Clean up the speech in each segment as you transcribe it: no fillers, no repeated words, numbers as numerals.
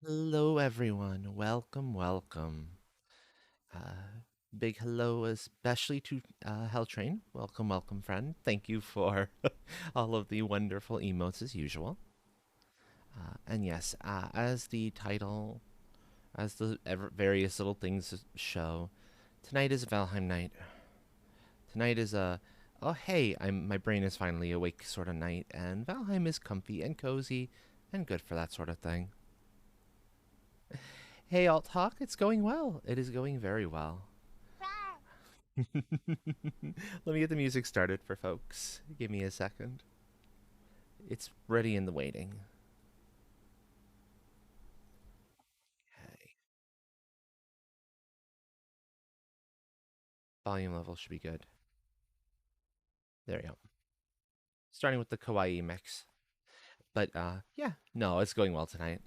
Hello, everyone. Welcome, welcome. Uh, Big hello, especially to Hell Train. Welcome, welcome, friend. Thank you for all of the wonderful emotes as usual. And yes, as the title, as the various little things show, tonight is Valheim night. Tonight is a oh hey, my brain is finally awake sort of night, and Valheim is comfy and cozy and good for that sort of thing. Hey, Alt Talk, it's going well. It is going very well. Let me get the music started for folks. Give me a second. It's ready in the waiting. Okay. Volume level should be good. There you go. Starting with the kawaii mix. But yeah, no, it's going well tonight.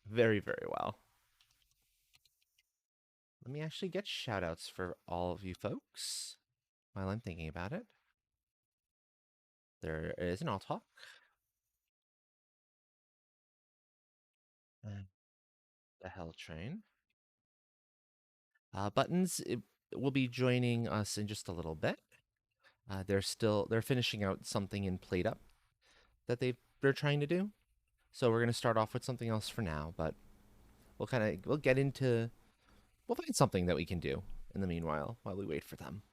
Very, very well. Let me actually get shout outs for all of you folks while I'm thinking about it. There is an all talk. The Hell Train. Buttons will be joining us in just a little bit. They're finishing out something in Plate Up they're trying to do. So we're gonna start off with something else for now, but we'll get into we'll find something that we can do in the meanwhile while we wait for them.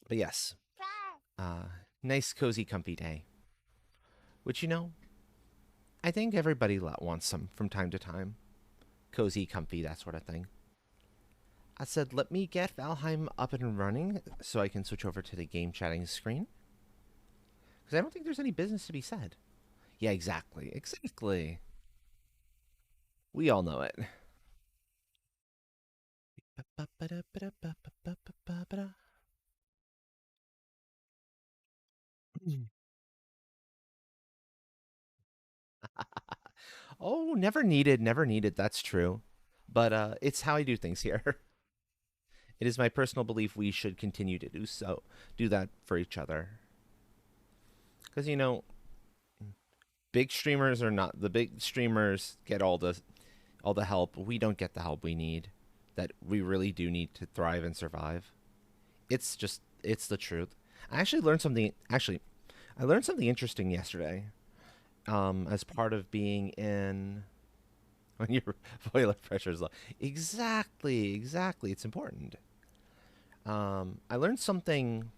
But yes, uh, nice cozy comfy day, which I think everybody wants some from time to time. Cozy, comfy, that sort of thing. I said, let me get Valheim up and running so I can switch over to the game chatting screen because I don't think there's any business to be said. Yeah, exactly, exactly. We all know it. Oh, never needed, never needed. That's true. But it's how I do things here. It is my personal belief we should continue to do that for each other. Because big streamers are not the big streamers get all the help. We don't get the help we need. That we really do need to thrive and survive. It's the truth. I actually learned something. Actually, I learned something interesting yesterday. As part of being in when your boiler pressure is low. Exactly, exactly. It's important. I learned something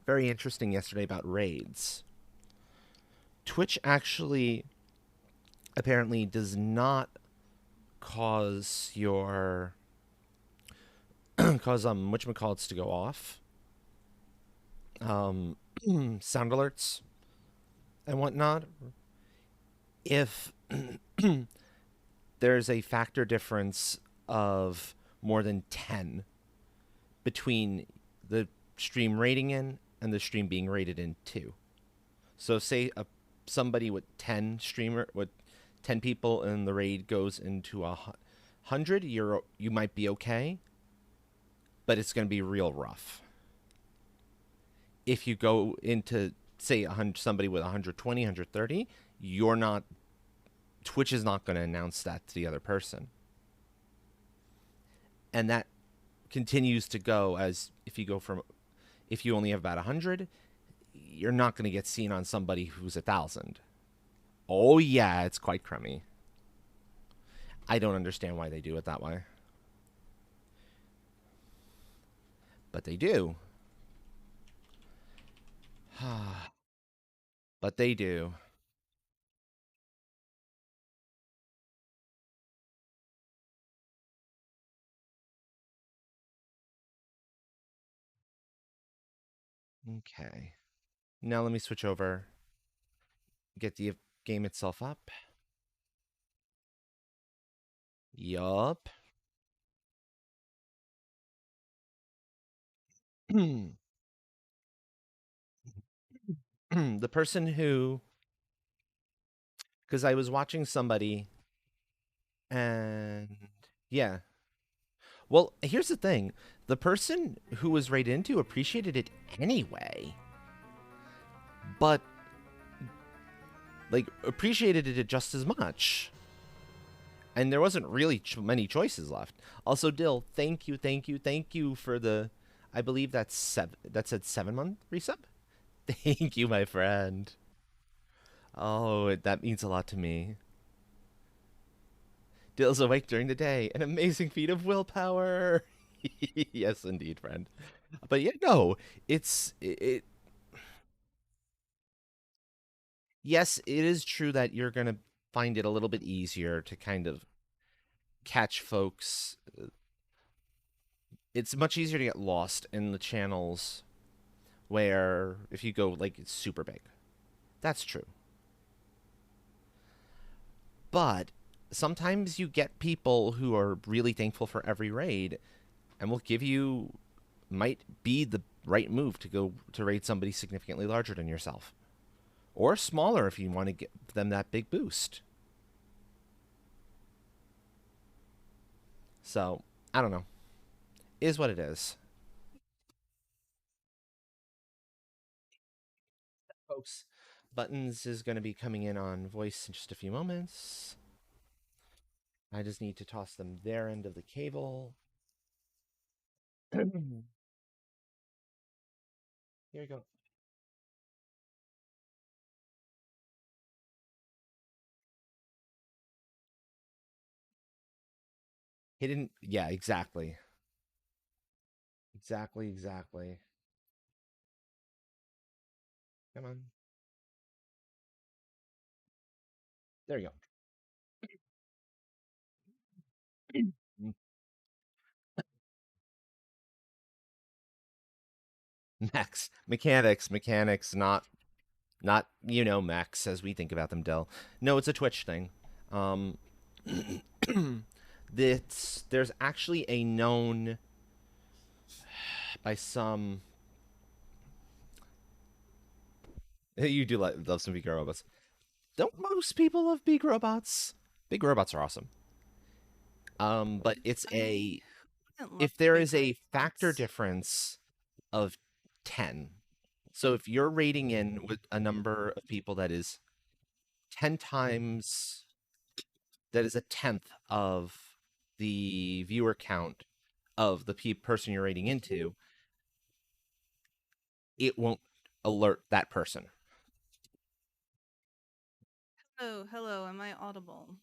very interesting yesterday about raids. Twitch actually apparently does not cause your cause whatchamacallits to go off. Um, Sound alerts and whatnot. If there's a factor difference of more than 10 between the stream rating in and the stream being rated in too. So say somebody with 10 people in the raid goes into 100, you might be okay, but it's going to be real rough. If you go into say 100, somebody with 120, 130, you're not Twitch is not going to announce that to the other person. And that continues to go as if you only have about 100, you're not going to get seen on somebody who's 1,000. Oh yeah, it's quite crummy. I don't understand why they do it that way, but they do. But they do. Okay. Now let me switch over. Get the game itself up. Yup. The person who, because I was watching somebody, and yeah. Well, here's the thing: the person who was right into appreciated it anyway, but like appreciated it just as much. And there wasn't really many choices left. Also, Dill, thank you for the. I believe that's seven. That said 7 month resub. Thank you, my friend. Oh, that means a lot to me. Dill's awake during the day. An amazing feat of willpower. Yes, indeed, friend. But yeah, no, it. Yes, it is true that you're gonna find it a little bit easier to kind of catch folks. It's much easier to get lost in the channels where if you go like it's super big. That's true. But sometimes you get people who are really thankful for every raid and will give you might be the right move to go to raid somebody significantly larger than yourself or smaller if you want to get them that big boost. So, I don't know. Is what it is. Folks, Buttons is going to be coming in on voice in just a few moments. I just need to toss them their end of the cable. Here you go. He didn't. Yeah, exactly. Exactly. Come on. There you go. Max. Mechanics, not Max as we think about them, Dell. No, it's a Twitch thing. Um there's actually a known by some you do love some big robots. Don't most people love big robots? Big robots are awesome. But it's I a wouldn't love if there big is a factor robots. difference of 10. So if you're rating in with a number of people that is 10 times, that is a tenth of the viewer count of the person you're rating into, it won't alert that person. Hello, am I audible?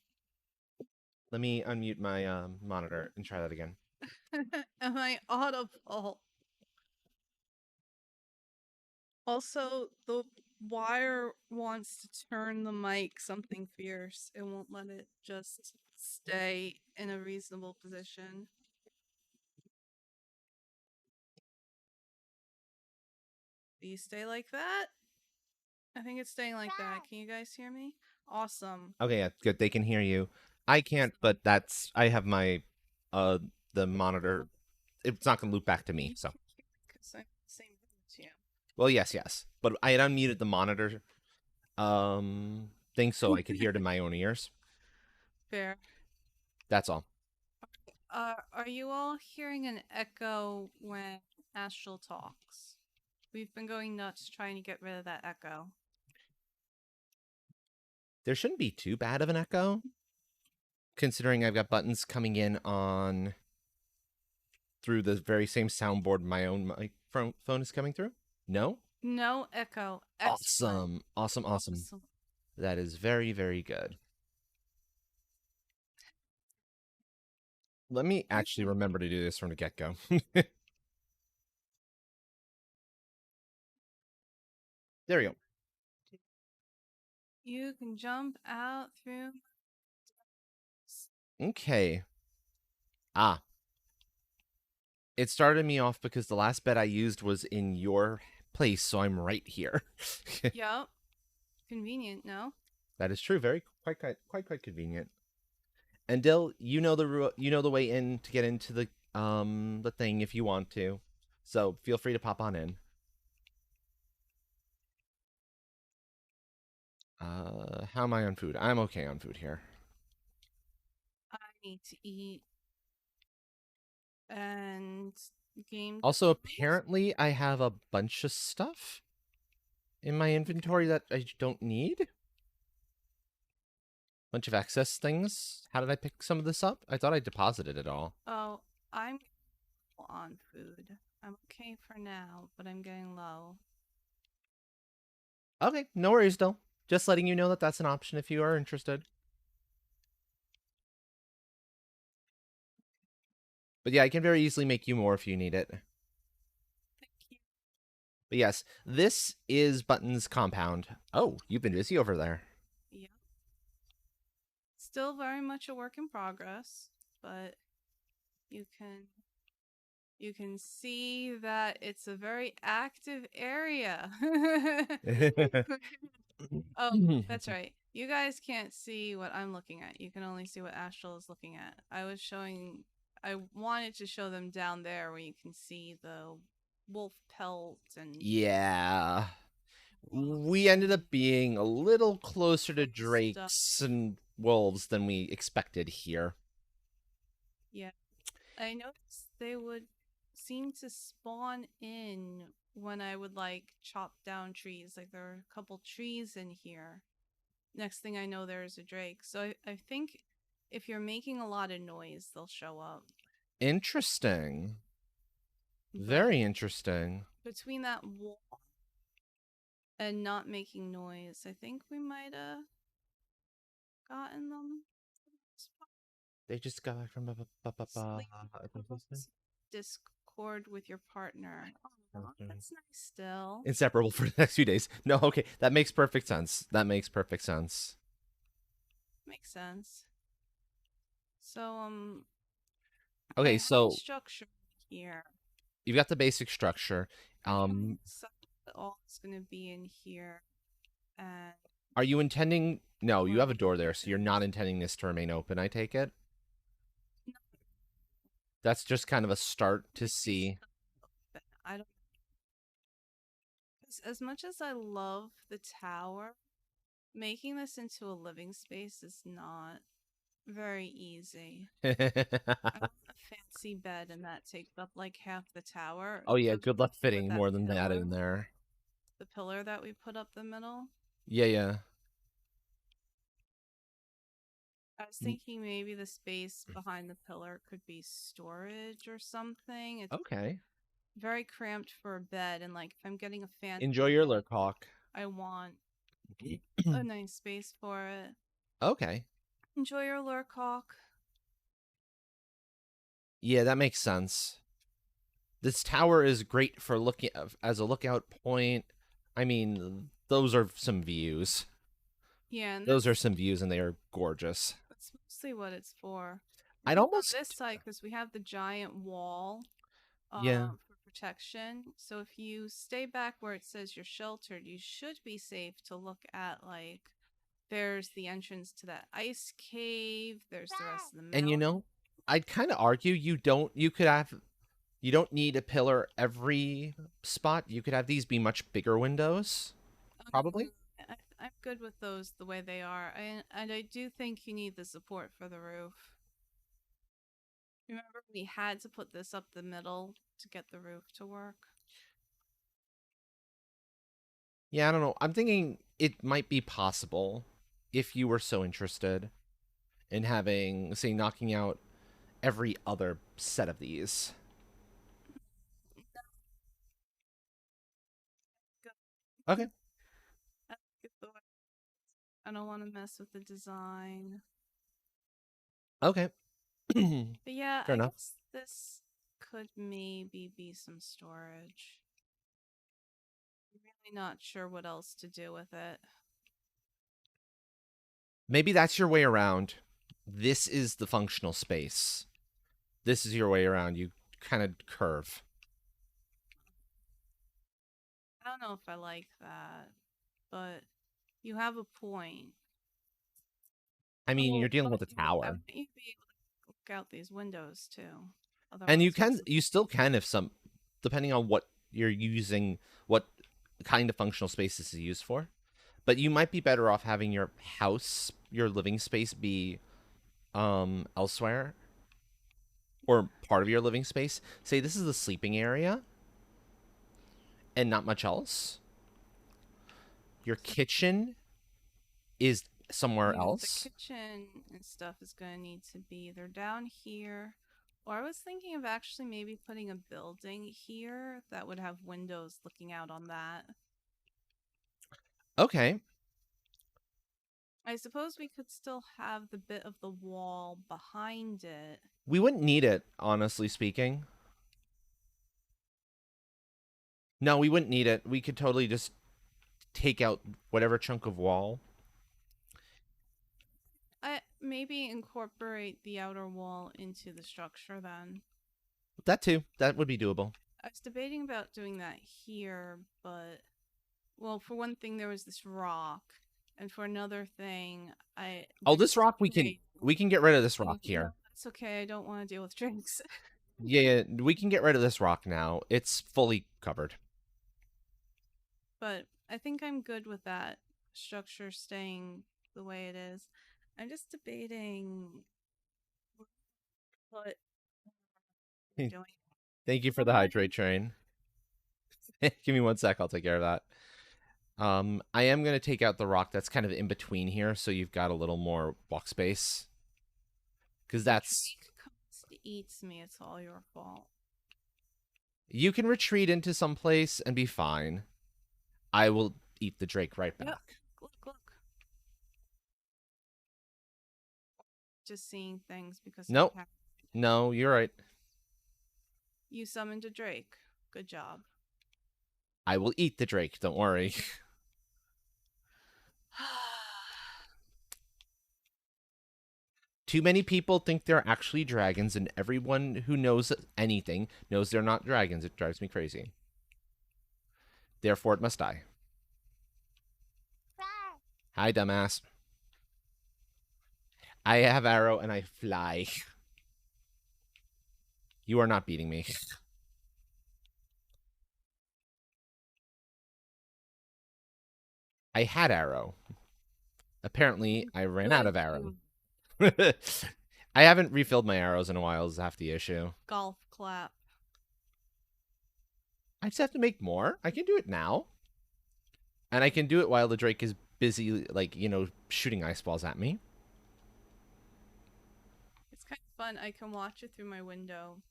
Let me unmute my monitor and try that again. Am I audible? Also, the wire wants to turn the mic something fierce. It won't let it just stay in a reasonable position. Do you stay like that? I think it's staying like that. Can you guys hear me? Awesome. Okay, yeah, good. They can hear you. I can't, but that's I have my uh the monitor. It's not gonna loop back to me. You So, can hear it because I'm in the same room as you. well, yes, but I had unmuted the monitor thing so I could hear it in my own ears. Fair. That's all. Are you all hearing an echo when Astral talks? We've been going nuts trying to get rid of that echo. There shouldn't be too bad of an echo, considering I've got buttons coming in on through the very same soundboard my own microphone is coming through. No? No echo. Excellent. Awesome. Awesome. That is very good. Let me You actually can remember to do this from the get go. There we go. you can jump out through. Okay. Ah, it started me off because the last bed I used was in your place, so I'm right here. Yup. Convenient, no? That is true. Very quite convenient. And Dill, you know the way in to get into the thing if you want to. So feel free to pop on in. How am I on food? I'm okay on food here. I need to eat and game Also, controls. apparently, I have a bunch of stuff in my inventory Okay. that I don't need. Bunch of excess things. How did I pick some of this up? I thought I deposited it all. Oh, I'm low on food. I'm okay for now, but I'm getting low. Okay, no worries, though. Just letting you know that that's an option if you are interested. But yeah, I can very easily make you more if you need it. Thank you. But yes, this is Button's compound. Oh, you've been busy over there. Yeah. Still very much a work in progress, but you can see that it's a very active area. Oh, that's right. You guys can't see what I'm looking at. You can only see what Astral is looking at. I wanted to show them down there where you can see the wolf pelt and Yeah. We rocks ended and up being a little closer to fun stuff. drakes and wolves than we expected here. Yeah. I noticed they would seem to spawn in when I would like chop down trees. Like there are a couple trees in here. Next thing I know, there's a drake. So I think if you're making a lot of noise, they'll show up. Interesting. But Very interesting. between that wall and not making noise, I think we might have gotten them. They just got back from Sleep Discord with your partner. Aw, that's nice still. inseparable for the next few days. No, okay, that makes perfect sense. That makes perfect sense. Makes sense. So, I Okay, have a so structure here. you've got the basic structure. I haven't decided that all is going to be in here. And Are you intending? No, you what have a I'm door there, so you're not doing intending this to remain open. I take it. is That's just kind of a start to maybe see. I don't. As much as I love the tower, making this into a living space is not very easy. I want a fancy bed, and that takes up like half the tower. Oh yeah, So good luck with fitting that more than that pillar, in there. the pillar that we put up the middle, Yeah, yeah. I was thinking maybe the space behind the pillar could be storage or something. It's Okay. very cramped for a bed, and like if I'm getting a fancy Enjoy your bed, lurkhawk. I want a nice space for it. Okay. Enjoy your lurcock. Yeah, that makes sense. This tower is great for looking as a lookout point. I mean, those are some views. Yeah, and Those are some views, and they are gorgeous. that's mostly what it's for. I'd Even on almost, this side, because we have the giant wall yeah. for protection. So if you stay back where it says you're sheltered, you should be safe to look at like there's the entrance to that ice cave, there's the rest of the And you mountain. know, I'd kind of argue you don't need a pillar every spot. You could have these be much bigger windows, probably. I'm good with those the way they are. And I do think you need the support for the roof. Remember, we had to put this up the middle to get the roof to work. Yeah, I don't know. I'm thinking it might be possible if you were so interested in having, say, knocking out every other set of these. Good. Okay. I like it the way- I don't want to mess with the design. Okay. But yeah, Fair I enough. guess this could maybe be some storage. I'm really not sure what else to do with it. Maybe that's your way around. This is the functional space. This is your way around. You kind of curve. I don't know if I like that, but you have a point. I mean, Oh, you're dealing but with a I tower. want you to be able to look out these windows too. And Otherwise, what's the you still can if some, depending on what you're using, what kind of functional space this is used for. But you might be better off having your house, your living space be elsewhere or part of your living space. Say this is the sleeping area and not much else. Your so kitchen is somewhere The else. kitchen and stuff is going to need to be either down here, or I was thinking of actually maybe putting a building here that would have windows looking out on that. Okay. I suppose we could still have the bit of the wall behind it. We wouldn't need it, honestly speaking. No, we wouldn't need it. We could totally just take out whatever chunk of wall. I maybe incorporate the outer wall into the structure then. That too. That would be doable. I was debating about doing that here, but well, for one thing, there was this rock, and for another thing, Oh, this drinks. rock we can get rid of this rock No, here. that's okay. I don't want to deal with drinks. Yeah, we can get rid of this rock now. It's fully covered. But I think I'm good with that structure staying the way it is. I'm just debating what we're doing. Thank you for the hydrate train. Give me 1 sec. I'll take care of that. I am going to take out the rock that's kind of in between here, so you've got a little more walk space. Because that's... Drake comes to eats me. It's all your fault. You can retreat into some place and be fine. I will eat the Drake right back. Yep. Look, look. Just seeing things because Nope. I have. No, you're right. You summoned a Drake. Good job. I will eat the Drake. Don't worry. Too many people think they're actually dragons, and everyone who knows anything knows they're not dragons. It drives me crazy. Therefore, it must die. Hi, dumbass. I have arrow and I fly. You are not beating me. I had arrow. Apparently, I ran out of arrow. I haven't refilled my arrows in a while is half the issue. Golf clap. I just have to make more. I can do it now. And I can do it while the Drake is busy, like, shooting ice balls at me. It's kind of fun. I can watch it through my window.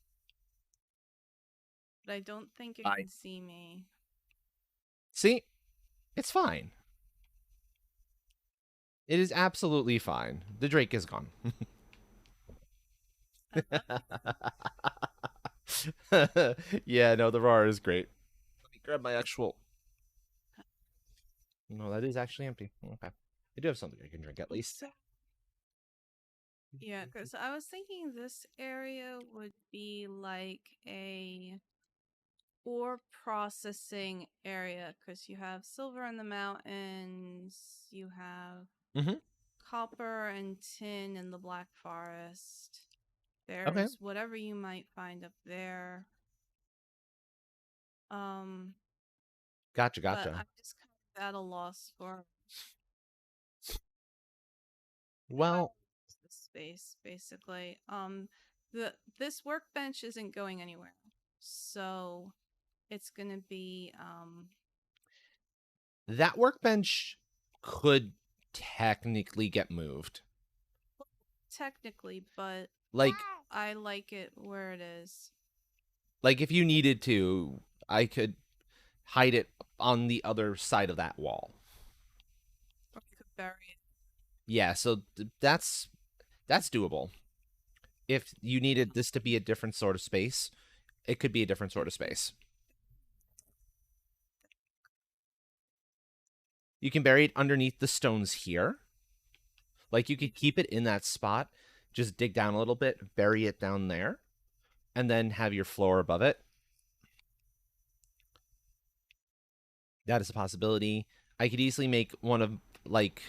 But I don't think it can see me. See? It's fine. It is absolutely fine. The Drake is gone. Yeah, no, the roar is great. Let me grab my actual... No, that is actually empty. Okay. I do have something I can drink at least. Yeah, because I was thinking this area would be like a ore processing area because you have silver in the mountains, you have Mhm. copper and tin in the Black Forest. Okay. There's whatever you might find up there. Gotcha, But I'm gotcha. just kind of at a loss for Well, the space, basically. This workbench isn't going anywhere, so it's gonna be that workbench could technically get moved. technically, but Like, I like it where it is. if you needed to, I could hide it on the other side of that wall. Or we could bury it. Yeah, so that's doable. If you needed this to be a different sort of space, it could be a different sort of space. You can bury it underneath the stones here. Like, you could keep it in that spot, just dig down a little bit, bury it down there, and then have your floor above it. That is a possibility. I could easily make one of, like,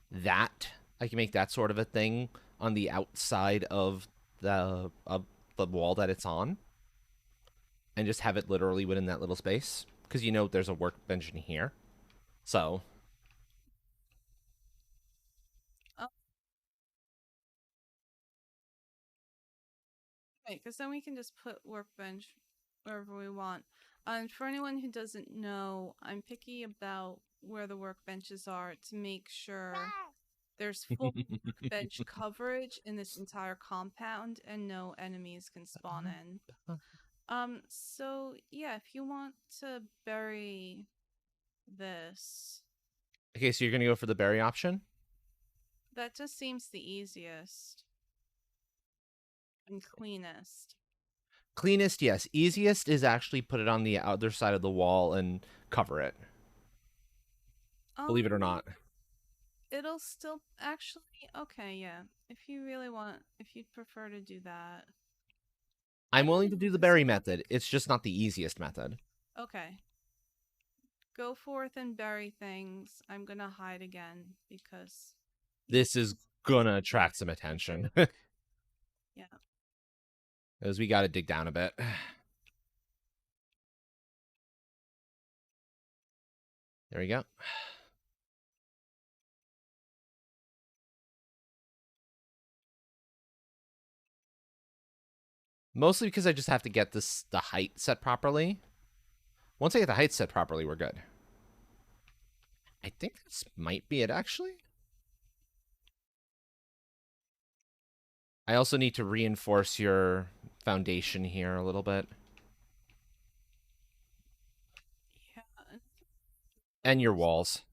that. I can make that sort of a thing on the outside of the wall that it's on, and just have it literally within that little space. Because there's a workbench in here. So, Oh, right, because then we can just put workbench wherever we want. And for anyone who doesn't know, I'm picky about where the workbenches are to make sure There's full workbench coverage in this entire compound, and no enemies can spawn in. So yeah, if you want to bury this, Okay, so you're gonna go for the berry option? that just seems the easiest and cleanest. Cleanest, yes. Easiest is actually put it on the other side of the wall and cover it. Believe it or Um, not. it'll still actually okay, yeah. If you really want, if you'd prefer to do that, I'm willing to do the 'cause berry I think method. It's just not the easiest method. okay, go forth and bury things. I'm gonna hide again because these This is things gonna attract some attention. yeah. Because we gotta dig down a bit. There we go. Mostly because I just have to get the height set properly. Once I get the height set properly, we're good. I think this might be it, actually. I also need to reinforce your foundation here a little bit. Yeah. And your walls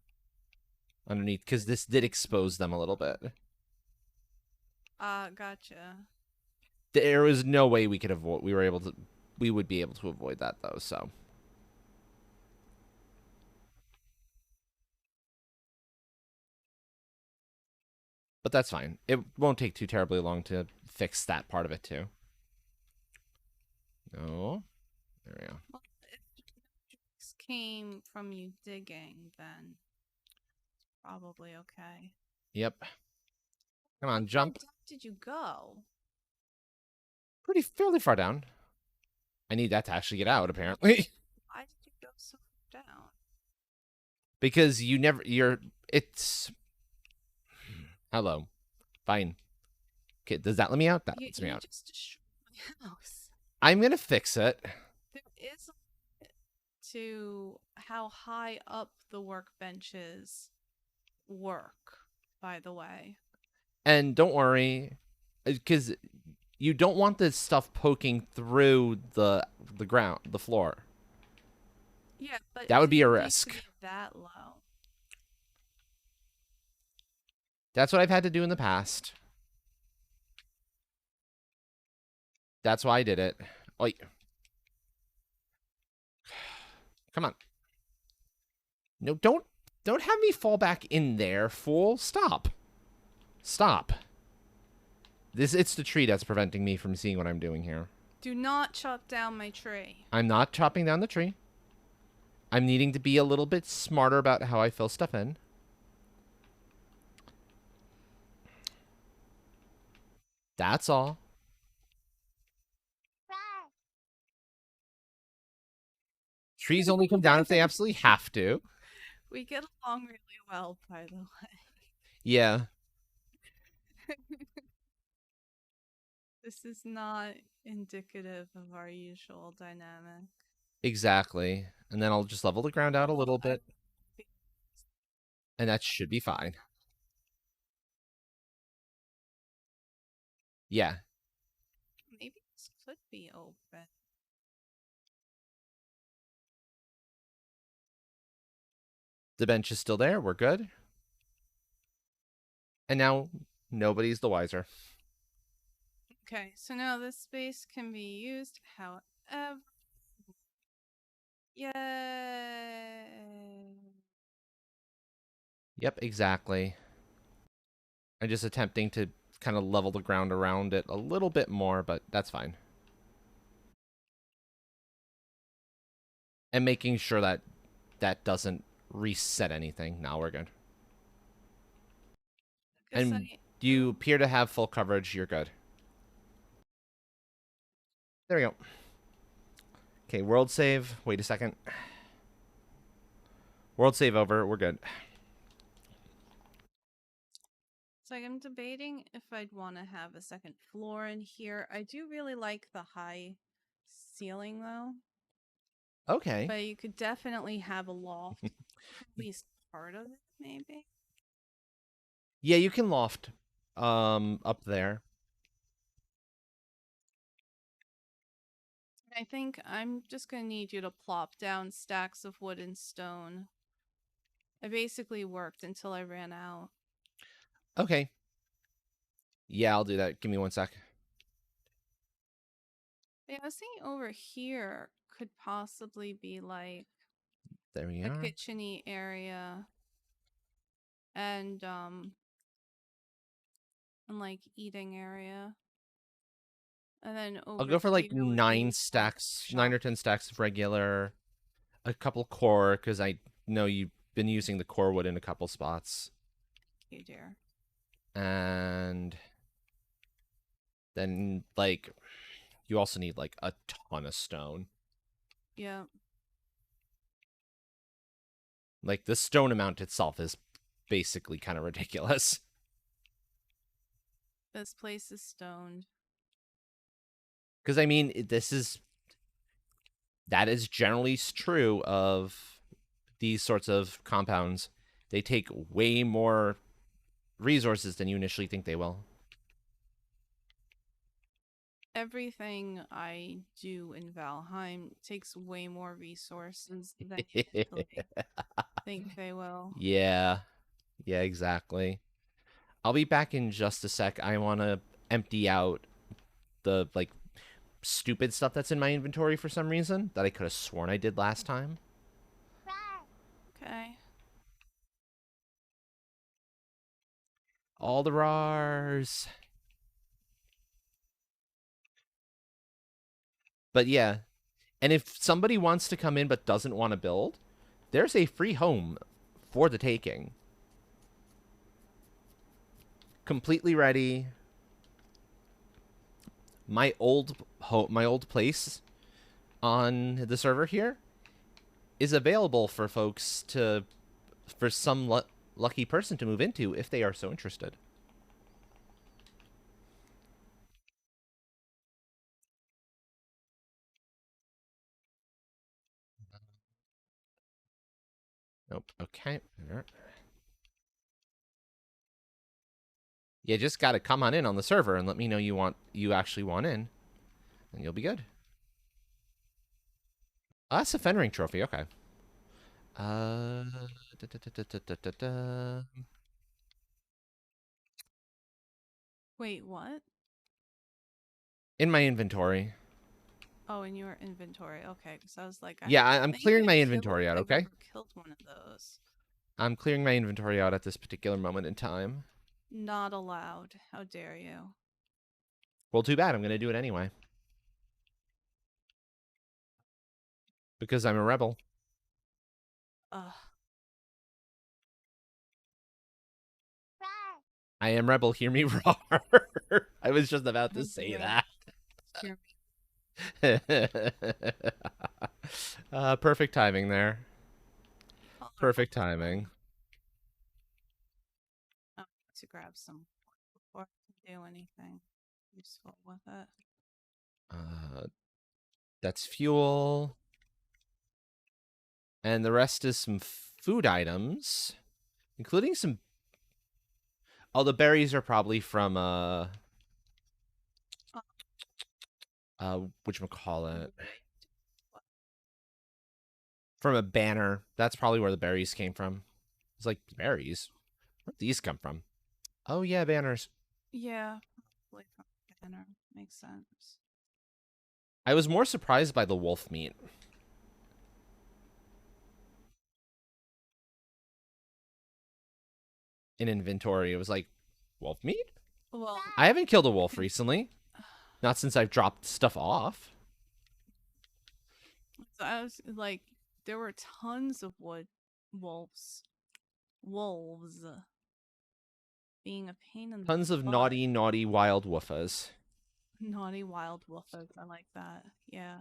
underneath, because this did expose them a little bit. Gotcha. There was no way we could avoid. We would be able to avoid that though. So, but that's fine. It won't take too terribly long to fix that part of it too. No, there we go. Well, if this came from you digging, then probably okay. Yep. Come How on, far jump. down did you go? Pretty fairly far down. I need that to actually get out, apparently. Why did you go so far down? Because you never it's hello. Fine. Okay, does that let me out? That You lets me you out. just destroyed my house. I'm gonna fix it. There is a limit to how high up the workbenches work, by the way. And don't worry, because you don't want this stuff poking through the ground, the floor. Yeah, but That it would be a didn't need to risk. be that low. That's what I've had to do in the past. That's why I did it. Oi. Come on. No, don't have me fall back in there, fool. Stop. Stop. It's the tree that's preventing me from seeing what I'm doing here. Do not chop down my tree. I'm not chopping down the tree. I'm needing to be a little bit smarter about how I fill stuff in. That's all. Trees only come down if they absolutely have to. We get along really well, by the way. Yeah, This is not indicative of our usual dynamic. exactly. And then I'll just level the ground out a little I bit, and that should be fine. Yeah, maybe this could be open. the bench is still there. We're good. And now nobody's the wiser. Okay, so now this space can be used however. Yay! Yep, exactly. I'm just attempting to kind of level the ground around it a little bit more, but that's fine. And making sure that that doesn't reset anything. Now we're good. Guess And you appear to have full coverage. You're good. There we go. Okay, world save. Wait a second. World save over. We're good. it's like I'm debating if I'd want to have a second floor in here. I do really like the high ceiling though, Okay. but you could definitely have a loft for at least part of it, maybe. Yeah, you can loft up there. I think I'm just gonna need you to plop down stacks of wood and stone. I basically worked until I ran out. Okay. Yeah, I'll do that. Give me 1 sec. Yeah, I was thinking over here could possibly be like There we a are. kitcheny area and like eating area. And then I'll over go for like here would nine be like stacks, nine shop. or 10 stacks of regular, a couple core, because I know you've been using the core wood in a couple spots. You dear. And then, like, you also need like a ton of stone. Yeah, Like, the stone amount itself is basically kind of ridiculous. this place is stoned. Because, I mean, that is generally true of these sorts of compounds. They take way more resources than you initially think they will. Everything I do in Valheim takes way more resources than you initially think they will. Yeah, yeah, exactly. I'll be back in just a sec. I want to empty out the like stupid stuff that's in my inventory for some reason that I could have sworn I did last time. Okay. All the rars. But yeah, and if somebody wants to come in but doesn't want to build, there's a free home for the taking. Completely ready. My old place on the server here is available for folks to for some lucky person to move into if they are so interested. Nope. Okay. You just got to come on in on the server and let me know you actually want in, and you'll be good. Oh, that's a Fenring trophy. Okay. Uh, da, da, da, da, da, da, da. Wait, what? In my inventory. Oh, in your inventory. Okay, because I was like, I Yeah, don't I'm think clearing my inventory out. I've Okay. ever killed one of those. I'm clearing my inventory out at this particular moment in time. Not allowed. How dare you? Well, too bad. I'm gonna do it anyway because I'm a rebel. Ugh. I am rebel. Hear me roar. I was just about to How say dare that. hear me. Perfect timing there. All right, Perfect timing. I need to grab some before I can do anything useful with it. Uh, that's fuel. And the rest is some food items, including some. Oh, the berries are probably from whatchamacallit, from a banner. That's probably where the berries came from. It's like berries. Where'd these come from? Oh yeah, banners. Yeah, probably from banner. Makes sense. I was more surprised by the wolf meat in inventory. It was like, wolf meat? Well, I haven't killed a I wolf can. recently. Not since I've dropped stuff off. So I was like, there were tons of wood wolves. Wolves being a pain in the Tons of butt. naughty, naughty wild woofas. Naughty wild wolfers. I like that. Yeah,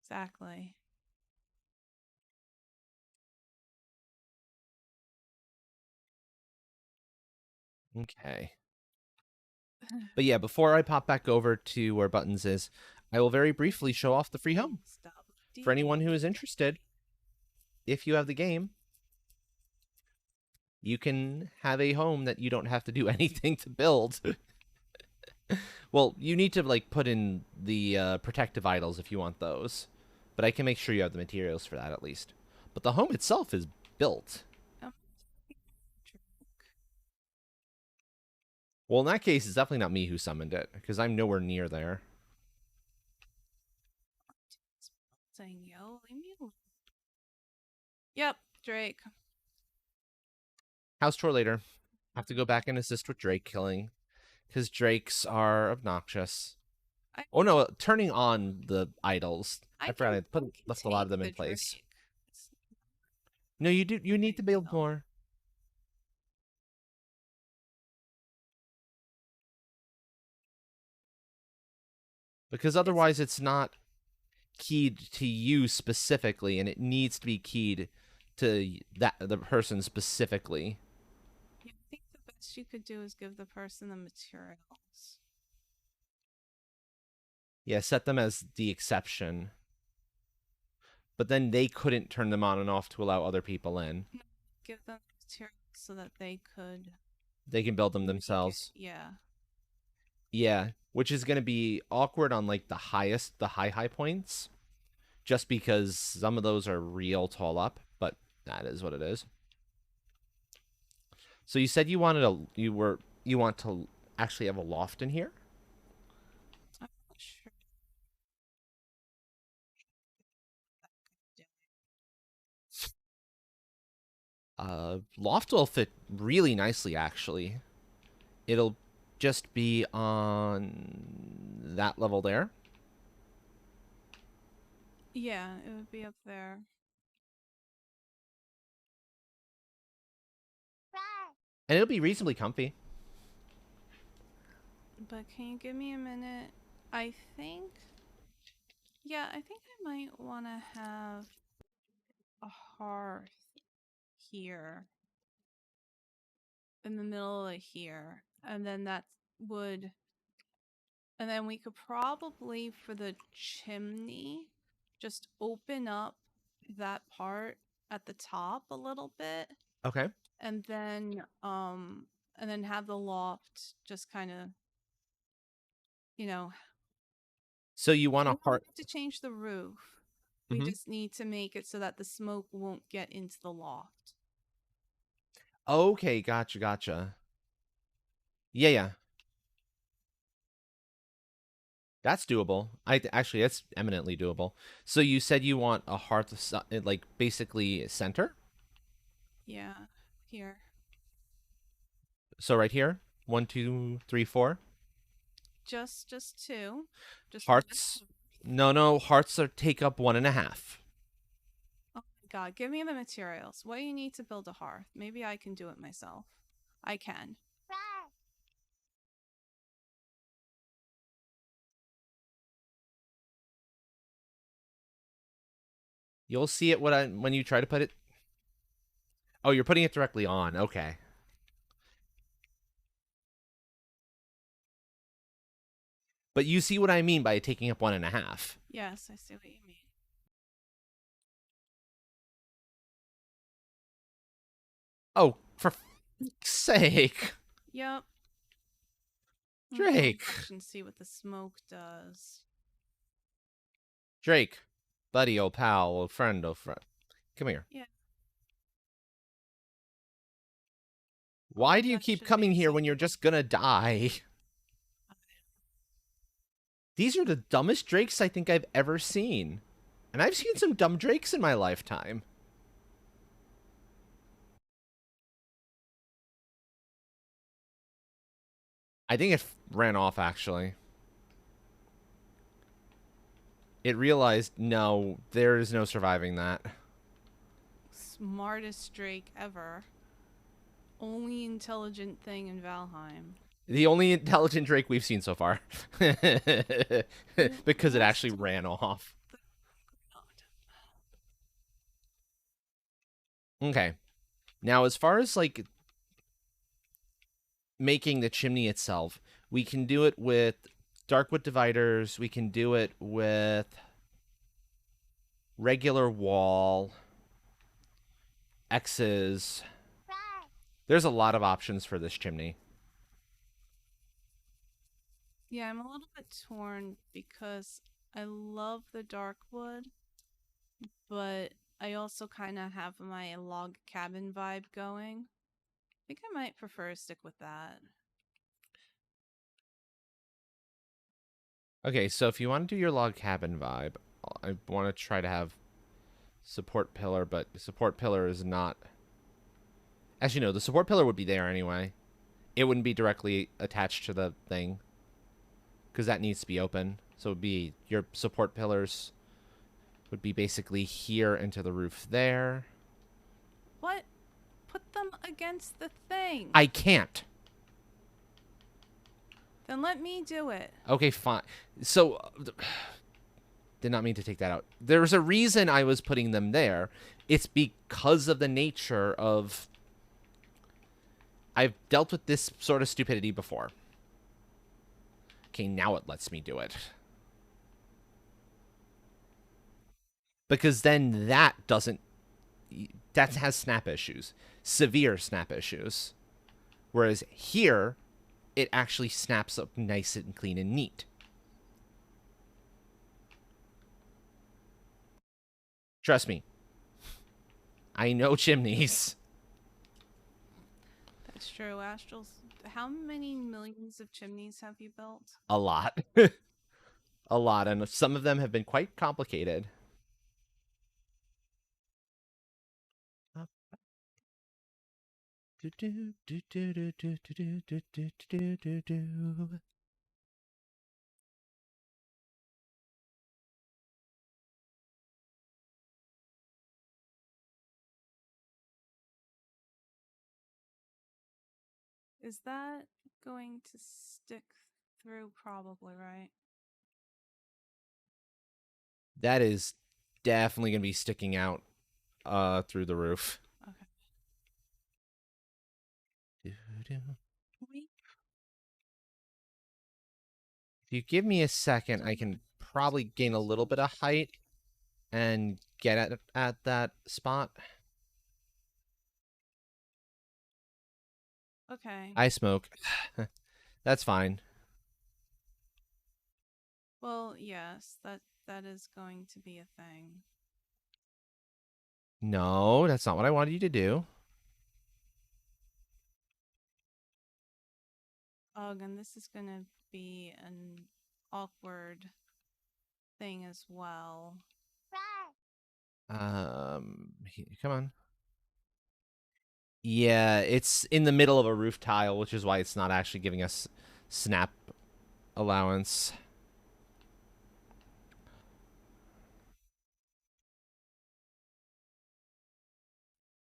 exactly. Okay. But yeah, before I pop back over to where Buttons is, I will very briefly show off the free home Stop for anyone digging. who is interested. If you have the game, you can have a home that you don't have to do anything to build. Well, you need to like put in the protective idols if you want those, but I can make sure you have the materials for that at least. But the home itself is built. Oh, Well, in that case, it's definitely not me who summoned it because I'm nowhere near there. saying, yo, leave me alone. Yep, Drake. House tour later. Have to go back and assist with Drake killing because Drakes are obnoxious. I Oh no, turning on the idols. I forgot I can left a lot of take them the in place. Drake. It's No, you do. You need to Drake, build though. more because It's otherwise it's not keyed to you specifically, and it needs to be keyed to that the person specifically. I think the best you could do is give the person the materials. Yeah, set them as the exception, but then they couldn't turn them on and off to allow other people in. Give them the materials so that they could They can build them make it. themselves. Yeah. Yeah, which is going to be awkward on like the high points, just because some of those are real tall up, but that is what it is. So you said you want to actually have a loft in here? I'm not sure. Loft will fit really nicely actually. It'll just be on that level there. Yeah, it would be up there. And it'll be reasonably comfy. But can you give me a minute? I think. Yeah, I think I might want to have a hearth here in the middle of here. And then that would. And then we could probably, for the chimney, just open up that part at the top a little bit. Okay. And then have the loft just kind of, you know, So you want we a don't heart. have to change the roof. We Mm-hmm. just need to make it so that the smoke won't get into the loft. Okay, gotcha. Yeah. That's doable. Actually, that's eminently doable. So you said you want a hearth, like basically center. Yeah, here. So right here, 1, 2, 3, 4 Just two. Just one. hearts. No, hearts are take up 1.5. Oh my god, give me the materials. What do you need to build a hearth? Maybe I can do it myself. I can. You'll see it when you try to put it. Oh, you're putting it directly on. Okay. But you see what I mean by taking up 1.5. Yes, I see what you mean. Oh, for sake, Yep. Drake. Watch and see what the smoke does. Drake, buddy, old pal, old friend, come here. Yeah. Why do you keep coming here when you're just gonna die? These are the dumbest drakes I think I've ever seen. And I've seen some dumb drakes in my lifetime. I think it ran off, actually. It realized, no, there is no surviving that. Smartest Drake ever. Only intelligent thing in Valheim. The only intelligent drake we've seen so far. Because it actually ran off. Okay. Now, as far as, like, making the chimney itself, we can do it with darkwood dividers. We can do it with regular wall, X's. There's a lot of options for this chimney. Yeah, I'm a little bit torn because I love the dark wood, but I also kind of have my log cabin vibe going. I think I might prefer to stick with that. Okay, so if you want to do your log cabin vibe, I want to try to have support pillar, but support pillar is not. Actually, no, the support pillar would be there anyway. It wouldn't be directly attached to the thing because that needs to be open. So it would be your support pillars would be basically here into the roof there. What? Put them against the thing. I can't. Then let me do it. Okay, fine. So, did not mean to take that out. There's a reason I was putting them there. It's because of the nature of. I've dealt with this sort of stupidity before. Okay, now it lets me do it. Because then that doesn't. That has snap issues. Severe snap issues. Whereas here, it actually snaps up nice and clean and neat. Trust me. I know chimneys. That's true, Astrals. How many millions of chimneys have you built? A lot. A lot. And some of them have been quite complicated. Is that going to stick through? Probably, right? That is definitely going to be sticking out through the roof. Okay. If you give me a second, I can probably gain a little bit of height and get at that spot. Okay. I smoke. That's fine. Well, yes, that is going to be a thing. No, that's not what I wanted you to do. Ugh, and this is gonna be an awkward thing as well. Come on. Yeah, it's in the middle of a roof tile, which is why it's not actually giving us snap allowance.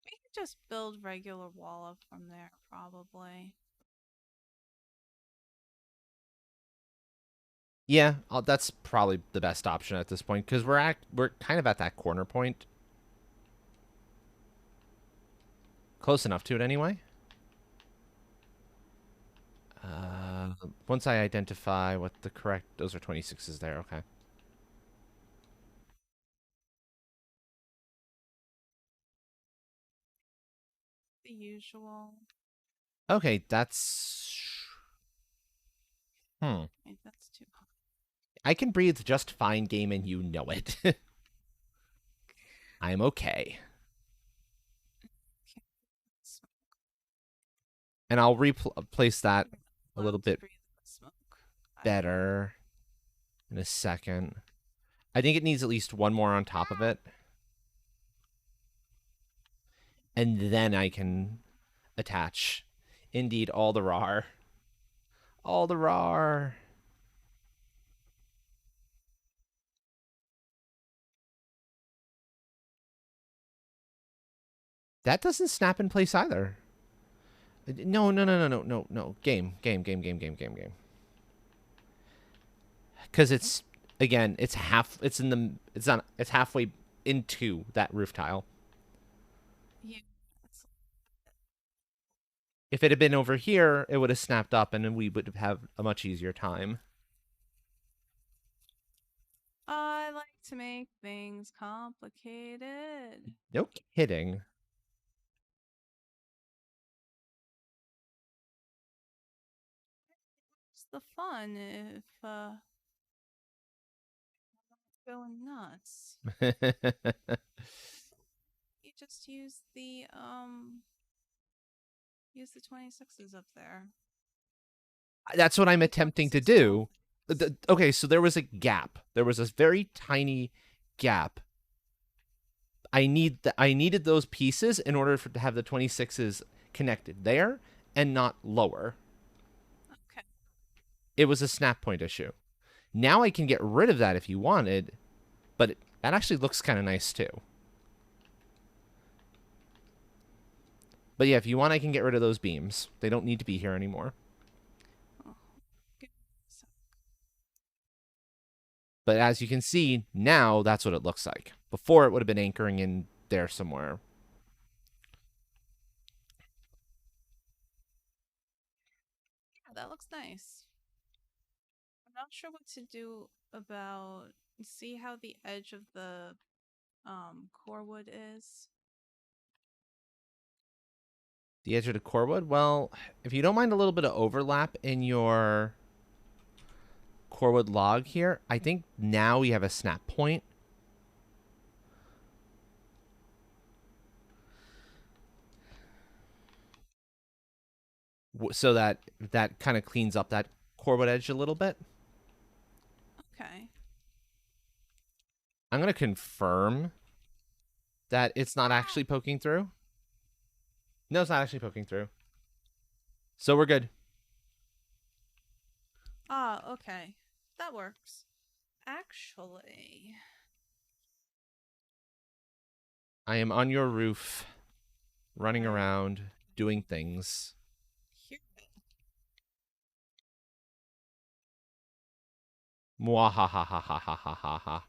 We could just build regular wall up from there, probably. Yeah, that's probably the best option at this point because we're kind of at that corner point. Close enough to it anyway. Once I identify what the correct, those are 26s there. Okay. The usual. Okay, that's. Wait, that's too hot. I can breathe just fine, game, and you know it. I'm okay. And I'll replace that a little bit better in a second. I think it needs at least one more on top of it. And then I can attach. Indeed, all the rar. All the rar. That doesn't snap in place either. No, no, no, no, no, no, no. Game. Because it's again, it's half. It's in the. It's on. It's halfway into that roof tile. Yeah. If it had been over here, it would have snapped up, and then we would have a much easier time. I like to make things complicated. No kidding. the fun if going nuts. You just use the 26s up there. That's what I'm The attempting to 26 small do. things. Okay, so there was a gap. There was a very tiny gap. I needed those pieces in order to have the 26s connected there and not lower. Okay. It was a snap point issue. Now I can get rid of that if you wanted, but that actually looks kind of nice too. But yeah, if you want, I can get rid of those beams. They don't need to be here anymore. Oh, give me a sec. But as you can see, now that's what it looks like. Before, it would have been anchoring in there somewhere. Yeah, that looks nice. I'm not sure what to do about see how the edge of the core wood is. The edge of the core wood? Well, if you don't mind a little bit of overlap in your core wood log here, I think now we have a snap point. So that kind of cleans up that core wood edge a little bit. Okay. I'm going to confirm that it's not actually poking through. No, it's not actually poking through. So we're good. Ah, okay. That works. Actually, I am on your roof, running I around, doing things. hear Mwahahahahahaha.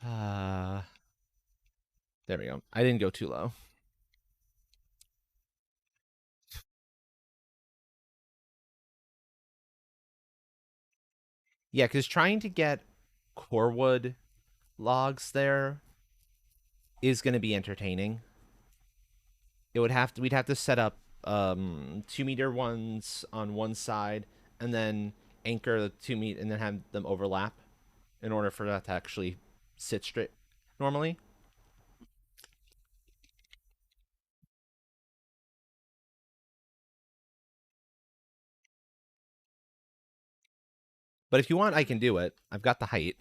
uh, there we go. I didn't go too low. Yeah, because trying to get core wood logs there is going to be entertaining. We'd have to set up 2 meter ones on one side and then anchor the 2 meter and then have them overlap in order for that to actually sit straight normally. But if you want, I can do it. I've got the height.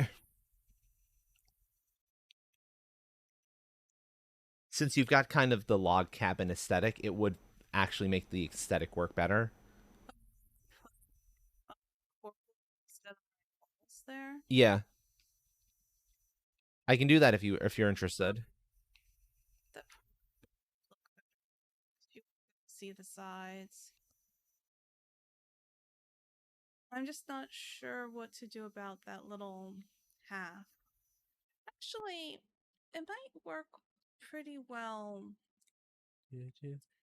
Since you've got kind of the log cabin aesthetic, it would actually make the aesthetic work better. core wood instead of walls there. Yeah, I can do that if you're interested. That look better. You see the sides. I'm just not sure what to do about that little half. Actually, it might work pretty well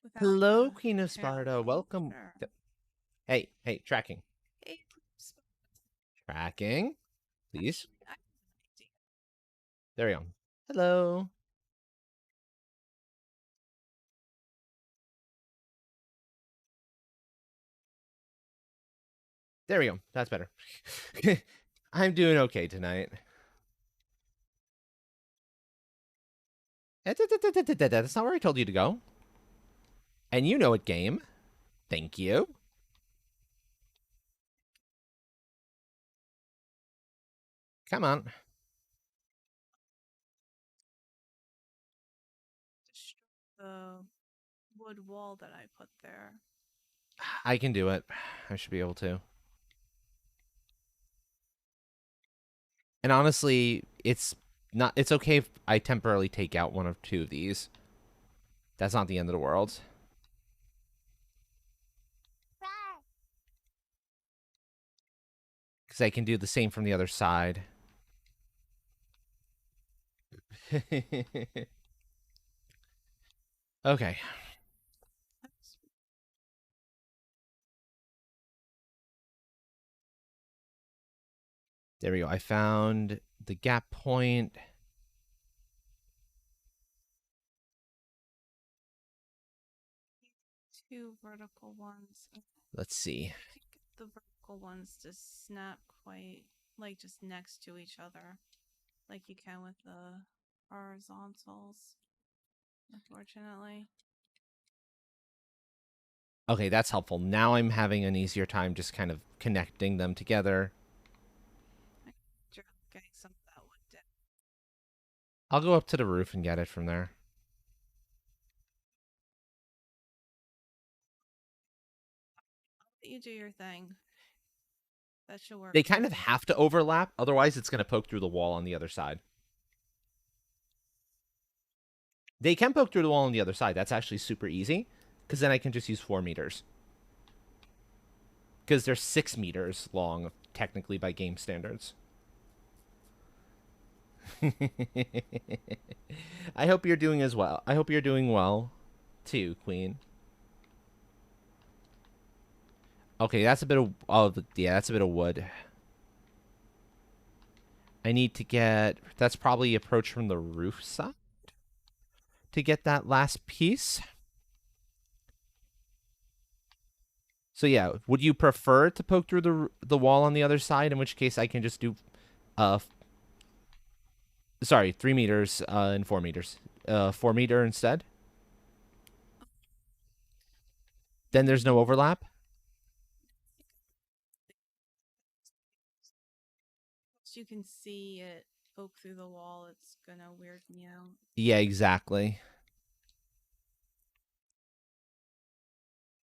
without Hello, the Queen of panel. Sparta. Welcome. Sure. Hey, tracking. Hey, Tracking, please. actually, I have an idea. There we go. Hello. There we go. That's better. I'm doing okay tonight. That's not where I told you to go. And you know it, game. Thank you. Come on. Destroy the wood wall that I put there. I can do it. I should be able to. And honestly, it's okay if I temporarily take out one or two of these. That's not the end of the world. Because I can do the same from the other side. Okay. There we go. I found the gap point. 2 vertical ones. Let's see. I can get the vertical ones to snap quite like just next to each other, like you can with the horizontals. Unfortunately, Okay, that's helpful. Now I'm having an easier time just kind of connecting them together. getting some of that wood down. I'll go up to the roof and get it from there. I'll let you do your thing. That should work. They kind of have to overlap, otherwise it's going to poke through the wall on the other side. They can poke through the wall on the other side. That's actually super easy, because then I can just use 4 meters. Because they're 6 meters long, technically, by game standards. I hope you're doing as well. I hope you're doing well, too, Queen. Okay, that's a bit of... Oh, yeah, that's a bit of wood. I need to get... That's probably approach from the roof side to get that last piece. So yeah, would you prefer to poke through the wall on the other side? In which case, I can just do, sorry, 3 meters and 4 meters, 4 meter instead. Then there's no overlap. So you can see it poke through the wall. It's gonna weird me out. Yeah, exactly.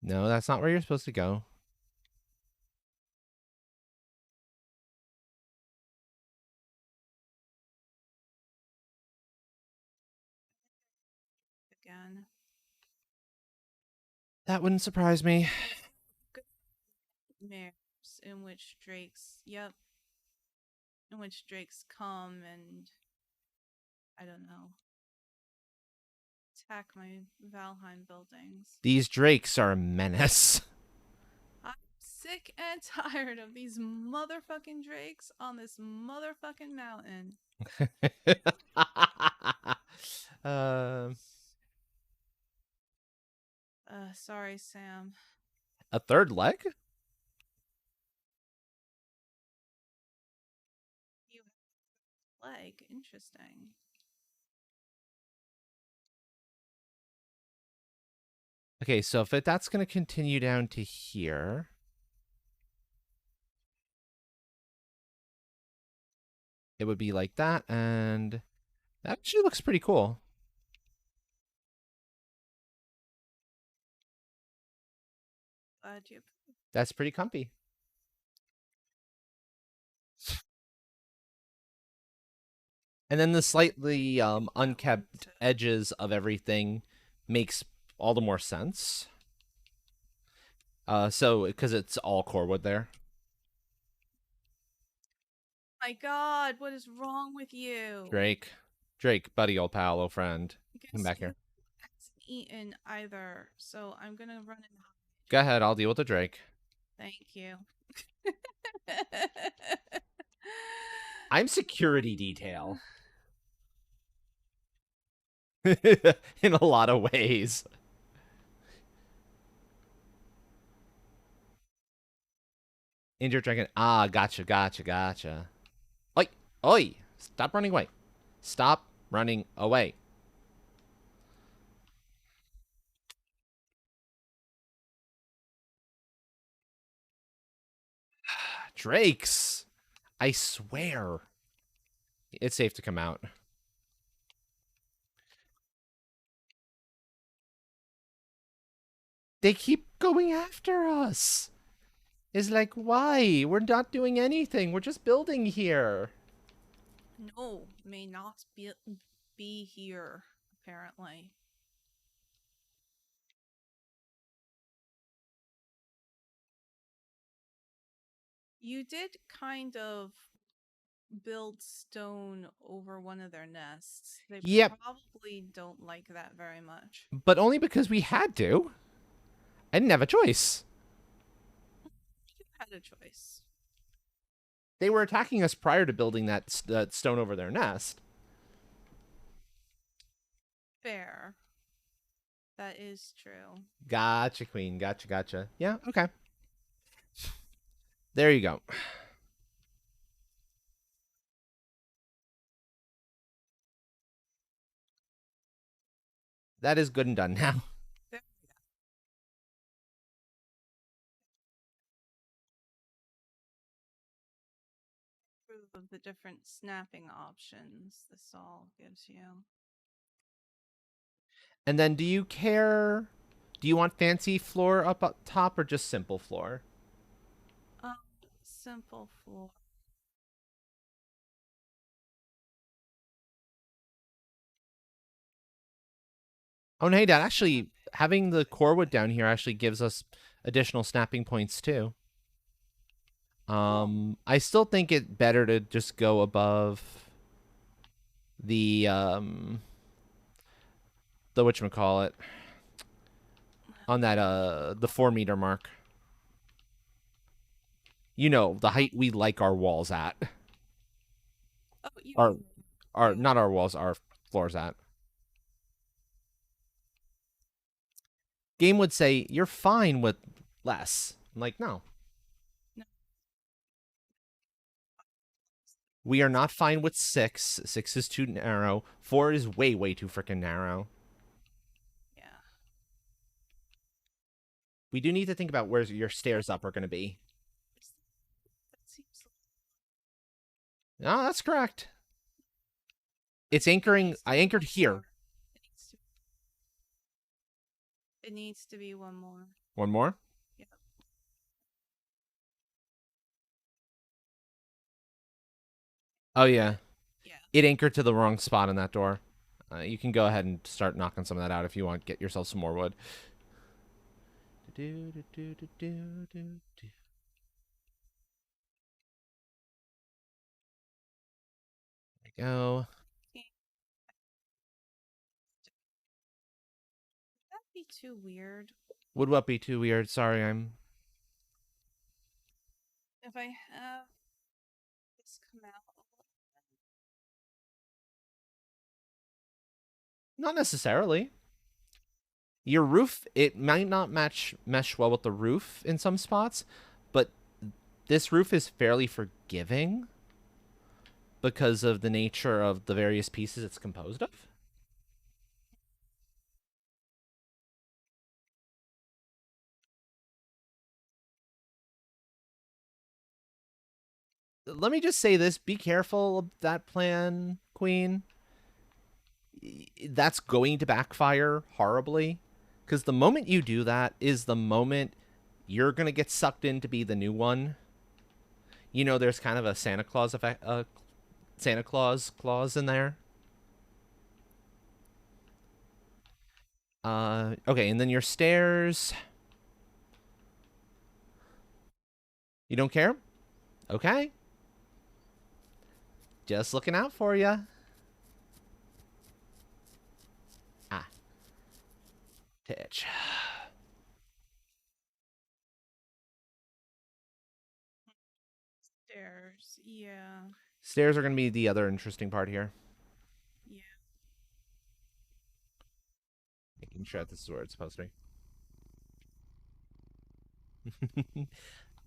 No, that's not where you're supposed to go. Again. That wouldn't surprise me. Good mares in which drakes, yep, in which drakes come and I don't know, attack my Valheim buildings. These drakes are a menace. I'm sick and tired of these motherfucking drakes on this motherfucking mountain. uh, Sorry, Sam. a third leg? You have a leg. Interesting. Okay, so if that's going to continue down to here... It would be like that, and that actually looks pretty cool. Glad you. That's pretty comfy. And then the slightly unkept edges of everything makes all the more sense. So, because it's all core wood there. My God, what is wrong with you? Drake, buddy, old pal, old friend. Come back here. Hasn't eaten either, so I'm gonna run and hide. Go ahead, I'll deal with the Drake. Thank you. I'm security detail. In a lot of ways. Injured dragon. Ah, gotcha. Oi! Stop running away. Stop running away. Drakes! I swear. It's safe to come out. They keep going after us. It's like, why? We're not doing anything. We're just building here. No, may not be here, apparently. You did kind of build stone over one of their nests. They probably don't like that very much. But only because we had to. I didn't have a choice. You had a choice. They were attacking us prior to building that stone over their nest. Fair. That is true. Gotcha, Queen. Gotcha, gotcha. Yeah, okay. There you go. That is good and done now. There proof of the different snapping options this all gives you. And then do you care? Do you want fancy floor up top or just simple floor? Um, simple floor. Oh, no, hey, Dad. Yeah. Actually, having the core wood down here actually gives us additional snapping points too. Oh, I still think it better to just go above the whatchamacallit on that the 4 meter mark. You know, the height we like our walls at. oh, you Our mean our yeah. not our walls, our floors at. Game would say you're fine with less. I'm like, no. No, We are not fine with 6. 6 is too narrow. 4 is way, way too freaking narrow. yeah. We do need to think about where your stairs up are going to be. That seems. No, that's correct. It's It anchoring. needs to I be anchored one here. more. It needs to. It needs to be one more. One more. Yeah. Oh, yeah. Yeah. It anchored to the wrong spot on that door. You can go ahead and start knocking some of that out if you want. Get yourself some more wood. There you go. Would that be too weird Would what be too weird? Sorry, I'm if I have this come out a little not necessarily. Your roof, it might not mesh well with the roof in some spots, but this roof is fairly forgiving because of the nature of the various pieces it's composed of. Let me just say this: be careful of that plan, Queen. That's going to backfire horribly, because the moment you do that is the moment you're gonna get sucked in to be the new one. You know, there's kind of a Santa Claus effect, Santa Claus clause in there. Okay, and then your stairs. You don't care? Okay. Just looking out for you. Ah, Titch. stairs. Yeah. Stairs are going to be the other interesting part here. Yeah. Making sure this is where it's supposed to be.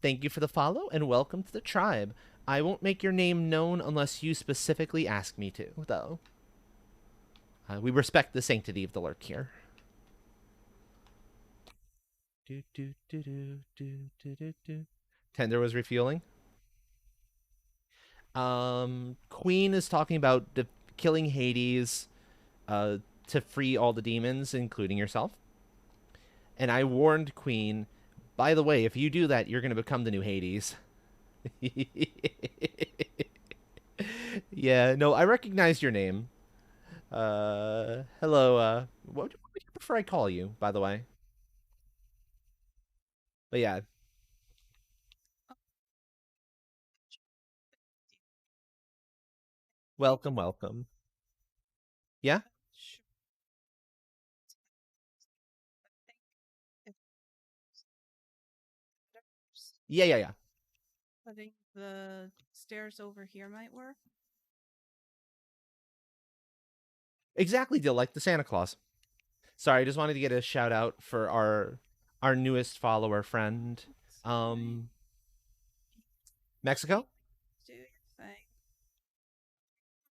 Thank you for the follow and welcome to the tribe. I won't make your name known unless you specifically ask me to, though. We respect the sanctity of the lurk here. Tender was refueling. Queen is talking about killing Hades uh, to free all the demons, including yourself. And I warned Queen, by the way, if you do that, you're going to become the new Hades. Yeah, no, I recognize your name. Hello, what would you prefer I call you, by the way? But yeah, welcome, welcome. Yeah? Sure. I think if Yeah, yeah, yeah. putting the stairs over here might work. Exactly, Dill, like the Santa Claus. Sorry, I just wanted to get a shout out for our newest follower friend. It's alright. Um, Mexico? Do your thing.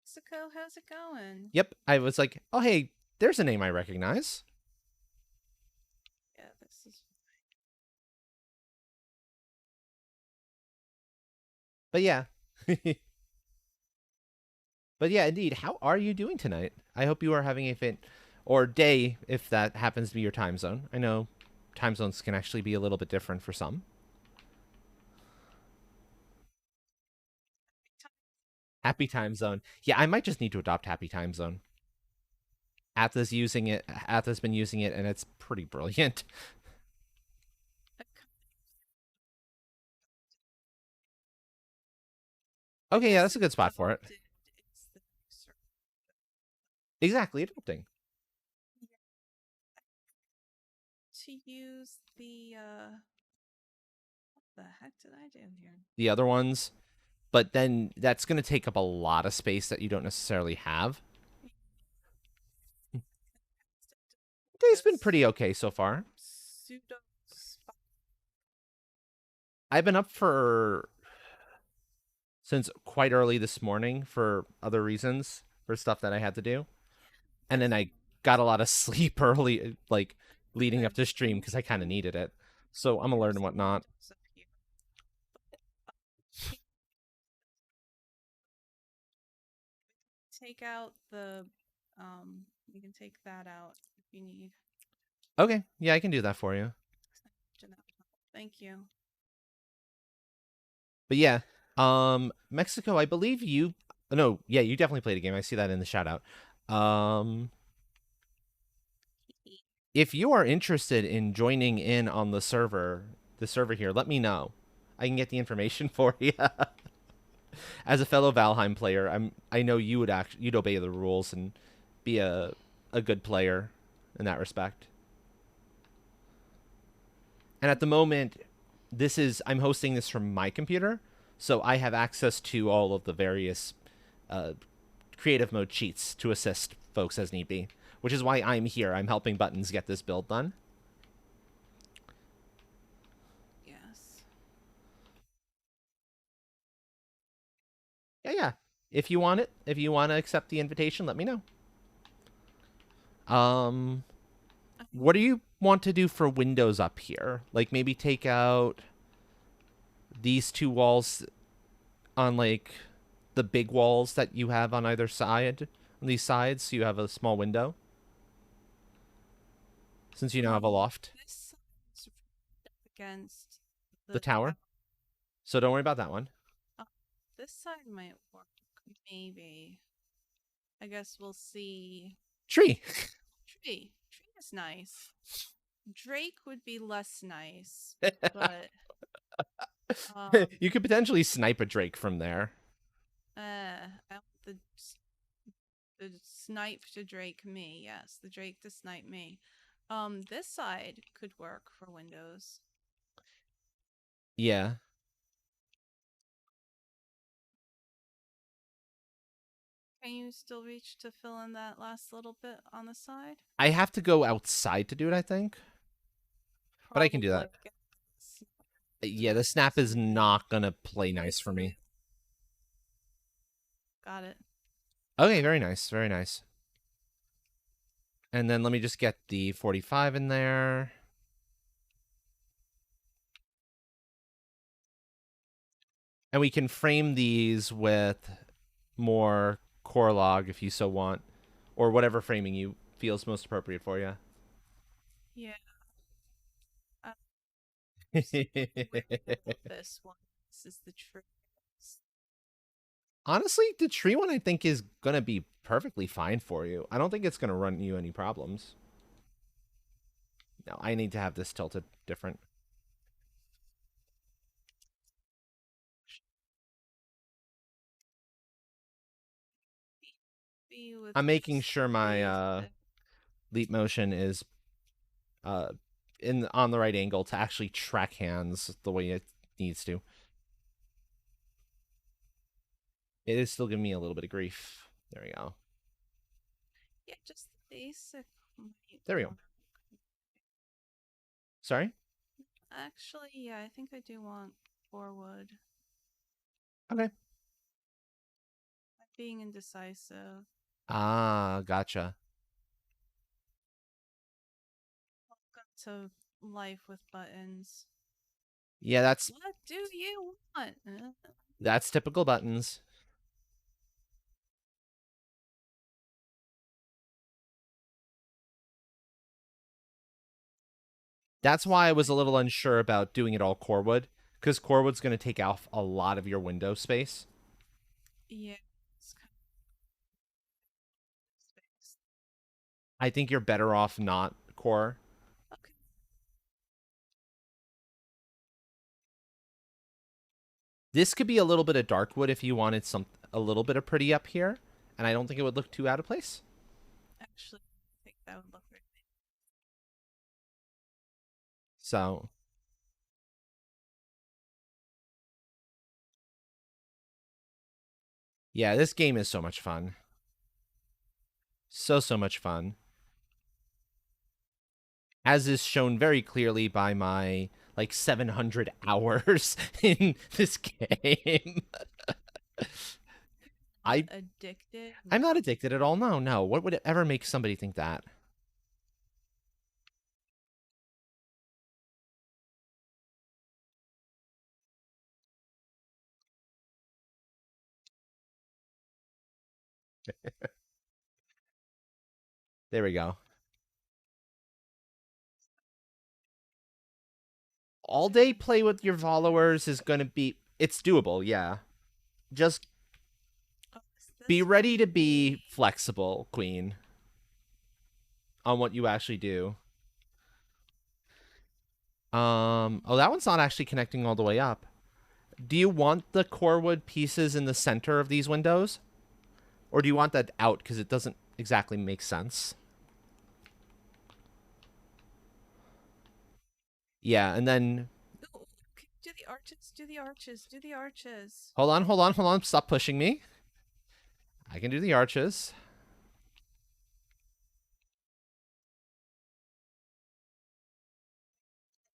Mexico, how's it going? Yep. I was like, oh hey, there's a name I recognize. Yeah, this is But yeah. But yeah, indeed. How are you doing tonight? I hope you are having a fit or day if that happens to be your time zone. I know time zones can actually be a little bit different for some. Happy time zone. Yeah, I might just need to adopt happy time zone. Atha's using it. Atha's been using it, and it's pretty brilliant. I Okay, yeah, guess that's a good spot for it. adopted is the next Exactly, adopting to use the what the heck did I do here? the other ones, but then that's going to take up a lot of space that you don't necessarily have. Day's been This pretty okay so far. pseudo spot. I've been up for since quite early this morning for other reasons, for stuff that I had to do. And then Yes, I got a lot of sleep early, like leading up weird. to stream because I kind of needed it. So I'm alert There's and whatnot. windows up here. Take out the you can take that out if you need. Okay, yeah, I can do that for you. Thank you. But yeah, Mexico, I believe you. No, yeah, you definitely played a game. I see that in the shout out. Um, if you are interested in joining in on the server here, let me know. I can get the information for you. As a fellow Valheim player, I know you would you'd obey the rules and be a good player in that respect. And at the moment, I'm hosting this from my computer, so I have access to all of the various uh, creative mode cheats to assist folks as need be, which is why I'm here. I'm helping Buttons get this build done. Yes. Yeah, yeah. If you want it, if you want to accept the invitation, let me know. Um, what do you want to do for windows up here? Like maybe take out these two walls on like the big walls that you have on either side, on these sides, so you have a small window. Since you now have a loft, This is up against the the tower. So don't worry about that one. uh, this side might work. Maybe. I guess we'll see. Tree. Tree. Tree is nice. Drake would be less nice, but You could potentially snipe a Drake from there. I want the snipe to Drake me. Yes, the Drake to snipe me. This side could work for windows. Yeah. Can you still reach to fill in that last little bit on the side? I have to go outside to do it, I think. But I can do Probably. that. Yeah, the snap is not going to play nice for me. Got it. Okay, very nice. Very nice. And then let me just get the 45 in there. And we can frame these with more core log if you so want, or whatever framing you feels most appropriate for you. Yeah. This one. This is the tree. Honestly, the tree one I think is gonna be perfectly fine for you. I don't think it's gonna run you any problems. No, I need to have this tilted different. Be with I'm making this sure my tree. leap motion is uh in on the right angle to actually track hands the way it needs to. It is still giving me a little bit of grief. There we go. Yeah, just the basic might There we go. wanna- Sorry. Actually, yeah, I think I do want 4 wood. Okay. I'm being indecisive. Ah, gotcha. Welcome to life with buttons. Yeah, What do you want? that's typical buttons. That's why I was a little unsure about doing it all corewood, because corewood's going to take off a lot of your window space. Yeah, it's kind of space. I think you're better off not core. Okay. This could be a little bit of dark wood if you wanted a little bit of pretty up here, and I don't think it would look too out of place. Actually, I think that would look really So, yeah, this game is so much fun. So much fun. As is shown very clearly by my like 700 hours in this game. not I addicted. I'm No. not addicted at all. No, no. What would ever make somebody think that? There we go. All day play with your followers is going to be it's doable, yeah. Just Oh, is be this ready going to to be be? flexible, queen, on what you actually do. Oh, that one's not actually connecting all the way up. Do you want the core wood pieces in the center of these windows? Or do you want that out because it doesn't exactly make sense? Yeah, and then Ooh, okay, do the arches. Do the arches. Do the arches. hold on, hold on, hold on. Stop pushing me. I can do the arches.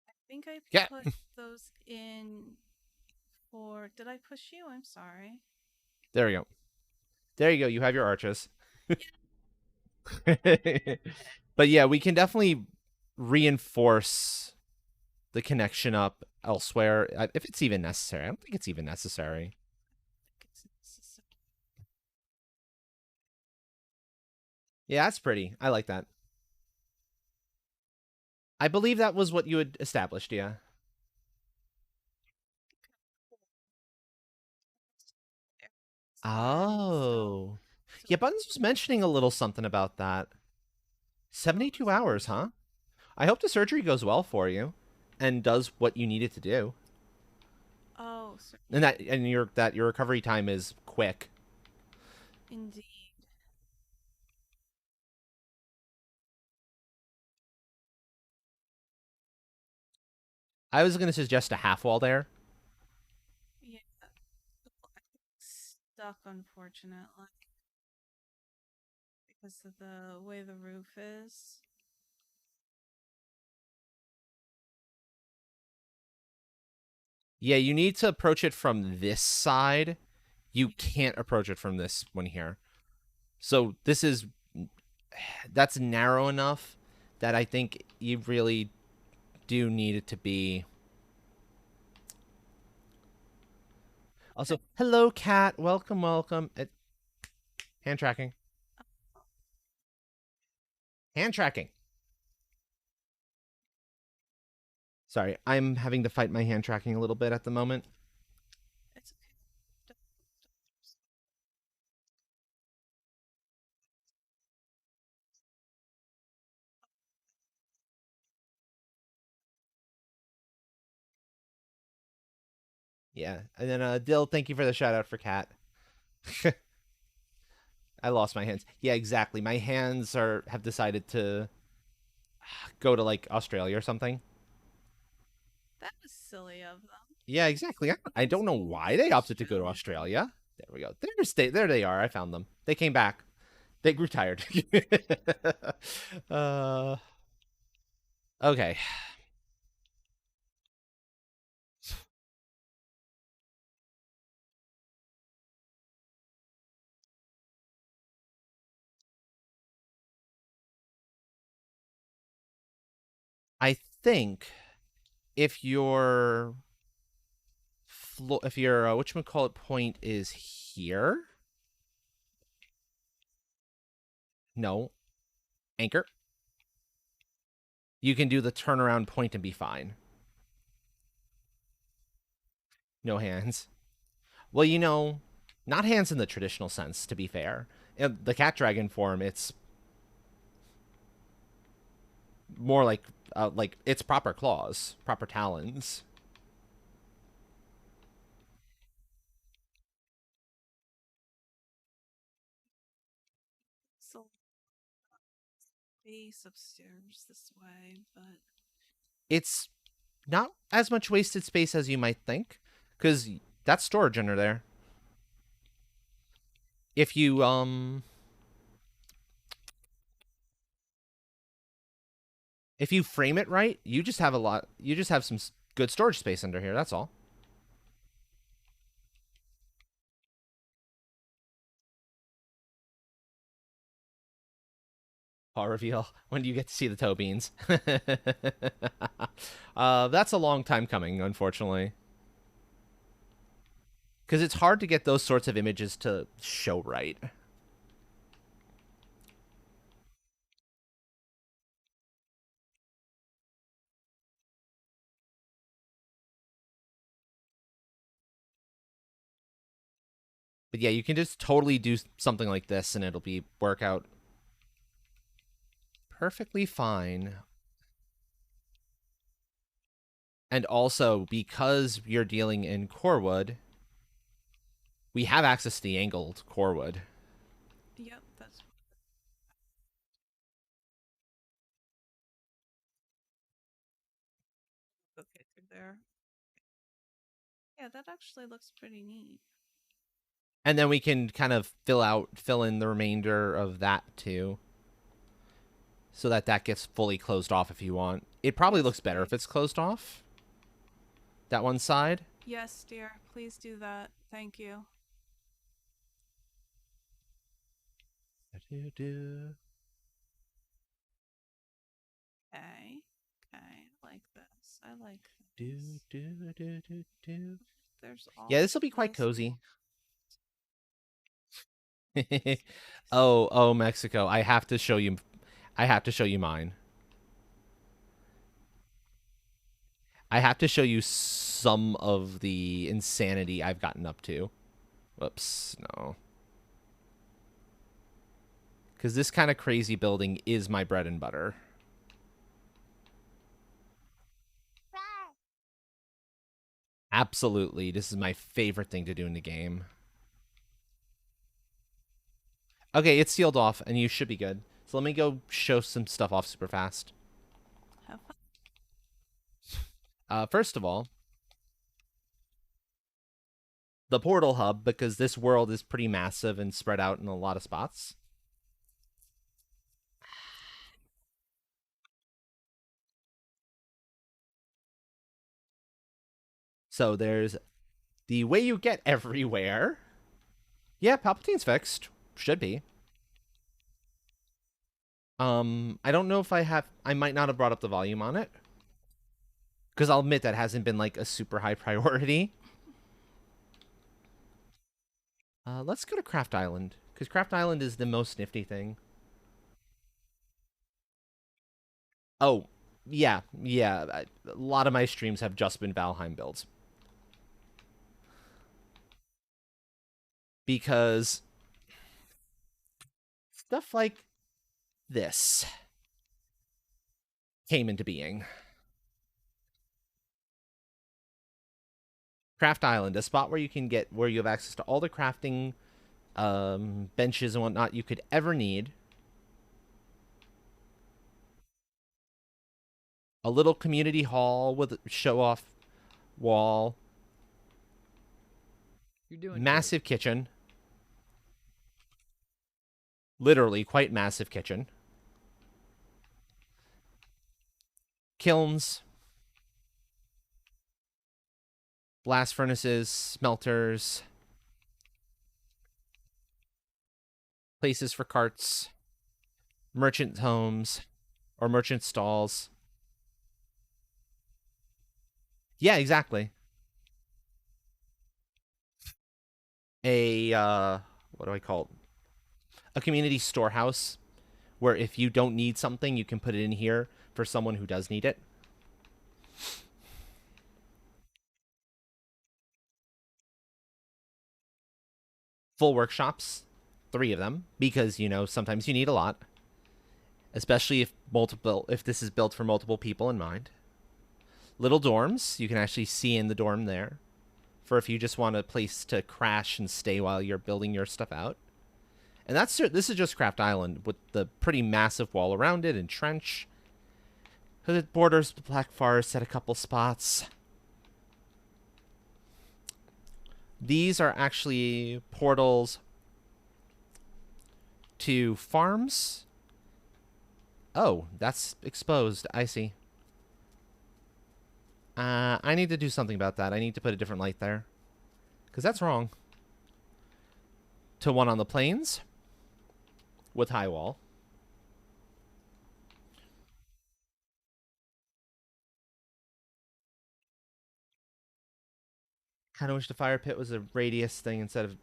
I think I Yeah, put those in for. Did I push you? I'm sorry. there we go. There you go. You have your arches. But yeah, we can definitely reinforce the connection up elsewhere if it's even necessary. I don't think it's even necessary. It's necessary. Yeah, that's pretty. I like that. I believe that was what you had established, yeah. Farm still. Oh. So Yeah, Buttons was mentioning a little something about that. what 72 was he hours, huh? mentioning? I hope the surgery goes well for you and does what you need it to do. Oh, so, And yeah, your recovery time is quick. indeed. I was going to suggest a half wall there. Yeah, stuck unfortunately because of the way the roof is. Yeah, you need to approach it from this side. You Yeah. can't approach it from this one here. So this is that's narrow enough that I think you really do need it to be. Also, Okay. hello, cat. Welcome, welcome. Hand tracking. Hand tracking. Sorry, I'm having to fight my hand tracking a little bit at the moment. It's okay. Don't- Yeah, and then Dill, thank you for the shout out for cat. I lost my hands. Yeah, exactly. My hands are have decided to go to like Australia or something. That was silly of them. Yeah, exactly. I Hands don't know being why they opted to go to Australian. Australia. There we go. There they are. I found them. They came back. They grew tired. Okay. I think if your if your whatchamacallit point is here, no, anchor, you can do the turnaround point and be fine. No hands. Well, not hands in the traditional sense, to be fair. In the cat dragon form, it's more like it's proper claws, proper talons. So base upstairs this way, but It's not as much wasted space as you might think, because that's storage under there. If you if you frame it right, you just have a lot. You just have some good storage space under here. That's all. Paw reveal. When do you get to see the toe beans? That's a long time coming, unfortunately, because it's hard to get those sorts of images to show right. But yeah, you can just totally do something like this, and it'll be work out perfectly fine. And also, because you're dealing in core wood, we have access to the angled core wood. yep, that's okay through there. Yeah, that actually looks pretty neat. And then we can kind of fill in the remainder of that too, so that that gets fully closed off if you want. It probably Yes, looks better if please. it's closed off, that one side. Yes, dear. Please do that. Thank you. Do, Okay. Okay. I like this. I like do, this. do, do, do, do. There's Yeah, all this will be quite this cozy. space. Oh, Mexico. I have to show you. I have to show you mine. I have to show you some of the insanity I've gotten up to. Whoops, no. Because this kind of crazy building is my bread and butter. Absolutely. This is my favorite thing to do in the game. Okay, it's sealed off, and you should be good. So let me go show some stuff off super fast. Have fun. First of all, the portal hub, because this world is pretty massive and spread out in a lot of spots. So there's the way you get everywhere. Yeah, Palpatine's fixed. Should be. I don't know if I have. I might not have brought up the volume on it, because I'll admit that hasn't been like a super high priority. Let's go to Craft Island, because Craft Island is the most nifty thing. Oh, yeah, yeah. A lot of my streams have just been Valheim builds, because stuff like this came into being. Craft Island, a spot where you have access to all the crafting benches and whatnot you could ever need. A little community hall with a show off wall. You're doing great. Massive kitchen. Literally quite massive kitchen. kilns, blast furnaces, smelters, places for carts, merchant homes, or merchant stalls. Yeah, exactly. A what do I call it? A community storehouse where if you don't need something, you can put it in here for someone who does need it. Full workshops, 3 of them, because sometimes you need a lot, especially if this is built for multiple people in mind. Little dorms, you can actually see in the dorm there, for if you just want a place to crash and stay while you're building your stuff out. And this is just Craft Island with the pretty massive wall around it and trench. It borders the Black Forest at a couple spots. These are actually portals to farms. Oh, that's exposed. I see. I need to do something about that. I need to put a different light there. Because that's wrong. To one on the plains with high wall. Kind of wish the fire pit was a radius thing instead of...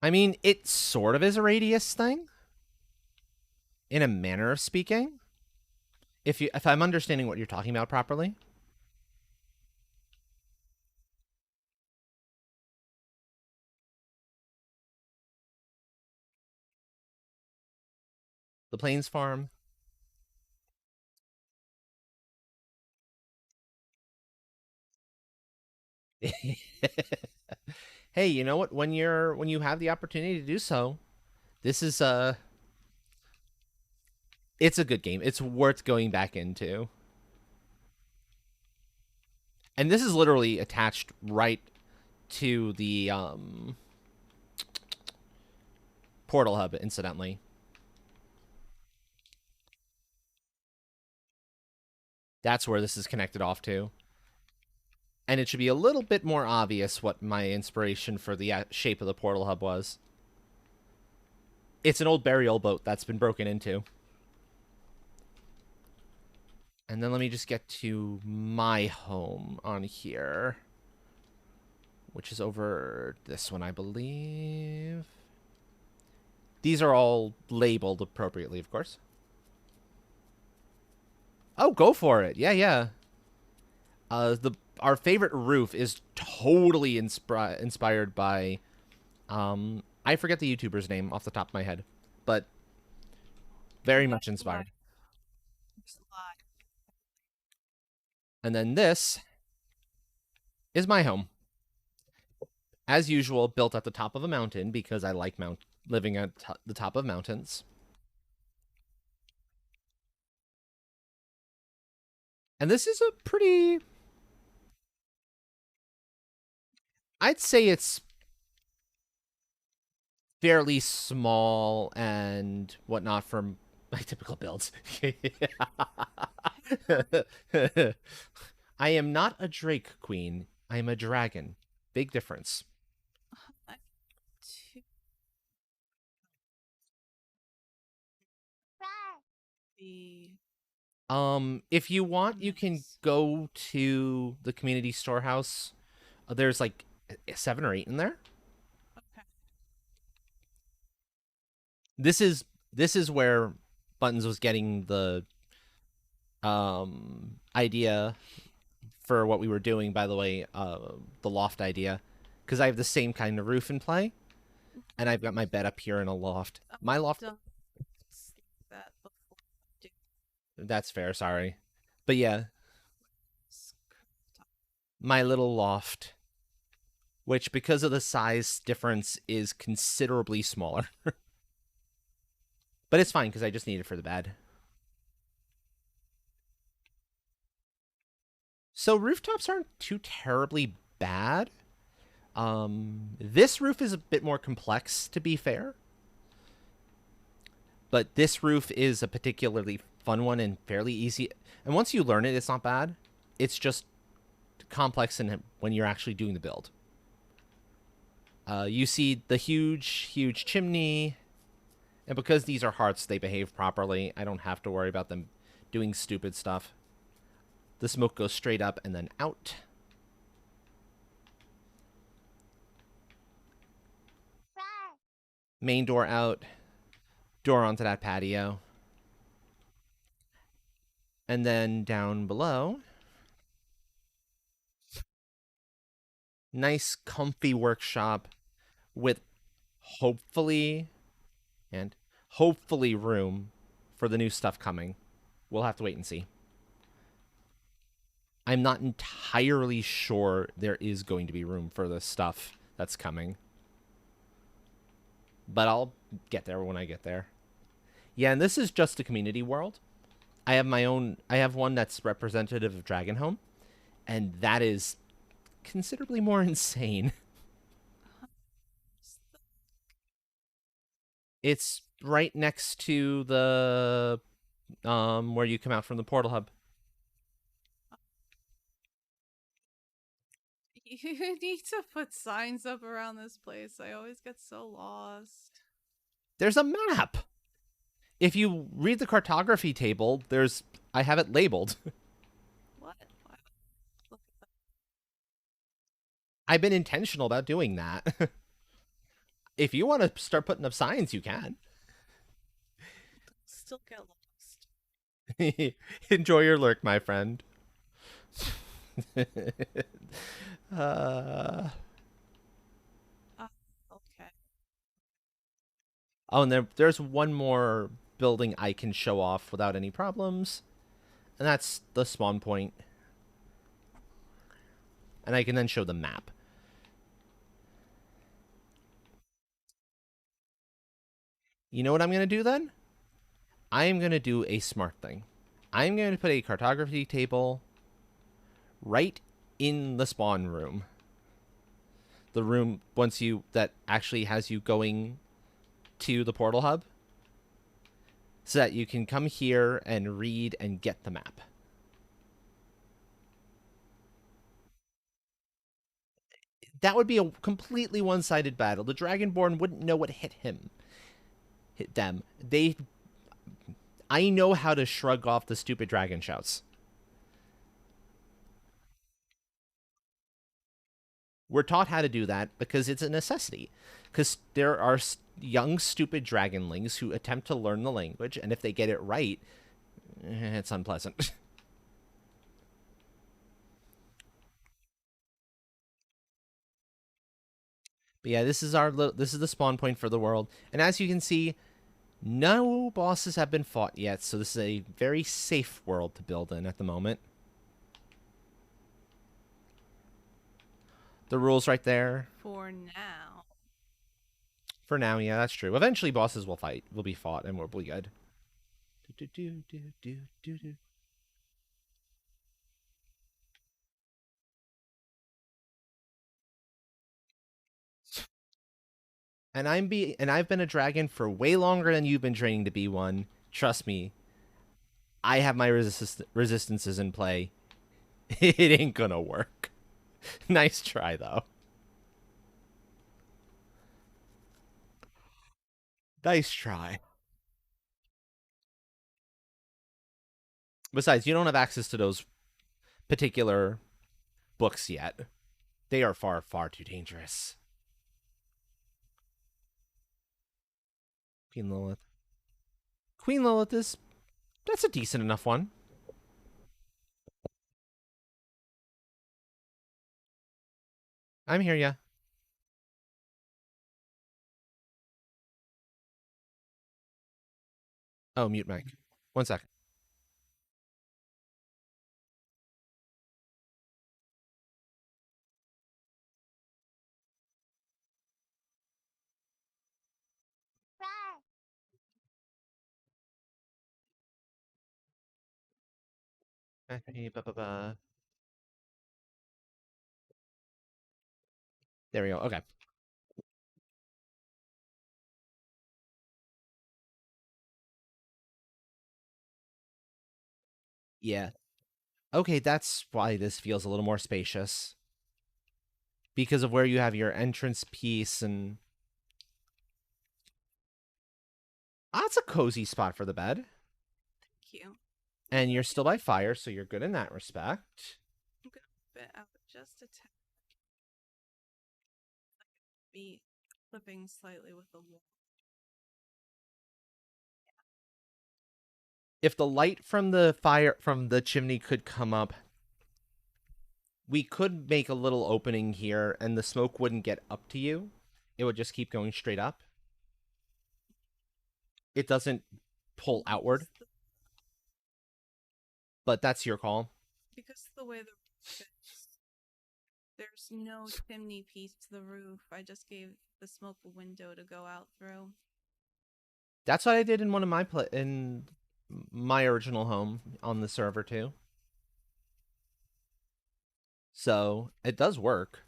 I mean, it sort of is a radius thing. In a manner of speaking. If I'm understanding what you're talking about properly. The Plains Farm. Hey, you know what? When you have the opportunity to do so, this is it's a good game. It's worth going back into. And this is literally attached right to the portal hub, incidentally. That's where this is connected off to. And it should be a little bit more obvious what my inspiration for the shape of the portal hub was. It's an old burial boat that's been broken into. And then let me just get to my home on here, which is over this one, I believe. These are all labeled appropriately, of course. Oh, go for it. Yeah, yeah. Our favorite roof is totally inspired by I forget the YouTuber's name off the top of my head, but very much inspired. And then this is my home. As usual, built at the top of a mountain because I like living at the top of mountains. And this is a pretty... I'd say it's fairly small and whatnot from my typical builds. I am not a Drake Queen. I am a dragon. Big difference. If you want, you can go to the community storehouse. There's like 7 or 8 in there. Okay. This is where Buttons was getting the idea for what we were doing, by the way, the loft idea, because I have the same kind of roof in play, and I've got my bed up here in a loft. My loft. That before. That's fair. Sorry, but yeah, my little loft, which because of the size difference is considerably smaller, but it's fine because I just need it for the bed. So rooftops aren't too terribly bad. This roof is a bit more complex, to be fair. But this roof is a particularly fun one and fairly easy. And once you learn it, it's not bad. It's just complex in when you're actually doing the build. You see the huge chimney, and because these are hearts, they behave properly. I don't have to worry about them doing stupid stuff. The smoke goes straight up and then out. Main door out, door onto that patio. And then down below, nice comfy workshop with hopefully and hopefully room for the new stuff coming. We'll have to wait and see. I'm not entirely sure there is going to be room for the stuff that's coming. But I'll get there when I get there. Yeah, and this is just a community world. I have my own. I have one that's representative of Dragonhome, and that is considerably more insane. It's right next to the where you come out from the portal hub. You need to put signs up around this place. I always get so lost. There's a map. If you read the cartography table, there's I have it labeled. What? Look at that. I've been intentional about doing that. If you want to start putting up signs, you can. Still get lost. Enjoy your lurk, my friend. uh, Okay. oh, and there's one more building I can show off without any problems, and that's the spawn point. And I can then show the map. You know what I'm going to do then? I am going to do a smart thing. I'm going to put a cartography table right in the spawn room. The room once you that actually has you going to the portal hub, so that you can come here and read and get the map. That would be a completely one-sided battle. The Dragonborn wouldn't know what hit them. I know how to shrug off the stupid dragon shouts. We're taught how to do that because it's a necessity. Because there are young, stupid dragonlings who attempt to learn the language, and if they get it right, it's unpleasant. But yeah, this is the spawn point for the world, and as you can see, no bosses have been fought yet, so this is a very safe world to build in at the moment. The rules right there. For now. For now, yeah, that's true. Eventually, bosses will be fought, and we'll be good. And I've been a dragon for way longer than you've been training to be one. Trust me, I have my resistances in play. It ain't gonna work. Nice try though. Nice try. Besides, you don't have access to those particular books yet. They are far too dangerous. Queen Lilith. Queen Lilith is that's a decent enough one. I'm here, yeah. Oh, mute mic. 1 second. There we go. Okay. Yeah. Okay, that's why this feels a little more spacious. Because of where you have your entrance piece and that's a cozy spot for the bed. Thank you. And you're still by fire, so you're good in that respect. I'm gonna move it out just a tad. Be flipping slightly with the wall. If the light from the fire from the chimney could come up, we could make a little opening here and the smoke wouldn't get up to you. It would just keep going straight up. It doesn't pull outward, Because the, but that's your call. because the way the roof is, there's no chimney piece to the roof. I just gave the smoke a window to go out through. That's what I did in one of my in my original home on the server too. So it does work.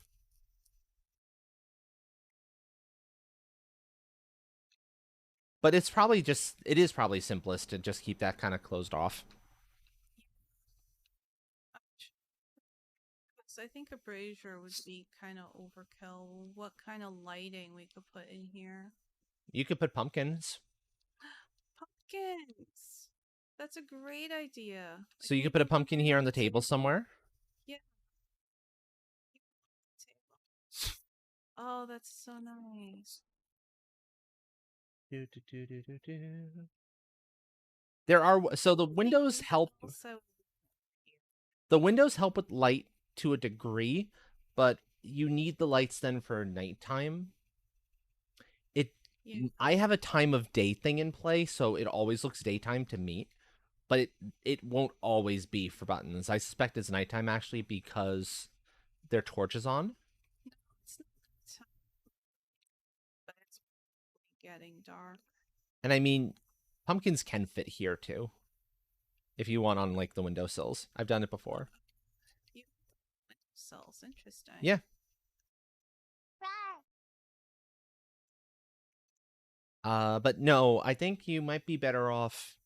But it's probably just it is probably simplest to just keep that kind of closed off. So I think a brazier would be kind of overkill. What kind of lighting we could put in here? You could put pumpkins. Pumpkins! That's a great idea. So Like you could put a maybe pumpkin right here on on the the table table. somewhere. Yeah. Table. Oh, that's so nice. Do, do, do, do, do, do. There are so the windows help. Also, The windows help with light to a degree, but you need the lights then for nighttime. It yeah. I have a time of day thing in play, so it always looks daytime to me, but it won't always be for buttons. I suspect it's nighttime actually because their torch is on. No, it's not time, but it's getting dark. And I mean, pumpkins can fit here too if you want on like the windowsills. I've done it before. You cells, interesting. Yeah. But no, I think you might be better off.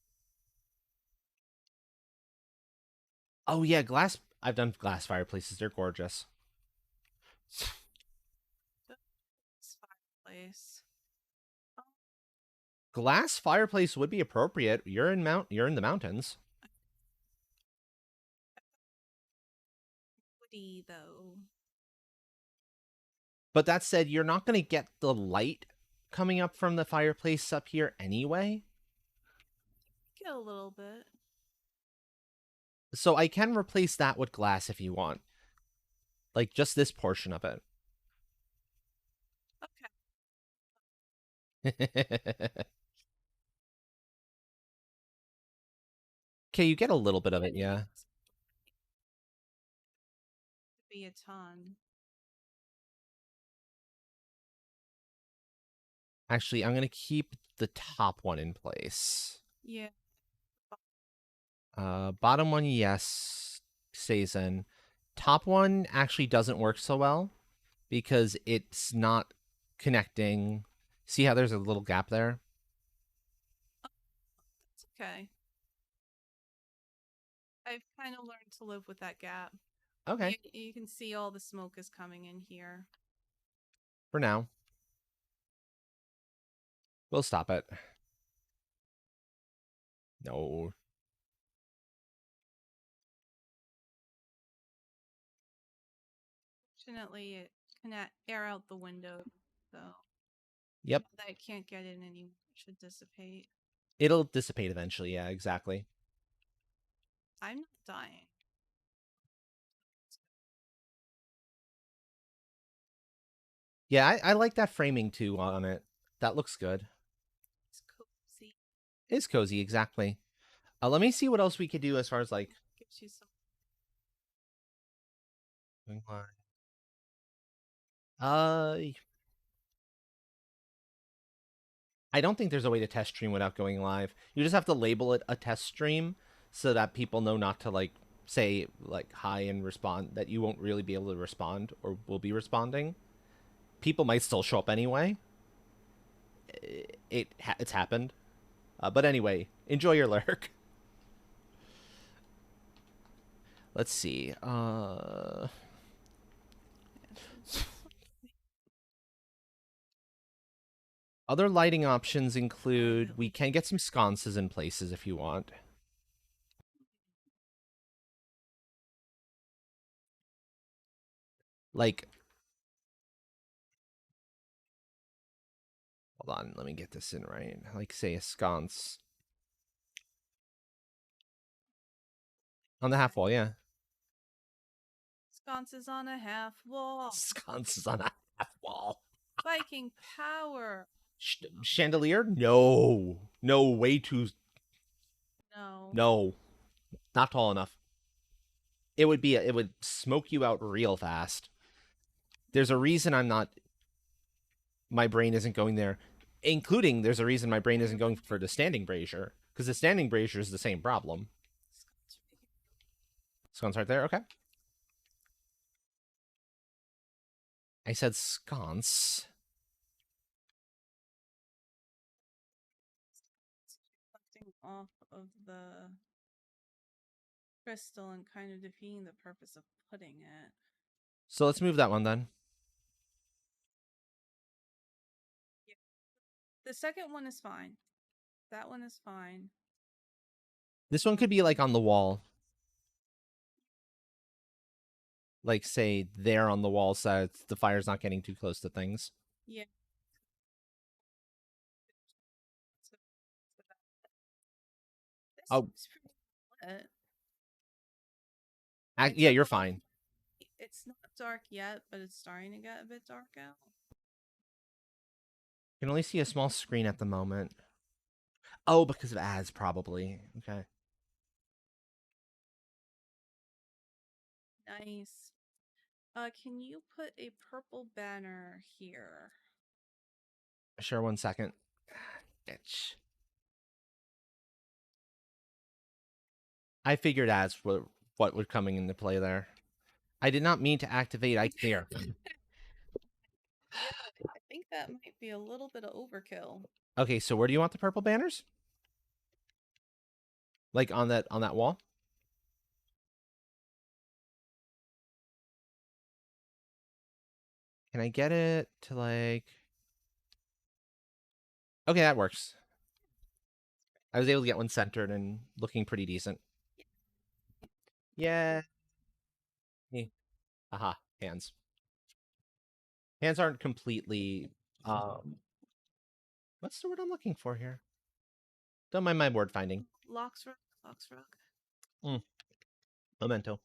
Oh yeah, glass. I've done glass fireplaces. They're gorgeous. This fireplace. Oh, Glass fireplace would be appropriate. You're in the mountains. woody though. But that said, you're not going to get the light coming up from the fireplace up here anyway. Get a little bit. So I can replace that with glass if you want. Like just this portion of it. Okay, you get a little bit of it, yeah. Be a ton. Actually, I'm going to keep the top one in place. Yeah. Bottom one, yes, stays in. Top one actually doesn't work so well because it's not connecting. See how there's a little gap there? It's okay. I've kind of learned to live with that gap. Okay, You can see all the smoke is coming in here. for now. We'll stop it. No. Fortunately, it can air out the window, so Yep. that it can't get in anymore. It should dissipate. It'll dissipate eventually. Yeah, exactly. I'm not dying. Yeah, I like that framing too on it. That looks good. It's cozy. It's cozy, exactly. Let me see what else we could do as far as like. Gives you some. Uh, I don't think there's a way to test stream without going live. You just have to label it a test stream so that people know not to like say like hi and respond, that you won't really be able to respond or will be responding. People might still show up anyway. It's happened. But anyway, enjoy your lurk. Let's see. Yeah, so Other lighting options I have include at we least can get some sconces in places if you want. Like, hold on, let me get this in right. Like, say a sconce on the half wall, yeah. sconces on a half wall. Sconces on a half wall. Viking power. Chandelier? No, no, way too. No. No, not tall enough. It would smoke you out real fast. There's a reason I'm not. My brain isn't going there, including there's a reason my brain isn't going for the standing brazier because the standing brazier is the same problem. Sconce right there. Okay. I said sconce. Reflecting off of the crystal and kind of defeating the purpose of putting it. So let's move that one then. Yeah. The second one is fine. That one is fine. This one could be like on the wall. Like, say, there on the wall so the fire's not getting too close to things. Yeah. So, this Oh, seems pretty lit. It's yeah, a you're little. fine. It's not dark yet, but it's starting to get a bit dark out. You can only see a small screen at the moment. Oh, because of ads, probably. Okay. Nice. Can you put a purple banner here? Sure, 1 second. Bitch. I figured ads were what would coming into play there. I did not mean to activate I clear. Yeah, I think that might be a little bit of overkill. Okay, so where do you want the purple banners? Like on that wall? Can I get it to like okay, that works. I was able to get one centered and looking pretty decent. Yeah. Aha, hands. Hands aren't completely what's the word I'm looking for here? Don't mind my word finding. Locks rock, locks rock. Mm, memento.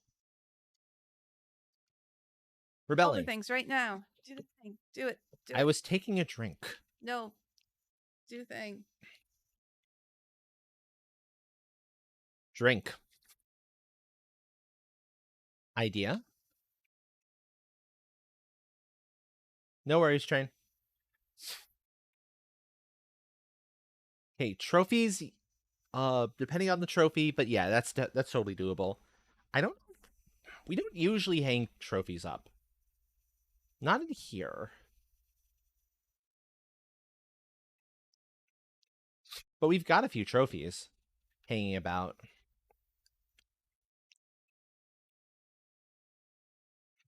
All the Rebelling. things right now. Do the thing. Do it. Do I it. was taking a drink. No. Do the thing. Drink. Idea. No worries, train. Okay, trophies. Depending on the trophy, but yeah, that's totally doable. I don't. We don't usually hang trophies up. Not in here. But we've got a few trophies hanging about.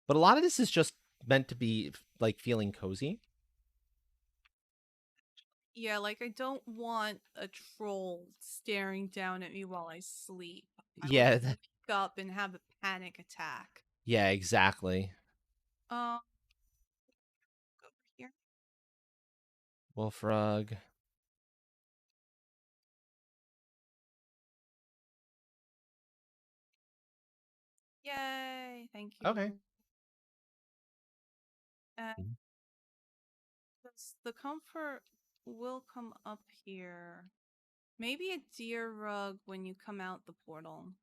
But a lot of this is just meant to be like feeling cozy. Yeah, like I don't want a troll staring down at me while I sleep. I would Yeah, wake up and have a panic attack. yeah, exactly. Um, go over here. Wolf rug. Yay! Thank Okay. you. And the comfort will come up here. Maybe a deer rug when you come out the portal.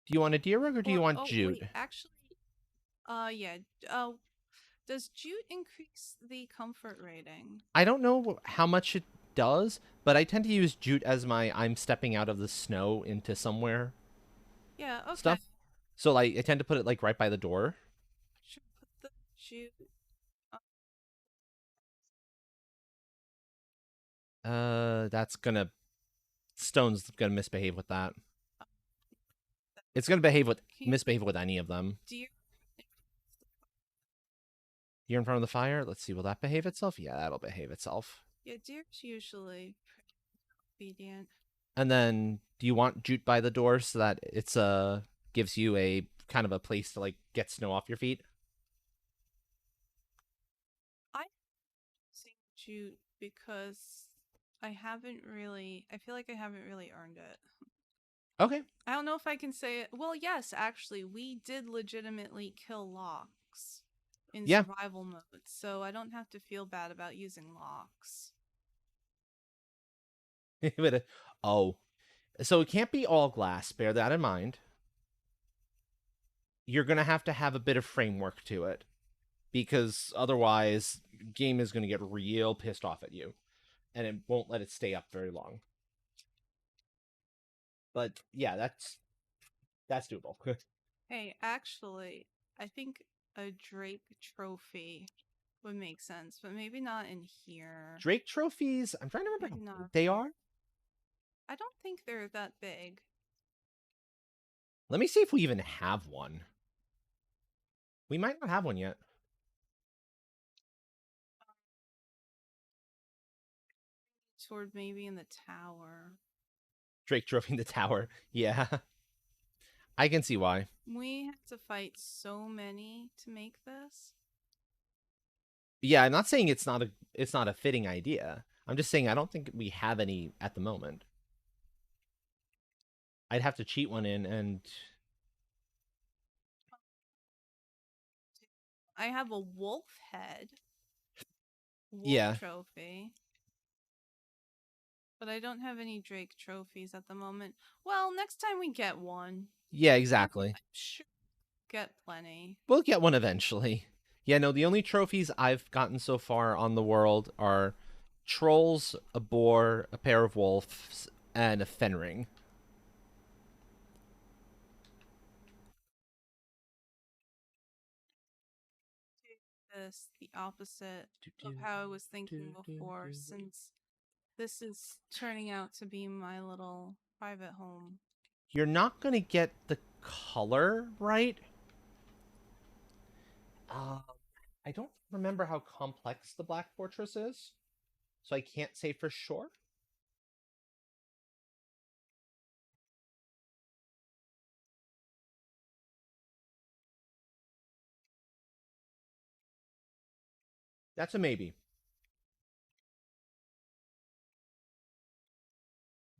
Do you want a deer rug or do you Or want oh wait, jute? actually, yeah. Does jute increase the comfort rating? I don't know how much it does, but I tend to use jute as my I'm stepping out of the snow into somewhere Yeah. Okay. stuff. So like I tend to put it like right by the door. Should put the jute. Up. That's gonna stone's gonna misbehave with that. It's gonna Can you, misbehave with any of them. do you? You're in front of the fire. Let's see. Will that behave itself? Yeah, that'll behave itself. Yeah, deer's usually pretty obedient. And then, do you want jute by the door so that it's gives you a kind of a place to like get snow off your feet? I sing jute because I haven't really. I feel like I haven't really earned it. Okay. I don't know if I can say it. Well, yes, actually, we did legitimately kill locks in Yeah. survival mode, so I don't have to feel bad about using locks. But, oh, so it can't be all glass. Bear that in mind. You're gonna have to have a bit of framework to it because otherwise, game is gonna get real pissed off at you, and it won't let it stay up very long. But yeah, that's doable. Hey, actually, I think a Drake trophy would make sense, but maybe not in here. Drake trophies. I'm trying to remember Maybe how not big up they here. are. I don't think they're that big. Let me see if we even have one. We might not have one yet. Toward maybe in the tower. Drake trophy in the tower. Yeah, I can see why. We have to fight so many to make this. Yeah, I'm not saying it's not a fitting idea. I'm just saying I don't think we have any at the moment. I'd have to cheat one in and I have a wolf head, wolf yeah. trophy, but I don't have any Drake trophies at the moment. Well, next time we get one, Yeah, I'm exactly. sure we'll get plenty. We'll get one eventually. Yeah, no, the only trophies I've gotten so far on the world are trolls, a boar, a pair of wolves, and a fenring. This the opposite of how I was thinking before, since this is turning out to be my little private home. You're not going to get the color right. Um, I don't remember how complex the Black Fortress is, so I can't say for sure. That's a maybe.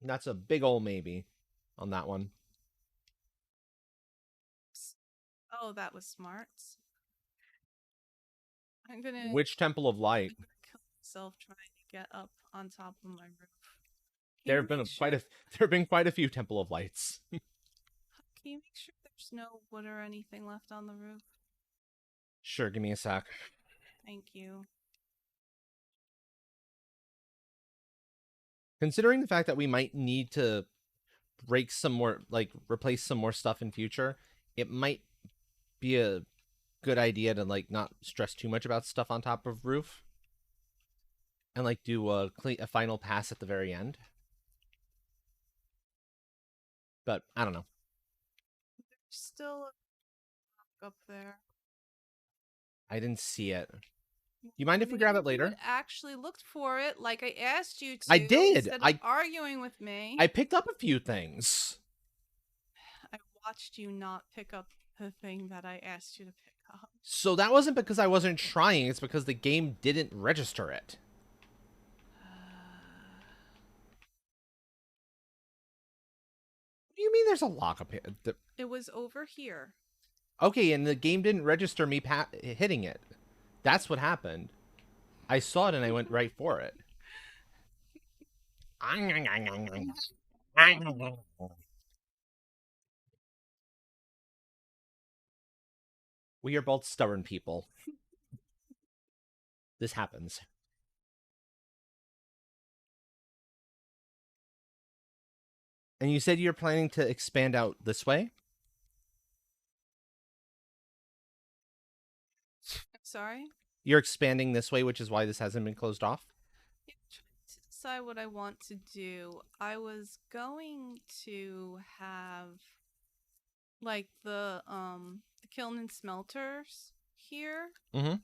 That's a big old maybe on that one. Oh, that was smart. I'm gonna Which Temple of Light? kill myself trying to get up on top of my roof. Can There you have been make sure? there have been quite a few Temple of Lights. Can you make sure there's no wood or anything left on the roof? Sure, give me a sec. Thank you. Considering the fact that we might need to break some more, like replace some more stuff in future, it might be a good idea to like not stress too much about stuff on top of roof and like do a final pass at the very end. But I don't know. There's still a rock up there. I didn't see it. You mind if we Maybe grab it you had later? actually looked for it like I asked you I to did. instead of arguing with me. I picked up a few things. I watched you not pick up the thing that I asked you to pick up. So that wasn't because I wasn't trying, it's because the game didn't register it. What do you mean there's a lock up here? It was over here. Okay, and the game didn't register me hitting it. That's what happened. I saw it and I went right for it. We are both stubborn people. This happens. And you said you're planning to expand out this way? Sorry? You're expanding this way, which is why this hasn't been closed off? Yeah, trying to decide what I want to do. I was going to have like the kiln and smelters here, Mm-hmm.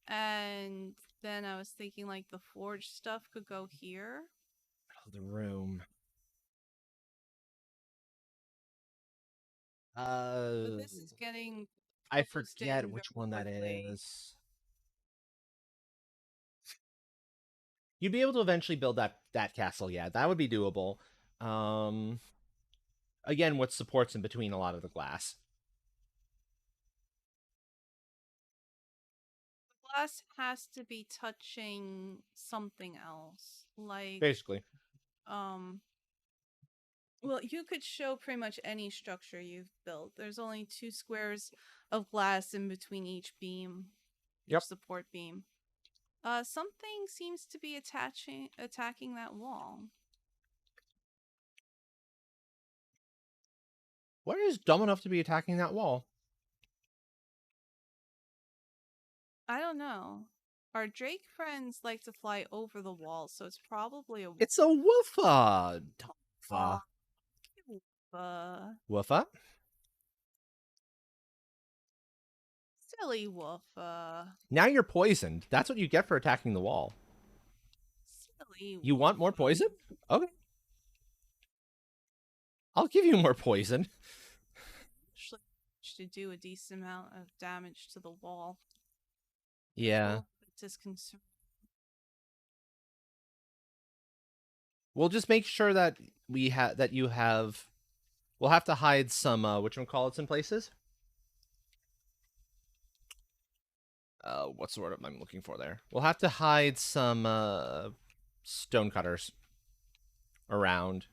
and then I was thinking like the forge stuff could go here. Oh, the room. But this is getting I closed forget in very which one that quickly. is. You'd be able to eventually build that castle. Yeah, that would be doable. Um, Again, what supports in between a lot of the glass, Glass has to be touching something else. Like, basically. um, well, you could show pretty much any structure you've built. There's only two squares of glass in between each beam, each Yep. support beam. Something seems to be attacking that wall. What is dumb enough to be attacking that wall? I don't know. Our Drake friends like to fly over the wall, so it's probably a It's a woofa. wall. Woofa. Uh, Woofa. silly wolf. Now you're poisoned. That's what you get for attacking the wall. Silly You wolf. want more poison? Okay. I'll give you more poison. Actually, to do a decent amount of damage to the wall. Yeah. Disconcerting. We'll just make sure that you have. We'll have to hide some whatchamacallits in places. What's the word I'm looking for there? We'll have to hide some stone cutters around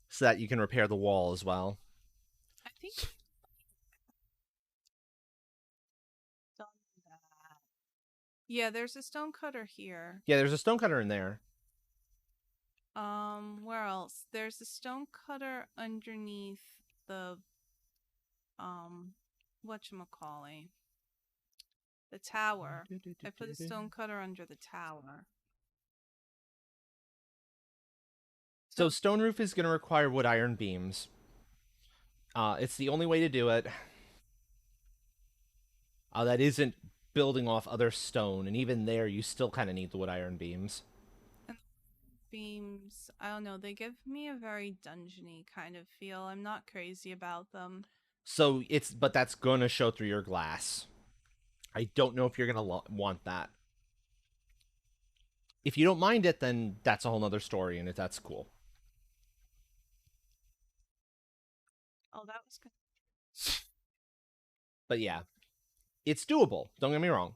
so that you can repair the wall as well. I think done that. Yeah, there's a stone cutter here. Yeah, there's a stone cutter in there. Where else? There's a stone cutter underneath the whatchamacallit? The tower. I put a stone cutter under the tower. So So stone roof is going to require wood iron beams. It's the only way to do it. That isn't building off other stone, and even there, you still kind of need the wood iron beams. and beams, I don't know, they give me a very dungeony kind of feel. I'm not crazy about them. So but that's gonna show through your glass. I don't know if you're gonna want that. If you don't mind it, then that's a whole nother story, and that's cool. Oh, that was good. But yeah, it's doable. Don't get me wrong.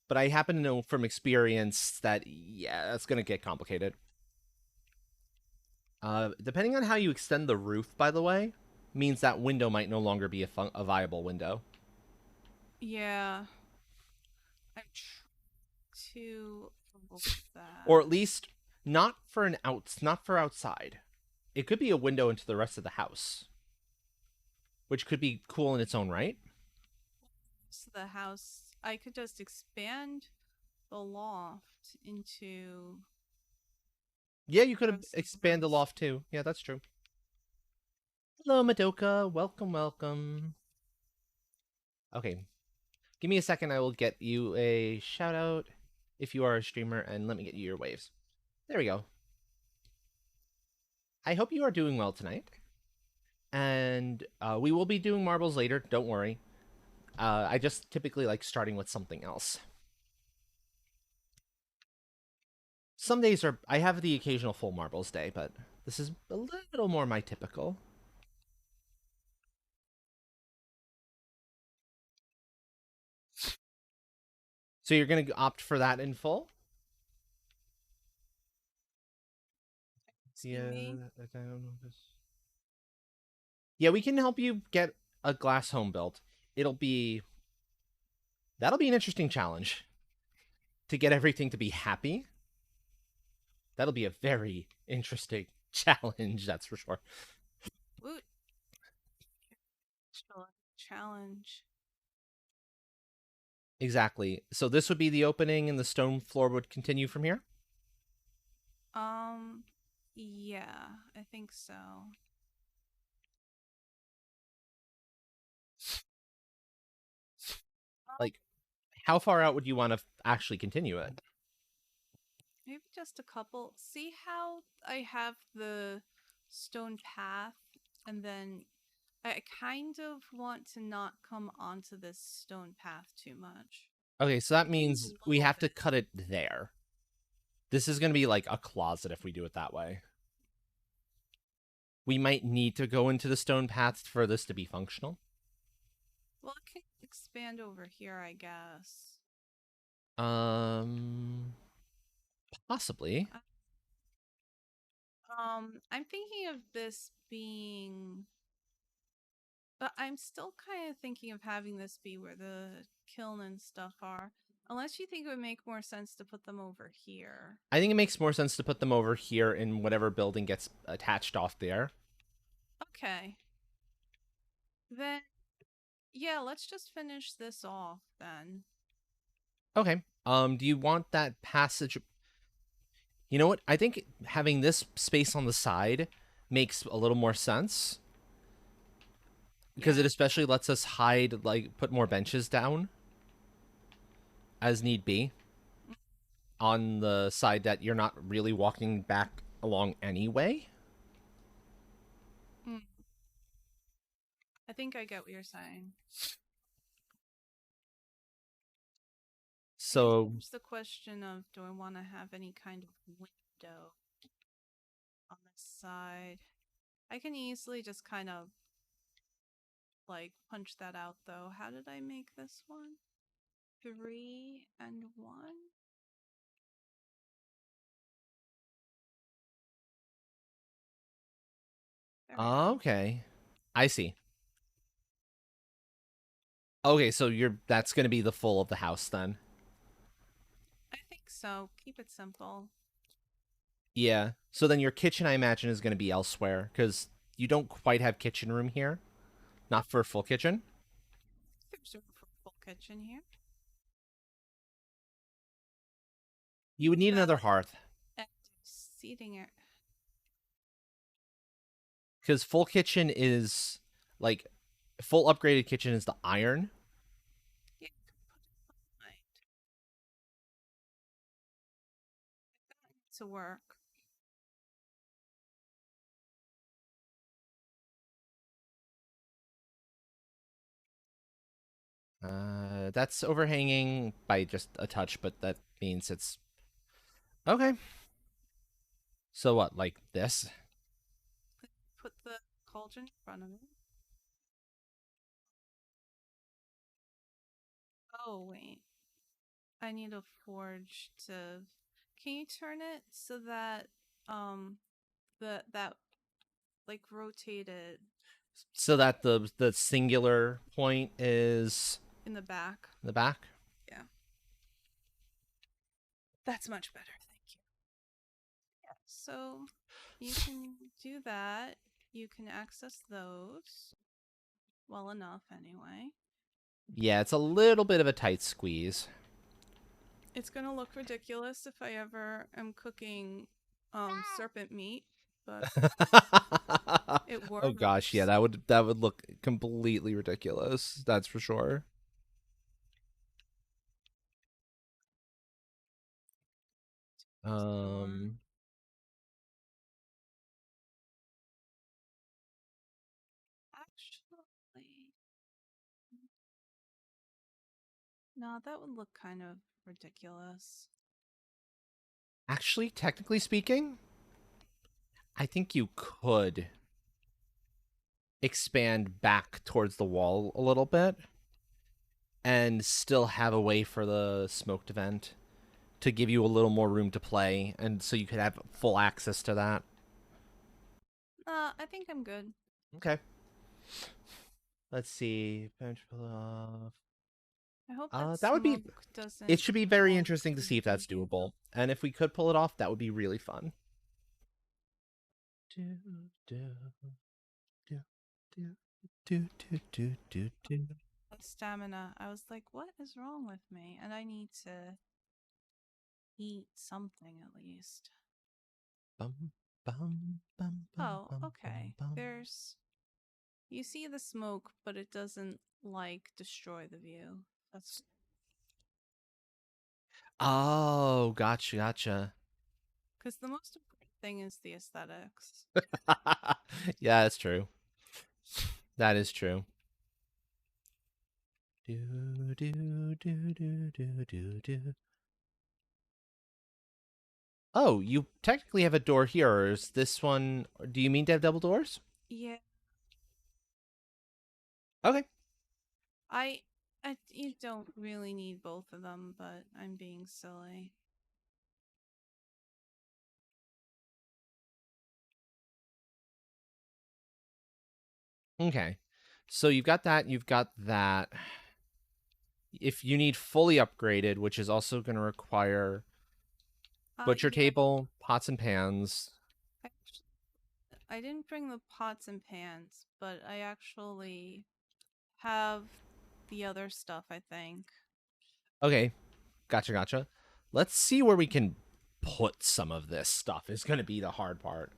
But I happen to know from experience that yeah, that's gonna get complicated. Depending on how you extend the roof, by the way, means that window might no longer be a viable window, Yeah. I'm trying to avoid that. or at least not for outside. It could be a window into the rest of the house, which could be cool in its own right. So the house, I could just expand the loft into Yeah, you the could rest of the expand the house. loft too. Yeah, that's true. Hello, Madoka. Welcome, welcome. Okay, give me a second. I will get you a shout out if you are a streamer, and let me get you your waves. There we go. I hope you are doing well tonight. And we will be doing marbles later. Don't worry. I just typically like starting with something else. Some days are I have the occasional full marbles day, but this is a little more my typical. So you're gonna opt for that in full? See Yeah, me? I don't know this. Yeah, we can help you get a glass home built. It'll be that'll be an interesting challenge to get everything to be happy. That'll be a very interesting challenge, that's for sure. Woot. Challenge. Exactly. So this would be the opening, and the stone floor would continue from here. Um, yeah, I think so. How far out would you want to actually continue it? Maybe just a couple. See how I have the stone path, and then I kind of want to not come onto this stone path too much. Okay, so that Maybe a means we little have to bit. cut it there. This is going to be like a closet if we do it that way. We might need to go into the stone path for this to be functional. Well, it can expand over here, I guess. Um, Possibly. I'm thinking of this being, but I'm still kind of thinking of having this be where the kiln and stuff are. Unless you think it would make more sense to put them over here. I think it makes more sense to put them over here in whatever building gets attached off there. Okay. Then, yeah, let's just finish this off then. Okay. Do you want that passage? You know what? I think having this space on the side makes a little more sense because Yeah. it especially lets us hide, like, put more benches down as need be on the side that you're not really walking back along anyway. Mm, I think I get what you're saying. I guess So, there's the question of, do I want to have any kind of window on this side? I can easily just kind of like punch that out though. How did I make this one? 3 and 1? There we go. okay. I see. Okay, so you're that's going to be the full of the house then. I think so. Keep it simple. Yeah. So then your kitchen, I imagine, is going to be elsewhere because you don't quite have kitchen room here. Not for a full kitchen. There's room for a full kitchen here. You would need That another hearth and seating it. because full kitchen is like full upgraded kitchen is the iron. Yeah, right. That needs to work. That's overhanging by just a touch, but that means it's okay. So what, like this? Put the cauldron in front of it. Oh wait, I need a forge to. Can you turn it so that um that like rotated So that the singular point is in the back? in the back. Yeah, that's much better. Thank you. Yeah. So you can do that. You can access those well enough anyway. Yeah, it's a little bit of a tight squeeze. It's gonna look ridiculous if I ever am cooking serpent meat, but it Oh gosh, yeah, works. that would look completely ridiculous. That's for sure. Door. Um, Actually, no, that would look kind of ridiculous. Actually, technically speaking, I think you could expand back towards the wall a little bit and still have a way for the smoke to vent to give you a little more room to play, and so you could have full access to that. I think I'm good. Okay. Let's see. Bench pull off. I hope that That would be. smoke It doesn't should be very fall interesting to too see if that's deep. doable, and if we could pull it off, that would be really fun. Do do do do do do do do do. Stamina. I was like, what is wrong with me? And I need to eat something at least. Bum bum bum bum Oh, bum bum okay. bum. There's. You see the smoke, but it doesn't, like, destroy the view. That's. Oh, gotcha, gotcha. Because the most important thing is the aesthetics. Yeah, that's true. That is true. Do do do do do do do. Oh, you technically have a door here. Or is this one? Do you mean to have double doors? Yeah, Okay. you don't really need both of them, but I'm being silly. Okay. So you've got that. You've got that. If you need fully upgraded, which is also going to require butcher Yeah, table, pots and pans. actually, I didn't bring the pots and pans, but I actually have the other stuff, I think. Okay. Gotcha, gotcha. Let's see where we can put some of this stuff is going to be the hard part.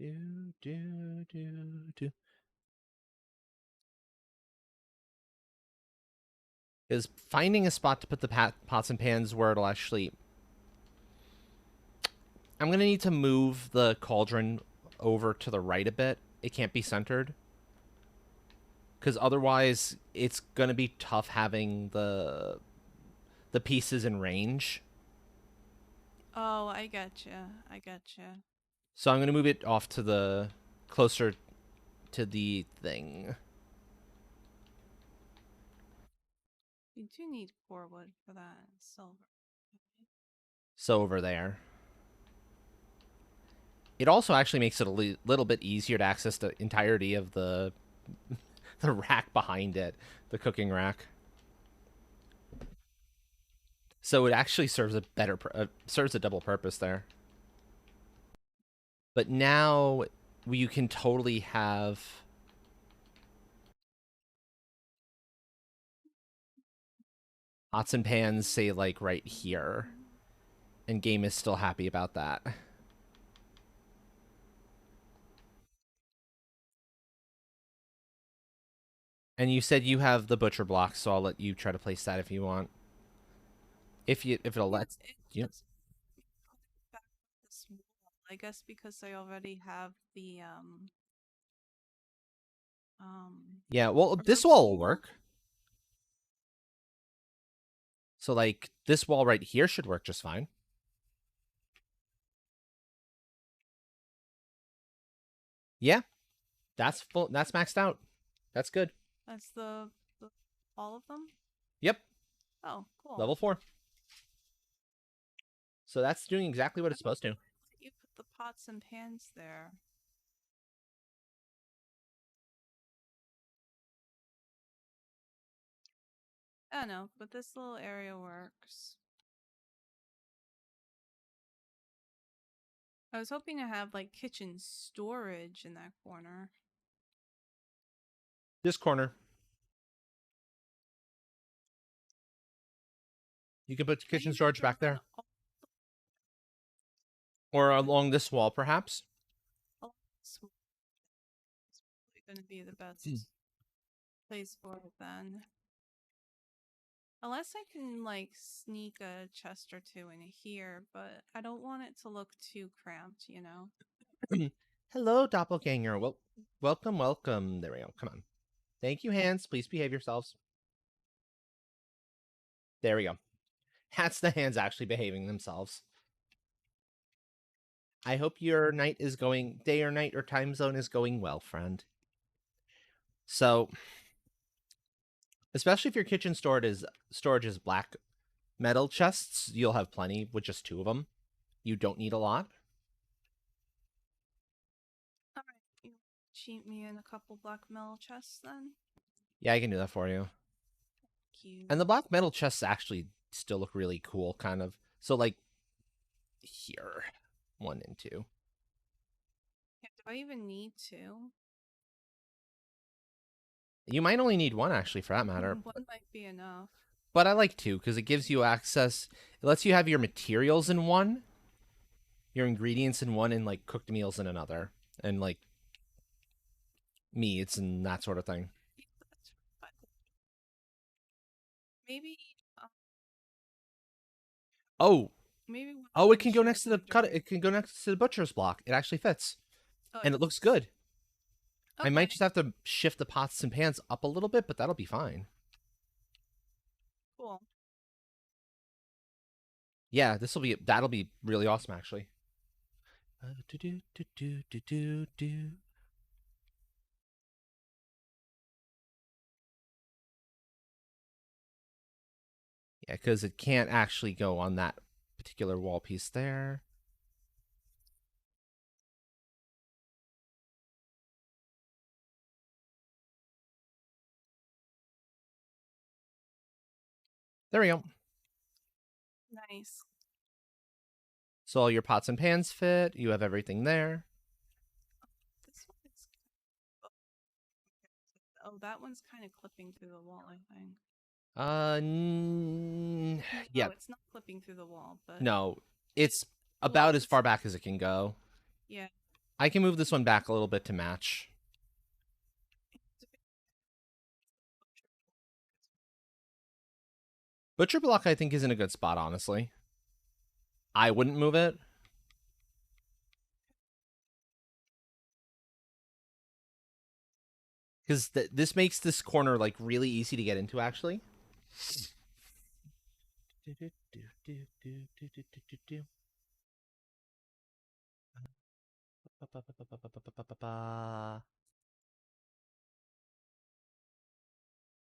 Do, do, do, do. Is finding a spot to put the pots and pans where it'll actually. I'm going to need to move the cauldron over to the right a bit. It can't be centered. Because otherwise, it's going to be tough having the pieces in range. Oh, I gotcha. I gotcha. So I'm going to move it off to the closer to the thing. You do need core wood for that silver. So over there. It also actually makes it a little bit easier to access the entirety of the the rack behind it, the cooking rack. So it actually serves a serves a double purpose there. But now you can totally have pots and pans, say like right here, and game is still happy about that. And you said you have the butcher block, so I'll let you try to place that if you want. If it'll Yeah, let it you. lets me put it back on this wall. I guess because I already have the Yeah, well, this herbs wall will wall. work. So like this wall right here should work just fine. Yeah, that's full. That's maxed out. That's good. That's the all of them. Yep, Oh, cool. level 4. So that's doing exactly what I it's don't supposed to. know why you put the pots and pans there. I don't know, but this little area works. I was hoping to have like kitchen storage in that corner. This corner, you can put Can I kitchen even storage throw back in there, or along this wall, perhaps. all this? It's probably going to be the Hmm. best place for it then. Unless I can like sneak a chest or two in here, but I don't want it to look too cramped, you know? Hello, doppelganger. Well, welcome, welcome. There we go. Come on. Thank you, hands. Please behave yourselves. There we go. That's the hands actually behaving themselves. I hope your night is going, day or night or time zone is going well, friend. So, especially if your kitchen storage is black metal chests, you'll have plenty with just 2 of them. You don't need a lot. Alright, you cheat me in a couple black metal chests then? Yeah, I can do that for you. Cute. And the black metal chests actually still look really cool, kind of. So, like, here, 1 and 2. Yeah, do I even need to? You might only need 1, actually, for that matter. One might be enough. But I like 2 because it gives you access. It lets you have your materials in one, your ingredients in one, and like cooked meals in another, and like meats and that sort of thing. maybe, uh, Oh, maybe one of oh, it them can go should next have to the moved cut. over. It can go next to the butcher's block. It actually fits, Oh, it and it looks does. good. I might Okay, just have to shift the pots and pans up a little bit, but that'll be fine. cool. Yeah, that'll be really awesome actually. Do. Yeah, because it can't actually go on that particular wall piece there. There we go. Nice. So all your pots and pans fit. You have everything there. This one is. Oh, that one's kind of clipping through the wall, I think. Yeah, No, it's not clipping through the wall, but no, it it's about as blocks. far back as it can go. Yeah. I can move this one back a little bit to match. Butcher block, I think, is in a good spot, honestly. I wouldn't move it. Because this makes this corner, like, really easy to get into, actually.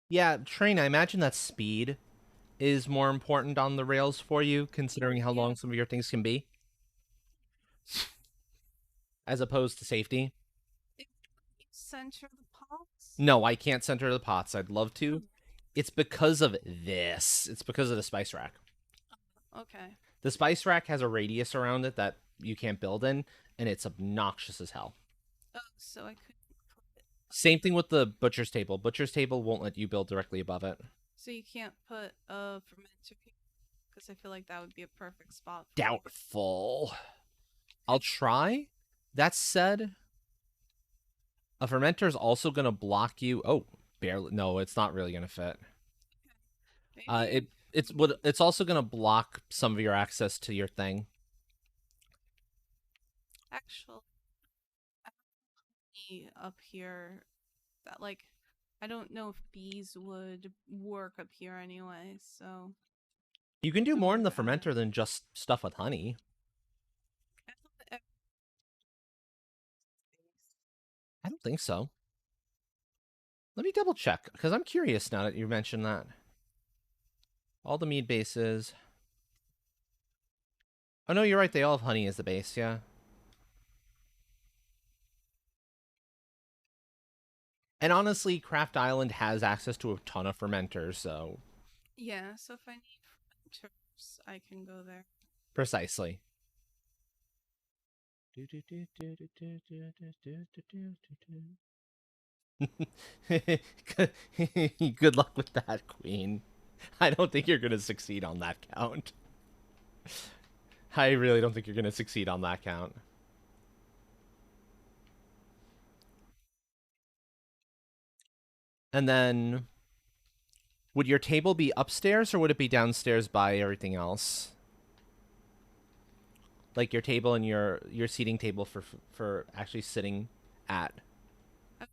Yeah, Train, I imagine that speed is more important on the rails for you, considering how Yeah. long some of your things can be, as opposed to safety. If you center the pots. No, I can't center the pots. I'd love to. Oh, It's because of this. It's because of the spice rack. okay. The spice rack has a radius around it that you can't build in, and it's obnoxious as hell. Oh, so I couldn't put it. Same thing with the butcher's table. Butcher's table won't let you build directly above it. So you can't put a fermenter because I feel like that would be a perfect spot for it. Doubtful. I'll try. That said, a fermenter is also going to block you. Oh, barely. No, it's not really going to fit. Maybe It's also going to block some of your access to your thing. actually I have bee up here that like I don't know if bees would work up here anyway, so You can do I'm more in gonna the add it. fermenter than just stuff with honey. I thought that I don't think so. Let me double check because I'm curious now that you mentioned that. All the mead bases. Oh no, you're right. They all have honey as the base. Yeah. And honestly, Craft Island has access to a ton of fermenters, so yeah, so if I need fermenters, I can go there. precisely. Good luck with that, Queen. I don't think you're going to succeed on that count. I really don't think you're going to succeed on that count. And then, would your table be upstairs or would it be downstairs by everything else? Like your table and your seating table for actually sitting at. I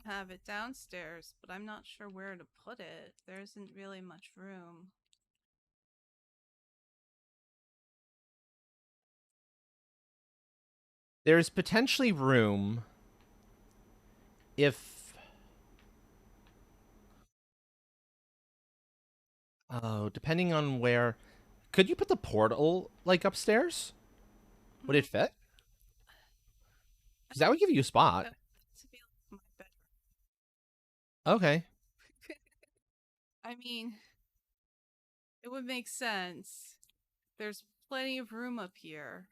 have it downstairs, but I'm not sure where to put it. There isn't really much room. There's potentially room if depending on where. Could you put the portal like upstairs? Would Mm, it fit? I Because that would give you a spot. want it to be like my Okay. bedroom. I mean, it would make sense. There's plenty of room up here.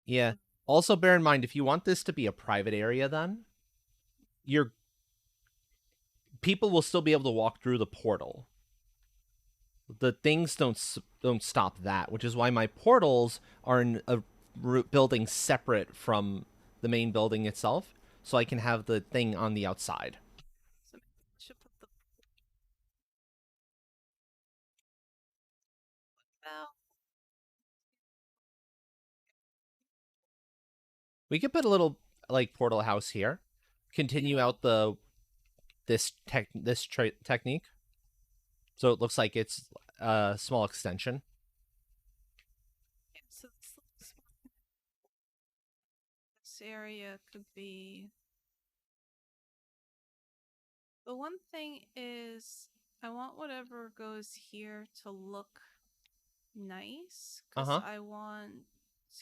Yeah. Also, bear in mind if you want this to be a private area, then your people will still be able to walk through the portal. The things don't stop that, which is why my portals are in a building separate from the main building itself, so I can have the thing on the outside. So maybe I should put the about? We could put a little like portal house here. Continue Yeah. out the this technique, so it looks like it's a small extension. Yeah, so this area could be. The one thing is, I want whatever goes here to look nice, Uh because huh. I want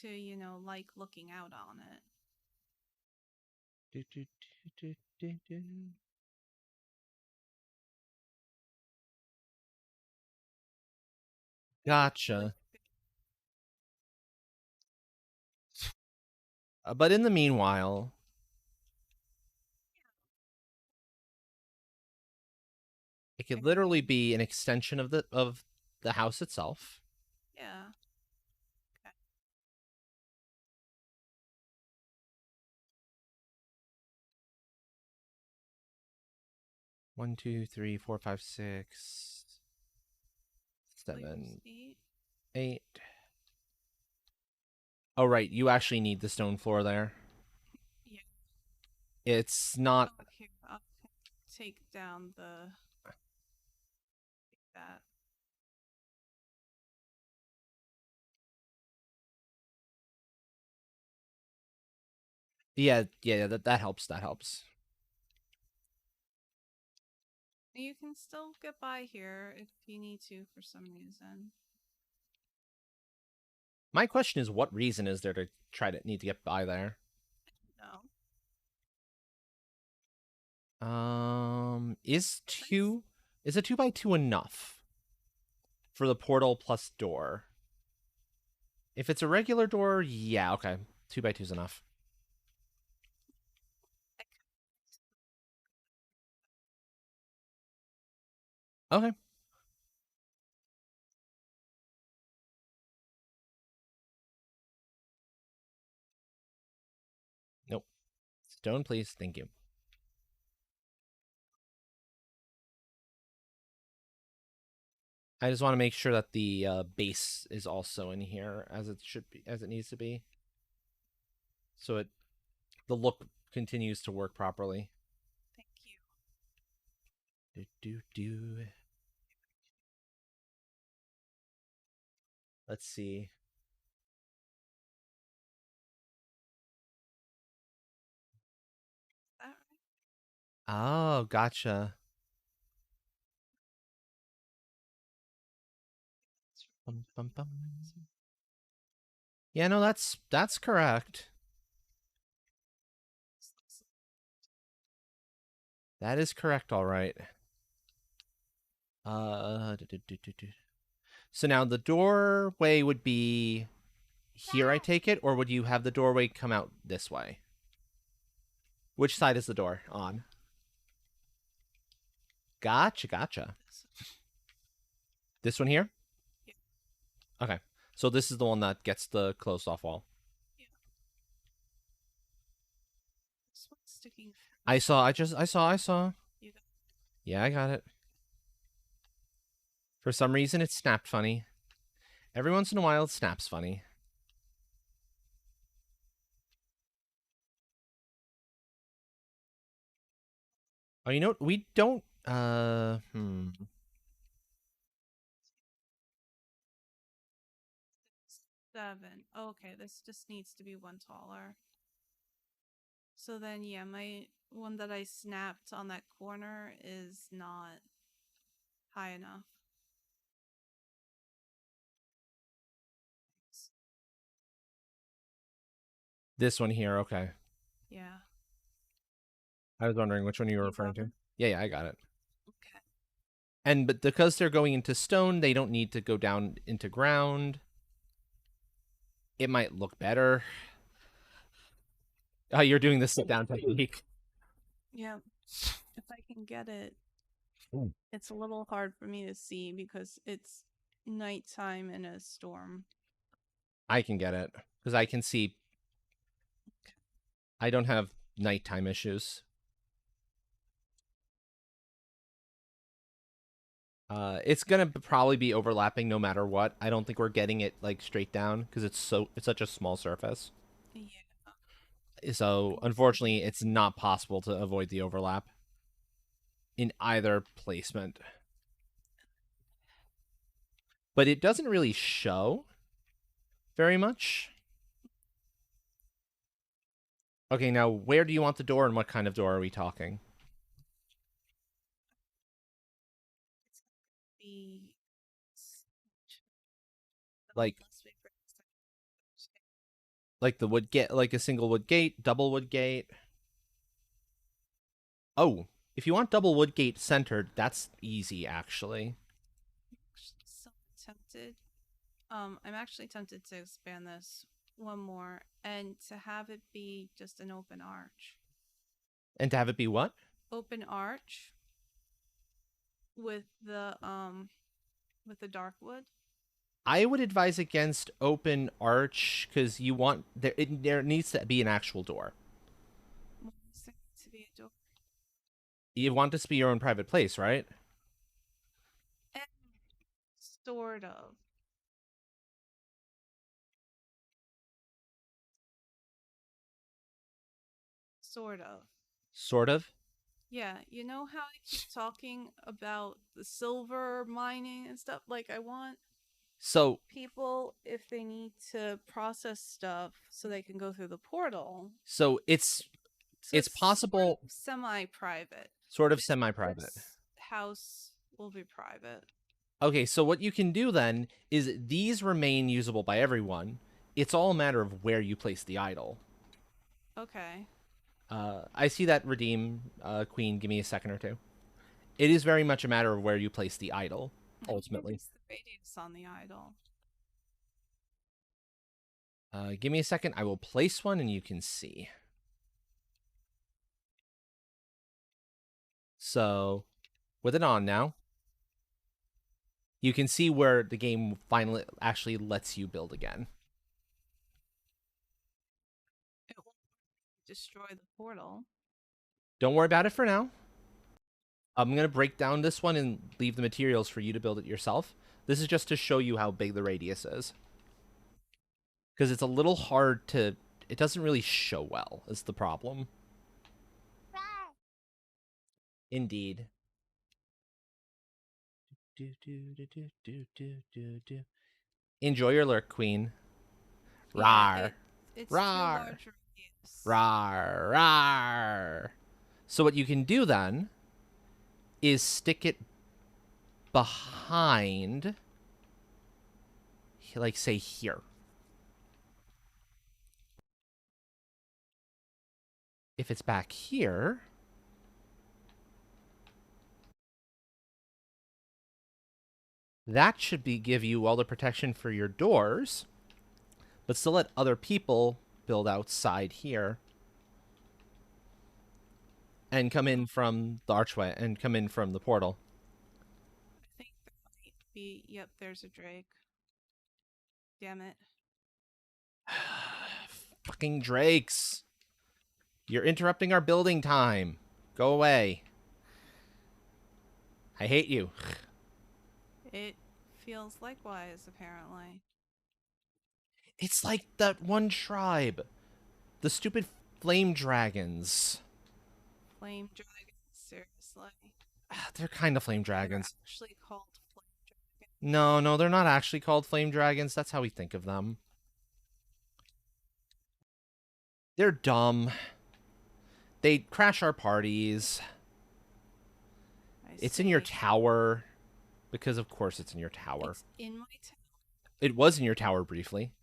to, like looking out on it. Like, Gotcha. But in the meanwhile, it I could could, literally be an extension of the house itself. yeah. Okay. 1, 2, 3, 4, 5, 6, So use 7, 8. 8. Oh right, you actually need the stone floor there. Yeah. It's not. Oh, here. I'll take down the that. Yeah, yeah, that helps. That helps. You can still get by here if you need to for some reason. My question is, what reason is there to try to need to get by there? No. Is Nice. two is a 2x2 enough for the portal plus door? If it's a regular door, yeah, okay, 2x2 is enough. Okay, nope. Stone, please, thank you. I just want to make sure that the base is also in here as it should be, as it needs to be, so the look continues to work properly. Thank you. Do do do. Let's see. Is that right? Oh, gotcha. Bum, bum, bum. Yeah, no, that's correct. That is correct. All right. So now the doorway would be here, I take it, or would you have the doorway come out this way? Which side is the door on? Gotcha, gotcha. This one here? Yeah. Okay. So this is the one that gets the closed off wall. Yeah. This one's sticking. I saw. You got Yeah, I got it. For some reason, it snapped funny. Every once in a while, it snaps funny. Oh, you know what? We don't. 7. Okay, this just needs to be one taller. So then, yeah, my one that I snapped on that corner is not high enough. This one here. Okay. Yeah. I was wondering which one you were You referring got to. them? Yeah, yeah, I got it. Okay. And but because they're going into stone, they don't need to go down into ground. It might look better. Oh, you're doing the sit down technique. Yeah. If I can get it, Mm. it's a little hard for me to see because it's nighttime in a storm. I can get it because I can see. I don't have nighttime issues. It's gonna probably be overlapping no matter what. I don't think we're getting it like straight down because it's such a small surface. Yeah, So I see. unfortunately, it's not possible to avoid the overlap in either placement. But it doesn't really show very much. Okay, now where do you want the door and what kind of door are we talking? It's gonna be Like unless we break this. like the wood gate, like a single wood gate, double wood gate. Oh, if you want double wood gate centered, that's easy actually. Actually, so tempted. I'm actually tempted to expand this one more and to have it be just an open arch. And to have it be what? Open arch with the dark wood. I would advise against open arch because you want there needs to be an actual door. Wants it to be a door. You want this to be your own private place, right? And sort of. Sort of. Sort of. Yeah, you know how I keep talking about the silver mining and stuff? Like, I want So people, if they need to process stuff so they can go through the portal, so so it's it's sort of possible, semi private. sort of semi-private. This house will be private. Okay, so what you can do then is these remain usable by everyone. It's all a matter of where you place the idol. Okay. I see that redeem, Queen. Give me a second or two. It is very much a matter of where you place the idol, ultimately. Increase the radius on the idol. Give me a second. I will place one and you can see. So, with it on now, you can see where the game finally actually lets you build again. It will destroy the portal. Don't worry about it for now. I'm going to break down this one and leave the materials for you to build it yourself. This is just to show you how big the radius is. Because it's a little hard to... It doesn't really show well, is the problem. Indeed. Enjoy your lurk, Queen. Yeah, Rar. it's too Rar. large radius. Rar. Rar. So what you can do then is stick it behind, like, say, here. If it's back here, that should give you all the protection for your doors, but still let other people build outside here and come in from the archway and come in from the portal. I think there might be. Yep, there's a Drake. Damn it. Fucking drakes. You're interrupting our building time. Go away. I hate you. It feels likewise, apparently. It's like that one tribe. The stupid flame dragons. Flame dragons, seriously. They're kind of flame They're dragons. actually called flame dragons. No, no, they're not actually called flame dragons. That's how we think of them. They're dumb. They crash our parties. I It's in your see. tower. Because, of course, it's in your tower. It's in my town. It was in your tower briefly.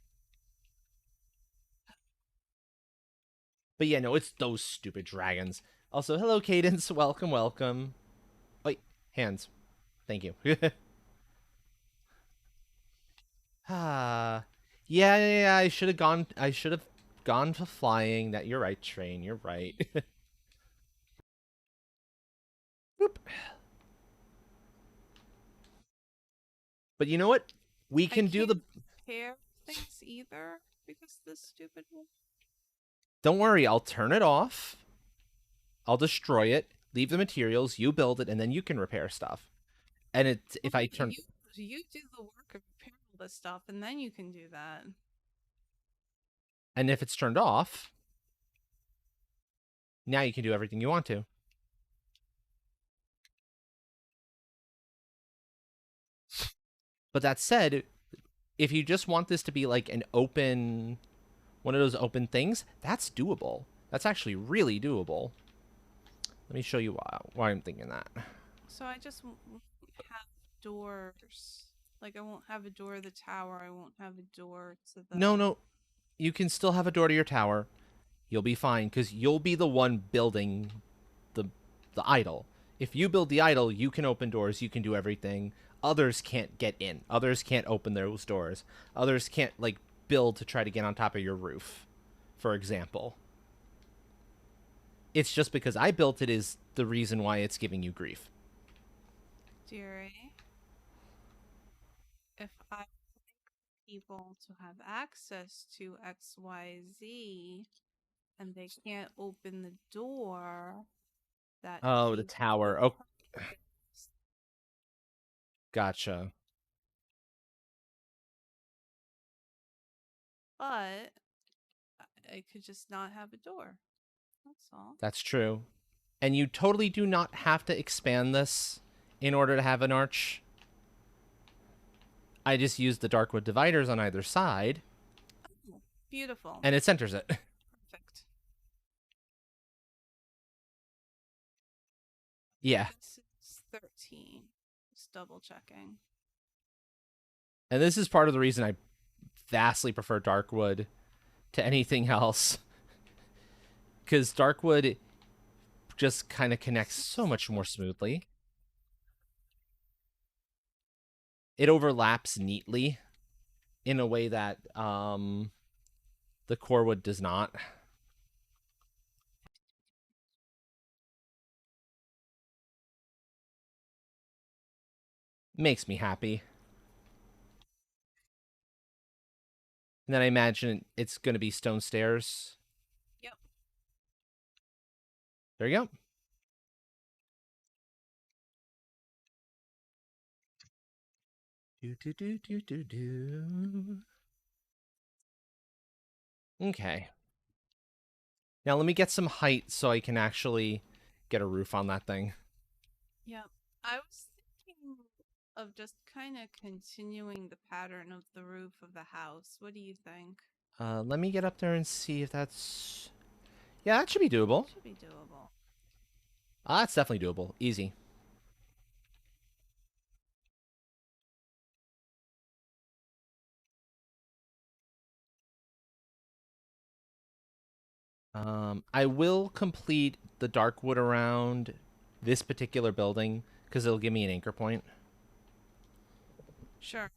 But yeah, no, it's those stupid dragons. Also, hello, Cadence. Welcome, welcome. Wait, hands. Thank you. Ah, yeah. I should have gone. I should have gone to flying. That you're right, train. You're right. Boop. But you know what? We I can do can't the. repair things either because this stupid one. Don't worry. I'll turn it off. I'll destroy it. Leave the materials. You build it, and then you can repair stuff. And it's if I Well, turn you do the work of repairing all this stuff, and then you can do that. and if it's turned off, now you can do everything you want to. But that said, if you just want this to be like an open one of those open things, that's doable. That's actually really doable. Let me show you why I'm thinking that. So I just won't have doors. Like I won't have a door to the tower. I won't have a door to No, the. no, you can still have a door to your tower. You'll be fine because you'll be the one building the the idol. If you build the idol, you can open doors. You can do everything. Others can't get in. Others can't open those doors. Others can't like build to try to get on top of your roof, for example. It's just because I built it is the reason why it's giving you grief. Dearie, if I like people to have access to XYZ and they can't open the door, that Oh, the defeats the tower. Oh, purpose. gotcha. But I could just not have a door. That's all. That's true. And you totally do not have to expand this in order to have an arch. I just use the darkwood dividers on either side, Oh, beautiful. and it centers it. Perfect. Yeah. This is 13. Just double checking. And this is part of the reason I vastly prefer darkwood to anything else. Because darkwood just kind of connects so much more smoothly. It overlaps neatly in a way that the core wood does not. Makes me happy. And then I imagine it's going to be stone stairs. Yep. There you go. Do, do, do, do, do, do. Okay. Now let me get some height so I can actually get a roof on that thing. Yep. I was thinking of just kind of continuing the pattern of the roof of the house. What do you think? Let me get up there and see if that's... Yeah, that should be doable. Should be doable. That's definitely doable. Easy. I will complete the dark wood around this particular building because it'll give me an anchor point. Sure.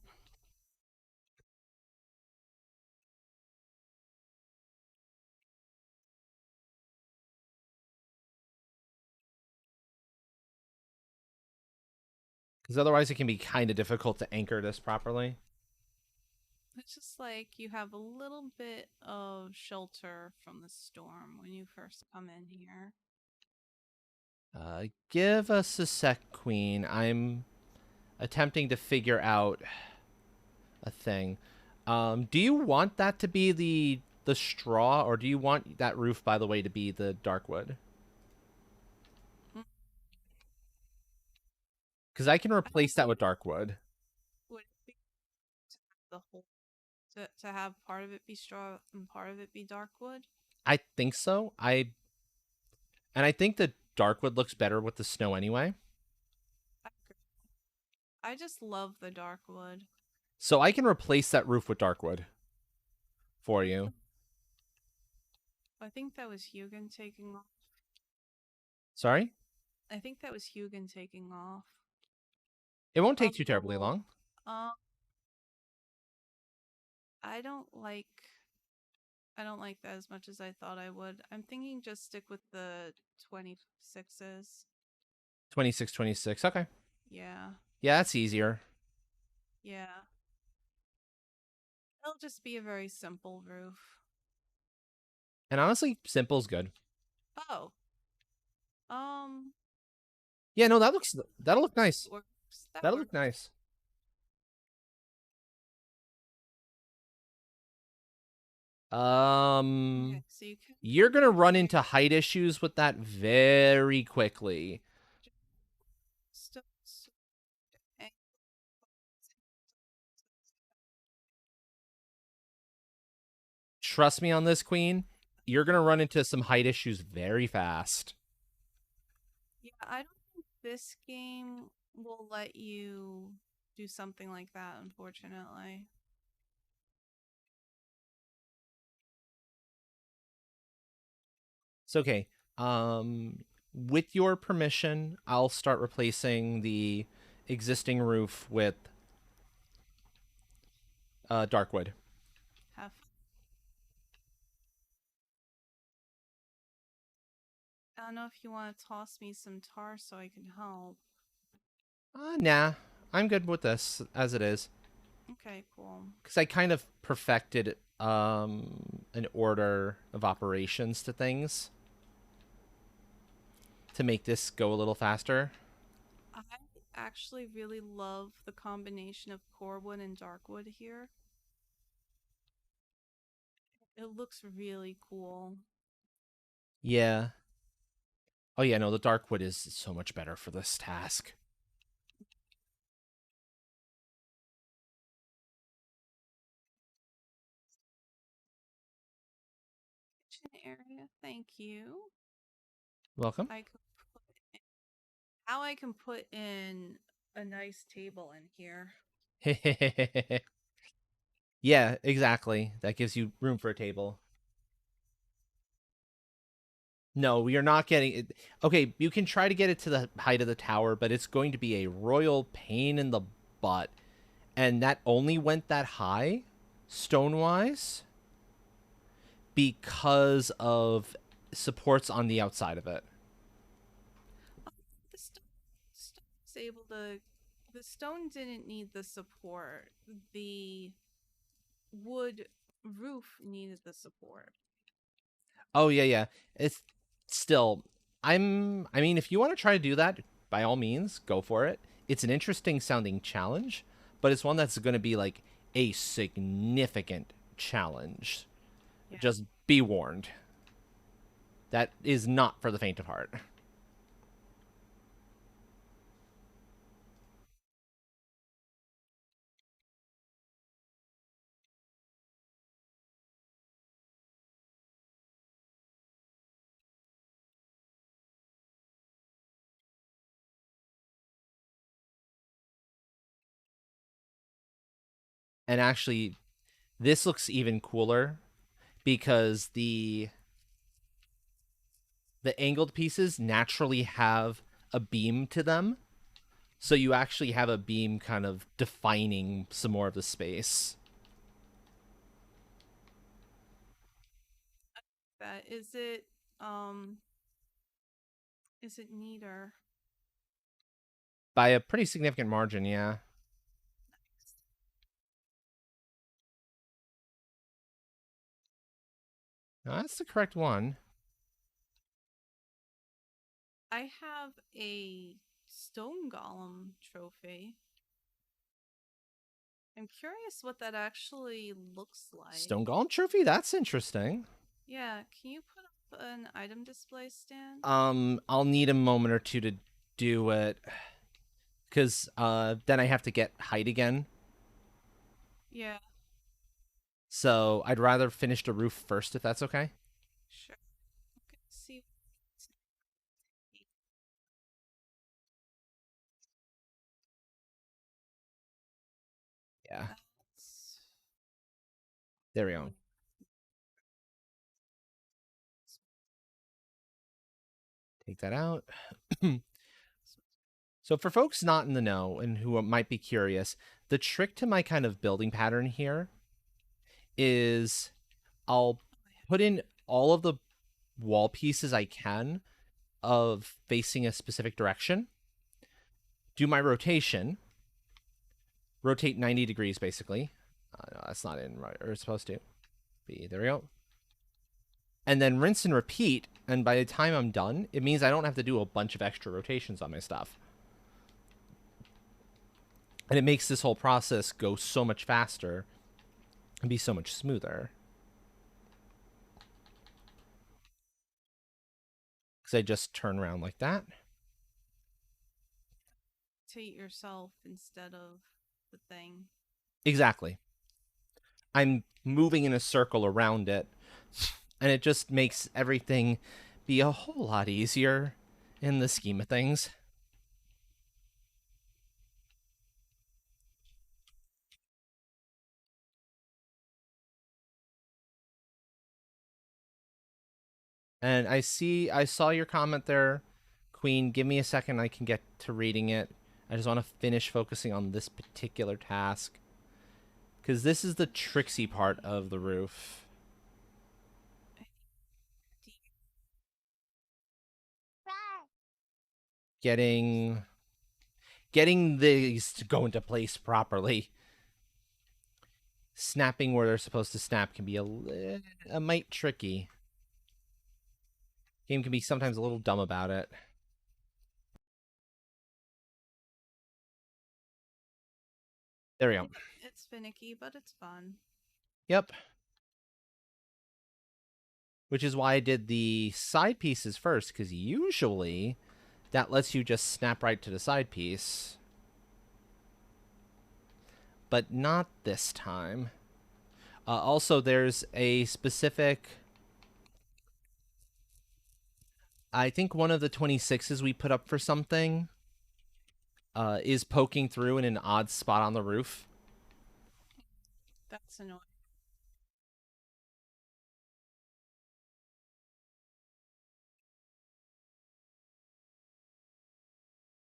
Because otherwise it can be kind of difficult to anchor this properly. It's just like you have a little bit of shelter from the storm when you first come in here. Give us a sec, Queen. I'm attempting to figure out a thing. Do you want that to be the straw, or do you want that roof, by the way, to be the dark wood? Mm, Because I can I replace don't that know. with dark wood. Would it be to have the whole to have part of it be straw and part of it be dark wood? I think so. I think the dark wood looks better with the snow anyway. I agree. I just love the dark wood. So I can replace that roof with dark wood for you. I think that was Hugin taking off. Sorry? I think that was Hugin taking off. It won't take too terribly Oh, long. uh, I don't like. I don't like that as much as I thought I would. I'm thinking just stick with the 26s. 26, 26. Okay. Yeah, Yeah, that's easier. yeah. It'll just be a very simple roof. And honestly, simple's good. Oh, um, Yeah, no, that'll look nice. works. works. That That'll look works. nice. Okay, so you can You're gonna over run here. into height issues with that very quickly. Stones. Trust me on this, Queen. You're gonna run into some height issues very fast. Yeah, I don't think this game will let you do something like that, unfortunately. It's okay. With your permission, I'll start replacing the existing roof with Darkwood. Have I don't know if you want to toss me some tar so I can help. Nah, I'm good with this as it is. Okay, cool. Because I kind of perfected an order of operations to things to make this go a little faster. I actually really love the combination of Corewood and Darkwood here. It looks really cool. Yeah. Oh yeah, no, the Darkwood is so much better for this task. Kitchen area, thank you. Welcome. I could put in, how I can put in a nice table in here. Yeah, exactly. That gives you room for a table. No, we are not getting it. Okay, you can try to get it to the height of the tower, but it's going to be a royal pain in the butt. And that only went that high, stone wise, because of supports on the outside of it. Oh, the stone was able to. The stone didn't need the support. The wood roof needed the support. Oh yeah, yeah. It's still I mean, if you want to try to do that, by all means, go for it. It's an interesting sounding challenge, but it's one that's going to be like a significant challenge. Yeah. Just be warned. That is not for the faint of heart. And actually, this looks even cooler because the angled pieces naturally have a beam to them. So you actually have a beam kind of defining some more of the space. That um is it neater? By a pretty significant margin, yeah. No, that's the correct one. I have a stone golem trophy. I'm curious what that actually looks like. Stone Golem Trophy? That's interesting. Yeah, can you put up an item display stand? I'll need a moment or two to do it. Because then I have to get height again. Yeah, So I'd rather finish the roof first if that's okay. sure. Okay, see. Yeah. That's There we go. Take that out. So for folks not in the know and who might be curious, the trick to my kind of building pattern here is I'll put in all of the wall pieces I can of facing a specific direction, do my rotation, rotate 90 degrees basically. No, that's not in right, or it's supposed to be. There we go. And then rinse and repeat. And by the time I'm done, it means I don't have to do a bunch of extra rotations on my stuff. And it makes this whole process go so much faster and be so much smoother. Because I just turn around like that. Tate yourself instead of the thing. Exactly. I'm moving in a circle around it, and it just makes everything be a whole lot easier in the scheme of things. And I saw your comment there, Queen. Give me a second, I can get to reading it. I just want to finish focusing on this particular task. Because this is the tricksy part of the roof. Getting these to go into place properly. Snapping where they're supposed to snap can be a mite tricky. Game can be sometimes a little dumb about it. There we go. It's finicky, but it's fun. Yep. Which is why I did the side pieces first, because usually that lets you just snap right to the side piece. But not this time. Also, there's a specific... I think one of the 26s we put up for something is poking through in an odd spot on the roof. That's annoying.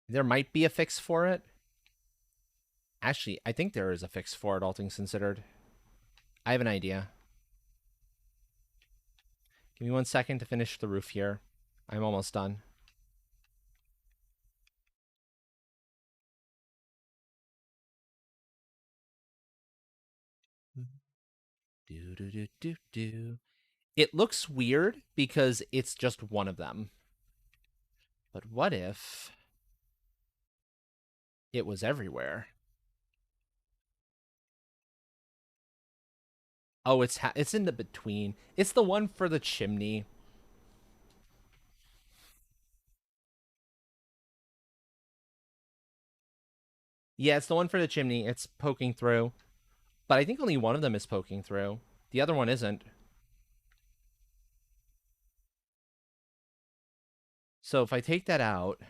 There might be a fix for it. Actually, I think there is a fix for it, all things considered. I have an idea. Give me 1 second to finish the roof here. I'm almost done. Do do do do do. It looks weird because it's just one of them. But what if it was everywhere? Oh, it's in the between. It's the one for the chimney. Yeah, it's the one for the chimney. It's poking through. But I think only one of them is poking through. The other one isn't. So if I take that out,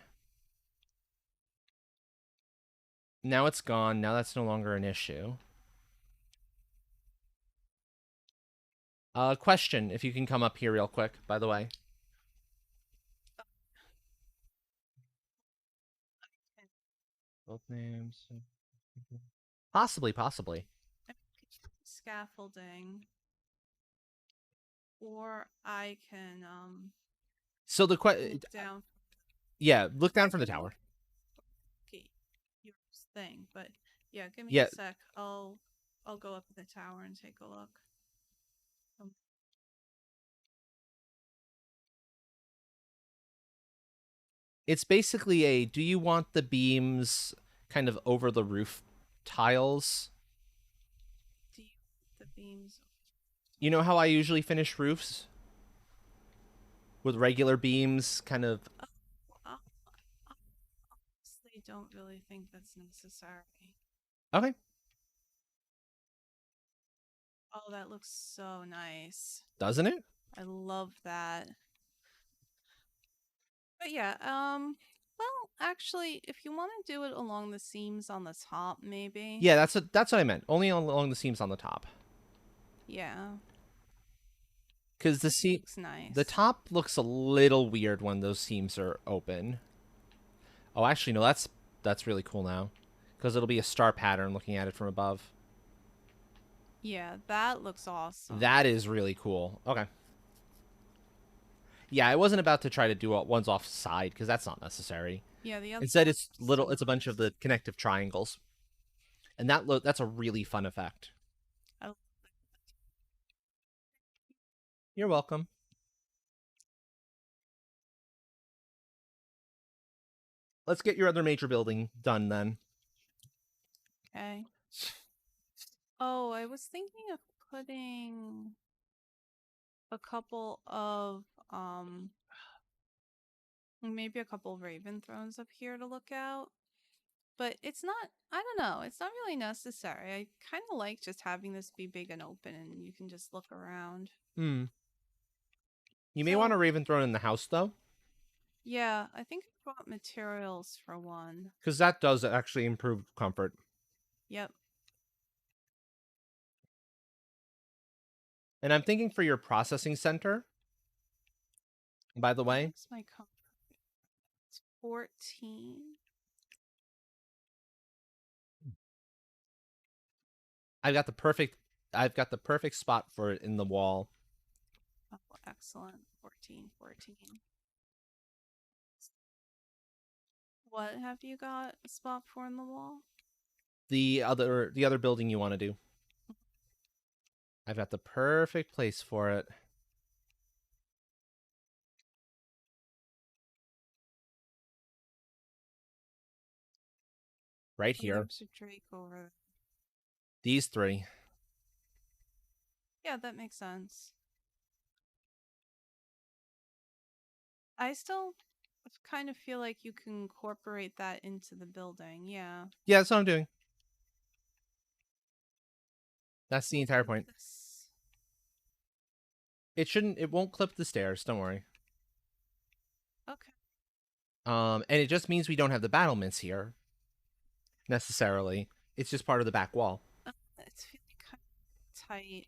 now it's gone. Now that's no longer an issue. Question, if you can come up here real quick, by the way. Both names. Possibly, possibly. Scaffolding. Or I can So the look down. yeah, look down from the tower. Okay, your thing, but yeah, give me Yeah, a sec. I'll go up the tower and take a look. it's basically a do you want the beams kind of over the roof tiles? Do you the beams? You know how I usually finish roofs? With regular beams, kind of. Honestly, don't really think that's necessary. Okay. Oh, that looks so nice. Doesn't it? I love that. But yeah, well, actually, if you want to do it along the seams on the top, maybe. Yeah, that's what I meant. Only along the seams on the top. Yeah. Because Looks nice. the top looks a little weird when those seams are open. Oh, actually, no, that's really cool now, because it'll be a star pattern looking at it from above. Yeah, that looks awesome. That is really cool. Okay. Yeah, I wasn't about to try to do ones off side because that's not necessary. Yeah, the other Instead, it's little. so It's a bunch of the connective triangles, and that's a really fun effect. I, You're welcome. Let's get your other major building done then. Okay. Oh, I was thinking of putting a couple of maybe a couple of Raven Thrones up here to look out. But it's not, I don't know, it's not really necessary. I kind of like just having this be big and open and you can just look around. Hmm. You may want So, a Raven Throne in the house, though, yeah, I think I brought materials for one. because that does actually improve comfort. Yep. And I'm thinking for your processing center, by the What way, is my comfort? It's 14. I've got the perfect I've got the perfect spot for it in the wall. Oh, excellent. 14, 14. What have you got a spot for in the wall? The other building you want to do. I've got the perfect place for it. Right And here. there's a Drake over there. These three. Yeah, that makes sense. I still kind of feel like you can incorporate that into the building. Yeah. Yeah, that's what I'm doing. That's the We'll entire put point. this. It won't clip the stairs, don't worry. Okay. And it just means we don't have the battlements here necessarily. It's just part of the back wall. It's feeling kind of tight.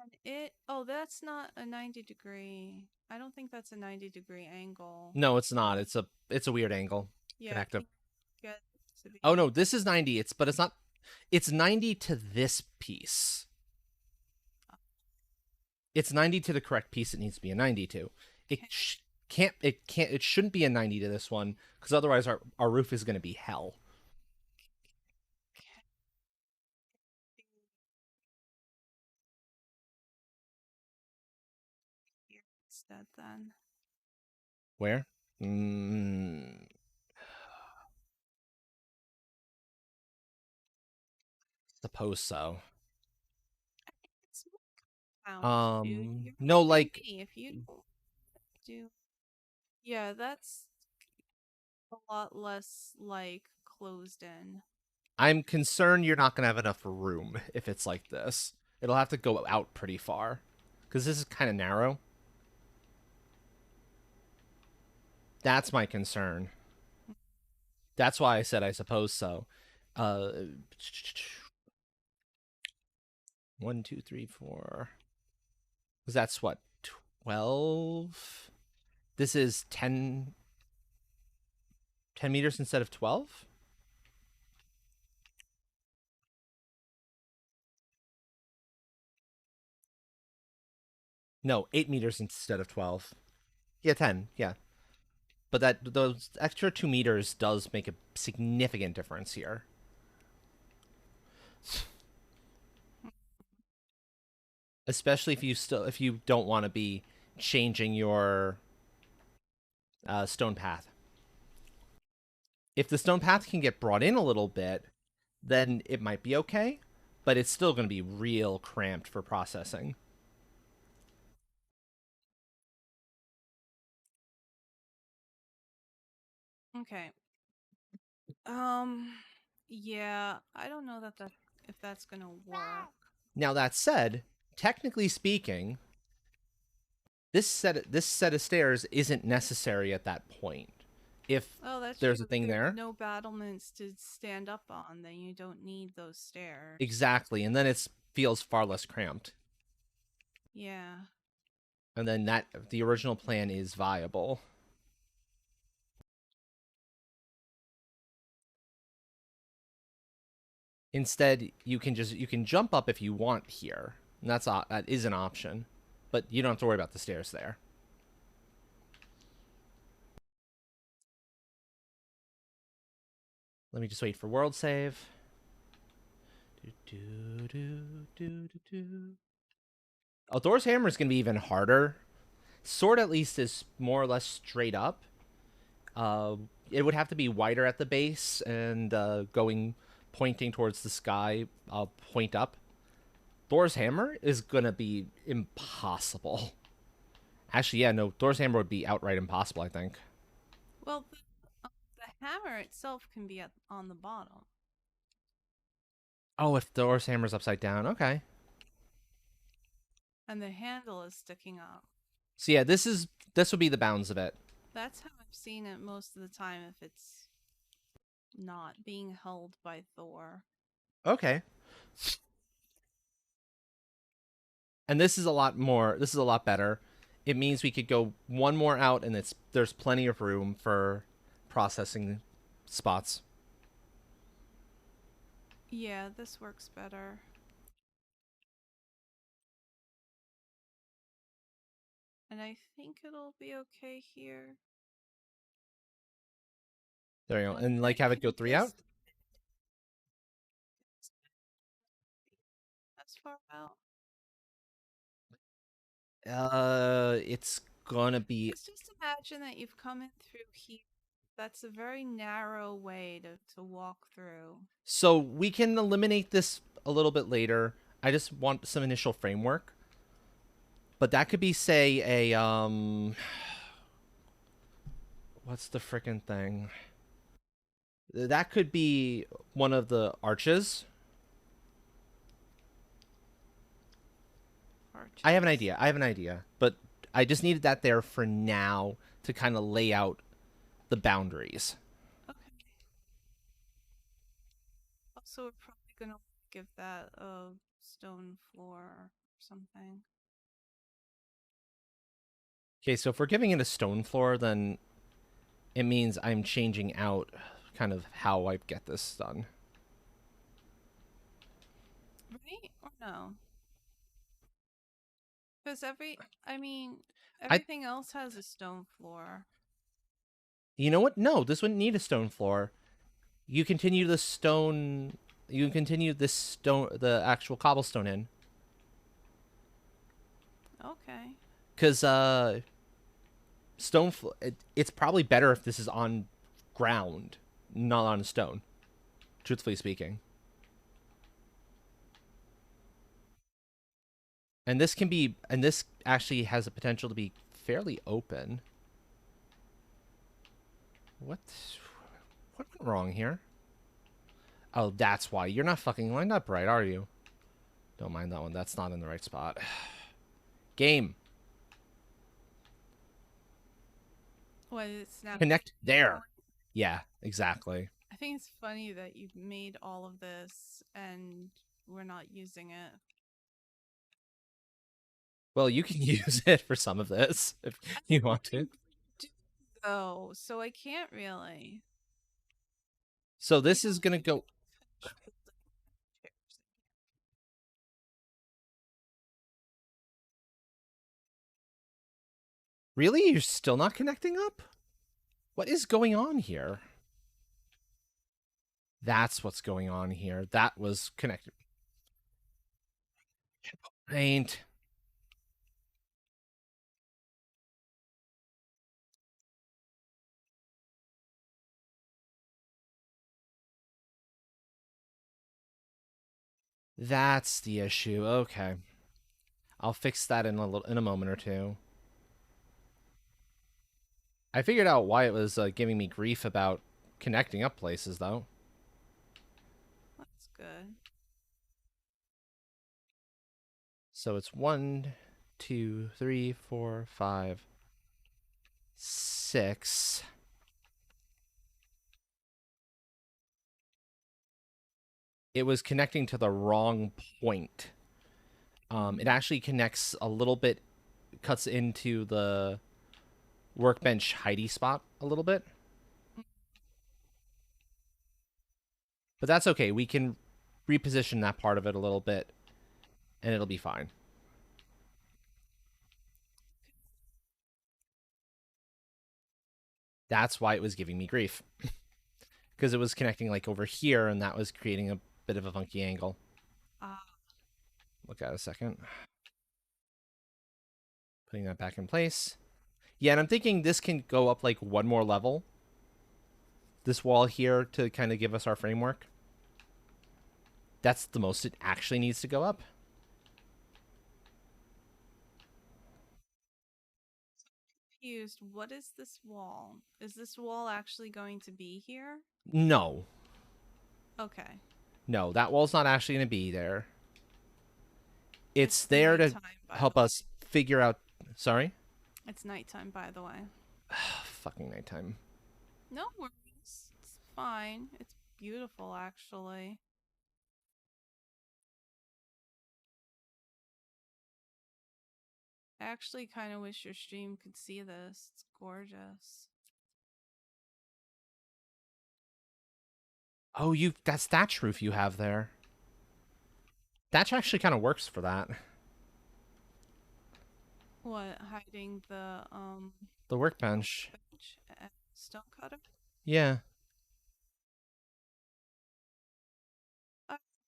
And it. Oh, that's not a 90-degree. I don't think that's a 90-degree angle. No, it's not. It's a weird angle. Yeah, Connective. can you get to be. Oh no, this is 90. But it's not. It's 90 to this piece. It's 90 to the correct piece it needs to be a 90 to. It Okay. it shouldn't be a 90 to this one because otherwise our roof is going to be hell. Here instead, then. Where? Mm, suppose so. It's pounds, dude. You're No, helping like me. If you don't do. Yeah, that's a lot less like closed in. I'm concerned you're not gonna have enough room if it's like this. It'll have to go out pretty far because this is kind of narrow. That's my concern. That's why I said I suppose so. Uh, 1, 2, 3, 4. Because that's what 12. This is 10 meters instead of 12. No, 8 meters instead of 12. Yeah, 10. Yeah. But that those extra 2 meters does make a significant difference here. Especially if you don't want to be changing your stone path. If the stone path can get brought in a little bit, then it might be okay, but it's still going to be real cramped for processing. Okay. Yeah, I don't know that if that's gonna work. Now that said, technically speaking, this set of stairs isn't necessary at that point. If Oh, that's there's true. a If thing there's there, no battlements to stand up on, then you don't need those stairs. exactly, and then it feels far less cramped. Yeah. And then that the original plan is viable. Instead, you can jump up if you want here. And that is an option, but you don't have to worry about the stairs there. Let me just wait for world save. Oh, Thor's hammer is going to be even harder. Sword at least is more or less straight up. it would have to be wider at the base and going pointing towards the sky, point up. Thor's hammer is gonna be impossible. Actually, yeah, no, Thor's hammer would be outright impossible, I think. Well, the hammer itself can be on the bottom, Oh, if Thor's hammer's upside down, okay. and the handle is sticking up. So yeah, this would be the bounds of it. That's how I've seen it most of the time if it's not being held by Thor. Okay. And this is a lot more. This is a lot better. It means we could go one more out, and there's plenty of room for processing spots. Yeah, this works better. And I think it'll be okay here. There you go. And like Wonder, have it can go three out. this as far out? It's gonna be. Let's just imagine that you've come in through here. That's a very narrow way to walk through. So we can eliminate this a little bit later. I just want some initial framework. But that could be, say, what's the frickin' thing? That could be one of the arches. Arches. I have an idea. I have an idea. But I just needed that there for now to kind of lay out the boundaries. Okay. Also, we're probably gonna give that a stone floor or something. Okay, so if we're giving it a stone floor, then it means I'm changing out kind of how I get this done. Right? Or no? Because I mean, I, everything else has a stone floor. you know what? No, this wouldn't need a stone floor. You continue the stone. You can continue this stone, the actual cobblestone in, Okay. because stone. It's probably better if this is on ground, not on stone. Truthfully speaking. And this can be, and this actually has the potential to be fairly open. What went wrong here? Oh, that's why. You're not fucking lined up right, are you? Don't mind that one. That's not in the right spot. Game. Well, it's not. Connect there. Yeah, exactly. I think it's funny that you've made all of this and we're not using it. Well, you can use it for some of this if you want to. Oh, so I can't really. So this is going to go... Really? You're still not connecting up? What is going on here? That's what's going on here. That was connected. Ain't. That's the issue. Okay. I'll fix that in a moment or two. I figured out why it was giving me grief about connecting up places, though. That's good. So it's 1, 2, 3, 4, 5, 6. It was connecting to the wrong point. It actually connects a little bit, cuts into the workbench Heidi spot a little bit. But that's okay. We can reposition that part of it a little bit, and it'll be fine. That's why it was giving me grief. Because it was connecting like over here, and that was creating a bit of a funky angle. Look at it a second. Putting that back in place. Yeah, and I'm thinking this can go up like one more level. this wall here to kind of give us our framework. That's the most it actually needs to go up. Confused. What is this wall? Is this wall actually going to be here? No. Okay. No, that wall's not actually going to be there. It's there to nighttime, by help the way. us figure out. Sorry? It's nighttime, by the way. Fucking nighttime. No worries. It's fine. It's beautiful, actually. I actually kind of wish your stream could see this. It's gorgeous. Oh, that thatch roof you have there. Thatch actually kind of works for that. What, hiding The workbench. workbench and stonecutter? Yeah.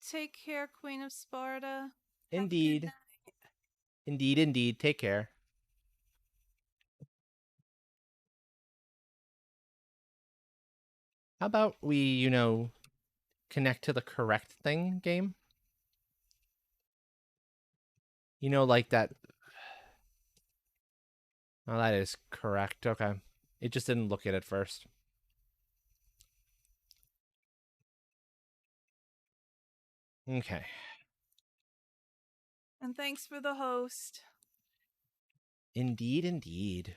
Take care, Queen of Sparta. Have a good Indeed. night. Indeed, indeed. Take care. How about we, connect to the correct thing game? Like that. Oh, that is correct. Okay. It just didn't look at it first. Okay. And thanks for the host. Indeed, indeed.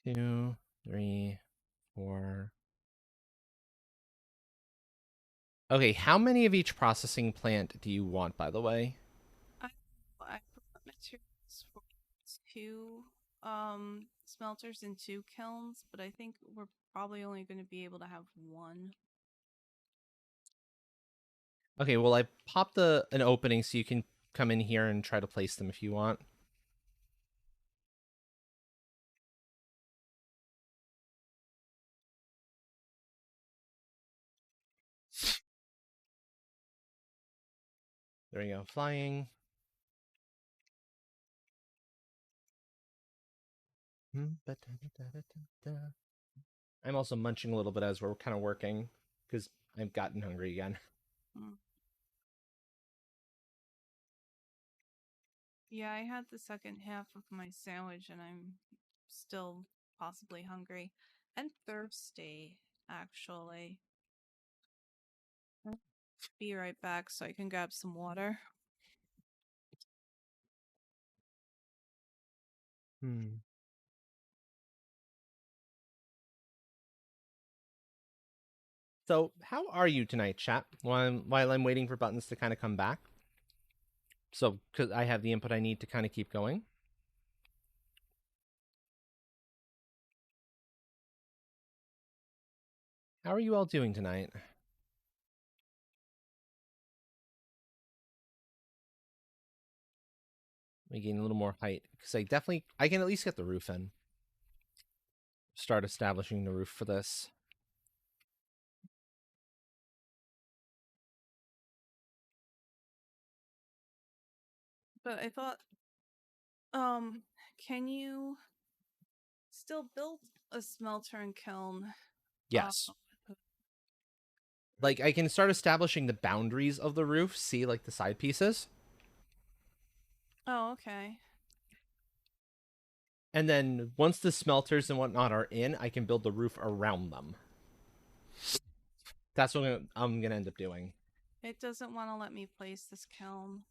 Okay. 2, 3, 4. Okay, how many of each processing plant do you want, by the way? I put materials for 2 smelters and 2 kilns, but I think we're probably only going to be able to have 1. Okay, well, I popped an opening so you can come in here and try to place them if you want. There you go, flying. I'm also munching a little bit as we're kind of working because I've gotten hungry again. Mm. Yeah, I had the second half of my sandwich and I'm still possibly hungry and thirsty, actually. I'll be right back so I can grab some water. Hmm. So, how are you tonight, chat? While I'm waiting for buttons to kind of come back. So, because I have the input I need to kind of keep going. How are you all doing tonight? We gain a little more height because I can at least get the roof in. Start establishing the roof for this. But I thought, can you still build a smelter and kiln? Yes. Like, I can start establishing the boundaries of the roof. See, like, the side pieces. Oh, okay. And then once the smelters and whatnot are in, I can build the roof around them. That's what I'm gonna end up doing. It doesn't want to let me place this kiln.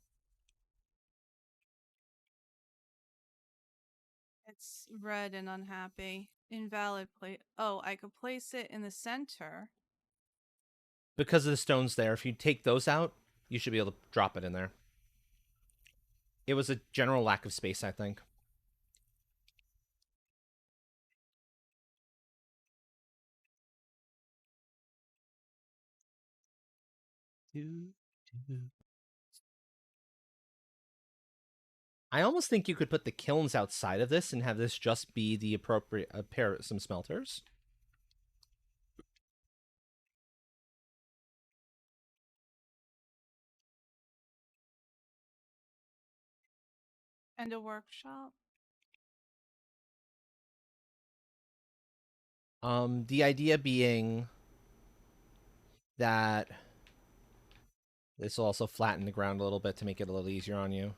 It's red and unhappy. Invalid place. Oh, I could place it in the center. Because of the stones there, if you take those out, you should be able to drop it in there. It was a general lack of space, I think. I almost think you could put the kilns outside of this and have this just be the appropriate pair some smelters. And a workshop. The idea being that this will also flatten the ground a little bit to make it a little easier on you.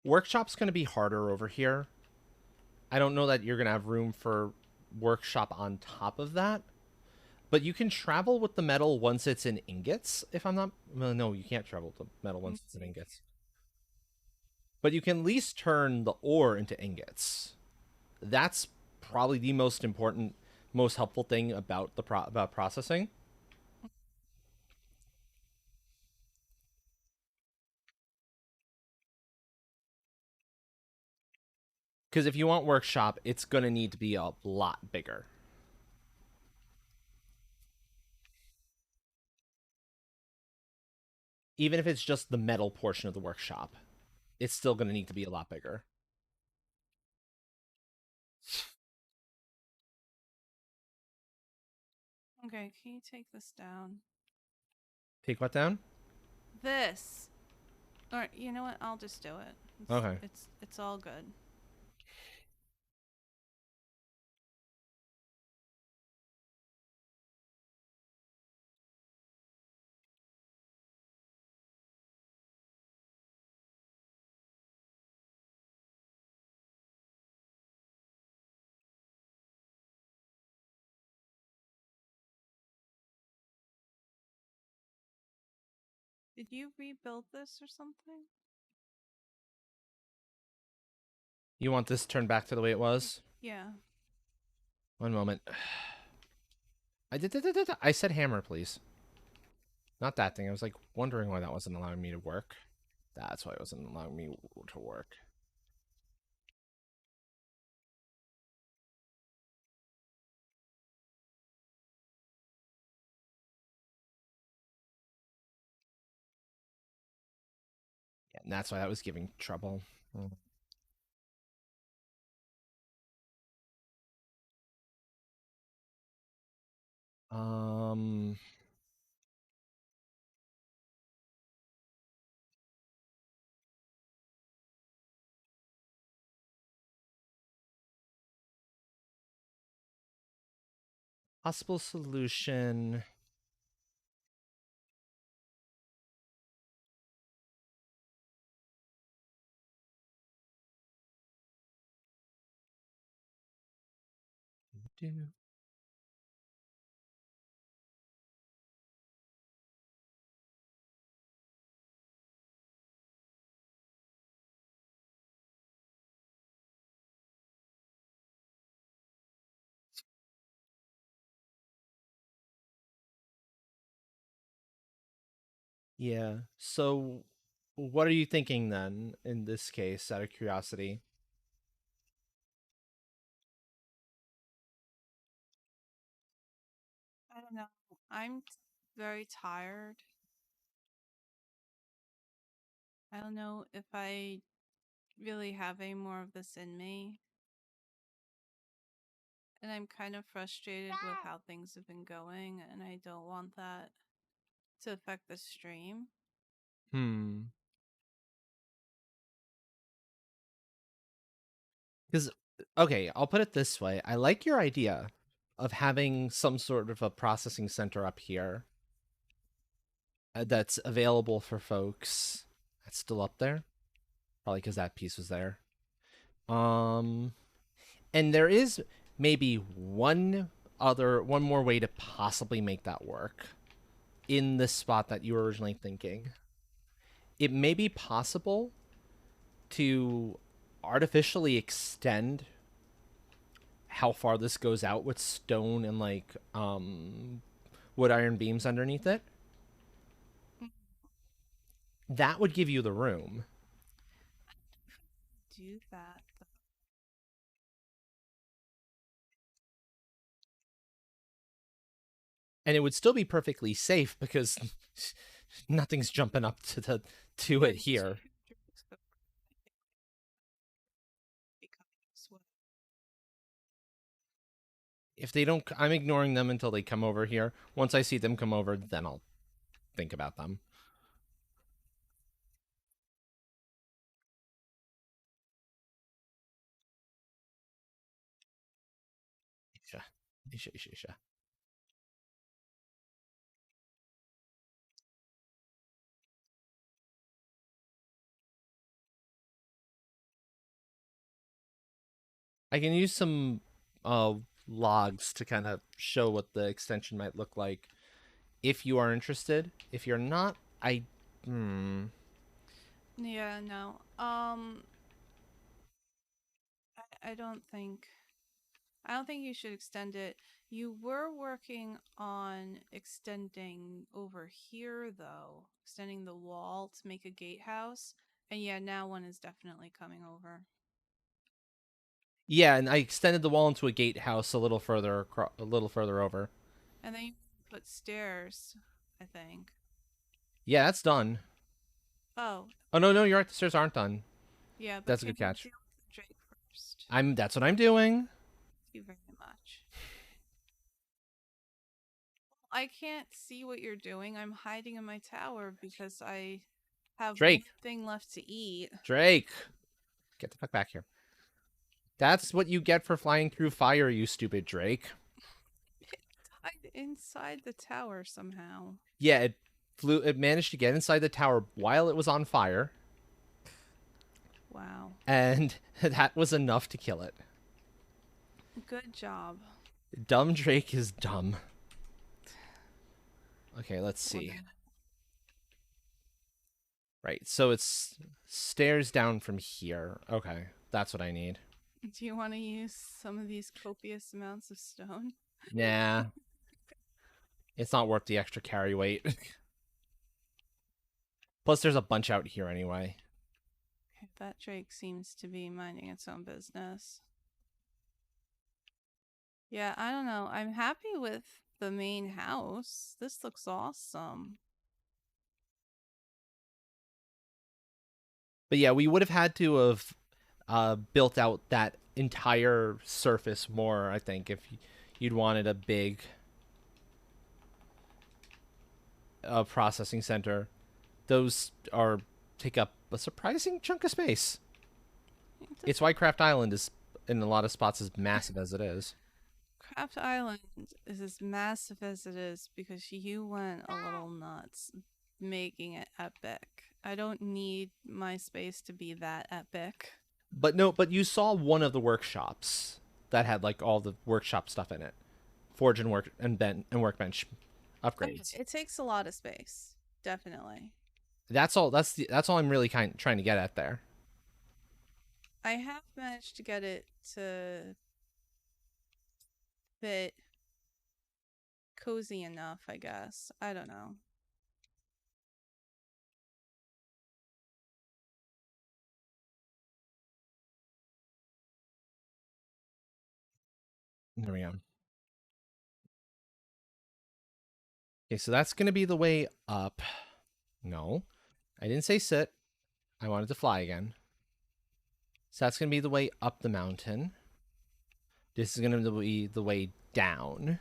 Workshop's going to be harder over here. I don't know that you're going to have room for workshop on top of that. But you can travel with the metal once it's in ingots, if I'm not... Well, no, you can't travel with the metal once it's in ingots. But you can at least turn the ore into ingots. That's probably the most important, most helpful thing about about processing. Because if you want workshop, it's going to need to be a lot bigger. Even if it's just the metal portion of the workshop, it's still going to need to be a lot bigger. Okay, can you take this down? Take what down? This. Or you know what? I'll just do it. Okay. It's all good. Did you rebuild this or something? You want this turned back to the way it was? Yeah. One moment. I said hammer, please. Not that thing. I was like wondering why that wasn't allowing me to work. That's why it wasn't allowing me to work. Yeah, and that's why that was giving trouble. Um, possible solution. Yeah. So, what are you thinking then in this case, out of curiosity? I don't know. I'm very tired. I don't know if I really have any more of this in me. And I'm kind of frustrated with how things have been going, and I don't want that to affect the stream. Hmm. Because, okay, I'll put it this way. I like your idea of having some sort of a processing center up here that's available for folks. That's still up there, probably because that piece was there. Um, and there is maybe one more way to possibly make that work in the spot that you were originally thinking. It may be possible to artificially extend how far this goes out with stone and like wood iron beams underneath it. That would give you the room. Do that. And it would still be perfectly safe because nothing's jumping up to it here. If they don't, I'm ignoring them until they come over here. Once I see them come over, then I'll think about them. Isha, isha, isha. I can use some uh logs to kind of show what the extension might look like if you are interested. If you're not, I hmm. Yeah, no. I don't think you should extend it. You were working on extending over here though, extending the wall to make a gatehouse. And yeah, now one is definitely coming over. Yeah, and I extended the wall into a gatehouse a little further a little further over. And then you put stairs, I think. Yeah, that's done. Oh, Oh no, no, you're right. The stairs aren't done. yeah, but That's a can good you catch. deal with the Drake first? That's what I'm doing. Thank you very much. I can't see what you're doing. I'm hiding in my tower because I have one Drake, thing left to eat. Drake, get the fuck back here. That's what you get for flying through fire, you stupid Drake. It died inside the tower somehow. Yeah, it flew. It managed to get inside the tower while it was on fire, Wow. and that was enough to kill it. Good job. Dumb Drake is dumb. Okay, let's see. Whatever. Right, so it's stairs down from here. Okay, that's what I need. Do you want to use some of these copious amounts of stone? Nah, it's not worth the extra carry weight. Plus, there's a bunch out here anyway. That Drake seems to be minding its own business. Yeah, I don't know. I'm happy with the main house. This looks awesome. But yeah, we would have had to have built out that entire surface more, I think, if you'd wanted a big processing center. Those are take up a surprising chunk of space. It's why Craft Island is in a lot of spots as massive as it is. Craft Island is as massive as it is because you went a little nuts making it epic. I don't need my space to be that epic. But no, but you saw one of the workshops that had like all the workshop stuff in it. Forge and workbench upgrades. It takes a lot of space, definitely. That's all I'm really trying to get at there. I have managed to get it to fit cozy enough, I guess. I don't know. There we go. Okay, so that's gonna be the way up. No, I didn't say sit. I wanted to fly again. So that's gonna be the way up the mountain. This is gonna be the way down.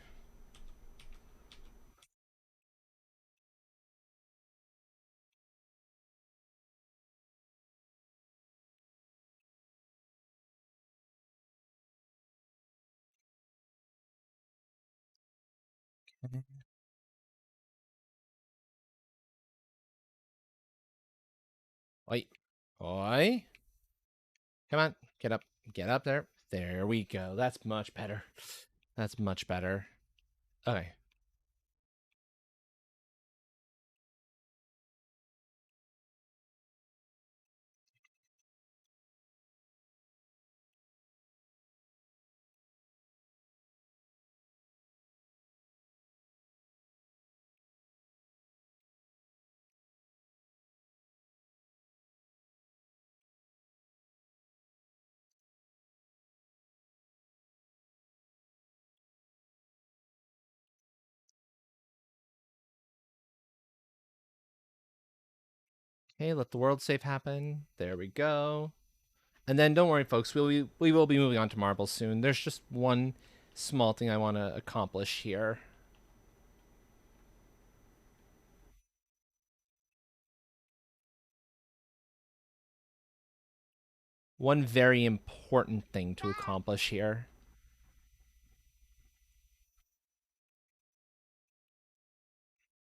Oi, oi! Come on, get up there. There we go. That's much better. That's much better. Okay. Okay, let the world save happen. There we go. And then don't worry, folks. We will be moving on to marbles soon. There's just one small thing I want to accomplish here. One very important thing to accomplish here.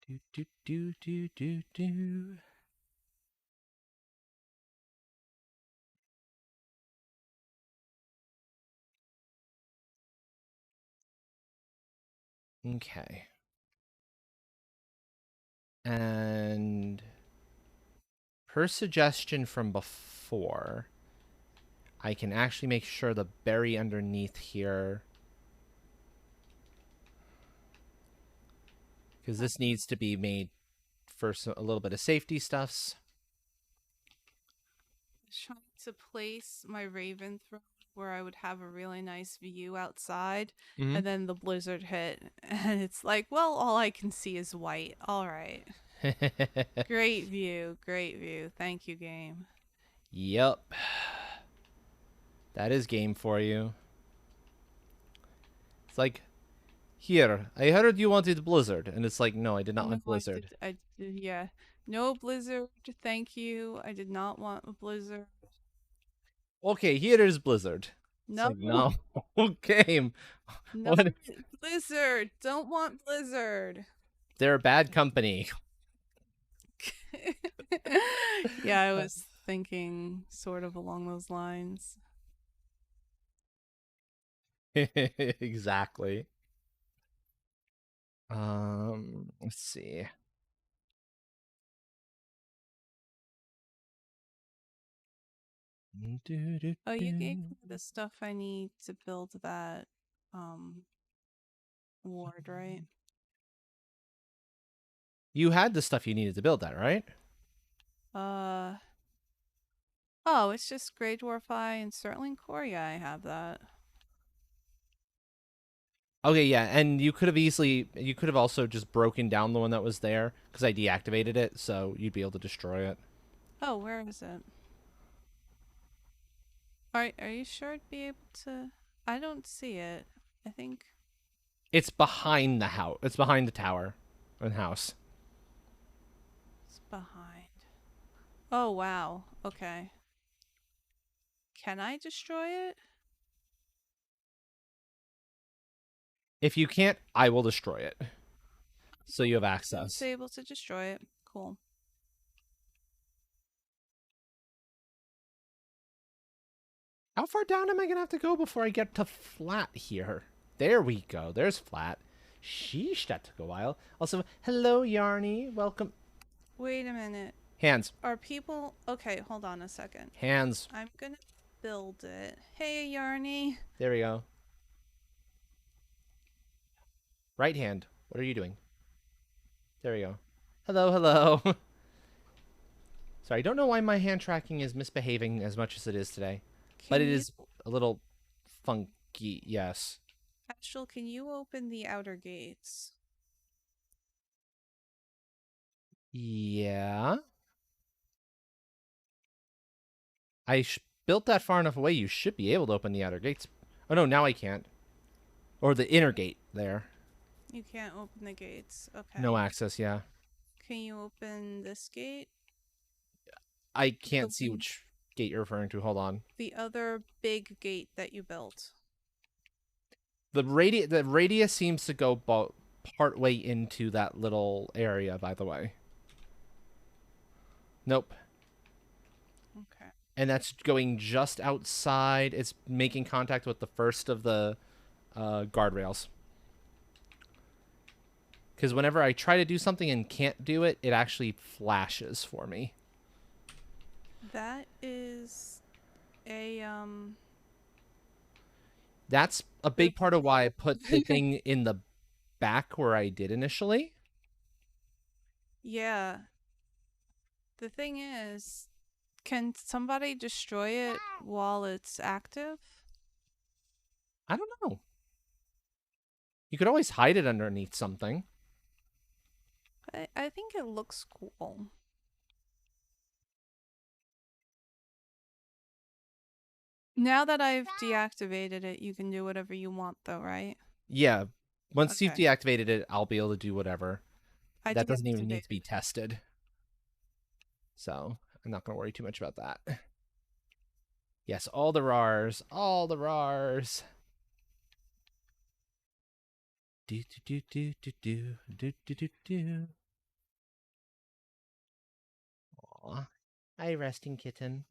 Do do do do do do. Okay. And per suggestion from before, I can actually make sure the berry underneath here, because this needs to be made for a little bit of safety stuffs. Trying to place my raven throne where I would have a really nice view outside, Mm-hmm. and then the blizzard hit, and it's like, well, all I can see is white. All right. Great view. Great view. Thank you, game. Yep. That is game for you. It's like, here, I heard you wanted Blizzard. And it's like, no, I did not No, want Blizzard. I did, yeah. No blizzard. Thank you. I did not want a blizzard. Okay, here is Blizzard. It's No, like, no. Game. no What? blizzard. Don't want blizzard. They're a bad company. Yeah, I was thinking sort of along those lines. Exactly. Let's see. Oh, you gave me the stuff I need to build that um ward, right? You had the stuff you needed to build that, right? Uh oh, it's just Grey Dwarf Eye and Sterling Core. Yeah, I have that. Okay, yeah, and you could have also just broken down the one that was there because I deactivated it, so you'd be able to destroy it. Oh, where is it? Are you sure I'd be able to? I don't see it. I think It's behind the house. It's behind the tower and house. it's behind. Oh wow. Okay. Can I destroy it? If you can't, I will destroy it. So you have It's access. able to destroy it. Cool. How far down am I gonna have to go before I get to flat here? There we go. There's flat. Sheesh, that took a while. Also, hello, Yarny. Welcome. Wait a minute. Hands. Are people okay, hold on a second. Hands. I'm gonna build it. Hey Yarny. There we go. Right hand. What are you doing? There we go. Hello, hello. Sorry, I don't know why my hand tracking is misbehaving as much as it is today. But it is a little funky, yes. Astral, can you open the outer gates? Yeah. I built that far enough away, you should be able to open the outer gates. Oh no, now I can't. Or the inner gate there. You can't open the gates. Okay. No access, yeah. Can you open this gate? I can't see which gate you're referring to. Hold on. The other big gate that you built. The radius seems to go part way into that little area, by the way. Nope. Okay. And that's going just outside. It's making contact with the first of the guardrails. Because whenever I try to do something and can't do it, it actually flashes for me. That is a That's a big part of why I put the thing in the back where I did initially. Yeah. The thing is, can somebody destroy it while it's active? I don't know. You could always hide it underneath something. I think it looks cool. Now that I've deactivated it, you can do whatever you want though, right? Yeah. Once you've Okay. deactivated it, I'll be able to do whatever. That doesn't even need to be deactivated. tested. So I'm not going to worry too much about that. Yes, all the RARs. All the RARs. Do do do do do do do do do do. Aw. Hi, resting kitten.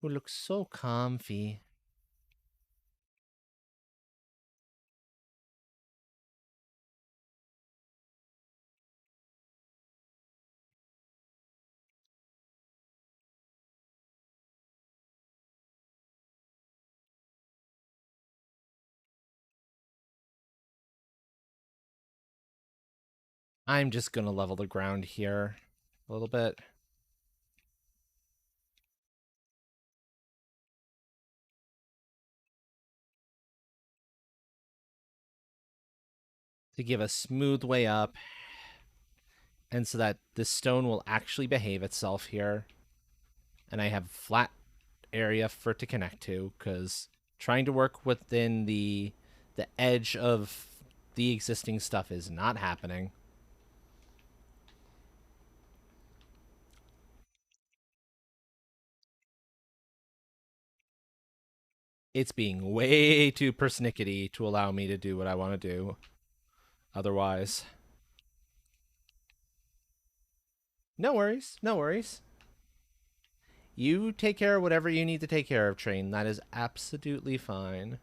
Who looks so comfy. I'm just gonna level the ground here a little bit. To give a smooth way up, and so that this stone will actually behave itself here. And I have a flat area for it to connect to, because trying to work within the edge of the existing stuff is not happening. It's being way too persnickety to allow me to do what I want to do otherwise. No worries, no worries. You take care of whatever you need to take care of, Train. That is absolutely fine.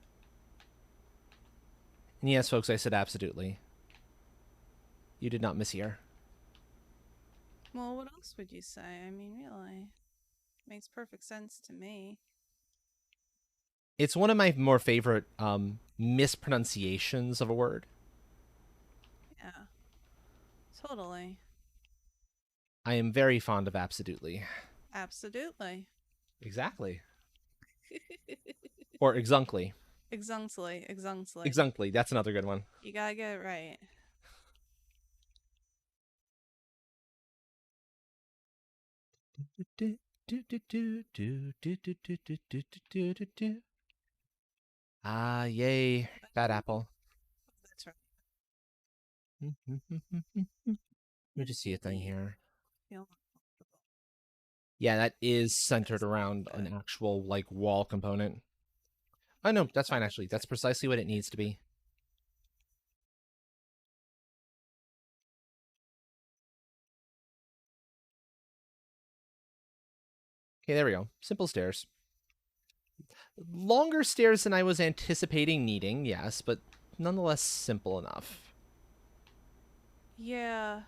And yes, folks, I said absolutely. You did not mishear. Well, what else would you say? I mean, really. Makes perfect sense to me. It's one of my more favorite mispronunciations of a word. Yeah. Totally. I am very fond of absolutely. Absolutely. Exactly. Or exunctly. Exunctly. Exunctly. Exunctly. That's another good one. You gotta get it right. Ah, yay. Bad apple. That's right. Let me just see a thing here. Feel Yeah, that is that's centered around an good. actual, like, wall component. Oh, no, that's fine, actually. That's precisely what it needs to be. Okay, there we go. Simple stairs. Longer stairs than I was anticipating needing, yes, but nonetheless simple enough. Yeah.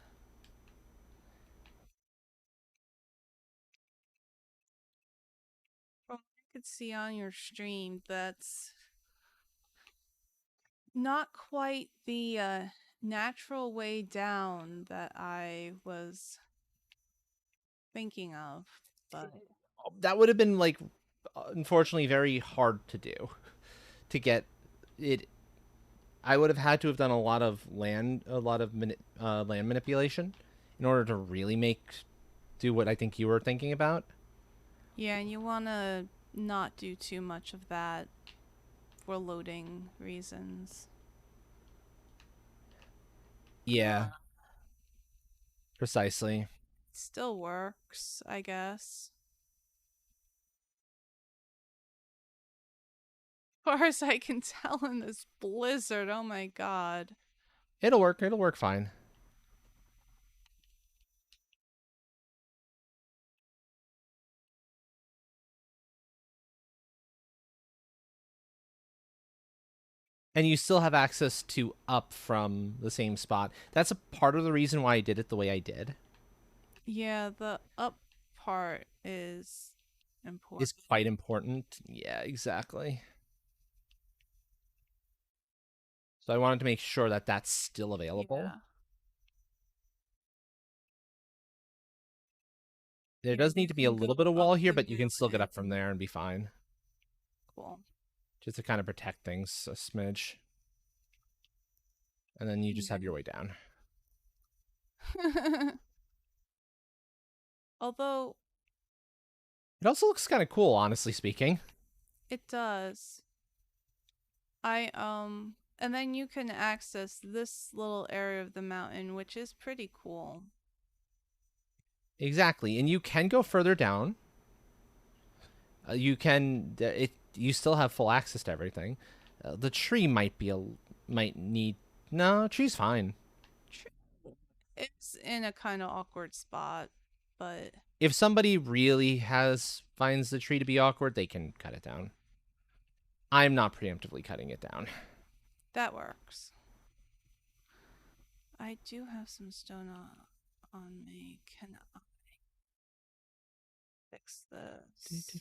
From what I could see on your stream, that's not quite the natural way down that I was thinking of, but That would have been, like, unfortunately very hard to do. To get it, I would have had to have done a lot of land manipulation in order to really do what I think you were thinking about. yeah, and you want to not do too much of that for loading reasons. Yeah, precisely. Still works, I guess. As far as I can tell in this blizzard, oh my god. It'll work. It'll work fine. And you still have access to up from the same spot. That's a part of the reason why I did it the way I did. Yeah, the up part is Is important. quite important. Yeah, exactly. So I wanted to make sure that that's still available. Yeah. There Yeah, does you need to be a can go little bit of up wall here, the but you can still get up from mountain. there and be fine. Cool. Just to kind of protect things a smidge. And then you just have your way down. Although It also looks kind of cool, honestly speaking. it does. And then you can access this little area of the mountain, which is pretty cool. Exactly. And you can go further down. You still have full access to everything. The tree might need no, tree's fine. It's in a kind of awkward spot, but If somebody really finds the tree to be awkward, they can cut it down. I'm not preemptively cutting it down. that works. I do have some stone on me. Can I fix this?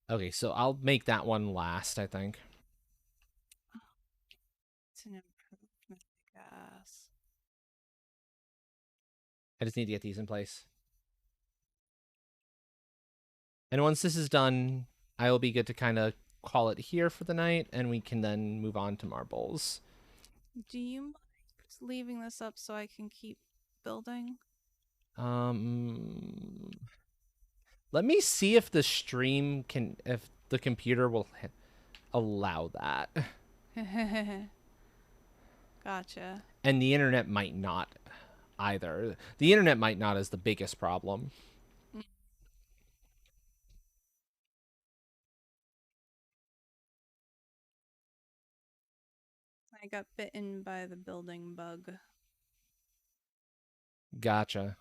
Okay, so I'll make that one last, I think. It's an improvement, I guess. I just need to get these in place. And once this is done, I will be good to kind of call it here for the night, and we can then move on to marbles. Do you mind leaving this up so I can keep building? Um, Let me see if the stream if the computer will allow that. Gotcha. And the internet might not either. The internet might not is the biggest problem. Mm. I got bitten by the building bug. Gotcha.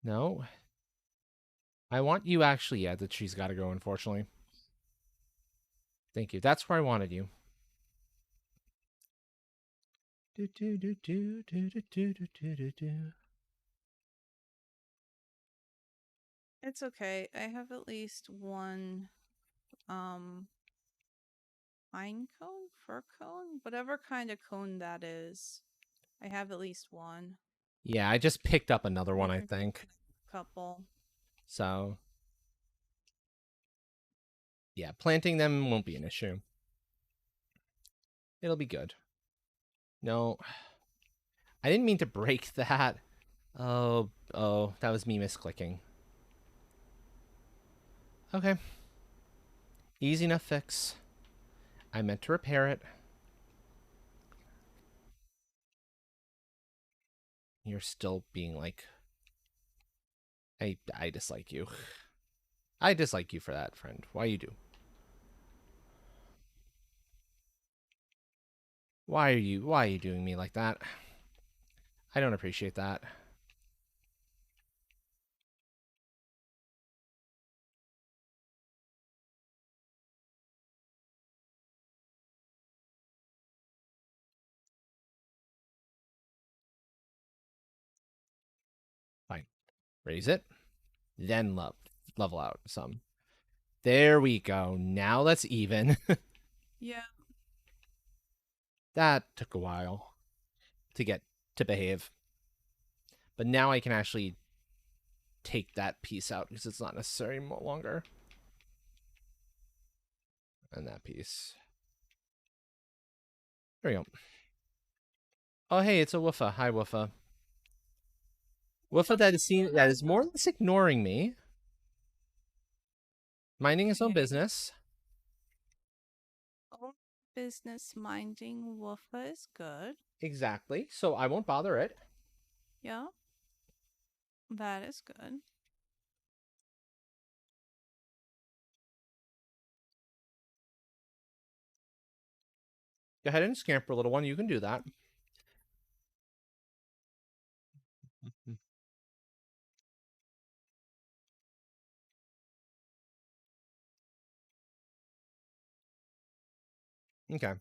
No. I want you actually, yeah, the tree's got to go, unfortunately. Thank you. That's where I wanted you. It's okay. I have at least one um pine cone, fir cone, whatever kind of cone that is. I have at least one. Yeah, I just picked up another We one, I can think. couple. So, yeah, planting them won't be an issue. It'll be good. No, I didn't mean to break that. Oh, that was me misclicking. Okay. Easy enough fix. I meant to repair it. You're still being like, I dislike you. I dislike you for that, friend. Why you do? Why are you doing me like that? I don't appreciate that. Fine. Raise it. Then level out some. There we go. Now that's even. Yeah. That took a while to get to behave. But now I can actually take that piece out because it's not necessary longer. And that piece. There we go. Oh, hey, it's a Woofa. Hi, Woofa. Woofa that is more or less ignoring me, minding his own Okay. business. Own business minding Woofa is good. Exactly. So I won't bother it. Yeah. That is good. Go ahead and scamper, little one. You can do that. Okay.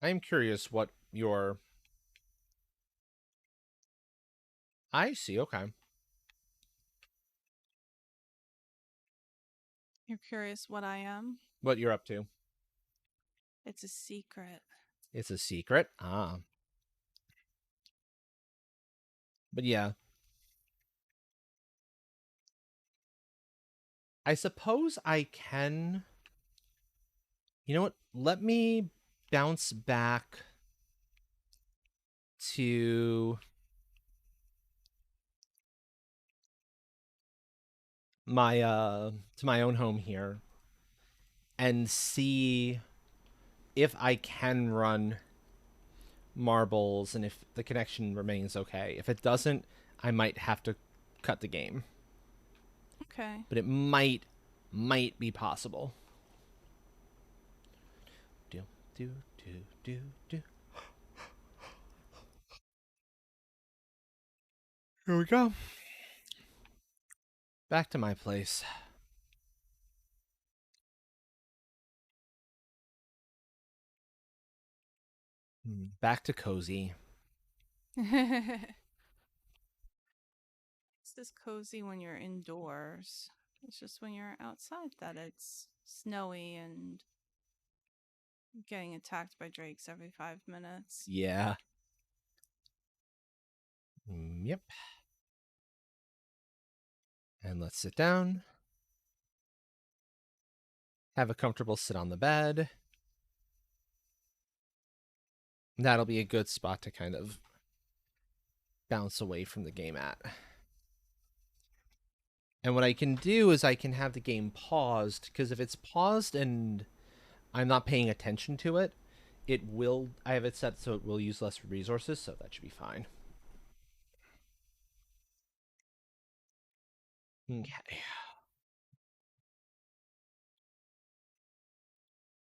I am curious what your. I see. Okay. You're curious what I am? What you're up to. It's a secret. It's a secret. Ah. But yeah. I suppose I can. You know what? Let me bounce back to my own home here and see if I can run marbles and if the connection remains okay. If it doesn't, I might have to cut the game. Okay. But it might be possible. Do do do do do. Here we go. Back to my place. Back to cozy. It's just cozy when you're indoors. It's just when you're outside that it's snowy and getting attacked by drakes every 5 minutes. Yeah. Yep. And let's sit down. Have a comfortable sit on the bed. That'll be a good spot to kind of bounce away from the game at. And what I can do is I can have the game paused, because if it's paused and I'm not paying attention to it, it will, I have it set so it will use less resources, so that should be fine. Okay.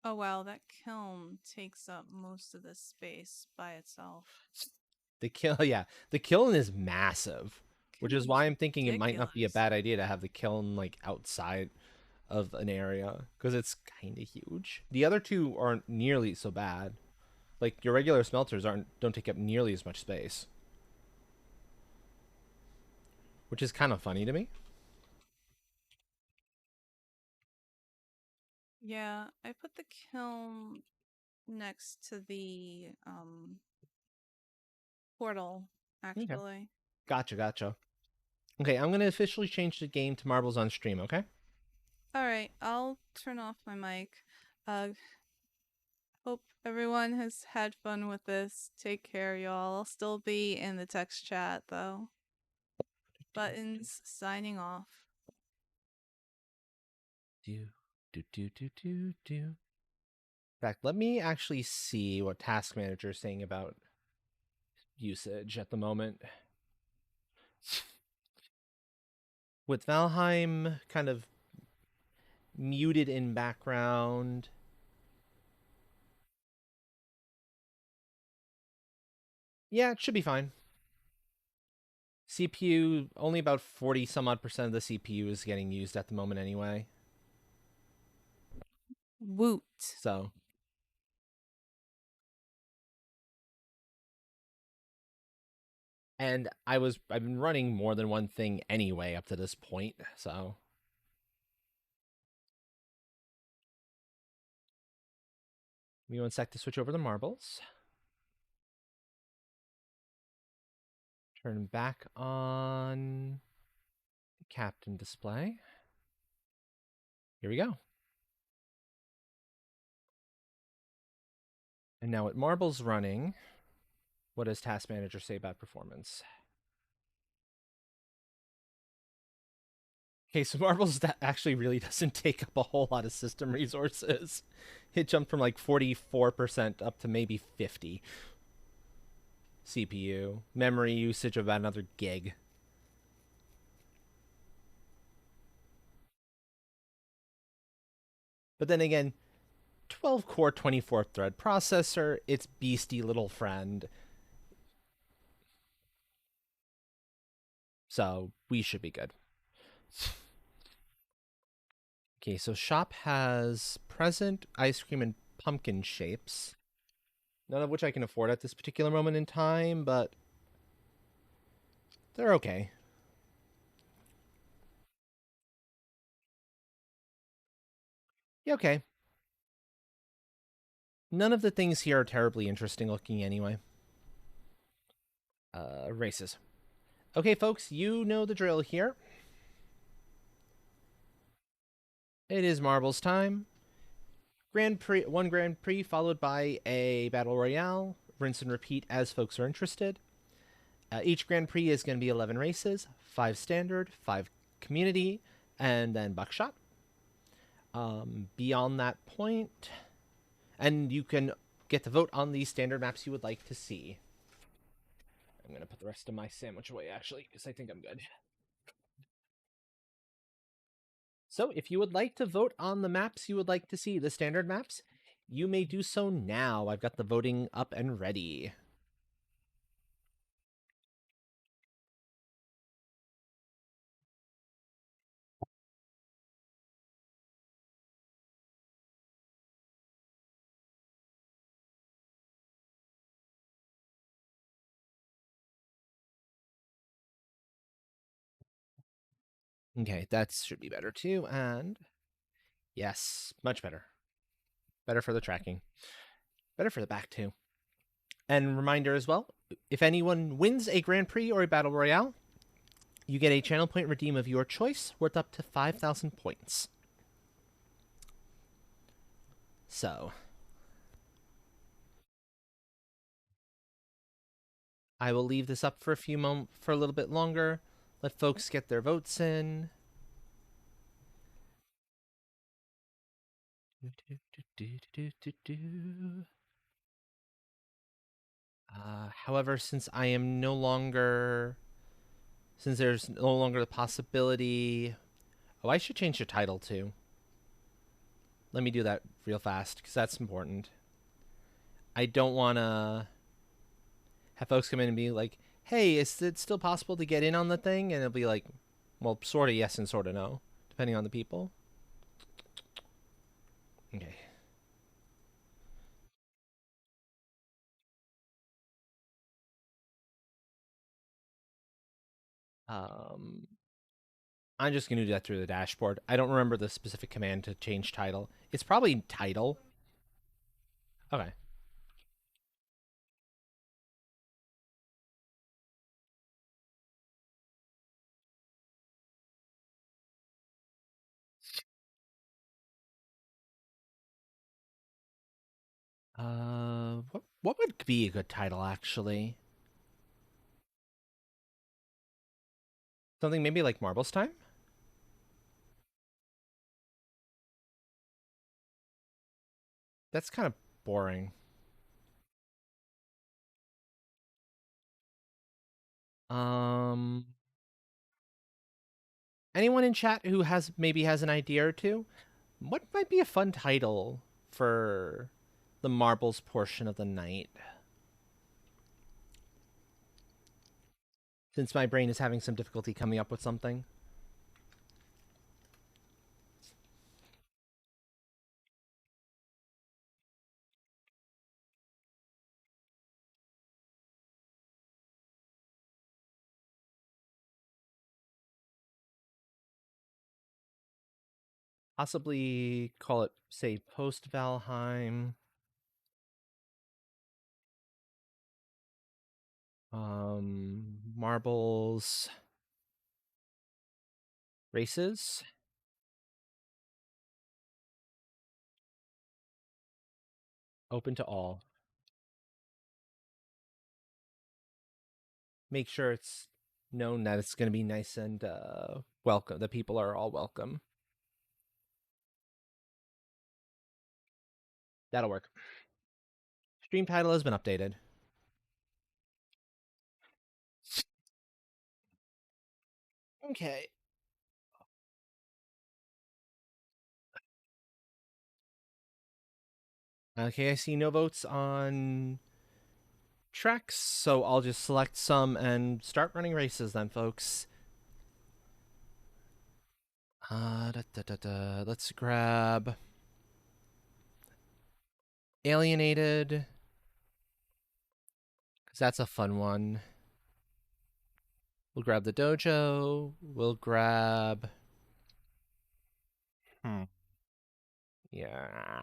Oh wow, that kiln takes up most of this space by itself. The kill, yeah, the kiln is massive, which is Kiln's why I'm thinking it might not be a ridiculous. bad idea to have the kiln like outside of an area, because it's kind of huge. The other two aren't nearly so bad. Like your regular smelters don't take up nearly as much space, which is kind of funny to me. Yeah, I put the kiln next to the portal Okay. actually. Gotcha. Okay, I'm gonna officially change the game to Marbles on Stream. Okay. All right, I'll turn off my mic. Uh hope everyone has had fun with this. Take care, y'all. I'll still be in the text chat though. Buttons signing off. Do do. In fact, let me actually see what Task Manager is saying about usage at the moment. With Valheim kind of muted in background. Yeah, it should be fine. CPU, only about 40 some odd percent of the CPU is getting used at the moment anyway. Woot. So. And I've been running more than one thing anyway up to this point, so. Give me one sec to switch over the marbles. Turn back on the captain display. Here we go. And now with marbles running, what does Task Manager say about performance? Okay, so marbles that actually really doesn't take up a whole lot of system resources. It jumped from like 44% up to maybe 50. CPU. Memory usage of about another gig. But then again, 12 core 24 thread processor, its beastie little friend. So we should be good. Okay, so shop has present, ice cream, and pumpkin shapes. None of which I can afford at this particular moment in time, but they're okay. Yeah, okay. None of the things here are terribly interesting looking anyway. Races. Okay, folks, you know the drill here. It is marbles time. One Grand Prix followed by a Battle Royale. Rinse and repeat as folks are interested. Each Grand Prix is going to be 11 races, 5 standard, 5 community, and then buckshot. Beyond that point, And you can get to vote on the standard maps you would like to see. I'm going to put the rest of my sandwich away, actually, because I think I'm good. So if you would like to vote on the maps you would like to see, the standard maps, you may do so now. I've got the voting up and ready. Okay, that should be better too. And yes, much better. Better for the tracking. Better for the back too. And reminder as well, if anyone wins a Grand Prix or a Battle Royale, you get a channel point redeem of your choice worth up to 5,000 points. So, I will leave this up for for a little bit longer. Let folks get their votes in. However, since there's no longer the possibility. Oh, I should change the title too. Let me do that real fast because that's important. I don't want to have folks come in and be like, hey, is it still possible to get in on the thing? And it'll be like, well, sort of yes and sort of no, depending on the people. Okay. Um, I'm just going to do that through the dashboard. I don't remember the specific command to change title. It's probably title. Okay. What would be a good title actually? Something maybe like Marbles Time? That's kind of boring. Um, anyone in chat who has an idea or two? What might be a fun title for the marbles portion of the night? Since my brain is having some difficulty coming up with something. Possibly call it, say, post Valheim. Marbles races. Open to all. Make sure it's known that it's going to be nice and welcome. The people are all welcome. That'll work. Stream title has been updated. Okay. Okay, I see no votes on tracks, so I'll just select some and start running races then, folks. Let's grab Alienated, because that's a fun one. We'll grab the dojo. We'll grab. Yeah.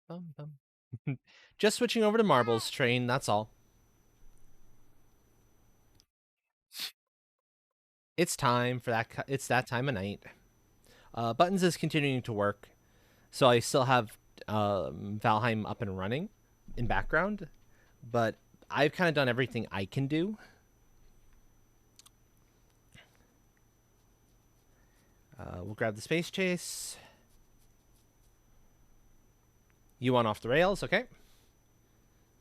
Bum, bum. Just switching over to Marbles Train, that's all. It's time for that. It's that time of night. Buttons is continuing to work, so I still have Valheim up and running in background, but I've kind of done everything I can do. We'll grab the space chase. You want off the rails, okay?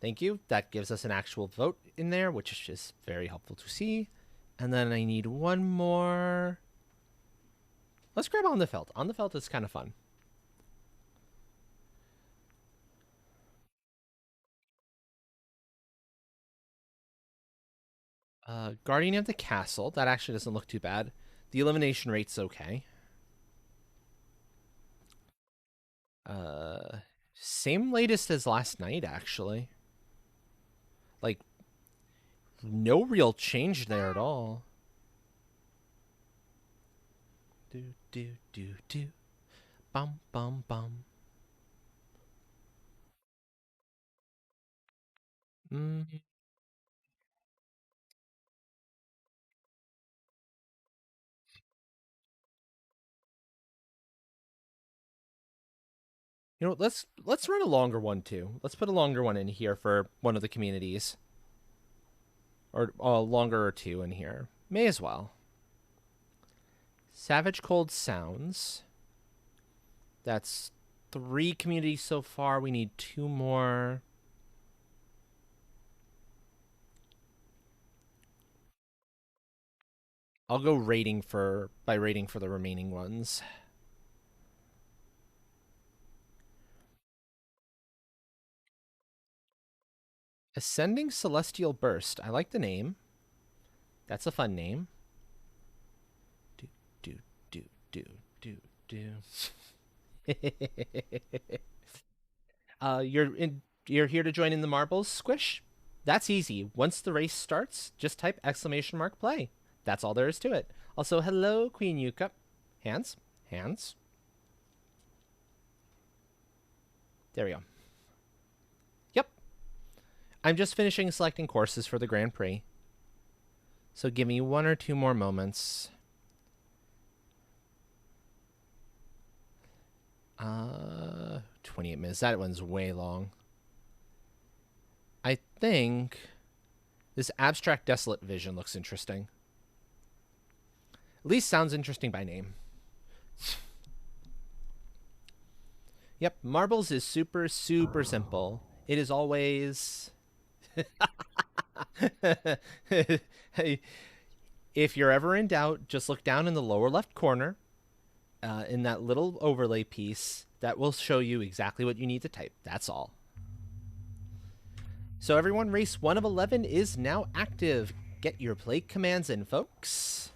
Thank you. That gives us an actual vote in there, which is very helpful to see. And then I need one more. Let's grab on the felt. On the felt is kind of fun. Guardian of the Castle. That actually doesn't look too bad. The elimination rate's okay. Same latest as last night, actually. Like, no real change there at all. Do, do, do, do. Bum, bum, bum. Mm. You know, let's run a longer one too. Let's put a longer one in here for one of the communities, or a longer or two in here. May as well. Savage Cold Sounds. That's 3 communities so far. We need 2 more. I'll go by rating for the remaining ones. Ascending Celestial Burst. I like the name. That's a fun name. Do, do, do, do, do, do. You're here to join in the marbles, Squish? That's easy. Once the race starts, just type !play. That's all there is to it. Also, hello, Queen Yuka. Hands. Hands. There we go. Yep. I'm just finishing selecting courses for the Grand Prix. So give me 1 or 2 more moments. 28 minutes. That one's way long. I think this Abstract Desolate Vision looks interesting. At least sounds interesting by name. Yep, marbles is super, super simple. It is always... If you're ever in doubt, just look down in the lower left corner in that little overlay piece. That will show you exactly what you need to type. That's all. So everyone, race 1 of 11 is now active. Get your play commands in, folks.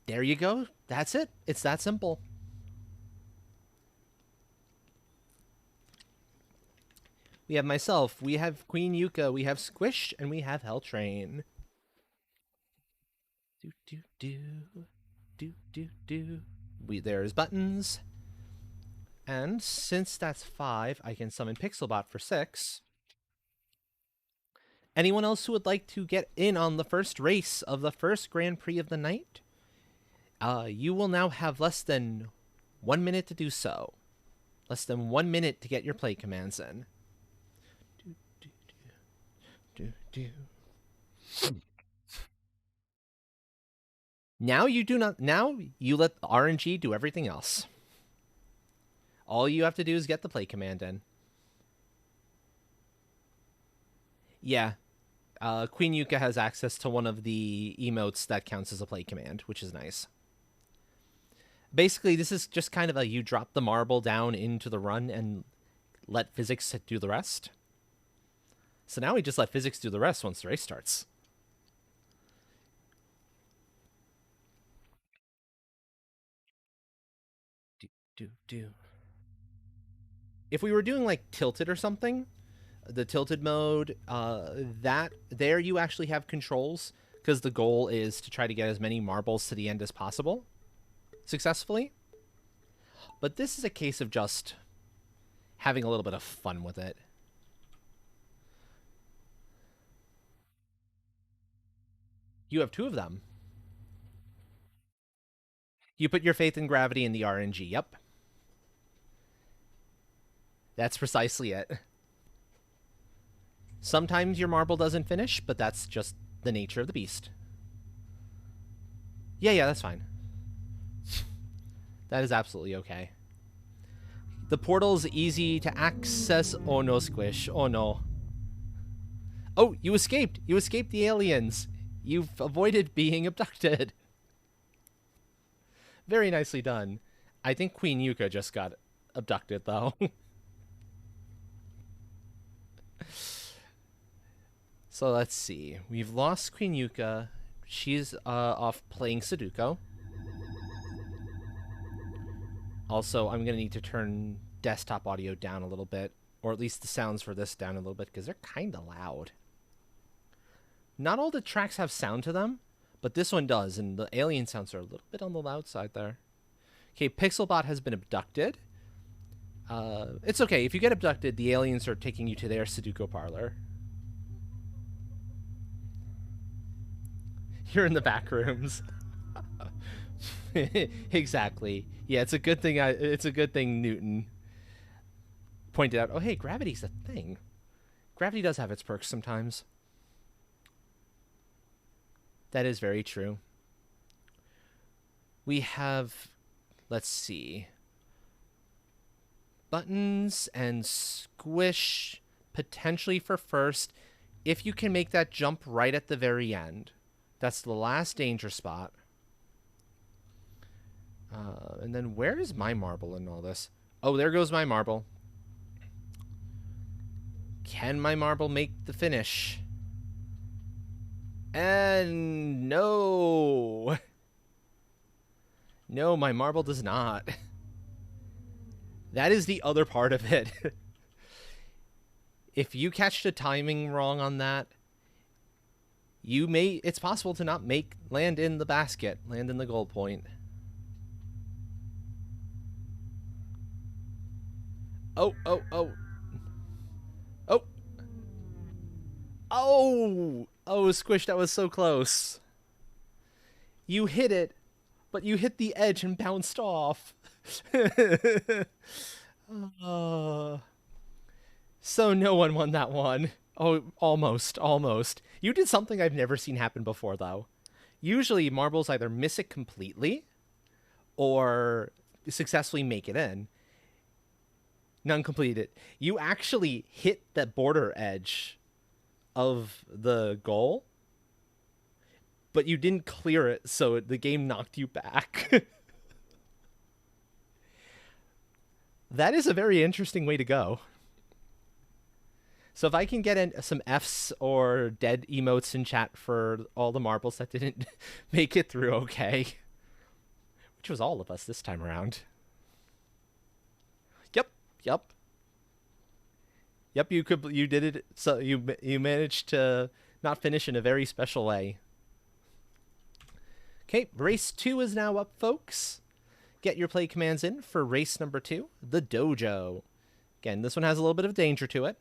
There you go. That's it. It's that simple. We have myself, we have Queen Yuka, we have Squish, and we have Helltrain. Do, do, do. Do, do, do. There's buttons. And since that's 5, I can summon Pixelbot for 6. Anyone else who would like to get in on the first race of the first Grand Prix of the night? You will now have less than 1 minute to do so. Less than 1 minute to get your play commands in. Do, do, do, do, do. Now you do not. Now you let RNG do everything else. All you have to do is get the play command in. Yeah. Queen Yuka has access to one of the emotes that counts as a play command, which is nice. Basically, this is just kind of a you drop the marble down into the run and let physics do the rest. So now we just let physics do the rest once the race starts. Do. If we were doing like tilted or something, the tilted mode, that there you actually have controls because the goal is to try to get as many marbles to the end as possible successfully. But this is a case of just having a little bit of fun with it. You have 2 of them. You put your faith in gravity and the RNG. Yep. That's precisely it. Sometimes your marble doesn't finish, but that's just the nature of the beast. Yeah, that's fine. That is absolutely okay. The portal is easy to access. Oh no, Squish. Oh no. Oh, you escaped. You escaped the aliens. You've avoided being abducted. Very nicely done. I think Queen Yuka just got abducted, though. So let's see. We've lost Queen Yuka. She's off playing Sudoku. Also, I'm going to need to turn desktop audio down a little bit, or at least the sounds for this down a little bit, because they're kind of loud. Not all the tracks have sound to them, but this one does, and the alien sounds are a little bit on the loud side there. Okay, Pixelbot has been abducted. It's okay. If you get abducted, the aliens are taking you to their Sudoku parlor. You're in the back rooms. Exactly. Yeah, it's a good thing. It's a good thing Newton pointed out. Oh, hey, gravity's a thing. Gravity does have its perks sometimes. That is very true. We have, let's see, Buttons and Squish potentially for first. If you can make that jump right at the very end. That's the last danger spot. And then where is my marble in all this? Oh, there goes my marble. Can my marble make the finish? And no. No, my marble does not. That is the other part of it. If you catch the timing wrong on that, it's possible to not land in the basket, land in the goal point. Oh. Oh, Squish, that was so close. You hit it, but you hit the edge and bounced off. So no one won that one. Oh, almost. You did something I've never seen happen before, though. Usually, marbles either miss it completely or successfully make it in. None completed. You actually hit the border edge of the goal, but you didn't clear it, so the game knocked you back. That is a very interesting way to go. So if I can get in some Fs or dead emotes in chat for all the marbles that didn't make it through okay. Which was all of us this time around. Yep. You did it. So you managed to not finish in a very special way. Okay, race 2 is now up, folks. Get your play commands in for race number 2, the dojo. Again, this one has a little bit of danger to it,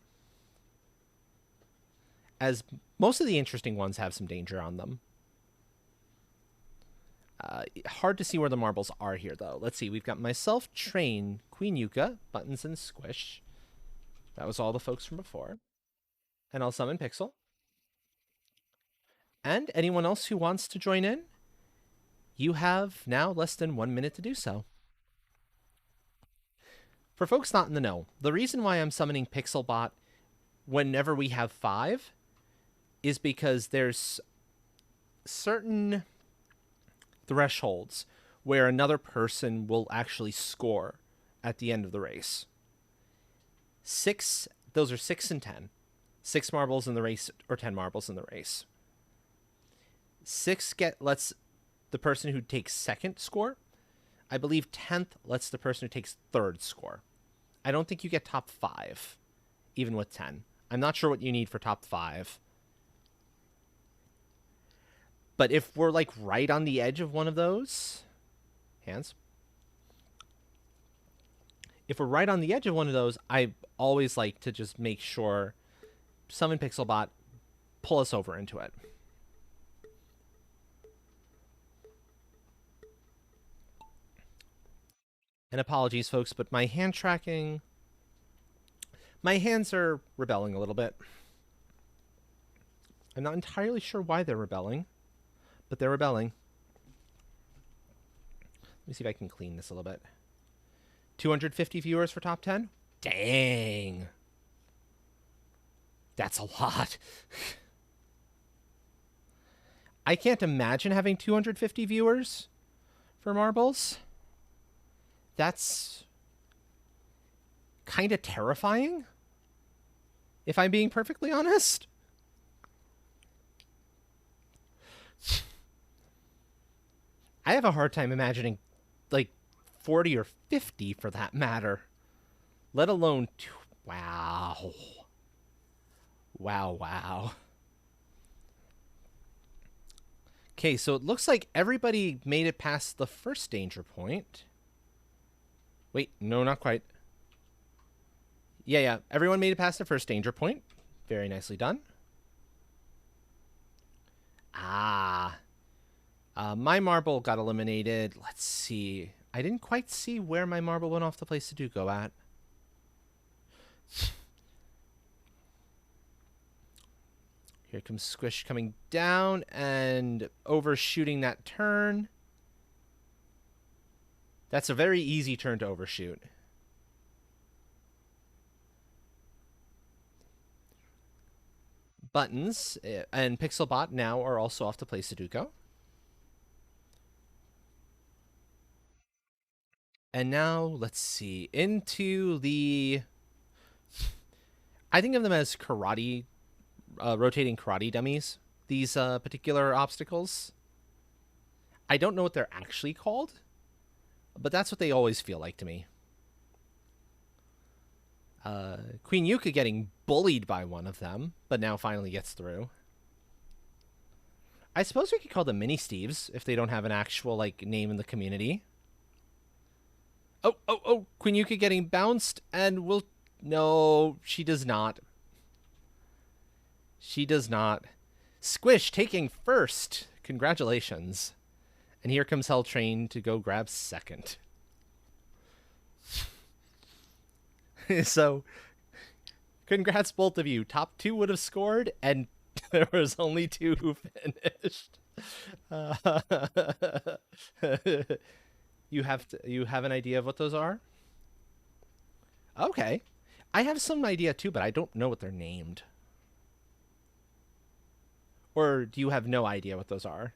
as most of the interesting ones have some danger on them. Hard to see where the marbles are here, though. Let's see. We've got myself, Train, Queen Yuka, Buttons, and Squish. That was all the folks from before. And I'll summon Pixel. And anyone else who wants to join in, you have now less than 1 minute to do so. For folks not in the know, the reason why I'm summoning Pixelbot whenever we have 5 is because there's certain thresholds where another person will actually score at the end of the race. Those are 6 and 10. 6 marbles in the race or 10 marbles in the race. 6 lets the person who takes second score. I believe 10th lets the person who takes third score. I don't think you get top 5, even with 10. I'm not sure what you need for top 5. But if we're like right on the edge of one of those, hands. If we're right on the edge of one of those, I always like to just make sure summon Pixelbot, pull us over into it. And apologies, folks, but my hand tracking, my hands are rebelling a little bit. I'm not entirely sure why they're rebelling, but they're rebelling. me see if I can clean this a little bit. 250 viewers for top 10? Dang. That's a lot. I can't imagine having 250 viewers for marbles. That's kind of terrifying, if I'm being perfectly honest. I have a hard time imagining like 40 or 50 for that matter, let alone wow. Wow, wow. Okay, so it looks like everybody made it past the first danger point. Wait, no, not quite. Yeah, everyone made it past the first danger point. Very nicely done. My marble got eliminated. Let's see. I didn't quite see where my marble went off the place to do go at. Here comes Squish coming down and overshooting that turn. That's a very easy turn to overshoot. Buttons and Pixelbot now are also off to play Sudoku. And now, let's see, into the... I think of them as karate, rotating karate dummies, these particular obstacles. I don't know what they're actually called, but that's what they always feel like to me. Queen Yuka getting bullied by one of them, but now finally gets through. I suppose we could call them Mini Steves if they don't have an actual like name in the community. Oh! Queen Yuka getting bounced and will... No, she does not. She does not. Squish taking first. Congratulations. And here comes Hell Train to go grab second. So, congrats both of you. Top two would have scored, and there was only two who finished. You have an idea of what those are? Okay. I have some idea too, but I don't know what they're named. Or do you have no idea what those are?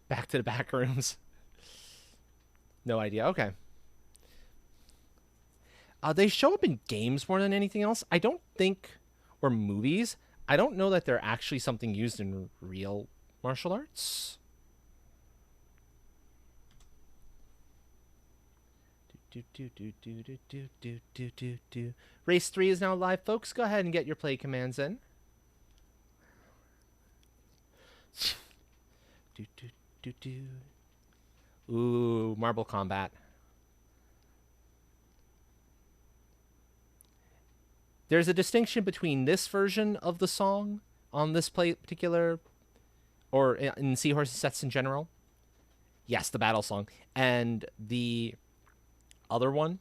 Back to the back rooms. No idea. Okay. They show up in games more than anything else. I don't think, or movies. I don't know that they're actually something used in real martial arts. Race 3 is now live, folks. Go ahead and get your play commands in. Ooh, marble combat. There's a distinction between this version of the song on this particular, or in Seahorse's sets in general. Yes, the battle song. And the other one.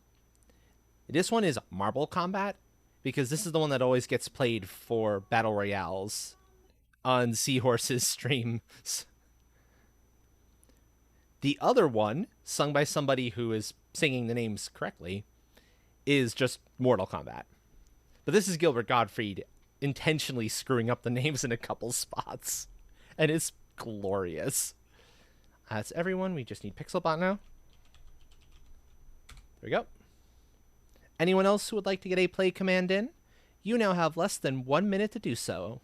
This one is marble combat, because this is the one that always gets played for battle royales on Seahorse's streams. The other one, sung by somebody who is singing the names correctly, is just Mortal Kombat. But this is Gilbert Gottfried intentionally screwing up the names in a couple spots. And it's glorious. That's everyone. We just need Pixelbot now. There we go. Anyone else who would like to get a play command in? You now have less than 1 minute to do so.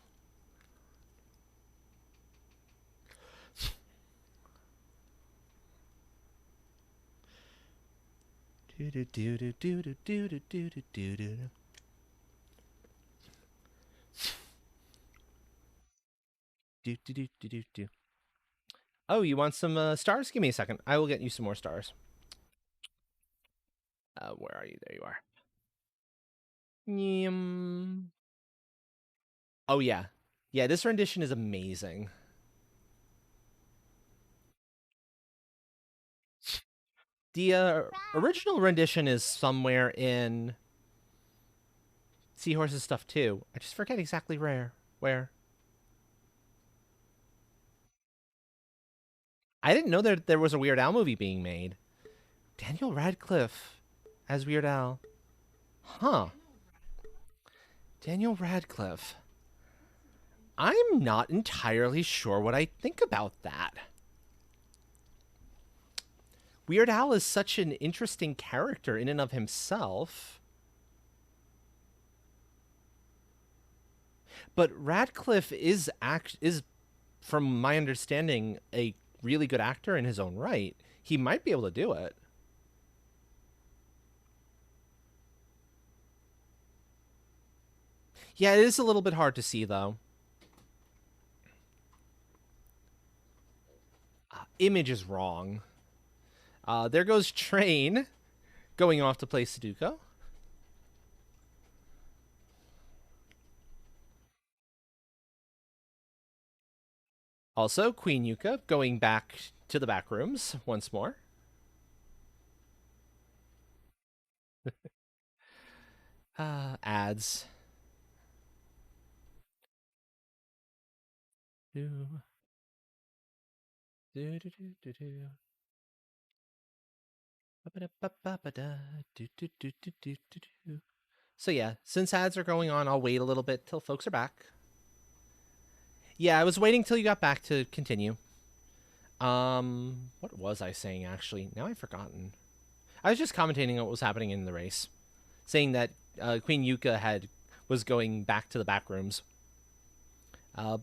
Oh, you want some stars? Give me a second. I will get you some more stars. Where are you? There you are. Oh, yeah. Yeah, this rendition is amazing. The original rendition is somewhere in Seahorse's stuff, too. I just forget exactly where. I didn't know there was a Weird Al movie being made. Daniel Radcliffe as Weird Al. Huh. Daniel Radcliffe. I'm not entirely sure what I think about that. Weird Al is such an interesting character in and of himself. But Radcliffe is from my understanding a really good actor in his own right. He might be able to do it. Yeah, it is a little bit hard to see though. Image is wrong. There goes Train going off to play Sudoku. Also, Queen Yuka going back to the back rooms once more. Ads. Do, do, do, do, do, do. So yeah, since ads are going on, I'll wait a little bit till folks are back. Yeah, I was waiting till you got back to continue. What was I saying actually? Now I've forgotten. I was just commentating on what was happening in the race, saying that Queen Yuka was going back to the back rooms.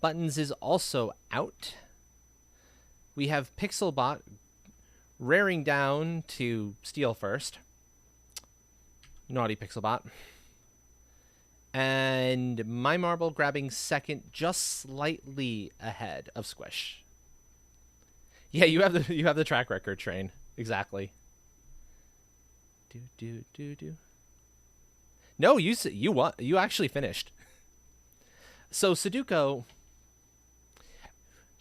Buttons is also out. We have Pixelbot raring down to steal first. Naughty Pixelbot. And my marble grabbing second, just slightly ahead of Squish. Yeah, you have the track record, Train. Exactly. Do. No, you won. You actually finished. So Sudoku,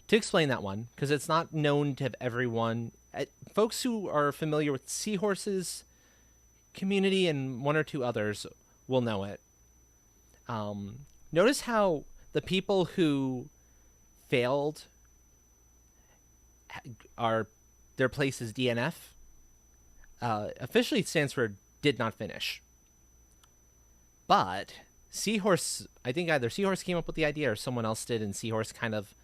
to explain that one, because it's not known to everyone. Folks who are familiar with Seahorse's community and one or two others will know it. Notice how the people who failed are their place is DNF. Officially, it stands for did not finish. But Seahorse, I think either Seahorse came up with the idea or someone else did, and Seahorse kind of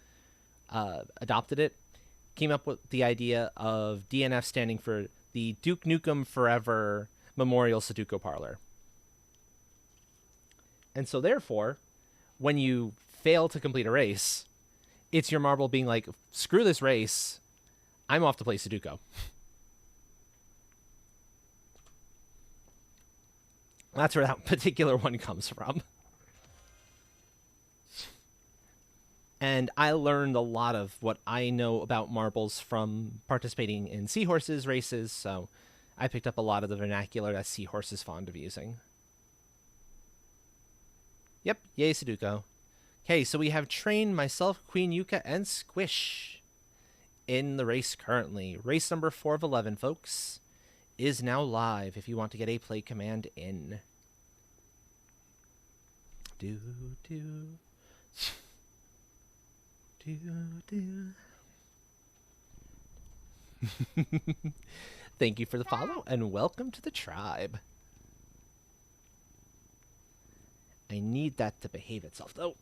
adopted it. Came up with the idea of DNF standing for the Duke Nukem Forever Memorial Sudoku Parlor. And so therefore, when you fail to complete a race, it's your marble being like, screw this race, I'm off to play Sudoku. That's where that particular one comes from. And I learned a lot of what I know about marbles from participating in Seahorse's races, so I picked up a lot of the vernacular that Seahorse is fond of using. Yep, yay Sudoku. Okay, so we have Train, myself, Queen Yuka, and Squish in the race currently. Race number 4 of 11, folks, is now live if you want to get a play command in. Do. Thank you for the follow and welcome to the tribe. I need that to behave itself though.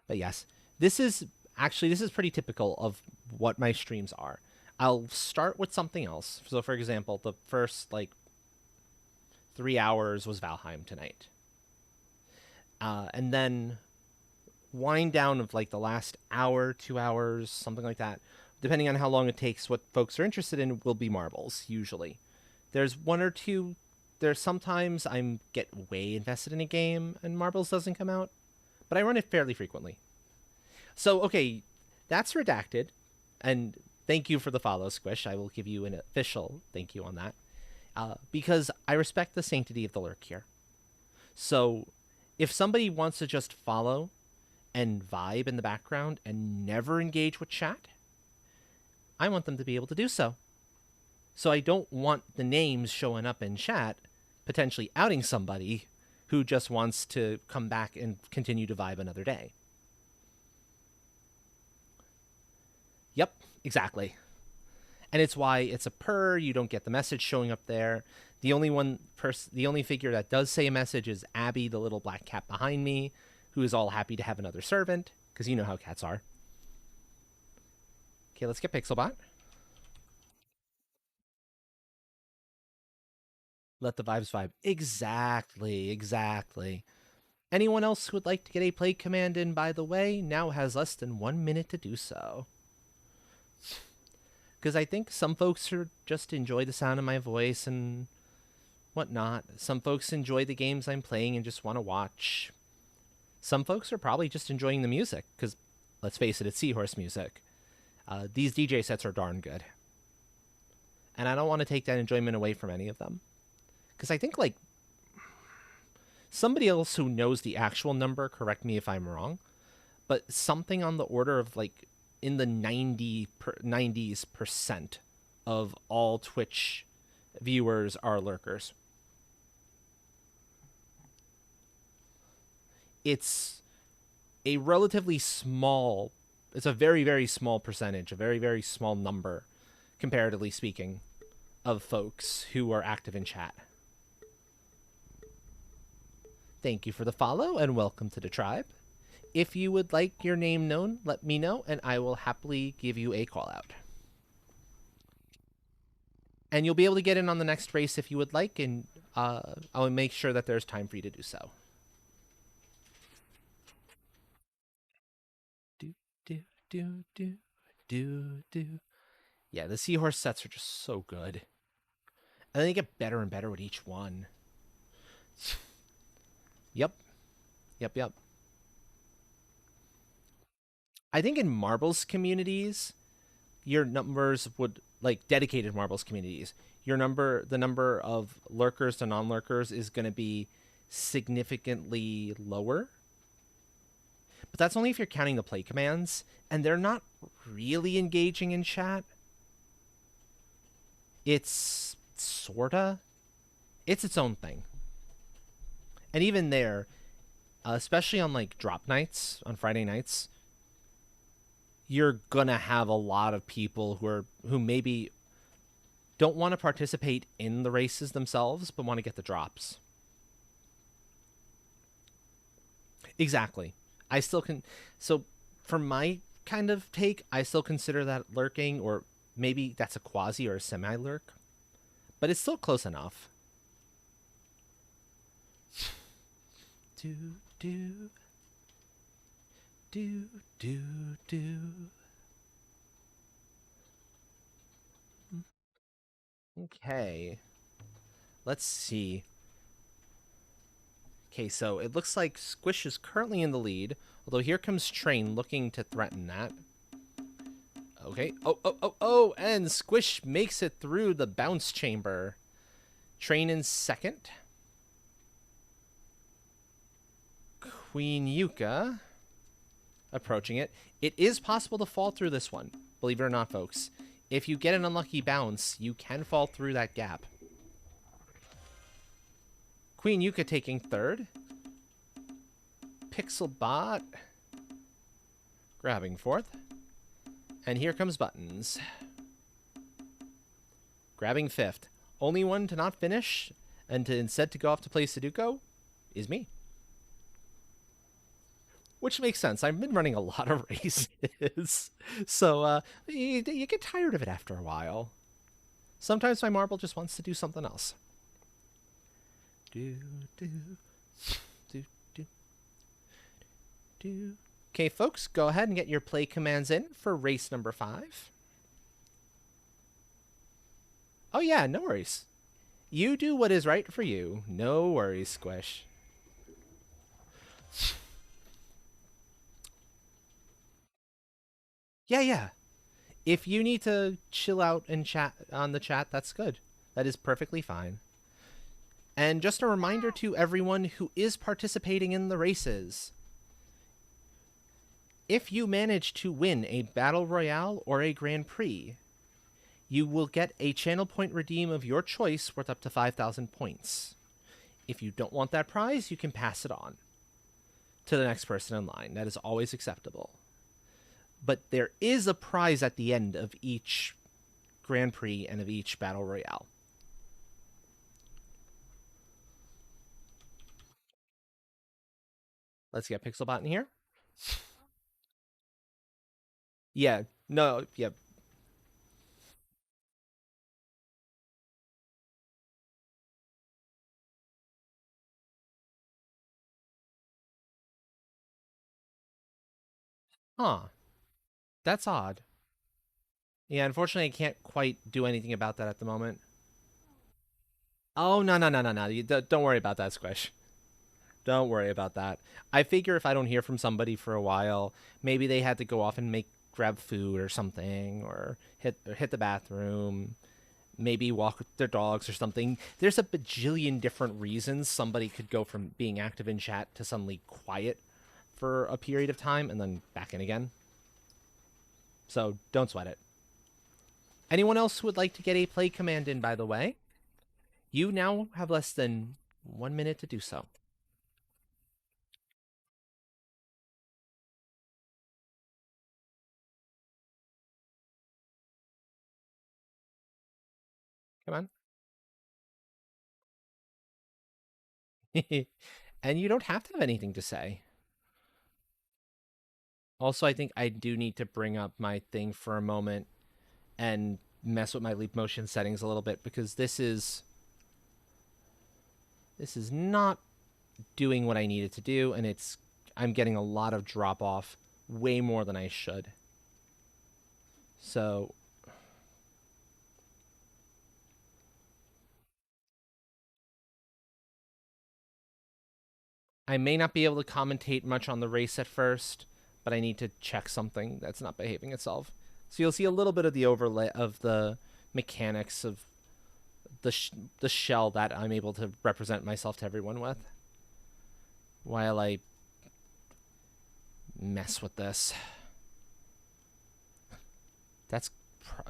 But yes, this is pretty typical of what my streams are. I'll start with something else. So for example, the first 3 hours was Valheim tonight. And then wind down of the last hour, 2 hours, something like that. Depending on how long it takes, what folks are interested in will be marbles, usually. There's one or two, there's sometimes I get way invested in a game and marbles doesn't come out, but I run it fairly frequently. So, okay, that's redacted, and thank you for the follow, Squish. I will give you an official thank you on that, because I respect the sanctity of the lurk here. So, if somebody wants to just follow and vibe in the background and never engage with chat, I want them to be able to do so. So I don't want the names showing up in chat potentially outing somebody who just wants to come back and continue to vibe another day. Yep, exactly. And it's why it's a purr. You don't get the message showing up there. The only figure that does say a message is Abby, the little black cat behind me, who is all happy to have another servant, because you know how cats are. Okay, let's get Pixelbot. Let the vibes vibe. Exactly, exactly. Anyone else who would like to get a play command in, by the way, now has less than 1 minute to do so. Because I think some folks are just enjoy the sound of my voice and whatnot. Some folks enjoy the games I'm playing and just want to watch. Some folks are probably just enjoying the music, because let's face it, it's Seahorse music. These DJ sets are darn good. And I don't want to take that enjoyment away from any of them. Because I think, like, somebody else who knows the actual number, correct me if I'm wrong, but something on the order of, like, in the 90s% of all Twitch viewers are lurkers. It's a relatively small, it's a very, very small percentage, a very, very small number, comparatively speaking, of folks who are active in chat. Thank you for the follow and welcome to the tribe. If you would like your name known, let me know and I will happily give you a call out. And you'll be able to get in on the next race if you would like, and I'll make sure that there's time for you to do so. Do, do, do, do, do, do. Yeah, the Seahorse sets are just so good. And then they get better and better with each one. Yep. Yep, yep. I think in marbles communities, your numbers would, like dedicated marbles communities, the number of lurkers to non-lurkers is going to be significantly lower. But that's only if you're counting the play commands, and they're not really engaging in chat. It's sorta. It's its own thing. And even there, especially on like drop nights, on Friday nights, you're gonna have a lot of people who maybe don't want to participate in the races themselves, but want to get the drops. Exactly. I still can. So, for my kind of take, I still consider that lurking, or maybe that's a quasi or a semi lurk, but it's still close enough. Do, do, do, do, do. Okay. Let's see. Okay, so it looks like Squish is currently in the lead, although here comes Train looking to threaten that. Okay. Oh, and Squish makes it through the bounce chamber. Train in second. Queen Yuka approaching it. It is possible to fall through this one, believe it or not, folks. If you get an unlucky bounce, you can fall through that gap. Queen Yuka taking third. Pixelbot grabbing fourth. And here comes Buttons. Grabbing fifth. Only one to not finish and to instead to go off to play Sudoku is me. Which makes sense. I've been running a lot of races. So you get tired of it after a while. Sometimes my marble just wants to do something else. Do, do, do, do, do. Okay, folks, go ahead and get your play commands in for race number 5. Oh, yeah, no worries. You do what is right for you. No worries, Squish. Yeah. If you need to chill out and chat on the chat, that's good. That is perfectly fine. And just a reminder to everyone who is participating in the races. If you manage to win a Battle Royale or a Grand Prix, you will get a channel point redeem of your choice worth up to 5,000 points. If you don't want that prize, you can pass it on to the next person in line. That is always acceptable. but there is a prize at the end of each Grand Prix and of each Battle Royale. Let's get Pixelbot in here. Yeah, no, yeah. Huh. That's odd. Yeah, unfortunately, I can't quite do anything about that at the moment. Oh, no, no, no, no, no. Don't worry about that, Squish. Don't worry about that. I figure if I don't hear from somebody for a while, maybe they had to go off and grab food or something, or hit the bathroom, maybe walk with their dogs or something. There's a bajillion different reasons somebody could go from being active in chat to suddenly quiet for a period of time and then back in again. So don't sweat it. Anyone else who would like to get a play command in, by the way, you now have less than 1 minute to do so. Come on. And you don't have to have anything to say. Also, I think I do need to bring up my thing for a moment and mess with my leap motion settings a little bit, because this is not doing what I need it to do, and I'm getting a lot of drop off, way more than I should. So I may not be able to commentate much on the race at first, but I need to check something that's not behaving itself. So you'll see a little bit of the overlay of the mechanics of the shell that I'm able to represent myself to everyone with, while I mess with this.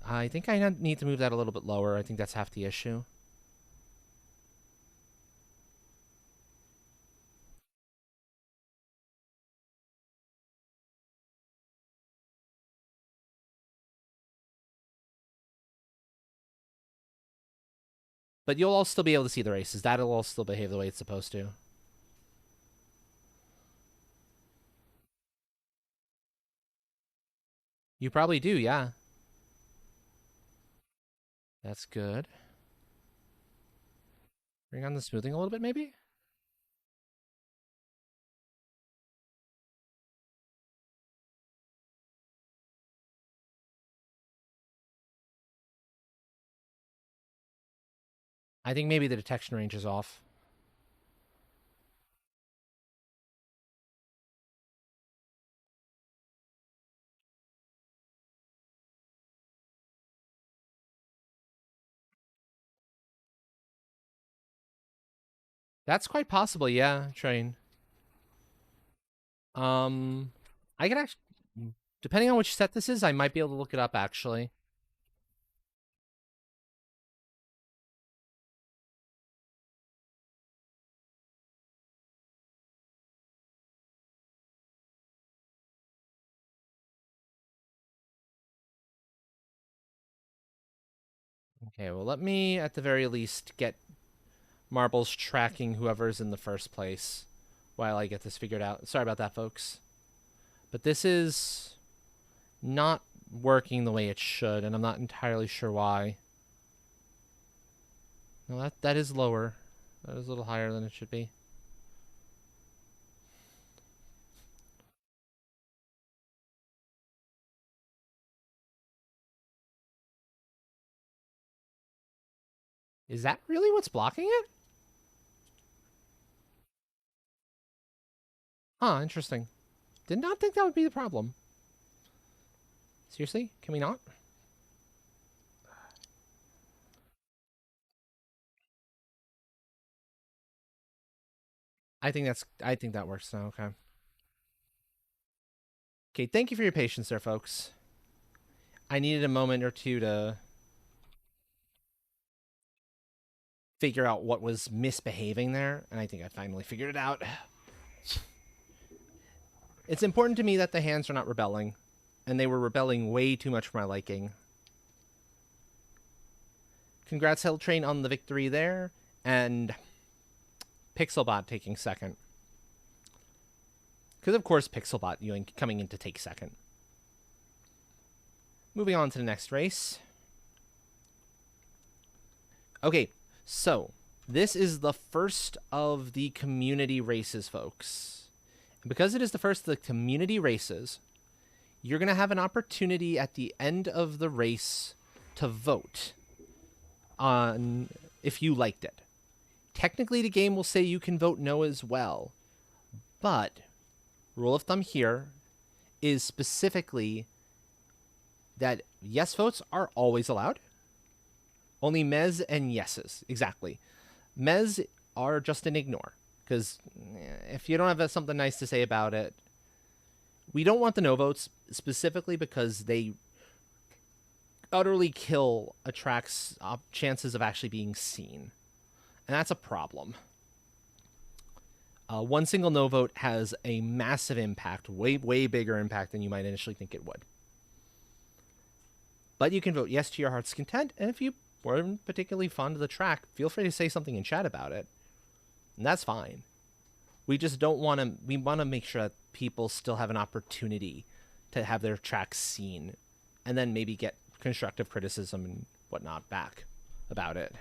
I think I need to move that a little bit lower. I think that's half the issue. But you'll all still be able to see the races. That'll all still behave the way it's supposed to. You probably do, yeah. That's good. Bring on the smoothing a little bit, maybe? I think maybe the detection range is off. That's quite possible, yeah, Train. I can actually, depending on which set this is, I might be able to look it up, actually. Okay, well, let me, at the very least, get Marbles tracking whoever's in the first place while I get this figured out. Sorry about that, folks. But this is not working the way it should, and I'm not entirely sure why. No, that is lower. That is a little higher than it should be. Is that really what's blocking it? Huh, interesting. Did not think that would be the problem. Seriously? Can we not? I think that works now, okay. Okay, thank you for your patience there, folks. I needed a moment or two to figure out what was misbehaving there, and I think I finally figured it out. It's important to me that the hands are not rebelling. and they were rebelling way too much for my liking. Congrats, Hell Train, on the victory there, and Pixelbot taking second. Because, of course, Pixelbot coming in to take second. Moving on to the next race. Okay, so this is the first of the community races, folks. And because it is the first of the community races, you're going to have an opportunity at the end of the race to vote on if you liked it. Technically, the game will say you can vote no as well, but rule of thumb here is specifically that yes votes are always allowed. Only mez and yeses, exactly. Mez are just an ignore, because if you don't have something nice to say about it, we don't want the no votes, specifically because they utterly kill a track's chances of actually being seen. And that's a problem. One single no vote has a massive impact, way bigger impact than you might initially think it would. But you can vote yes to your heart's content, and if you weren't particularly fond of the track, feel free to say something in chat about it. And that's fine. We just don't want to, we want to make sure that people still have an opportunity to have their tracks seen, and then maybe get constructive criticism and whatnot back about it.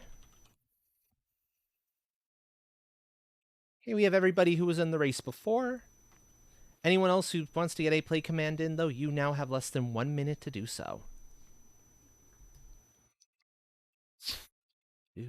Okay, we have everybody who was in the race before. Anyone else who wants to get a play command in, though, you now have less than 1 minute to do so. Do.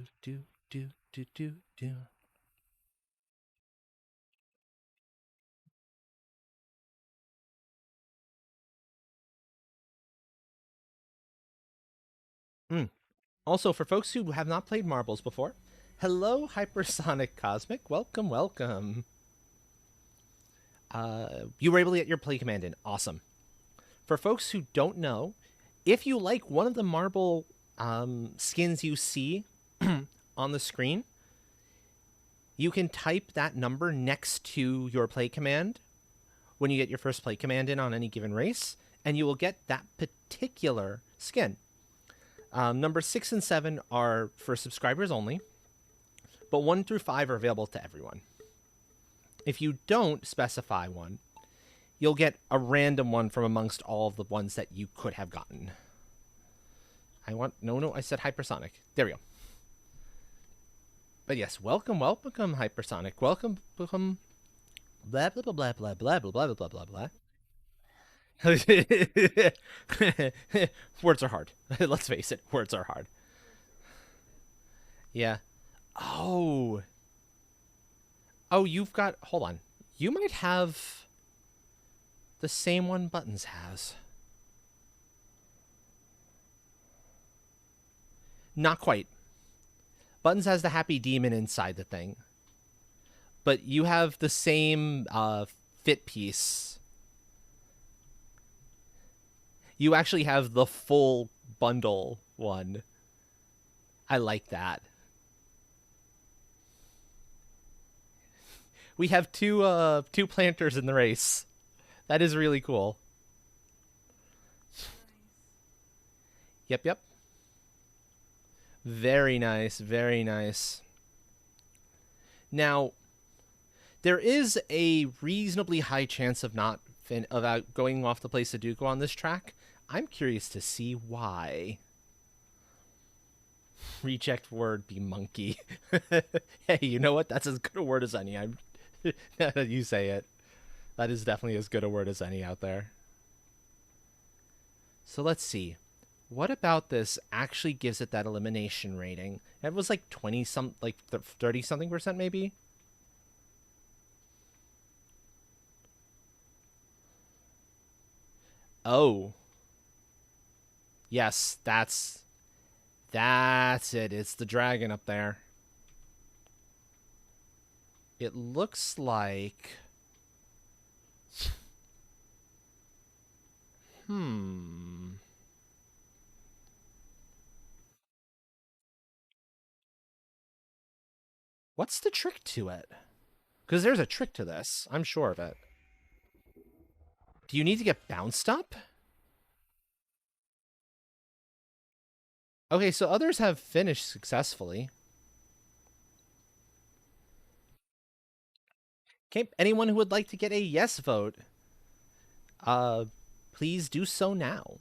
Also, for folks who have not played marbles before, hello, Hypersonic Cosmic. Welcome, welcome. You were able to get your play command in. Awesome. For folks who don't know, if you like one of the marble skins you see on the screen, you can type that number next to your play command when you get your first play command in on any given race, and you will get that particular skin. Number 6 and 7 are for subscribers only, but 1 through 5 are available to everyone. If you don't specify one, you'll get a random one from amongst all of the ones that you could have gotten. I said hypersonic. There we go. But yes, welcome, hypersonic. Welcome, blah, blah, blah, blah, blah, blah, blah, blah, blah, blah. Words are hard. Let's face it, words are hard. Yeah. Oh, you've got, hold on. You might have the same one Buttons has. Not quite. Buttons has the happy demon inside the thing. But you have the same fit piece. You actually have the full bundle one. I like that. We have two planters in the race. That is really cool. Nice. Yep. Very nice, very nice. Now, there is a reasonably high chance of not going off the play Sudoku on this track. I'm curious to see why. Reject word be monkey. Hey, you know what? That's as good a word as any. You say it. That is definitely as good a word as any out there. So let's see. What about this actually gives it that elimination rating? It was like 20 some, like 30 something percent maybe. Oh. Yes, that's it. It's the dragon up there. It looks like What's the trick to it? Because there's a trick to this. I'm sure of it. Do you need to get bounced up? Okay, so others have finished successfully. Okay, anyone who would like to get a yes vote, uh, please do so now.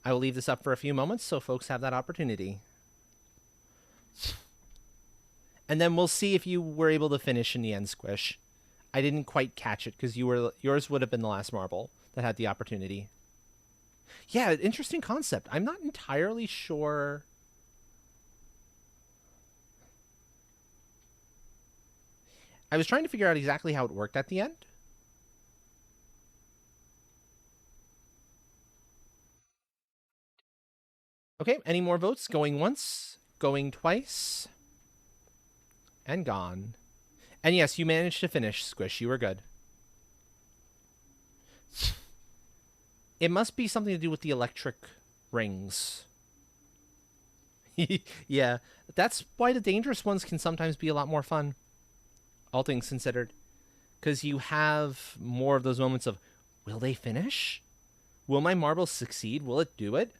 I will leave this up for a few moments so folks have that opportunity. And then we'll see if you were able to finish in the end, Squish. I didn't quite catch it because yours would have been the last marble that had the opportunity. Yeah, interesting concept. I'm not entirely sure. I was trying to figure out exactly how it worked at the end. Okay, any more votes? Going once, going twice, and gone. And yes, you managed to finish, Squish. You were good. It must be something to do with the electric rings. Yeah, that's why the dangerous ones can sometimes be a lot more fun, all things considered. Because you have more of those moments of, will they finish? Will my marble succeed? Will it do it?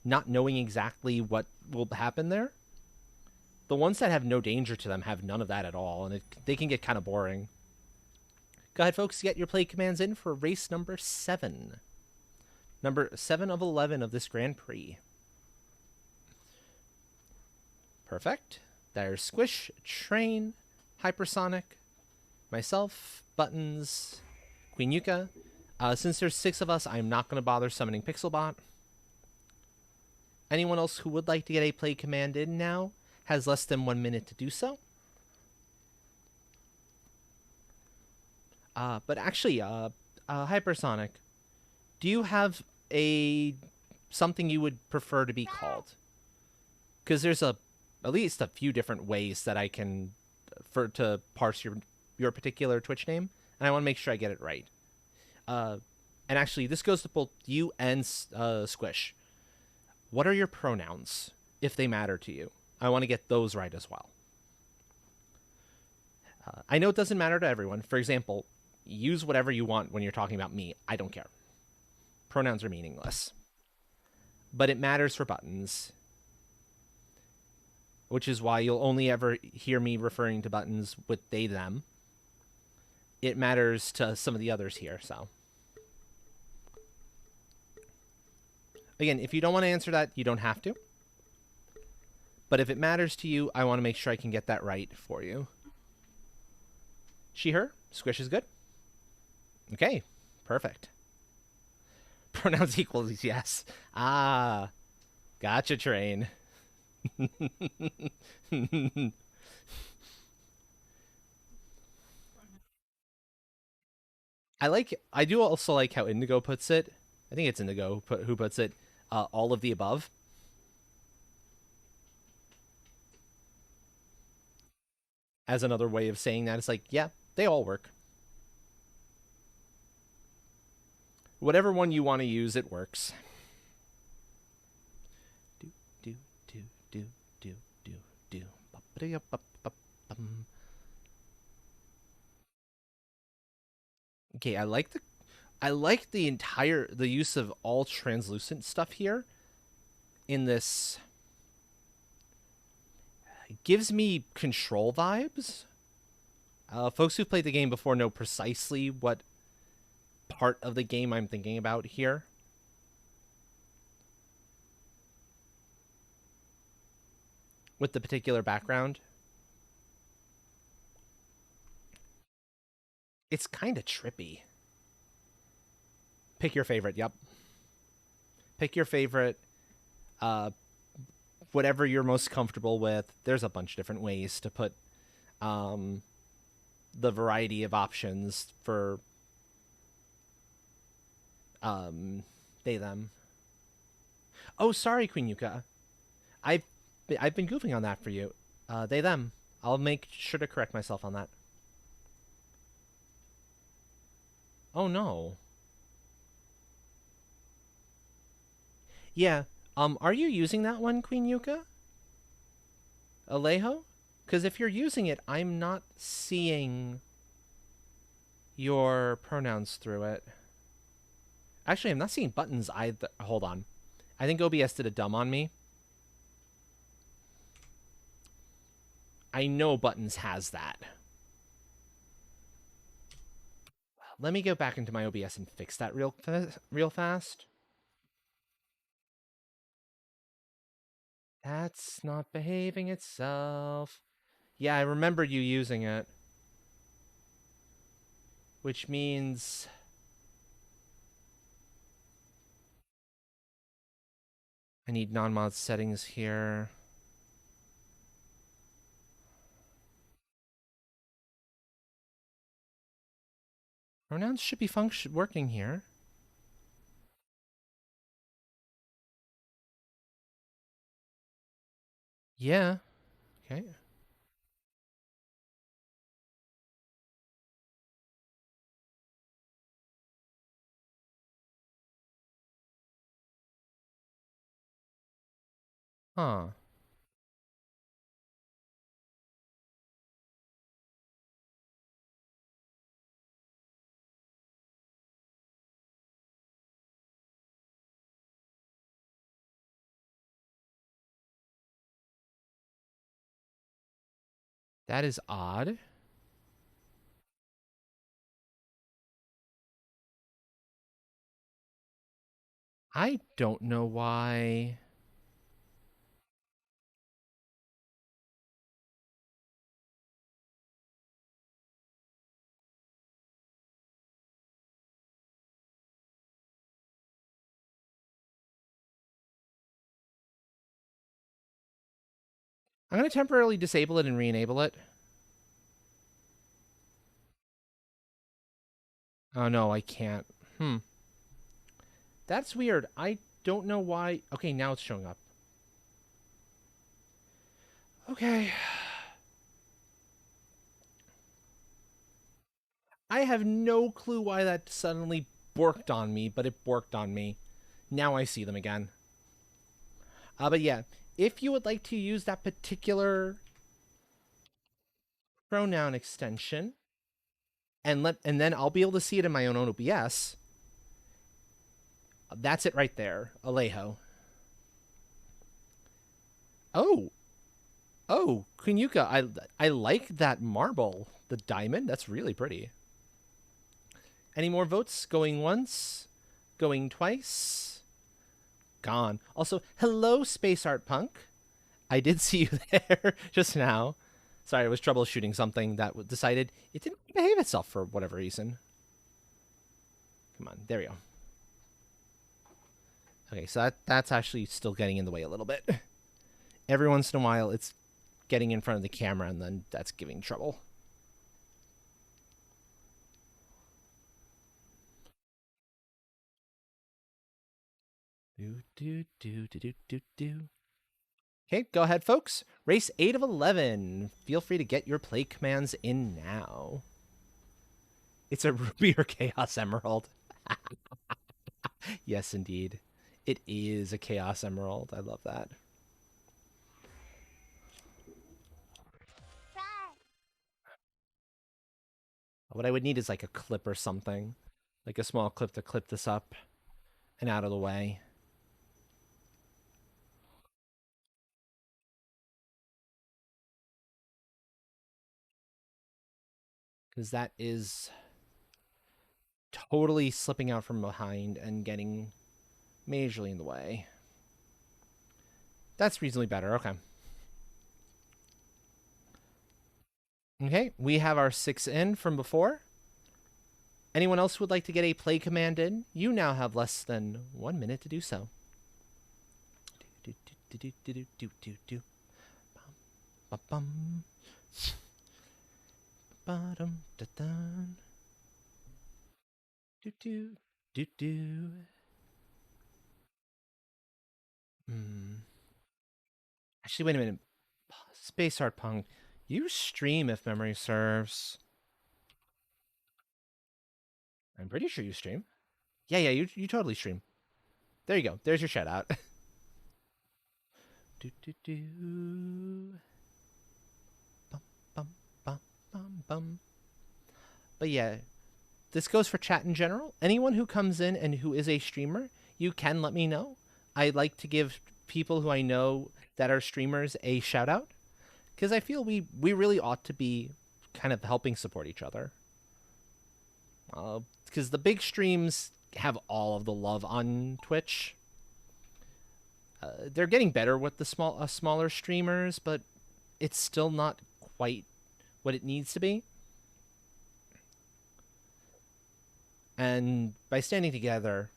Not knowing exactly what will happen there. The ones that have no danger to them have none of that at all, and they can get kind of boring. Go ahead, folks, get your play commands in for race number 7. Number 7 of 11 of this Grand Prix. Perfect. There's Squish, Train, Hypersonic, myself, Buttons, Queen Yuka. Since there's 6 of us, I'm not going to bother summoning Pixelbot. Anyone else who would like to get a play command in now has less than 1 minute to do so. But actually, Hypersonic, do you have something you would prefer to be called? Because there's at least a few different ways that I can to parse your particular Twitch name, and I want to make sure I get it right. And actually, this goes to both you and Squish. What are your pronouns, if they matter to you? I want to get those right as well. I know it doesn't matter to everyone. For example, use whatever you want when you're talking about me. I don't care. Pronouns are meaningless. But it matters for Buttons, which is why you'll only ever hear me referring to Buttons with they, them. It matters to some of the others here, so. Again, if you don't want to answer that, you don't have to. But if it matters to you, I want to make sure I can get that right for you. She, her. Squish is good. Okay, perfect. Pronouns equals yes. Ah, gotcha, Train. I do also like how Indigo puts it. I think it's Indigo who puts it. All of the above. As another way of saying that, it's like, yeah, they all work. Whatever one you want to use, it works. Do do do do do do do. Okay, I like the use of all translucent stuff here in this. It gives me Control vibes. Folks who've played the game before know precisely what part of the game I'm thinking about here. With the particular background. It's kind of trippy. Pick your favorite, yep. Pick your favorite. Whatever you're most comfortable with. There's a bunch of different ways to put the variety of options for they, them. Oh, sorry, Queen Yuka. I've been goofing on that for you. They, them. I'll make sure to correct myself on that. Oh, no. Yeah. Are you using that one, Queen Yuka? Alejo? Because if you're using it, I'm not seeing your pronouns through it. Actually, I'm not seeing Buttons either. Hold on. I think OBS did a dumb on me. I know Buttons has that. Let me go back into my OBS and fix that real fast. That's not behaving itself. Yeah, I remember you using it. Which means... I need non-mod settings here. Pronouns should be working here. Yeah. Okay. Huh. That is odd. I don't know why. I'm going to temporarily disable it and re-enable it. Oh, no, I can't. That's weird. I don't know why. Okay, now it's showing up. Okay. I have no clue why that suddenly borked on me, but it borked on me. Now I see them again. But yeah, if you would like to use that particular pronoun extension, and then I'll be able to see it in my own OBS. That's it right there, Alejo. Oh, Kunyuka, I like that marble, the diamond. That's really pretty. Any more votes? Going once, going twice, gone. Also, hello, Space Art Punk. I did see you there just now. Sorry, I was troubleshooting something that decided it didn't behave itself for whatever reason. Come on, there we go. Okay, so that's actually still getting in the way a little bit. Every once in a while, it's getting in front of the camera, and then that's giving trouble. Okay, go ahead, folks. Race 8 of 11. Feel free to get your play commands in now. It's a Ruby or Chaos Emerald. Yes, indeed. It is a Chaos Emerald. I love that. What I would need is like a clip or something. Like a small clip to clip this up and out of the way. Because that is totally slipping out from behind and getting majorly in the way. That's reasonably better. Okay. Okay, we have our 6 in from before. Anyone else who would like to get a play command in? You now have less than 1 minute to do so. Actually, wait a minute. Space Art Punk, you stream if memory serves. I'm pretty sure you stream. Yeah, you totally stream. There you go. There's your shout out. But yeah, this goes for chat in general. Anyone who comes in and who is a streamer, you can let me know. I like to give people who I know that are streamers a shout out because I feel we really ought to be kind of helping support each other. Because the big streams have all of the love on Twitch. They're getting better with the smaller streamers, but it's still not quite what it needs to be. And by standing together,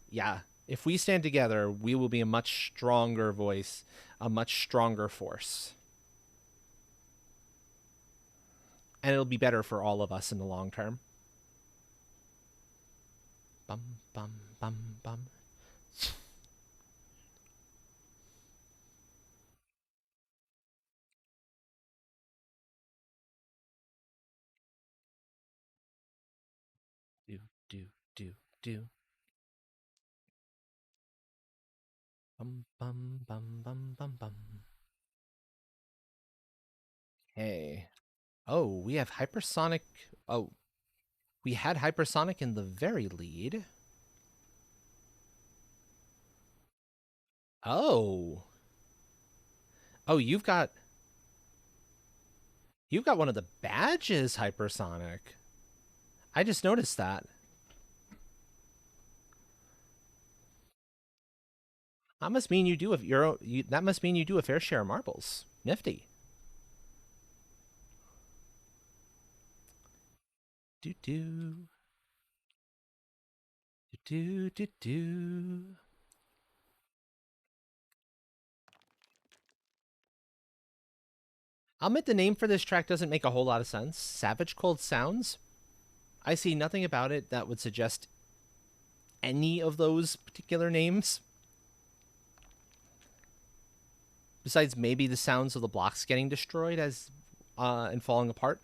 yeah, if we stand together, we will be a much stronger voice, a much stronger force. And it'll be better for all of us in the long term. Bum, bum, bum, bum. Do, do, do, do. Bum, bum, bum, bum, bum, bum. Hey. Oh, we have hypersonic. Oh, we had hypersonic in the very lead. Oh. Oh, you've got one of the badges hypersonic. I just noticed that. That must mean you do if you're that must mean you do a fair share of marbles. Nifty. Do do do do do. I'll admit the name for this track doesn't make a whole lot of sense. Savage Cold Sounds. I see nothing about it that would suggest any of those particular names. Besides maybe the sounds of the blocks getting destroyed as and falling apart.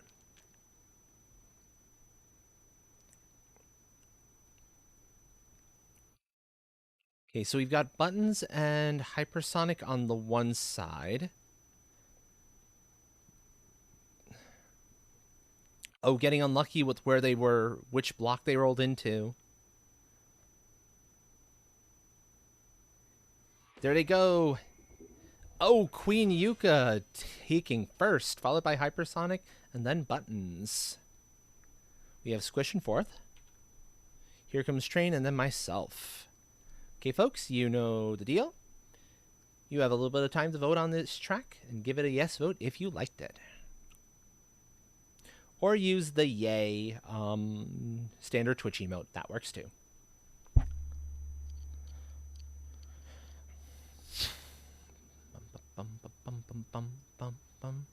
Okay, so we've got buttons and hypersonic on the one side. Oh, getting unlucky with where they were, which block they rolled into. There they go. Oh, Queen Yuka taking first, followed by hypersonic, and then buttons. We have Squish in fourth. Here comes Train, and then myself. Okay, folks, you know the deal. You have a little bit of time to vote on this track, and give it a yes vote if you liked it. Or use the yay standard Twitch emote. That works too. Bum, bum, bum, bum, bum, bum, bum.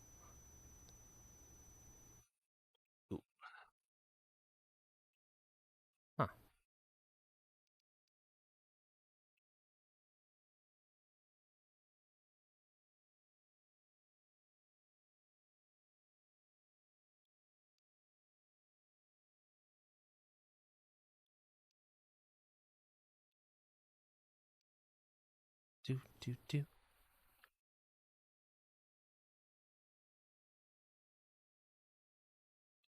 Ooh. Huh. Do, do, do.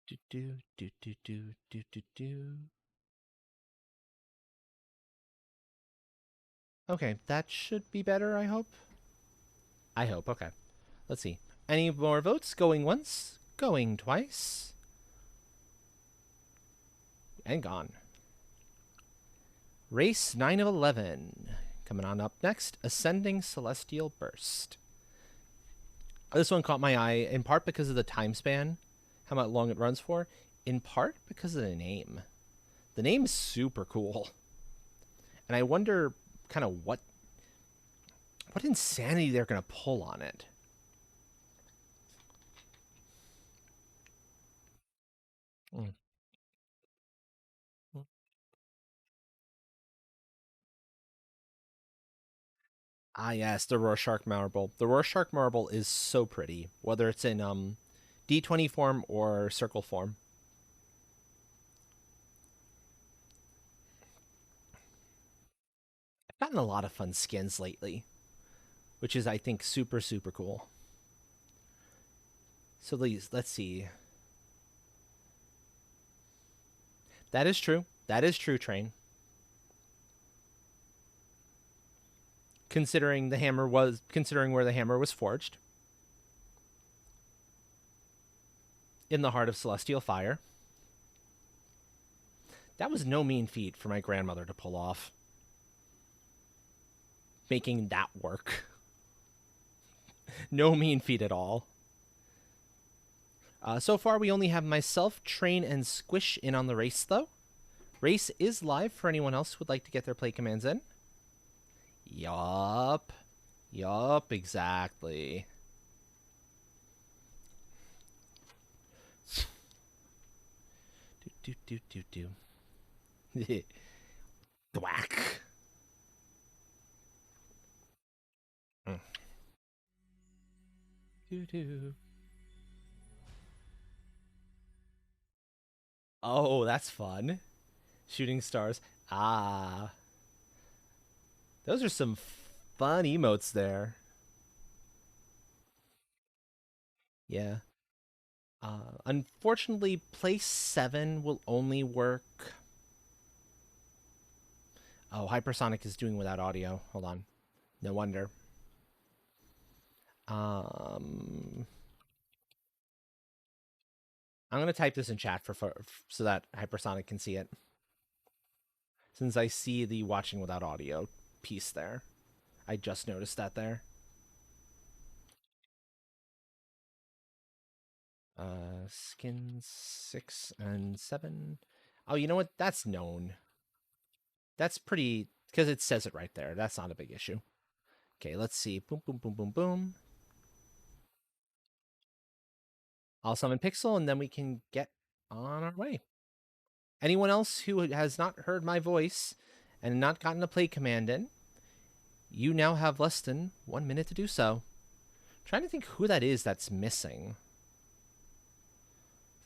Do, do, do, do, do, do, do, do. Okay, that should be better, I hope. I hope, okay. Let's see. Any more votes? Going once, going twice, and gone. Race 9 of 11. Coming on up next, Ascending Celestial Burst. This one caught my eye, in part because of the time span, how much long it runs for, in part because of the name. The name is super cool. And I wonder kind of what insanity they're going to pull on it. Mm. Ah, yes, the Rorschach marble. The Rorschach marble is so pretty, whether it's in D20 form or circle form. I've gotten a lot of fun skins lately, which is, I think, super, super cool. So let's see. That is true. That is true, Train. considering where the hammer was forged in the heart of celestial fire. That was no mean feat for my grandmother to pull off, making that work. No mean feat at all. So far, we only have myself, Train, and Squish in on the race, though. Race is live for anyone else who would like to get their play commands in. Yup. Yup, exactly. Do, do, do, do, do. Thwack. Mm. Do, do. Oh, that's fun. Shooting stars. Ah. Those are some fun emotes there. Yeah. Unfortunately, place 7 will only work. Oh, Hypersonic is doing without audio. Hold on. No wonder. I'm gonna type this in chat for so that Hypersonic can see it. Since I see the watching without audio piece there, I just noticed that there. Skins 6 and 7. Oh, you know what? That's known. That's pretty because it says it right there. That's not a big issue. Okay, let's see. Boom, boom, boom, boom, boom. I'll summon Pixel, and then we can get on our way. Anyone else who has not heard my voice and not gotten a play command in, you now have less than 1 minute to do so. I'm trying to think who that is that's missing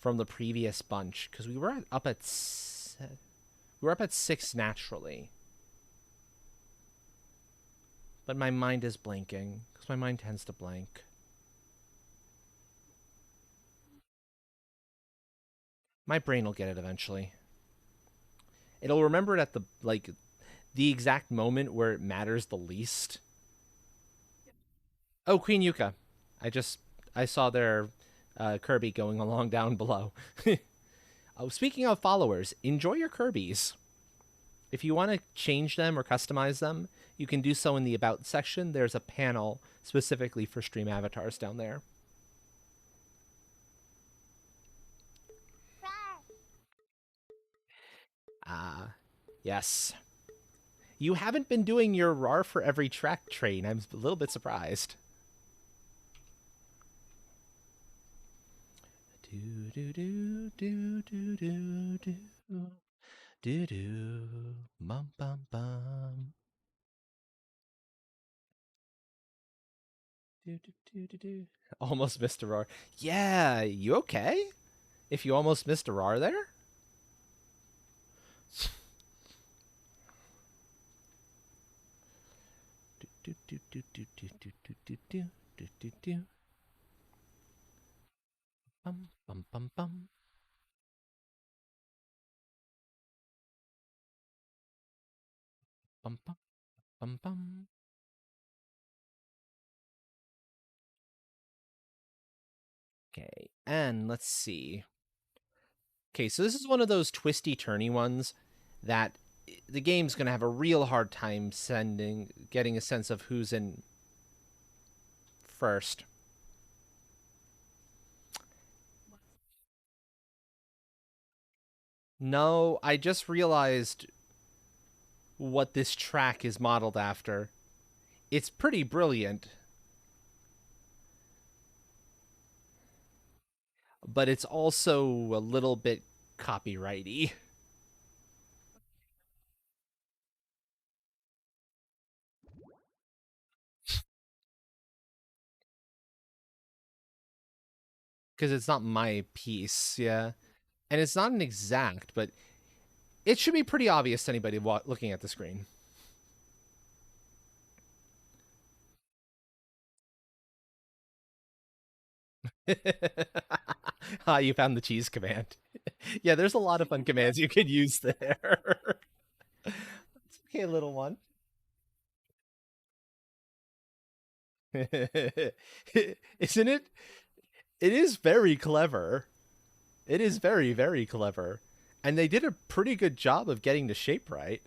from the previous bunch, because we were up at 6 naturally. But my mind is blanking, because my mind tends to blank. My brain will get it eventually. It'll remember it at the exact moment where it matters the least. Oh, Queen Yuka. I saw their Kirby going along down below. Oh, speaking of followers, enjoy your Kirby's. If you want to change them or customize them, you can do so in the About section. There's a panel specifically for stream avatars down there. Yes. You haven't been doing your RAR for every track train. I'm a little bit surprised. Do do do do do do do do do bum bum bum. Do do do do do. Almost missed a RAR. Yeah, you okay? If you almost missed a RAR there? Do do do do do do do do do do do do. Bum bum bum bum. Bum bum bum bum. Okay, and let's see. Okay, so this is one of those twisty turny ones that the game's gonna have a real hard time getting a sense of who's in first. No, I just realized what this track is modeled after. It's pretty brilliant, but it's also a little bit copyrighty. Because it's not my piece, yeah. And it's not an exact, but it should be pretty obvious to anybody looking at the screen. Ah, you found the cheese command. Yeah, there's a lot of fun commands you could use there. It's okay, little one. Isn't it? It is very clever. It is very, very clever. And they did a pretty good job of getting the shape right.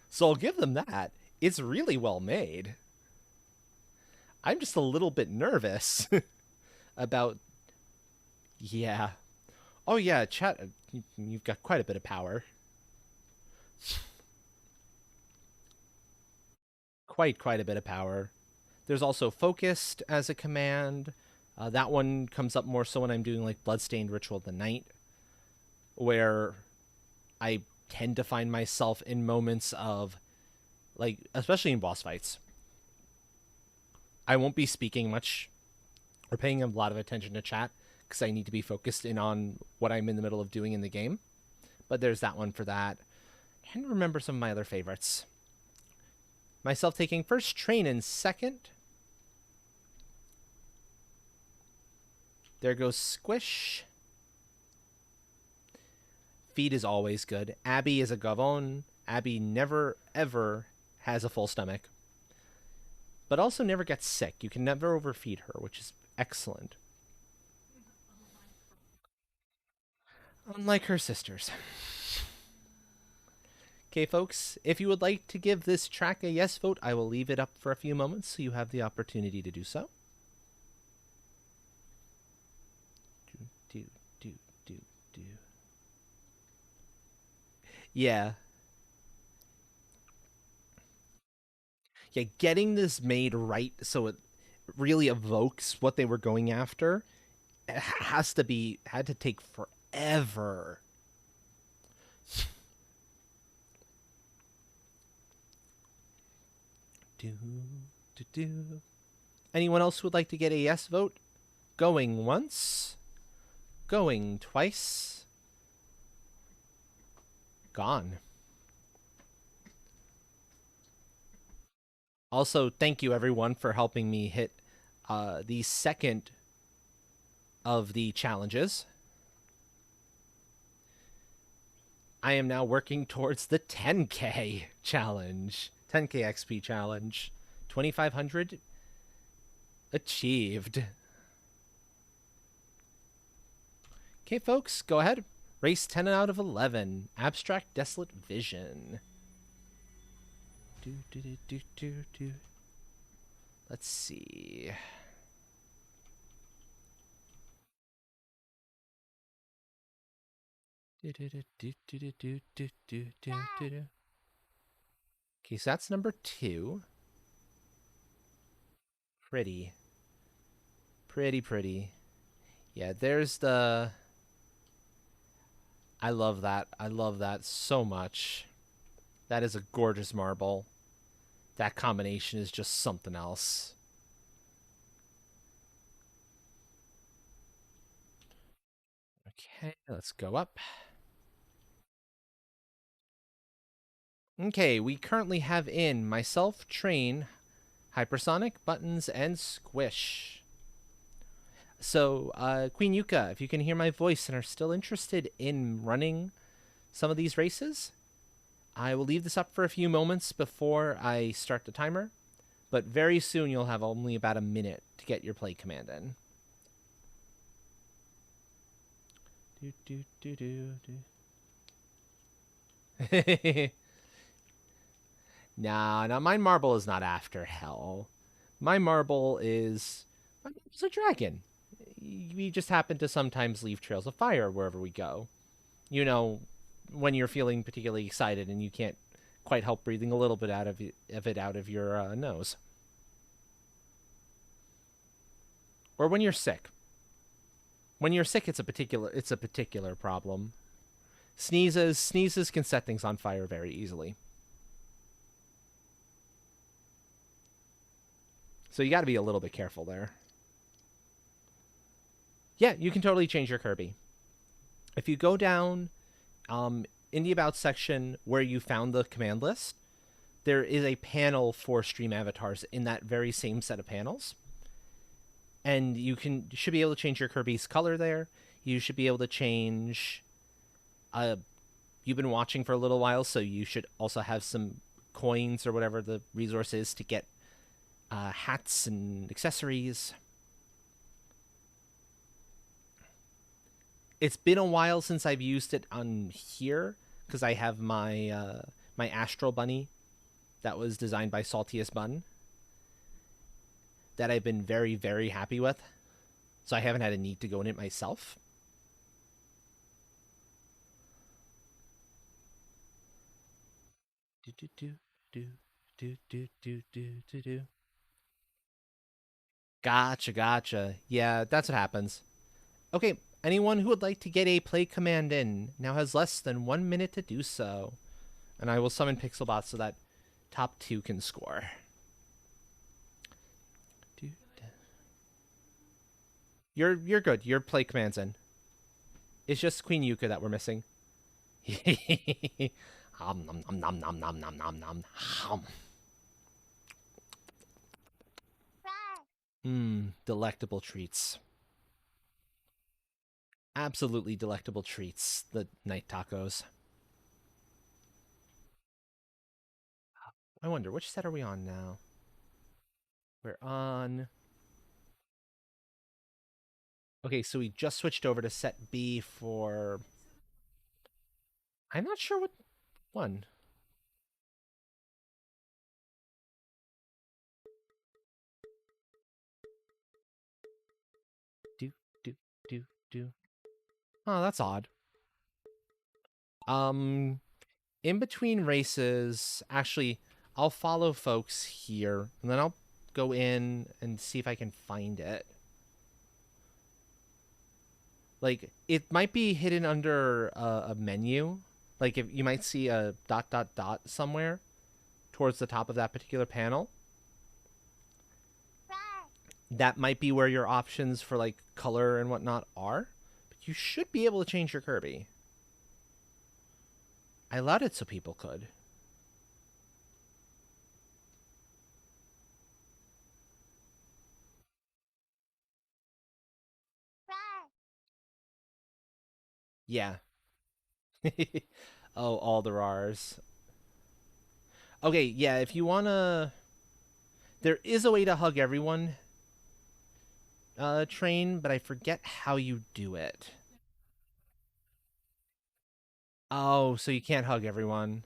So I'll give them that. It's really well made. I'm just a little bit nervous about. Yeah. Oh, yeah, chat. You've got quite a bit of power. Quite a bit of power. There's also focused as a command. That one comes up more so when I'm doing like Bloodstained Ritual of the Night, where I tend to find myself in moments of, like, especially in boss fights, I won't be speaking much or paying a lot of attention to chat because I need to be focused in on what I'm in the middle of doing in the game. But there's that one for that. I can't remember some of my other favorites. Myself taking first, Train in second. There goes Squish. Feed is always good. Abby is a Gavon. Abby never, ever has a full stomach, but also never gets sick. You can never overfeed her, which is excellent. Unlike her sisters. Okay, folks, if you would like to give this track a yes vote, I will leave it up for a few moments so you have the opportunity to do so. Do, do, do, do. Yeah. Yeah, getting this made right so it really evokes what they were going after had to take forever. Do, do, do. Anyone else who would like to get a yes vote? Going once, going twice, gone. Also, thank you everyone for helping me hit the second of the challenges. I am now working towards the 10K challenge, 10K XP challenge, 2,500 achieved. Okay, folks, go ahead. Race 10 out of 11. Abstract Desolate Vision. Do, do, do, do, do, do. Let's see. Okay, so that's number 2. Pretty. Pretty. Yeah, there's the... I love that. I love that so much. That is a gorgeous marble. That combination is just something else. Okay, let's go up. Okay, we currently have in myself, Train, Hypersonic, Buttons, and Squish. So, Queen Yuka, if you can hear my voice and are still interested in running some of these races, I will leave this up for a few moments before I start the timer, but very soon you'll have only about a minute to get your play command in. Nah, my marble is not after hell. My marble is a dragon. We just happen to sometimes leave trails of fire wherever we go. You know, when you're feeling particularly excited and you can't quite help breathing a little bit out of it out of your nose, or when you're sick. When you're sick, it's a particular problem. Sneezes can set things on fire very easily. So you got to be a little bit careful there. Yeah, you can totally change your Kirby. If you go down in the About section where you found the command list, there is a panel for stream avatars in that very same set of panels. And you should be able to change your Kirby's color there. You should be able to change... you've been watching for a little while, so you should also have some coins or whatever the resource is to get hats and accessories. It's been a while since I've used it on here because I have my Astral Bunny that was designed by Saltiest Bun that I've been very, very happy with. So I haven't had a need to go in it myself. Do do do do do do do do do do. Gotcha, gotcha. Yeah, that's what happens. Okay, anyone who would like to get a play command in now has less than 1 minute to do so. And I will summon Pixelbot so that top two can score. You're good. Your play command's in. It's just Queen Yuka that we're missing. Nom nom nom nom nom nom nom nom nom. Delectable treats. Absolutely delectable treats. The night tacos. I wonder, which set are we on now? We're on... Okay, so we just switched over to set B for... I'm not sure what one. Do, do, do, do. Oh, that's odd. In between races, actually, I'll follow folks here, and then I'll go in and see if I can find it. Like, it might be hidden under a menu. Like, if you might see a ... somewhere towards the top of that particular panel. That might be where your options for, like, color and whatnot are. But you should be able to change your Kirby. I allowed it so people could. Yeah. Oh, all the rars. Okay, yeah, if you wanna... There is a way to hug everyone, train, but I forget how you do it. Oh, so you can't hug everyone.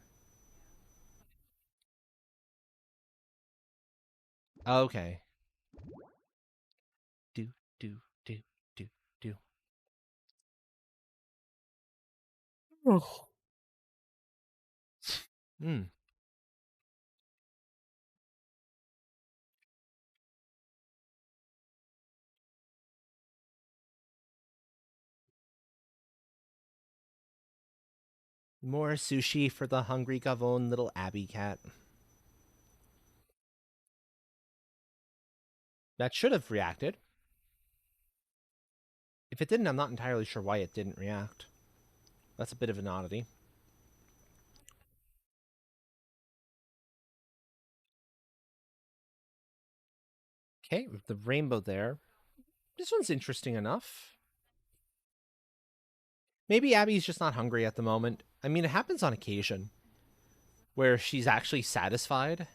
Okay. Do, do, do, do, do. Oh. Hmm. More sushi for the hungry Gavone little Abby cat. That should have reacted. If it didn't, I'm not entirely sure why it didn't react. That's a bit of an oddity. Okay, with the rainbow there. This one's interesting enough. Maybe Abby's just not hungry at the moment. I mean, it happens on occasion where she's actually satisfied.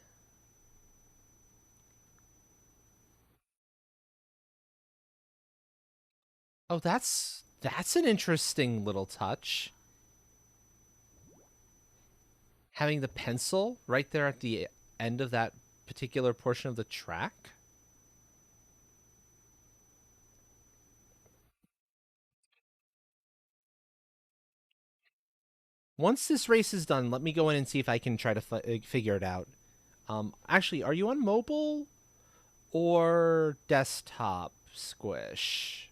Oh, that's an interesting little touch. Having the pencil right there at the end of that particular portion of the track. Once this race is done, let me go in and see if I can try to figure it out. Actually, are you on mobile or desktop, Squish?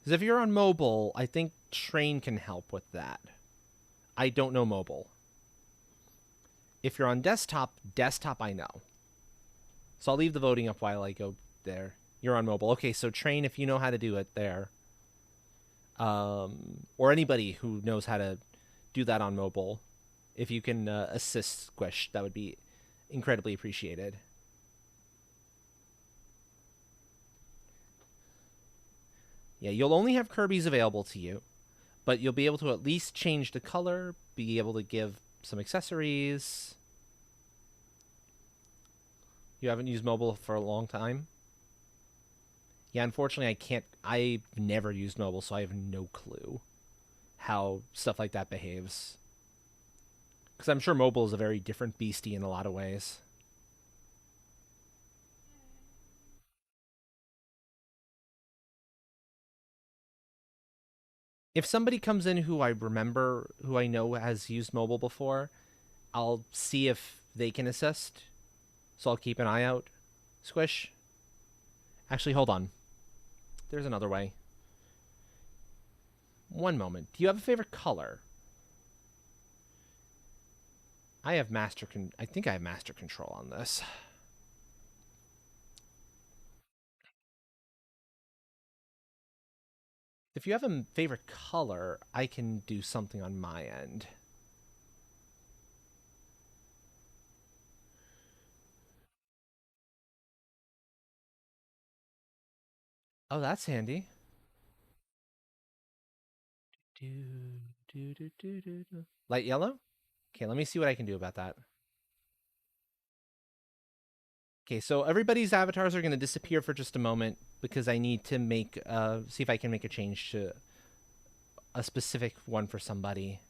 Because if you're on mobile, I think Train can help with that. I don't know mobile. If you're on desktop I know. So I'll leave the voting up while I go there. You're on mobile. Okay, so Train, if you know how to do it there. Or anybody who knows how to do that on mobile, if you can assist Squish, that would be incredibly appreciated. Yeah, you'll only have Kirby's available to you, but you'll be able to at least change the color, be able to give some accessories. You haven't used mobile for a long time? Yeah, unfortunately, I can't. I've never used mobile, so I have no clue how stuff like that behaves. Because I'm sure mobile is a very different beastie in a lot of ways. If somebody comes in who I remember, who I know has used mobile before, I'll see if they can assist. So I'll keep an eye out. Squish. Actually, hold on. There's another way. One moment. Do you have a favorite color? I think I have master control on this. If you have a favorite color, I can do something on my end. Oh, that's handy. Do, do. Light yellow? Okay, let me see what I can do about that. Okay, so everybody's avatars are going to disappear for just a moment because I need to see if I can make a change to a specific one for somebody.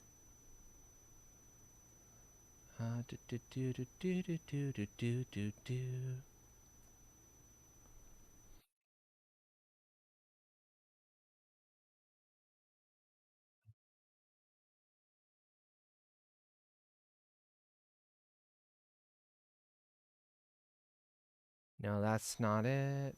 No, that's not it.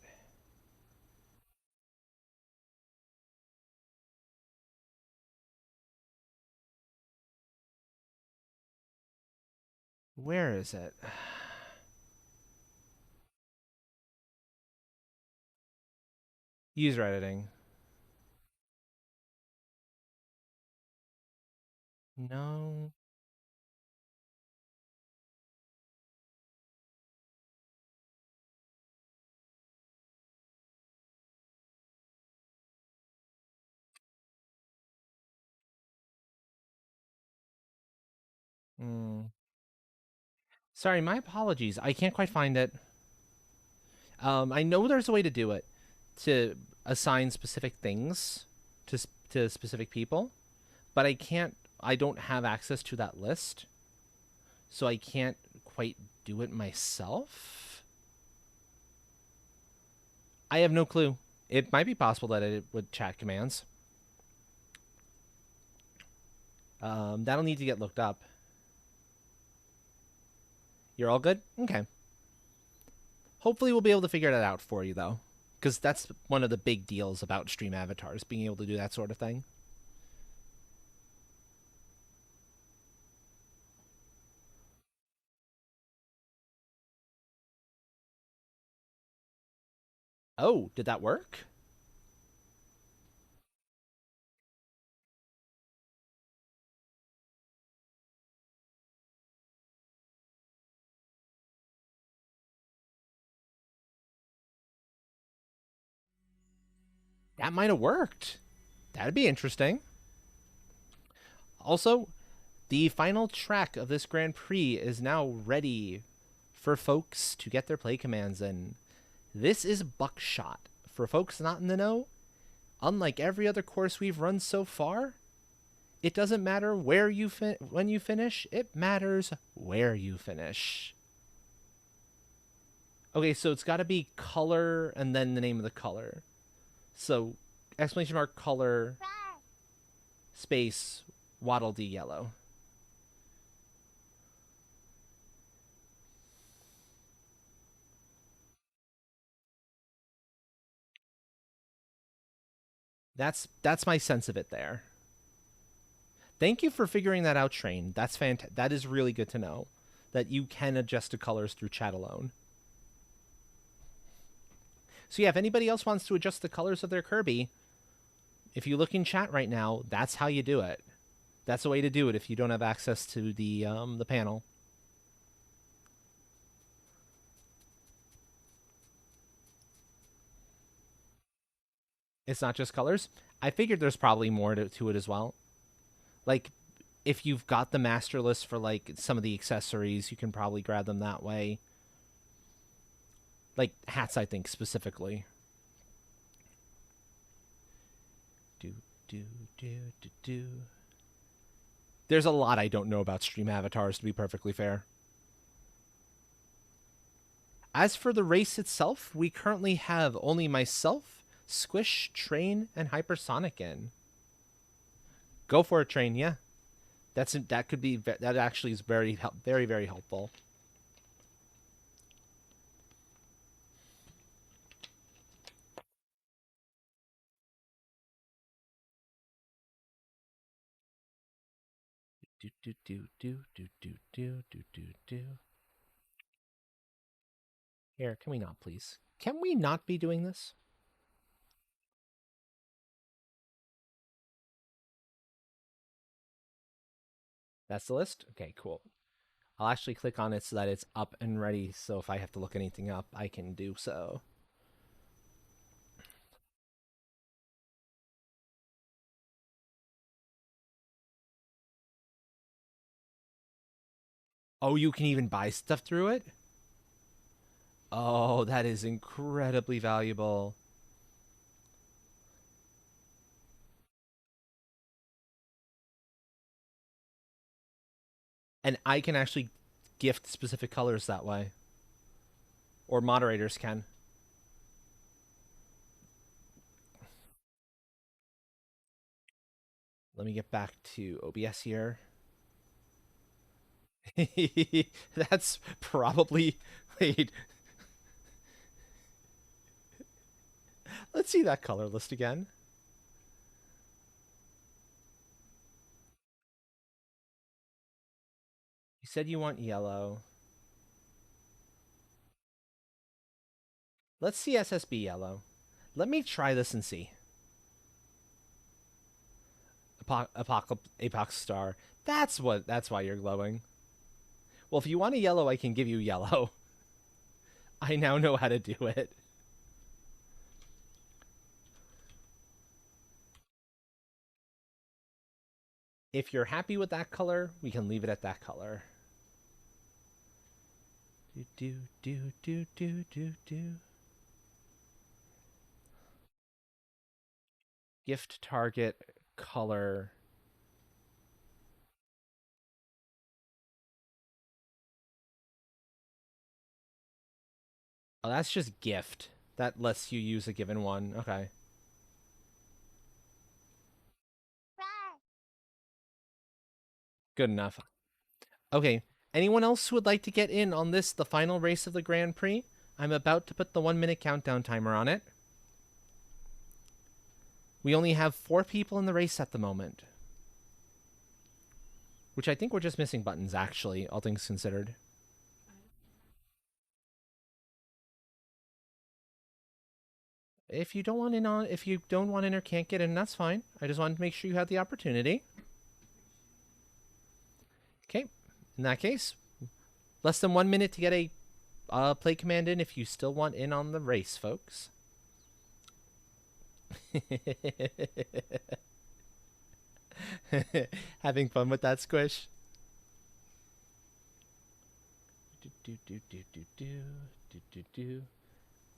Where is it? User editing. No. Mm. Sorry, my apologies. I can't quite find it. I know there's a way to do it to assign specific things to specific people, but I can't. I don't have access to that list, so I can't quite do it myself. I have no clue. It might be possible that it would chat commands. That'll need to get looked up. You're all good? Okay. Hopefully, we'll be able to figure that out for you, though, because that's one of the big deals about stream avatars, being able to do that sort of thing. Oh, did that work? That might have worked. That'd be interesting. Also, the final track of this Grand Prix is now ready for folks to get their play commands in. This is Buckshot. For folks not in the know, unlike every other course we've run so far, it doesn't matter when you finish, it matters where you finish. Okay, so it's got to be color and then the name of the color. So exclamation mark color space Waddle Dee yellow. That's my sense of it there. Thank you for figuring that out, Train. That's fantastic. That is really good to know that you can adjust the colors through chat alone. So yeah, if anybody else wants to adjust the colors of their Kirby, if you look in chat right now, that's how you do it. That's a way to do it if you don't have access to the panel. It's not just colors. I figured there's probably more to it as well. Like, if you've got the master list for like some of the accessories, you can probably grab them that way. Like hats, I think specifically. Do do do do do. There's a lot I don't know about stream avatars, to be perfectly fair. As for the race itself, we currently have only myself, Squish, Train, and Hypersonic in. Go for it, Train. Yeah, that could be that actually is very helpful. Do do do do do do do do do do. Here, can we not please? Can we not be doing this? That's the list? Okay, cool. I'll actually click on it so that it's up and ready. So if I have to look anything up, I can do so. Oh, you can even buy stuff through it? Oh, that is incredibly valuable. And I can actually gift specific colors that way. Or moderators can. Let me get back to OBS here. That's probably. Wait. Let's see that color list again. You said you want yellow. Let's see SSB yellow. Let me try this and see. Apox Star. That's why you're glowing. Well, if you want a yellow, I can give you yellow. I now know how to do it. If you're happy with that color, we can leave it at that color. Do do do do do do do. Gift target color. Oh, that's just gift. That lets you use a given one. Okay. Good enough. Okay. Anyone else who would like to get in on this, the final race of the Grand Prix? I'm about to put the 1 minute countdown timer on it. We only have 4 people in the race at the moment. Which I think we're just missing buttons, actually, all things considered. If you don't want in or can't get in, that's fine. I just wanted to make sure you had the opportunity. Okay. In that case, less than 1 minute to get a play command in if you still want in on the race, folks. Having fun with that, Squish?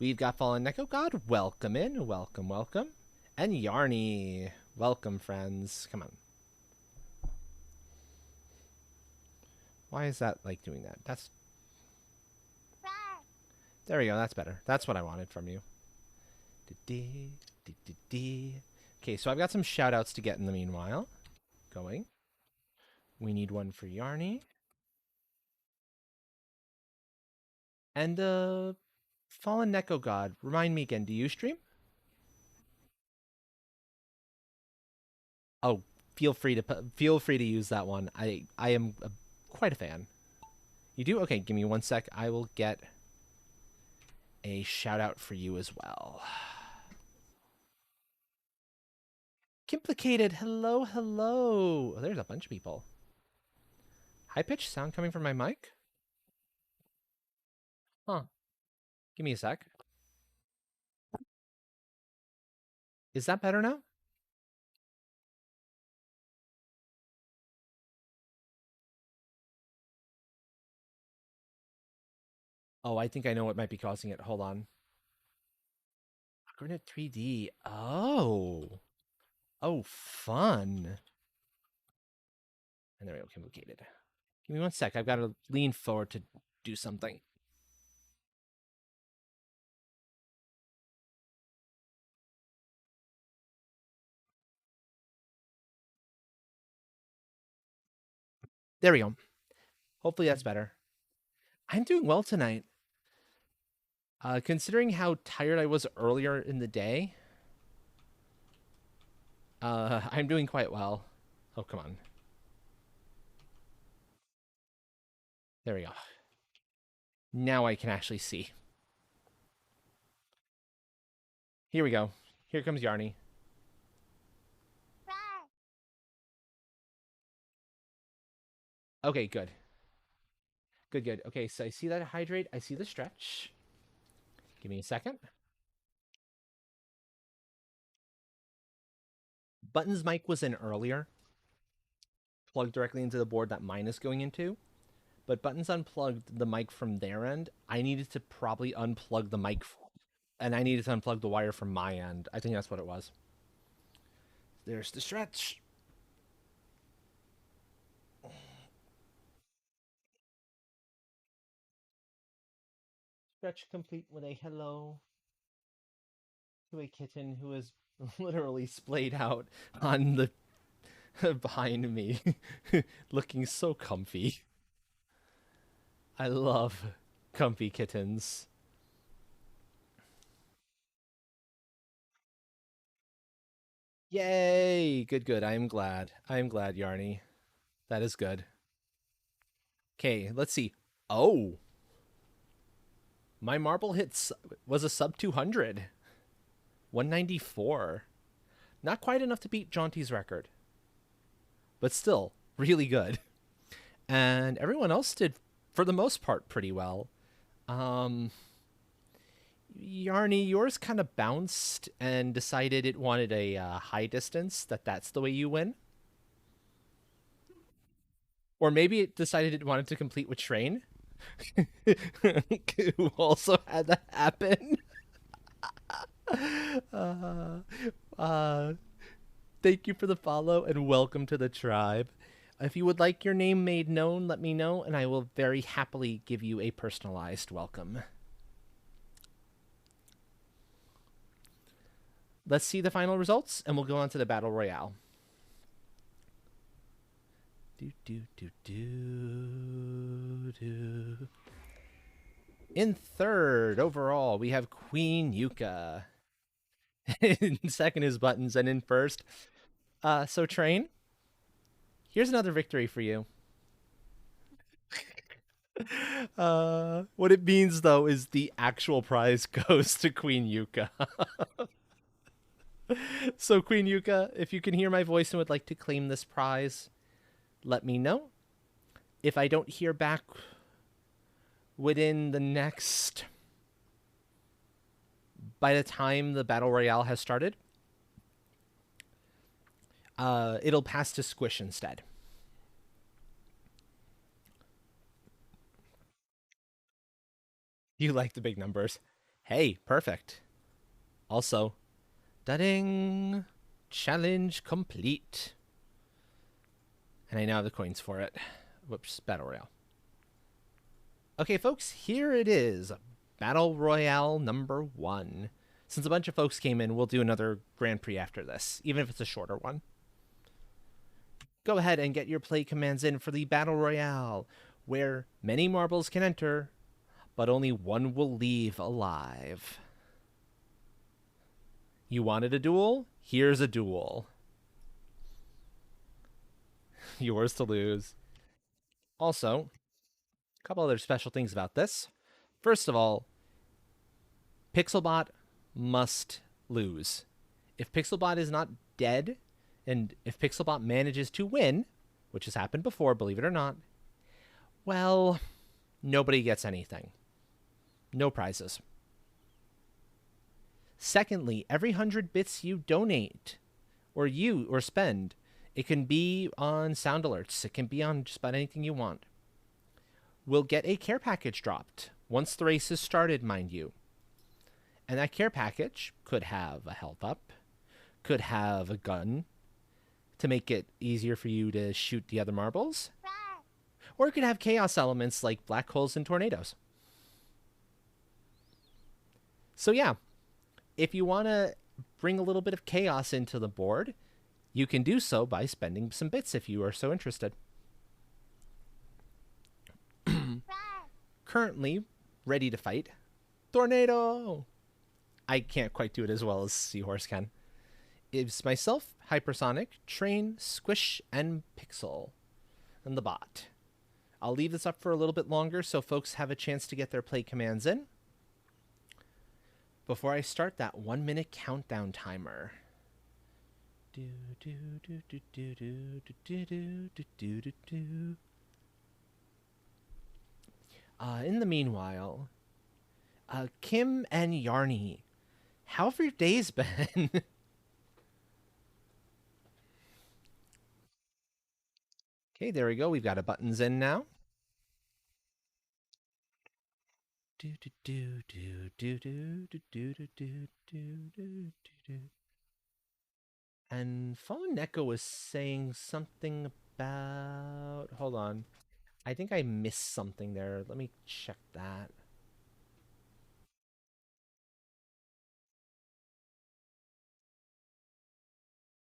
We've got Fallen Neko God. Welcome in. Welcome, welcome. And Yarny. Welcome, friends. Come on. Why is that like doing that? That's. There we go. That's better. That's what I wanted from you. Okay, so I've got some shout outs to get in the meanwhile. Going. We need one for Yarny. And Fallen Neko God, remind me again, do you stream? Oh, feel free to use that one. I am quite a fan. You do? Okay, give me 1 sec. I will get a shout out for you as well. Complicated. Hello, hello. Oh, there's a bunch of people. High pitched sound coming from my mic? Huh. Give me a sec. Is that better now? Oh, I think I know what might be causing it. Hold on. Granite 3D. Oh. Oh, fun. And there we go, complicated. Give me one sec. I've got to lean forward to do something. There we go. Hopefully that's better. I'm doing well tonight. Considering how tired I was earlier in the day, I'm doing quite well. Oh, come on. There we go. Now I can actually see. Here we go. Here comes Yarny. Okay, good. Good, good. Okay, so I see that hydrate. I see the stretch. Give me a second. Button's mic was in earlier. Plugged directly into the board that mine is going into. But Button's unplugged the mic from their end. I needed to probably unplug the mic. And I needed to unplug the wire from my end. I think that's what it was. There's the stretch. Stretch complete with a hello to a kitten who is literally splayed out on the behind me, looking so comfy. I love comfy kittens. Yay! Good, good. I am glad. I am glad, Yarny. That is good. Okay, let's see. Oh, my marble hits was a sub 200. 194. Not quite enough to beat Jaunty's record, but still really good. And everyone else did, for the most part, pretty well. Um, Yarny, yours kind of bounced and decided it wanted a high distance. That's the way you win. Or maybe it decided it wanted to complete with Train, who also had that happen. uh, uh, Thank you for the follow and welcome to the tribe. If you would like your name made known, let me know, and I will very happily give you a personalized welcome. Let's see the final results, and we'll go on to the Battle Royale. In third overall, we have Queen Yuka. In second is Buttons, and in first, so Train, here's another victory for you. What it means though is the actual prize goes to Queen Yuka. So Queen Yuka, if you can hear my voice and would like to claim this prize, let me know. If I don't hear back within the next, by the time the Battle Royale has started, it'll pass to Squish instead. You like the big numbers. Hey, perfect. Also, da-ding! Challenge complete. And I now have the coins for it. Whoops, Battle Royale. Okay, folks, here it is. Battle Royale number 1. Since a bunch of folks came in, we'll do another Grand Prix after this, even if it's a shorter one. Go ahead and get your play commands in for the Battle Royale, where many marbles can enter, but only one will leave alive. You wanted a duel? Here's a duel. Yours to lose. Also, a couple other special things about this. First of all, Pixelbot must lose. If Pixelbot is not dead, and if Pixelbot manages to win, which has happened before, believe it or not, well, nobody gets anything. No prizes. Secondly, every 100 bits you donate or spend, it can be on sound alerts, it can be on just about anything you want, will get a care package dropped once the race is started, mind you. And that care package could have a health up, could have a gun to make it easier for you to shoot the other marbles, or it could have chaos elements like black holes and tornadoes. So, yeah, if you want to bring a little bit of chaos into the board, you can do so by spending some bits if you are so interested. Currently ready to fight. Tornado! I can't quite do it as well as Seahorse can. It's myself, Hypersonic, Train, Squish, and Pixel. And the bot. I'll leave this up for a little bit longer so folks have a chance to get their play commands in. Before I start that 1 minute countdown timer. In the meanwhile, Kim and Yarny, how have your days been? Okay, there we go. We've got our buttons in now. And Fallen Neko was saying something about. Hold on. I think I missed something there. Let me check that.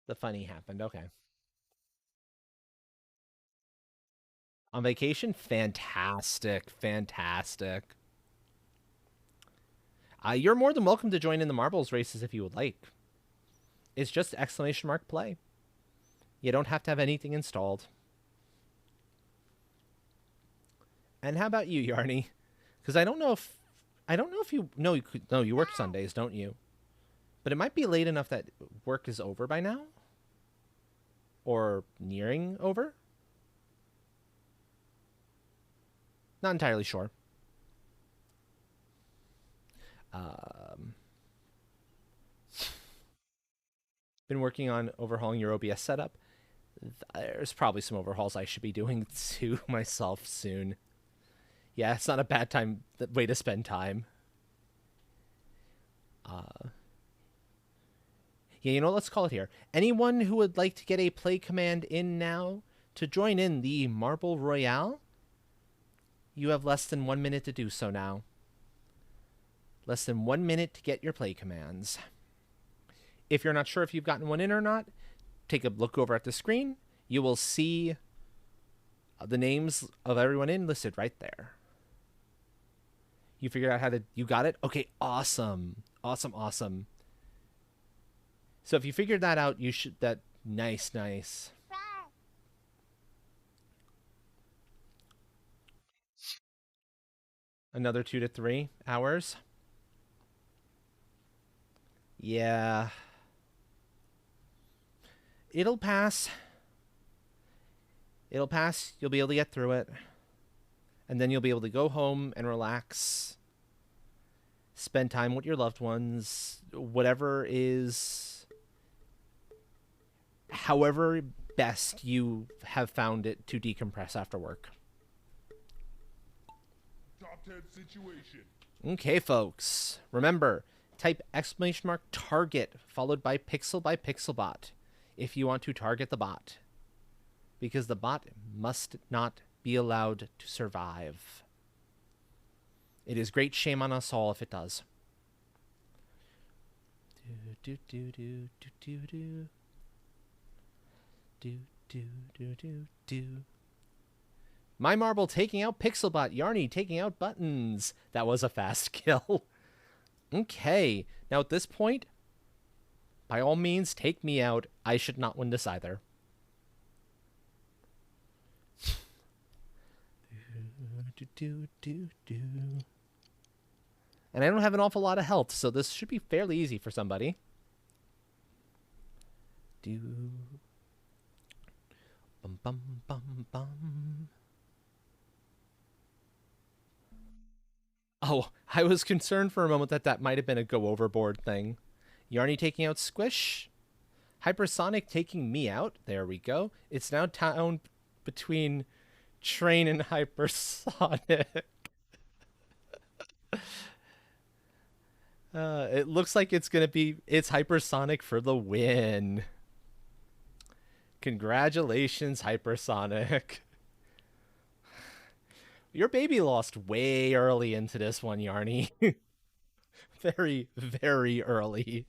The funny happened. Okay. On vacation? Fantastic. Fantastic. You're more than welcome to join in the marbles races if you would like. It's just exclamation mark play. You don't have to have anything installed. And how about you, Yarny? Because I don't know if you no you work Sundays, don't you? But it might be late enough that work is over by now, or nearing over. Not entirely sure. Been working on overhauling your OBS setup. There's probably some overhauls I should be doing to myself soon. Yeah, it's not a bad way to spend time. Yeah, you know, let's call it here. Anyone who would like to get a play command in now to join in the Marble Royale, you have less than 1 minute to do so now. Less than 1 minute to get your play commands. If you're not sure if you've gotten one in or not, take a look over at the screen. You will see the names of everyone in listed right there. You figured out how to... You got it? Okay, awesome. Awesome, awesome. So if you figured that out, you should... Nice, nice. Another 2 to 3 hours. Yeah. It'll pass. It'll pass. You'll be able to get through it. And then you'll be able to go home and relax. Spend time with your loved ones. Whatever is... However best you have found it to decompress after work. Top 10 situation. Okay, folks. Remember, type !target followed by pixel bot if you want to target the bot. Because the bot must not be allowed to survive. It is great shame on us all if it does. Do do do do do do do do do do do. My marble taking out Pixelbot. Yarny taking out buttons. That was a fast kill. Okay. Now at this point, by all means, take me out. I should not win this either. And I don't have an awful lot of health, so this should be fairly easy for somebody. Bum bum bum bum. Oh, I was concerned for a moment that that might have been a go overboard thing. Yarny taking out Squish. Hypersonic taking me out. There we go. It's now down between Train and Hypersonic. It looks like it's hypersonic for the win. Congratulations, hypersonic. Your baby lost way early into this one, Yarny. Very, very early.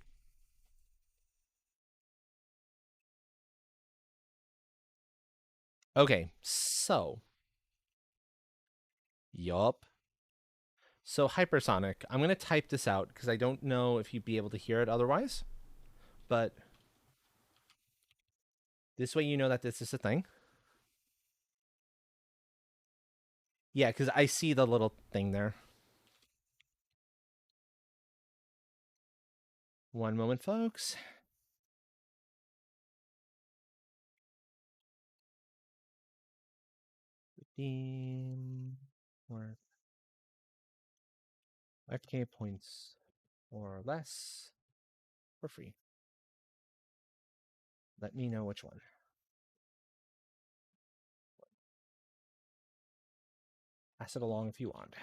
Okay, so. Yup. So, hypersonic. I'm going to type this out because I don't know if you'd be able to hear it otherwise. But this way you know that this is a thing. Yeah, because I see the little thing there. One moment, folks. Or 5K points or less for free. Let me know which one. Pass it along if you want.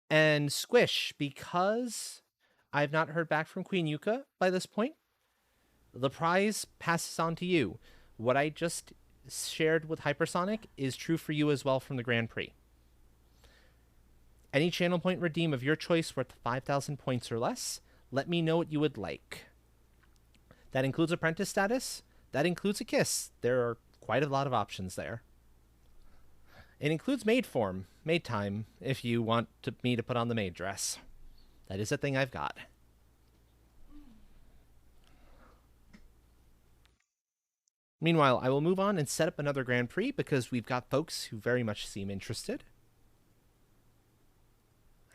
And Squish, because I've not heard back from Queen Yuka by this point, the prize passes on to you. What I just shared with Hypersonic is true for you as well from the Grand Prix. Any channel point redeem of your choice worth 5,000 points or less, let me know what you would like. That includes apprentice status. That includes a kiss. There are quite a lot of options there. It includes maid form, maid time, if you want me to put on the maid dress. That is a thing I've got. Meanwhile, I will move on and set up another Grand Prix because we've got folks who very much seem interested.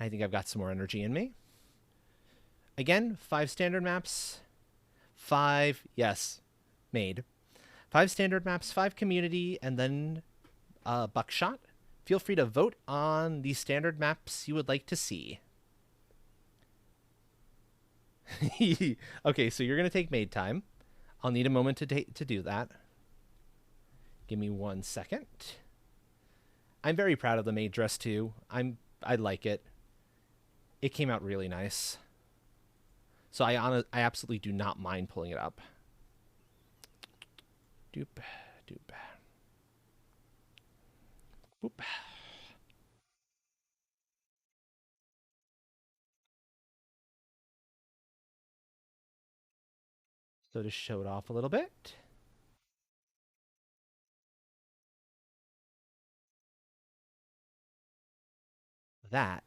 I think I've got some more energy in me. Again, 5 standard maps, 5, yes, made. 5 standard maps, 5 community, and then buckshot. Feel free to vote on the standard maps you would like to see. Okay, so you're going to take maid time. I'll need a moment to do that. Give me 1 second. I'm very proud of the maid dress too. I like it. It came out really nice. So I absolutely do not mind pulling it up. Doop, doop. Boop. So to show it off a little bit. That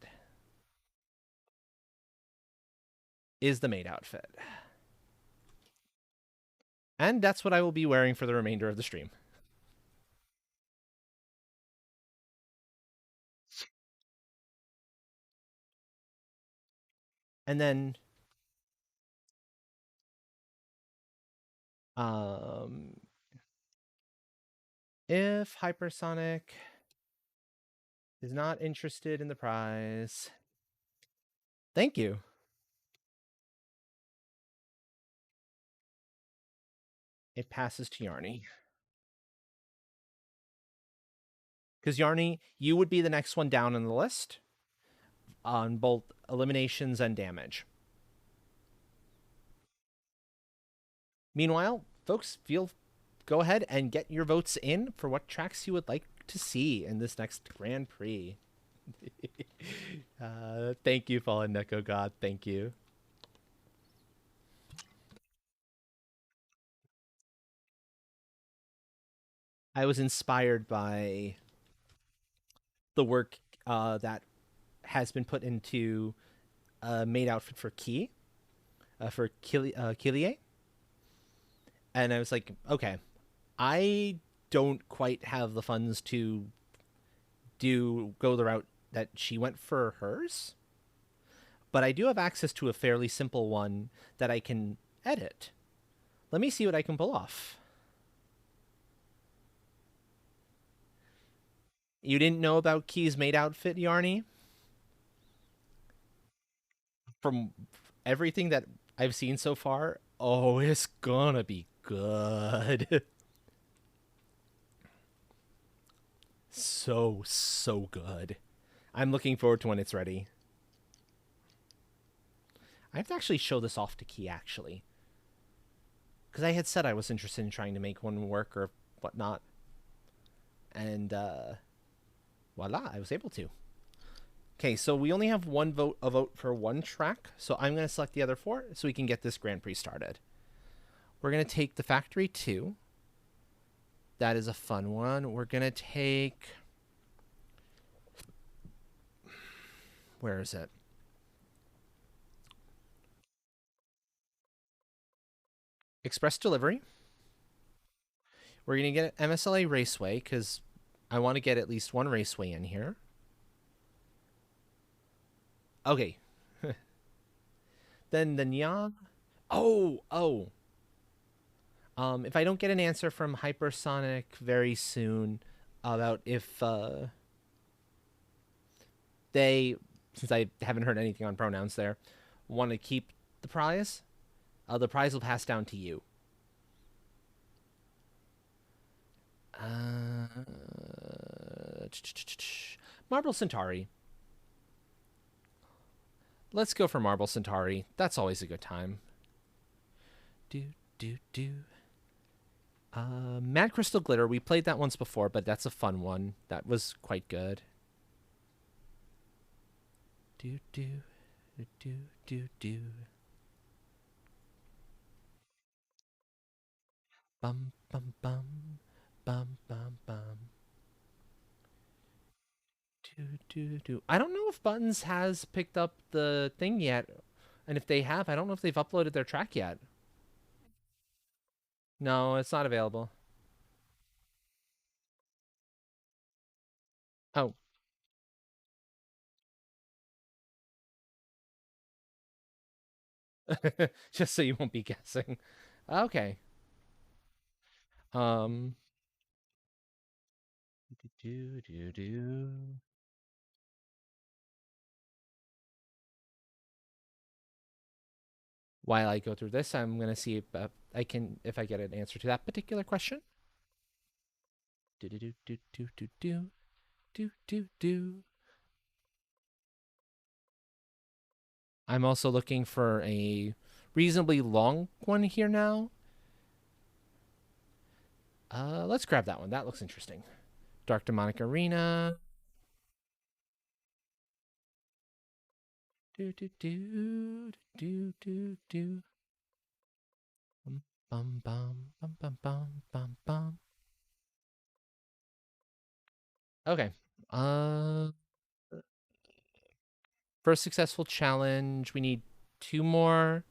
is the maid outfit. And that's what I will be wearing for the remainder of the stream. And then if Hypersonic is not interested in the prize, thank you. It passes to Yarny. Because Yarny, you would be the next one down on the list on both eliminations and damage. Meanwhile, folks, go ahead and get your votes in for what tracks you would like to see in this next Grand Prix. Thank you, Fallen Neko God. Thank you. I was inspired by the work that has been put into a maid outfit for Kilie. And I was like, okay, I don't quite have the funds to go the route that she went for hers, but I do have access to a fairly simple one that I can edit. Let me see what I can pull off. You didn't know about Key's maid outfit, Yarny? From everything that I've seen so far, oh, it's gonna be good. so good. I'm looking forward to when it's ready. I have to actually show this off to Key, actually. Because I had said I was interested in trying to make one work or whatnot. And, voila, I was able to. Okay, so we only have a vote for one track. So I'm going to select the other four so we can get this Grand Prix started. We're going to take the Factory 2. That is a fun one. We're going to take... Where is it? Express Delivery. We're going to get MSLA Raceway because I want to get at least one raceway in here. Okay. Then the Neon. Oh. If I don't get an answer from Hypersonic very soon about if they, since I haven't heard anything on pronouns there, want to keep the prize will pass down to you. Marble Centauri. Let's go for Marble Centauri. That's always a good time. Mad Crystal Glitter. We played that once before, but that's a fun one. That was quite good. Bum bum bum bum bum bum. I don't know if Buttons has picked up the thing yet, and if they have, I don't know if they've uploaded their track yet. No, it's not available. Oh. Just so you won't be guessing. Okay. Um. While I go through this, I'm gonna see if if I get an answer to that particular question. I'm also looking for a reasonably long one here now. Let's grab that one. That looks interesting. Dark Demonic Arena. Bum bum bum bum bum bum bum. Okay. First successful challenge. We need 2 more.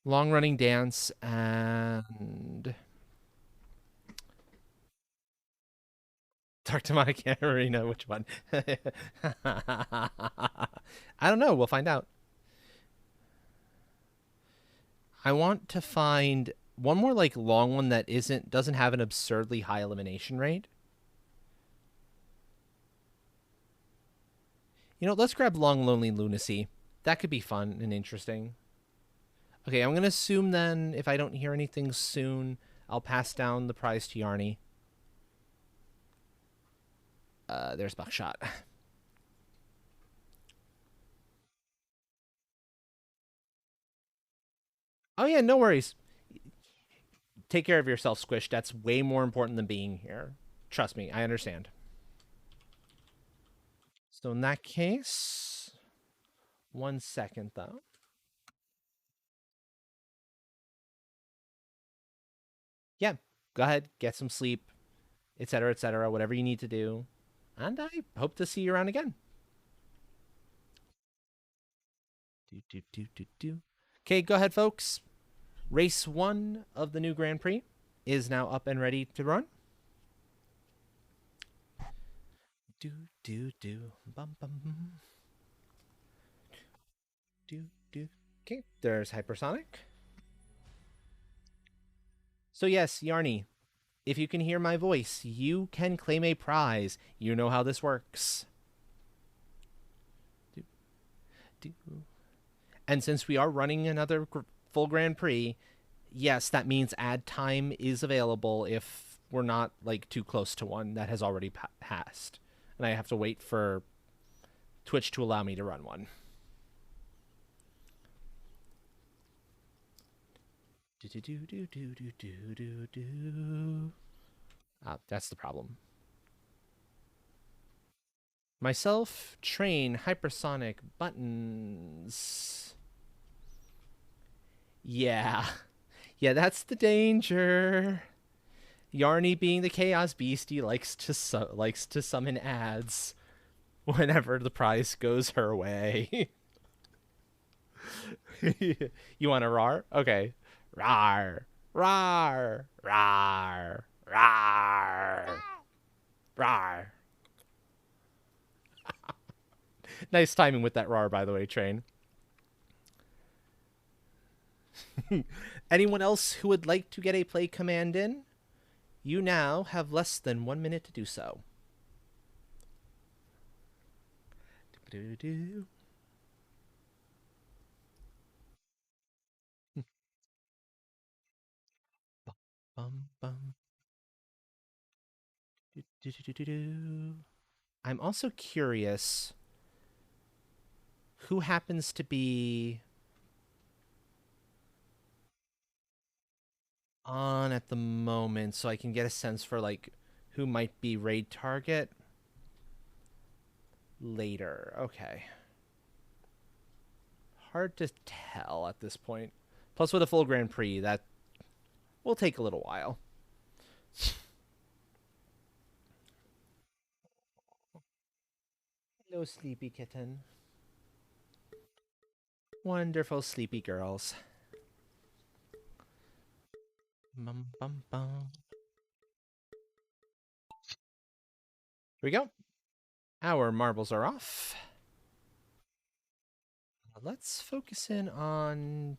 Long running dance and Dark Demonic Arena. Which one? I don't know. We'll find out. I want to find one more like long one that doesn't have an absurdly high elimination rate. You know, let's grab Long Lonely Lunacy. That could be fun and interesting. Okay, I'm gonna assume then if I don't hear anything soon, I'll pass down the prize to Yarny. There's Buckshot. Oh yeah, no worries. Take care of yourself, Squish. That's way more important than being here. Trust me, I understand. So in that case, 1 second though. Yeah, go ahead, get some sleep, etc., whatever you need to do. And I hope to see you around again. Okay, go ahead, folks. Race 1 of the new Grand Prix is now up and ready to run. Bum bum. Okay, there's Hypersonic. So yes, Yarny, if you can hear my voice, you can claim a prize. You know how this works. And since we are running another full Grand Prix, yes, that means ad time is available if we're not like too close to one that has already passed, and I have to wait for Twitch to allow me to run one. Ah, that's the problem. Myself, train, hypersonic, buttons. Yeah. Yeah, that's the danger. Yarny, being the chaos beastie, likes to summon ads whenever the prize goes her way. You want a rar? Okay. Rar. Rar. Rar. Rar. Rar. Nice timing with that rar, by the way, Train. Anyone else who would like to get a play command in? You now have less than 1 minute to do so. Bum, bum. I'm also curious who happens to be on at the moment so I can get a sense for like who might be raid target later. Okay. Hard to tell at this point. Plus with a full Grand Prix, that will take a little while. Hello, sleepy kitten. Wonderful sleepy girls. Bum, bum, bum. Here we go. Our marbles are off. Let's focus in on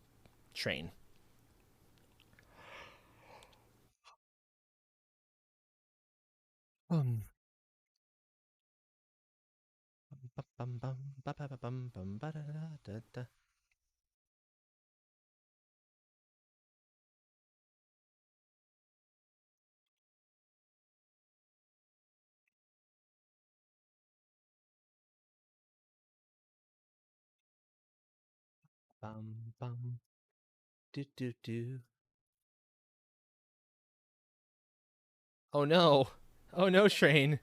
train. Bum. Bum, bum, ba, ba, ba, bum, bum, ba, da, da, da. Bum, bum. Do, do, do. Oh no. Oh no, train.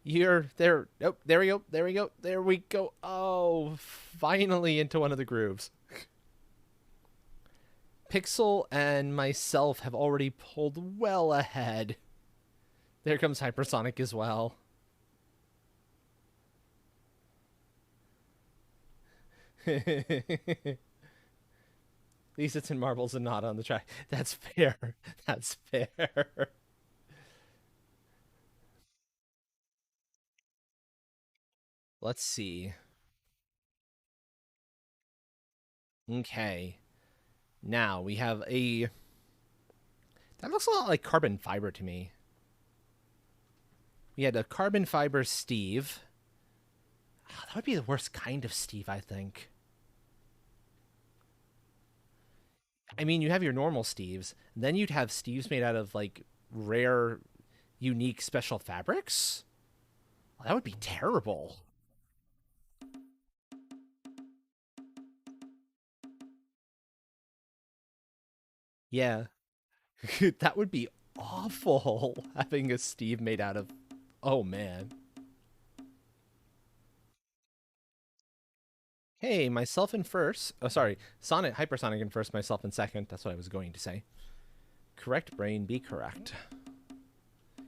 You're there. Nope. There we go. There we go. There we go. Oh, finally into one of the grooves. Pixel and myself have already pulled well ahead. There comes Hypersonic as well. At least it's in marbles and not on the track. That's fair. That's fair. Let's see. Okay. Now we have a. That looks a lot like carbon fiber to me. We had a carbon fiber Steve. Oh, that would be the worst kind of Steve, I think. I mean, you have your normal Steves, then you'd have Steves made out of like rare, unique, special fabrics. Well, that would be terrible. Yeah, that would be awful having a Steve made out of. Oh man. Hey, myself in first. Oh, sorry. Sonic, Hypersonic in first, myself in second. That's what I was going to say. Correct, brain, be correct.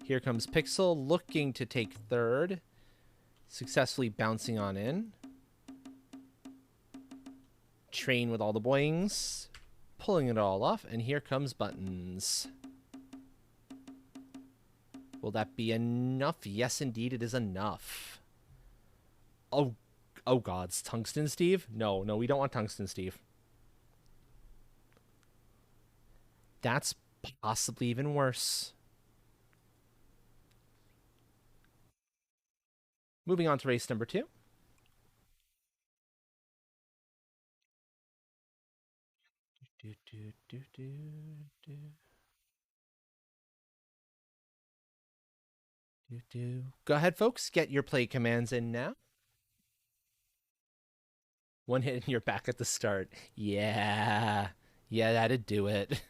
Here comes Pixel looking to take third. Successfully bouncing on in. Train with all the boings. Pulling it all off. And here comes Buttons. Will that be enough? Yes, indeed, it is enough. Oh, oh gods. Tungsten Steve? No, no, we don't want Tungsten Steve. That's possibly even worse. Moving on to race number 2. Go ahead, folks. Get your play commands in now. One hit and you're back at the start. Yeah. Yeah, that'd do it.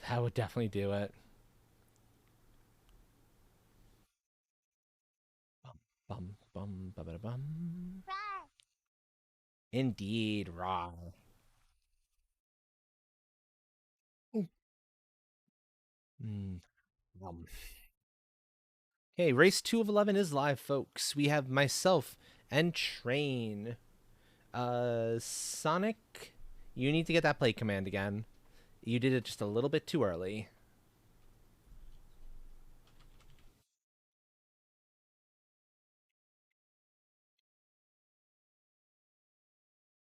That would definitely do it. Bum, bum, bum, ba ba bum. Indeed, raw. Mm, yum. Okay, race 2 of 11 is live, folks. We have myself and Train. Sonic, you need to get that play command again. You did it just a little bit too early.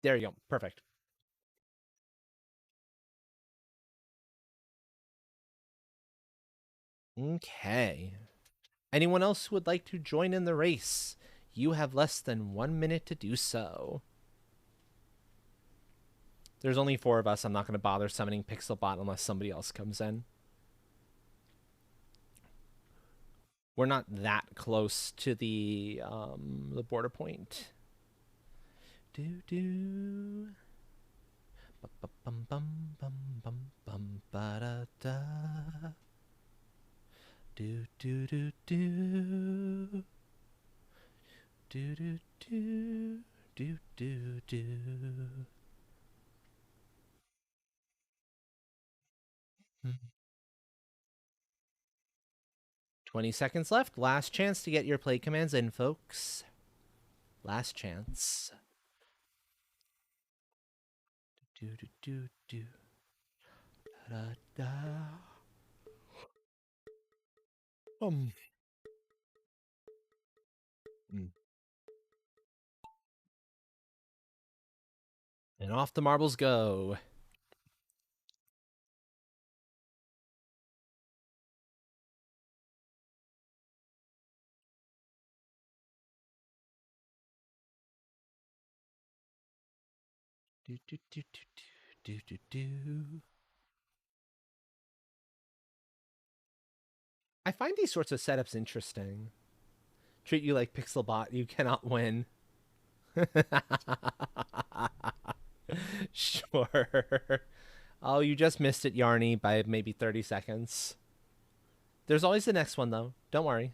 There you go. Perfect. Okay. Anyone else who would like to join in the race? You have less than 1 minute to do so. There's only 4 of us. I'm not going to bother summoning Pixelbot unless somebody else comes in. We're not that close to the border point. Do do. Bum bum bum bum bum ba da da. Do do do do. Do do do do do do. 20 seconds left. Last chance to get your play commands in, folks. Last chance. Do do do do. Da da. Um. And off the marbles go. Do do do do do do do do. I find these sorts of setups interesting. Treat you like Pixelbot, you cannot win. Sure. Oh, you just missed it, Yarny, by maybe 30 seconds. There's always the next one, though. Don't worry.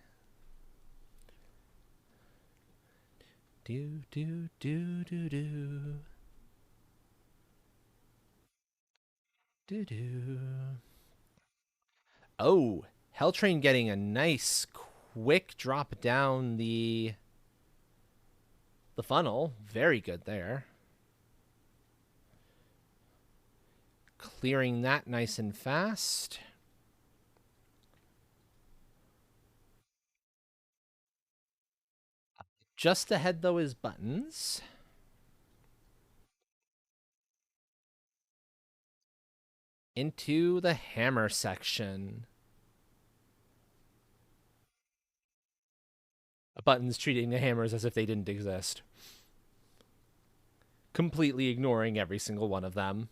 Do, do, do, do, do. Do, do. Oh, Helltrain getting a nice, quick drop down the funnel. Very good there. Clearing that nice and fast. Just ahead, though, is Buttons. Into the hammer section. Buttons treating the hammers as if they didn't exist. Completely ignoring every single one of them.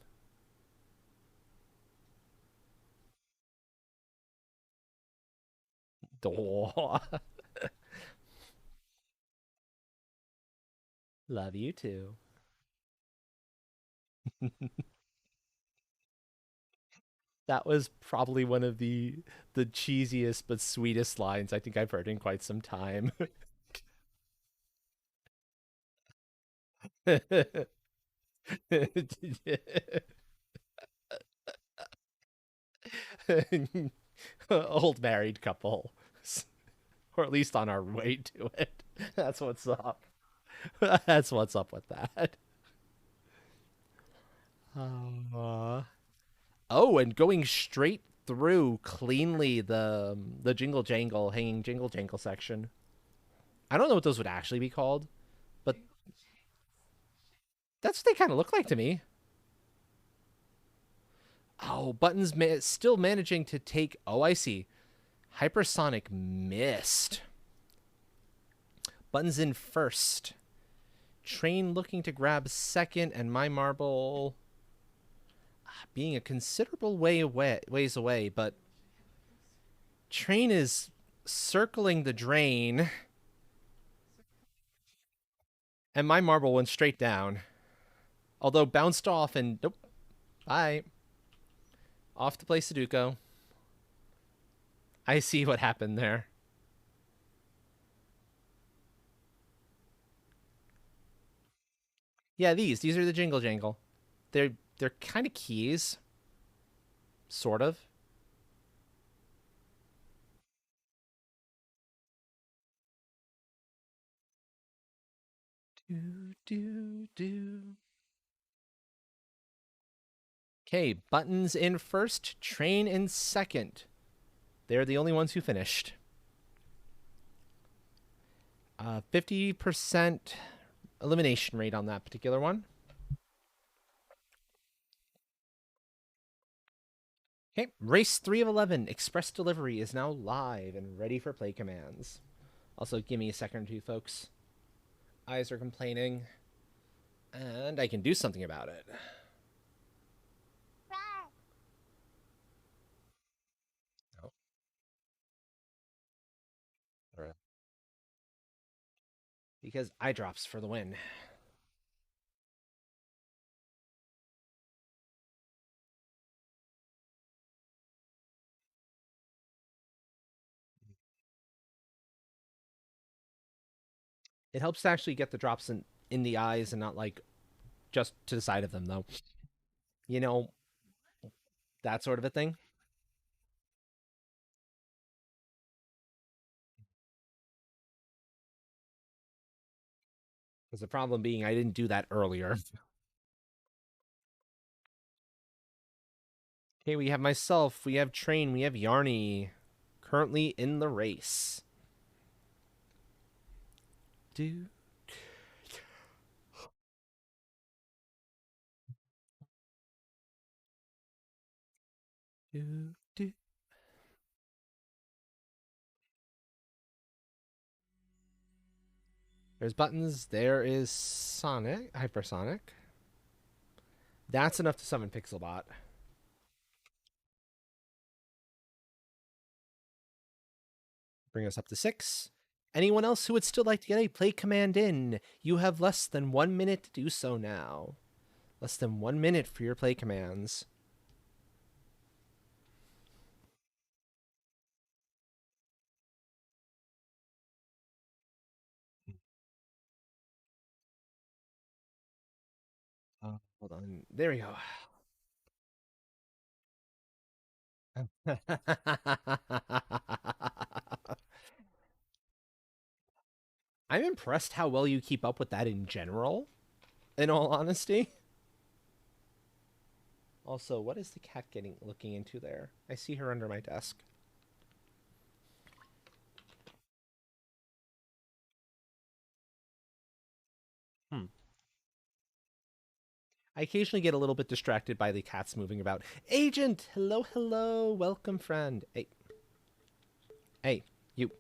Love you too. That was probably one of the cheesiest but sweetest lines I think I've heard in quite some time. Old married couple, or at least on our way to it. That's what's up. That's what's up with that. Oh, and going straight through cleanly the jingle jangle hanging jingle jangle section. I don't know what those would actually be called, but that's what they kind of look like to me. Oh, Buttons still managing to take. Oh, I see. Hypersonic missed. Buttons in first. Train looking to grab second, and my marble being a considerable ways away, but Train is circling the drain, and my marble went straight down. Although bounced off and nope. Bye. Off to play Sudoku. I see what happened there. Yeah, these are the jingle jangle. They're kind of keys, sort of. Do do do. Okay, buttons in first, train in second. They're the only ones who finished. 50% elimination rate on that particular one. Okay, race 3 of 11, express delivery is now live and ready for play commands. Also, give me a second or two, folks. Eyes are complaining, and I can do something about it. Oh. All right. Because eye drops for the win. It helps to actually get the drops in the eyes and not like just to the side of them, though. You know, that sort of a thing. Because the problem being, I didn't do that earlier. Okay, we have myself, we have Train, we have Yarny currently in the race. Do. Do, do. There's buttons. There is Sonic, Hypersonic. That's enough to summon Pixelbot. Bring us up to 6. Anyone else who would still like to get a play command in, you have less than 1 minute to do so now. Less than 1 minute for your play commands. Hold on. There we go. I'm impressed how well you keep up with that in general, in all honesty. Also, what is the cat looking into there? I see her under my desk. I occasionally get a little bit distracted by the cats moving about. Agent! Hello, hello. Welcome, friend. Hey. Hey, you.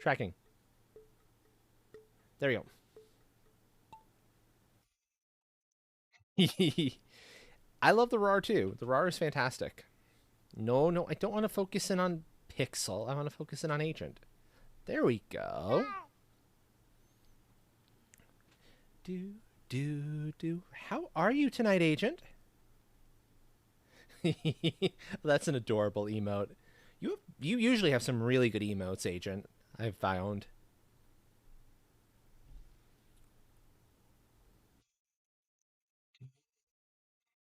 Tracking. There you go. I love the RAR too. The RAR is fantastic. No, I don't want to focus in on Pixel. I want to focus in on Agent. There we go. Do. How are you tonight, Agent? That's an adorable emote. You usually have some really good emotes, Agent. I've found.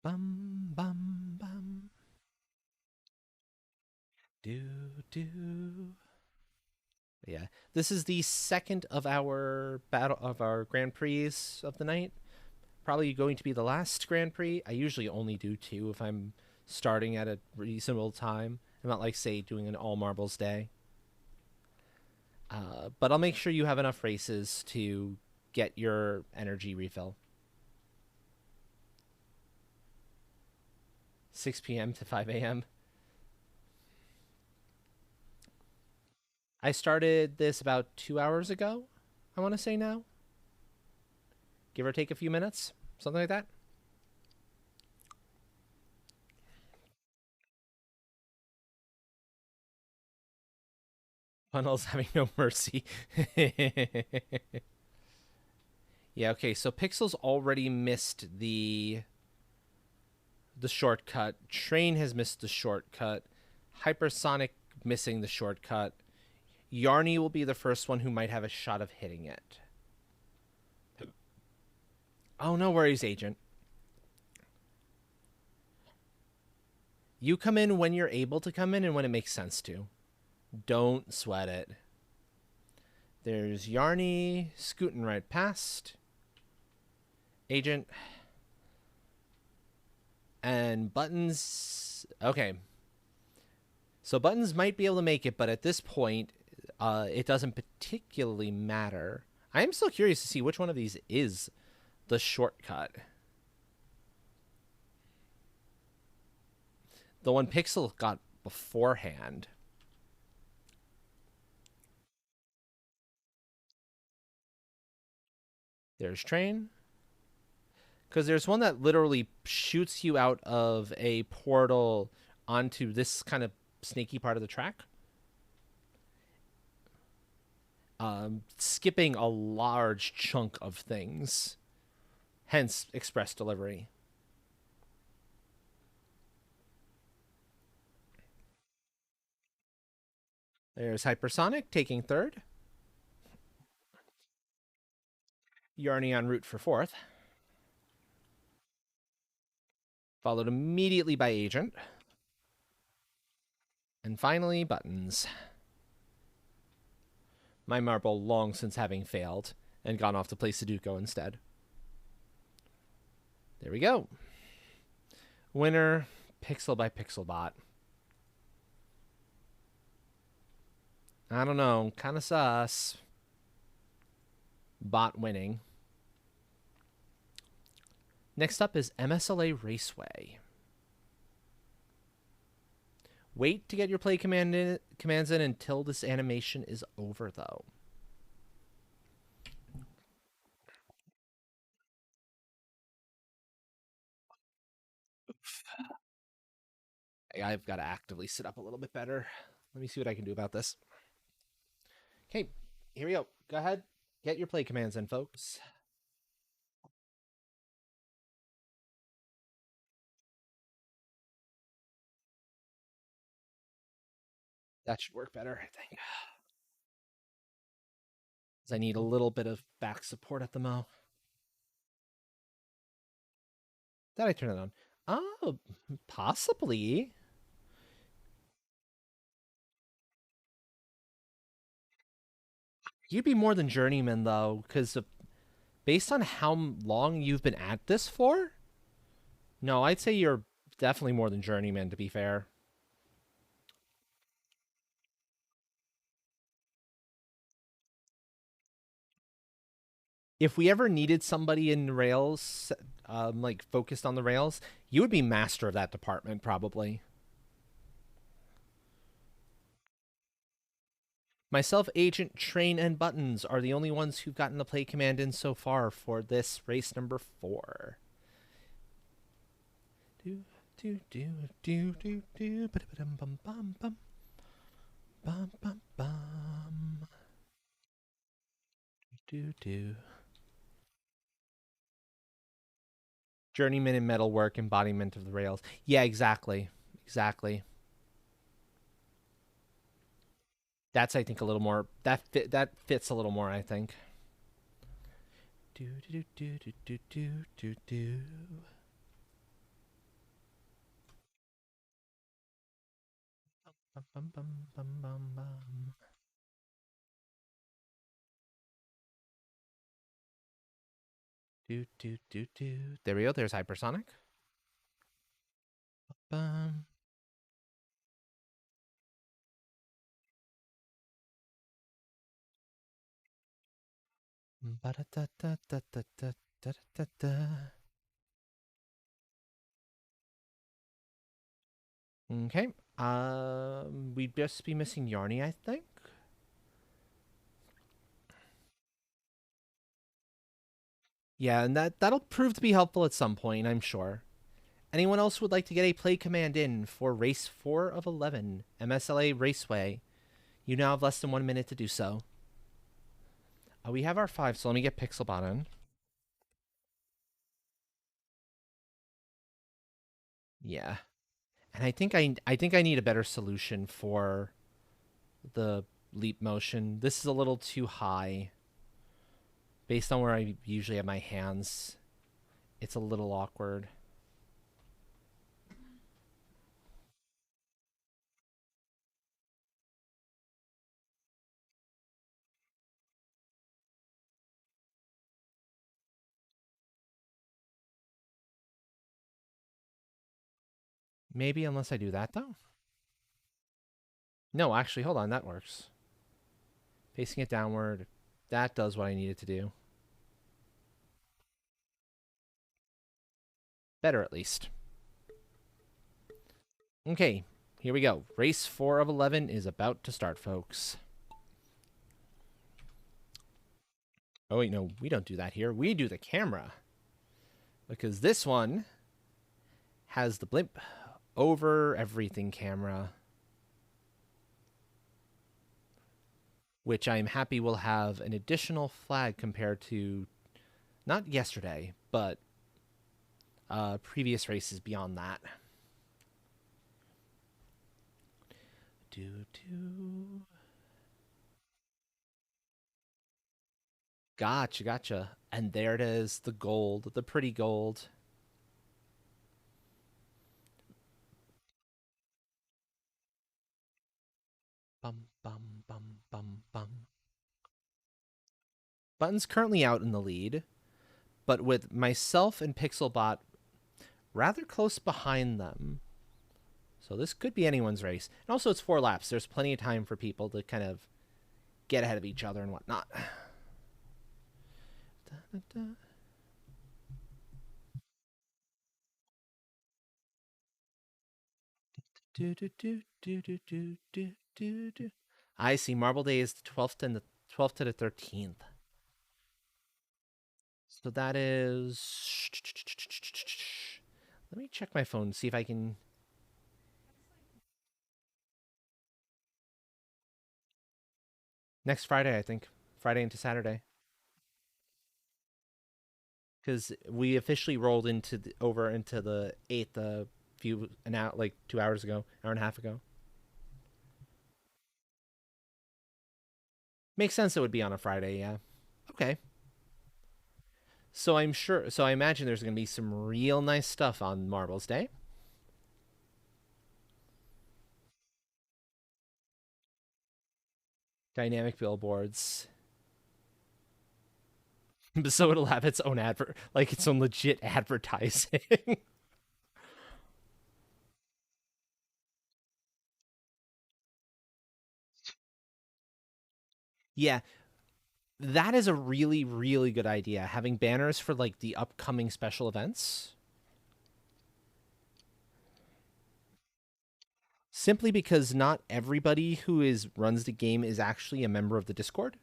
Bum bum bum. Do. Yeah, this is the second of our Grand Prix of the night. Probably going to be the last Grand Prix. I usually only do 2 if I'm starting at a reasonable time. I'm not like, say, doing an all marbles day. But I'll make sure you have enough races to get your energy refill. 6 p.m. to 5 a.m. I started this about 2 hours ago, I want to say now. Give or take a few minutes, something like that. Funnel's having no mercy. Yeah, okay, so Pixel's already missed the shortcut. Train has missed the shortcut. Hypersonic missing the shortcut. Yarny will be the first one who might have a shot of hitting it. Oh, no worries, Agent. You come in when you're able to come in and when it makes sense to. Don't sweat it. There's Yarny scooting right past. Agent. And Buttons. Okay. So Buttons might be able to make it, but at this point, it doesn't particularly matter. I am still curious to see which one of these is the shortcut. The one Pixel got beforehand. There's Train. Because there's one that literally shoots you out of a portal onto this kind of snaky part of the track. Skipping a large chunk of things. Hence, express delivery. There's Hypersonic taking third. Yarny en route for fourth. Followed immediately by Agent. And finally, Buttons. My marble long since having failed and gone off to play Sudoku instead. There we go. Winner, pixel by pixel bot. I don't know, kind of sus. Bot winning. Next up is MSLA Raceway. Wait to get your play commands in until this animation is over, though. I've got to actively sit up a little bit better. Let me see what I can do about this. Okay, here we go. Go ahead. Get your play commands in, folks. That should work better, I think. Because I need a little bit of back support at the mo. Did I turn it on? Oh, possibly. You'd be more than journeyman, though, because based on how long you've been at this for, no, I'd say you're definitely more than journeyman, to be fair. If we ever needed somebody in Rails, like focused on the Rails, you would be master of that department, probably. Myself, Agent, Train, and Buttons are the only ones who've gotten the play command in so far for this race number 4. Do do do do do do bum bum bum bum bum bum bum do do. Journeyman in metalwork, embodiment of the Rails. Yeah, exactly, exactly. That's, I think, a little more. That fits a little more, I think. Do do do do do do do do. Bum bum bum bum bum bum. Do do do do. There we go. There's hypersonic. Bum. Ba da da da da da da da da da. Okay. We'd just be missing Yarny, I think. Yeah, and that'll prove to be helpful at some point, I'm sure. Anyone else would like to get a play command in for race 4 of 11, MSLA Raceway? You now have less than 1 minute to do so. We have our 5, so let me get Pixelbot in. Yeah. And I think I need a better solution for the leap motion. This is a little too high. Based on where I usually have my hands, it's a little awkward. Maybe unless I do that, though? No, actually, hold on. That works. Facing it downward. That does what I need it to do. Better, at least. Okay, here we go. Race 4 of 11 is about to start, folks. Oh, wait, no, we don't do that here. We do the camera. Because this one has the blimp over everything camera, which I'm happy will have an additional flag compared to not yesterday, but previous races beyond that. Gotcha. And there it is, the gold, the pretty gold. Bum, bum, bum, bum, bum. Button's currently out in the lead, but with myself and Pixelbot rather close behind them. So this could be anyone's race. And also, it's 4 laps. There's plenty of time for people to kind of get ahead of each other and whatnot. I see. Marble Day is the 12th and the 12th to the 13th. So that is. Let me check my phone, see if I can. Next Friday, I think. Friday into Saturday. Because we officially rolled over into the 8th an hour, like 2 hours ago, hour and a half ago. Makes sense it would be on a Friday, yeah. Okay. So I imagine there's going to be some real nice stuff on Marbles Day. Dynamic billboards. So it'll have its own like its own legit advertising. Yeah, that is a really, really good idea. Having banners for like the upcoming special events. Simply because not everybody who runs the game is actually a member of the Discord.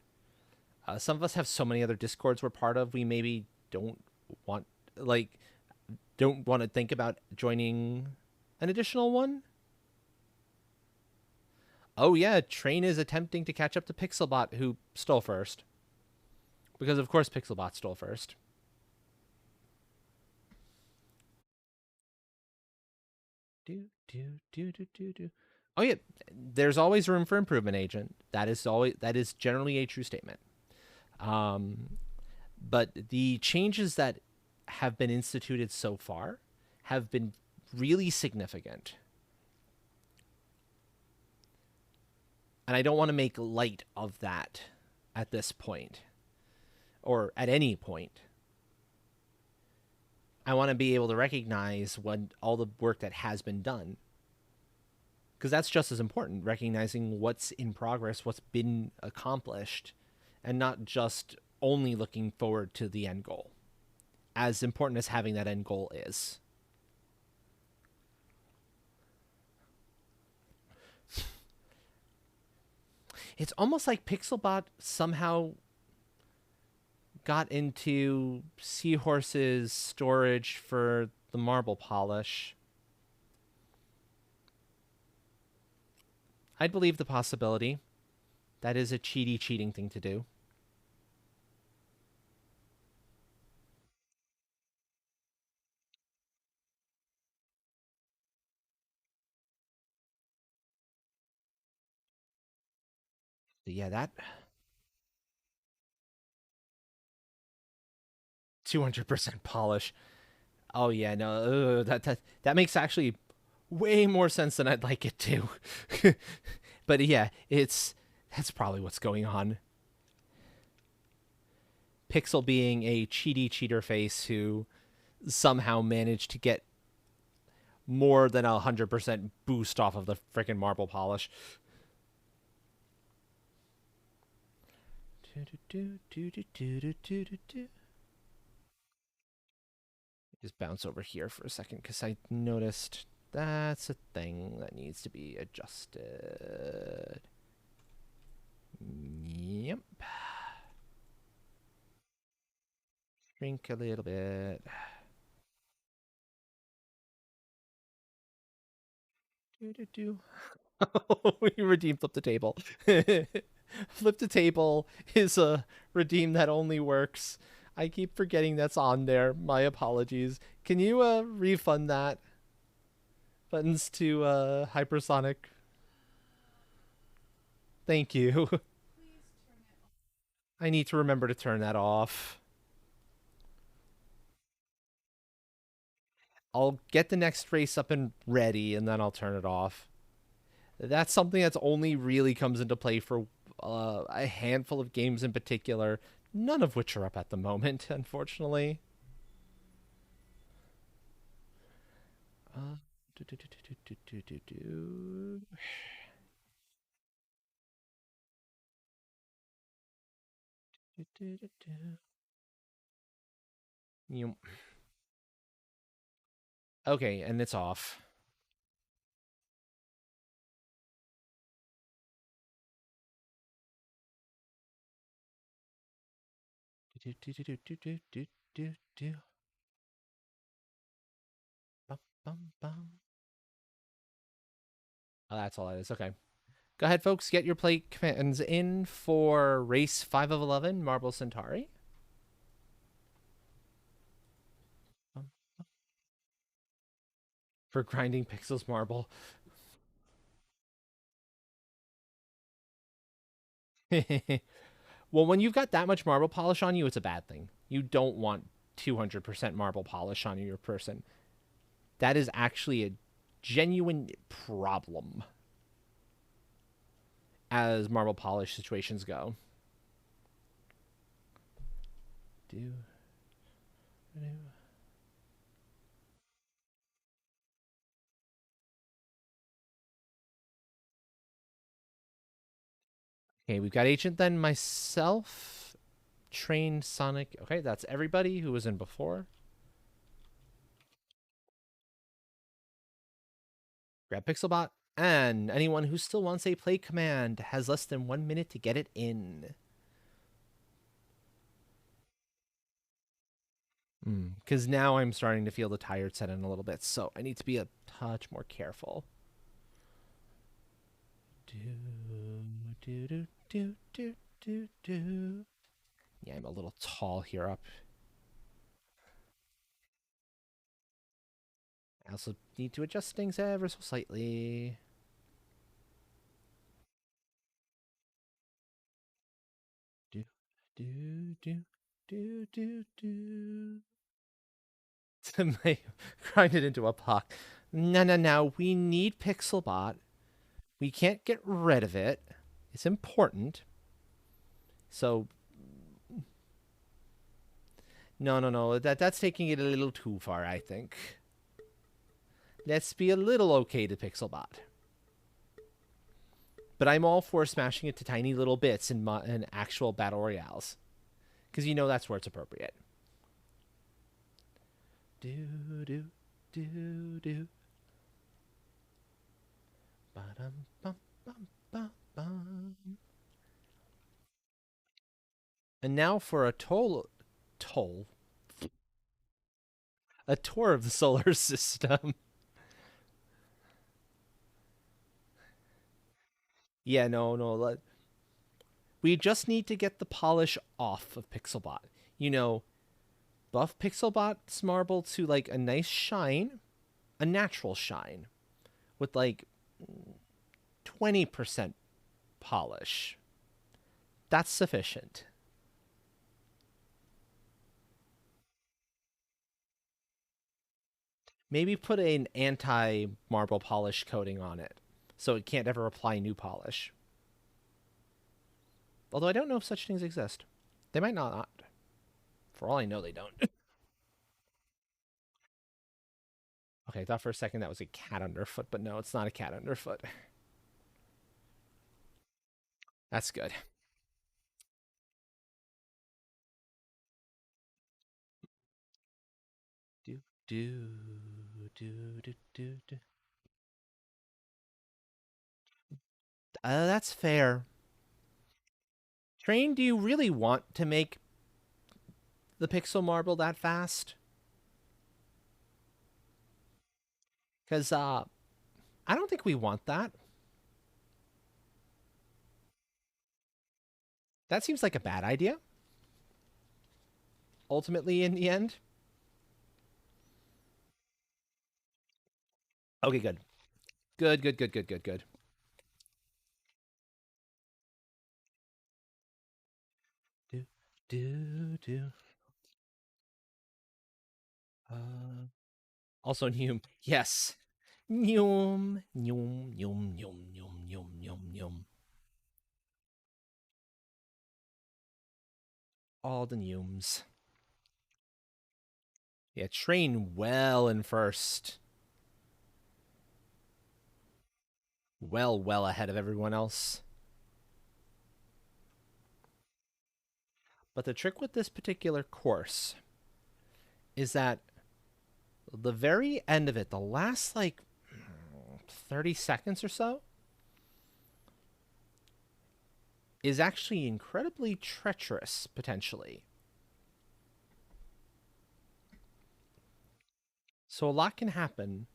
Some of us have so many other Discords we're part of, we maybe don't want to think about joining an additional one. Oh yeah, Train is attempting to catch up to Pixelbot, who stole first. Because of course Pixelbot stole first. Oh yeah, there's always room for improvement, Agent. That is generally a true statement. But the changes that have been instituted so far have been really significant. And I don't want to make light of that at this point, or at any point. I want to be able to recognize all the work that has been done. Because that's just as important, recognizing what's in progress, what's been accomplished, and not just only looking forward to the end goal. As important as having that end goal is. It's almost like Pixelbot somehow got into Seahorse's storage for the marble polish. I'd believe the possibility. That is a cheating thing to do. But yeah, that 200% polish. Oh yeah, no, that makes actually way more sense than I'd like it to. But yeah, that's probably what's going on. Pixel being a cheater face who somehow managed to get more than 100% boost off of the freaking marble polish. Just bounce over here for a second because I noticed that's a thing that needs to be adjusted. Yep. Shrink a little bit. We redeemed flip the table. Flip the table is a redeem that only works. I keep forgetting that's on there. My apologies. Can you refund that? Buttons to hypersonic. Thank you. Please turn it off. I need to remember to turn that off. I'll get the next race up and ready, and then I'll turn it off. That's something that's only really comes into play for a handful of games in particular, none of which are up at the moment, unfortunately. Do, do, do, do, do, do, do, do. Do, do, do, do. You. Okay, and it's off. Do, do, do, do, do, do, do, do, do. Bum, bum, bum. Oh, that's all that is. Okay. Go ahead, folks. Get your play commands in for race 5 of 11, Marble Centauri. For grinding pixels marble. Well, when you've got that much marble polish on you, it's a bad thing. You don't want 200% marble polish on your person. That is actually a genuine problem as marble polish situations go. Do. Okay, we've got Agent, then myself, Train Sonic. Okay, that's everybody who was in before. Grab Pixelbot, and anyone who still wants a play command has less than 1 minute to get it in. Because now I'm starting to feel the tired set in a little bit, so I need to be a touch more careful. Yeah, I'm a little tall here up. I also need to adjust things ever so slightly. Do, do, do, do, do, do. To grind it into a puck. No. We need Pixelbot. We can't get rid of it. It's important. So no. That's taking it a little too far, I think. Let's be a little okay to Pixelbot. But I'm all for smashing it to tiny little bits in actual battle royales. Because you know that's where it's appropriate. Do. Ba-dum, bum, bum, bum, bum. And now for a a tour of the solar system. Yeah, no. We just need to get the polish off of Pixelbot. You know, buff Pixelbot's marble to like a nice shine, a natural shine, with like 20% polish. That's sufficient. Maybe put an anti-marble polish coating on it so it can't ever apply new polish. Although I don't know if such things exist. They might not. For all I know, they don't. Okay, I thought for a second that was a cat underfoot, but no, it's not a cat underfoot. That's good. Do, do, do. That's fair. Train, do you really want to make the pixel marble that fast? Because I don't think we want that. That seems like a bad idea. Ultimately, in the end. Okay, good. Good. Do, do. Also, Neum. Yes. Neum. All the Neums. Yeah, train well in first. Well ahead of everyone else. But the trick with this particular course is that the very end of it, the last like 30 seconds or so, is actually incredibly treacherous, potentially. So a lot can happen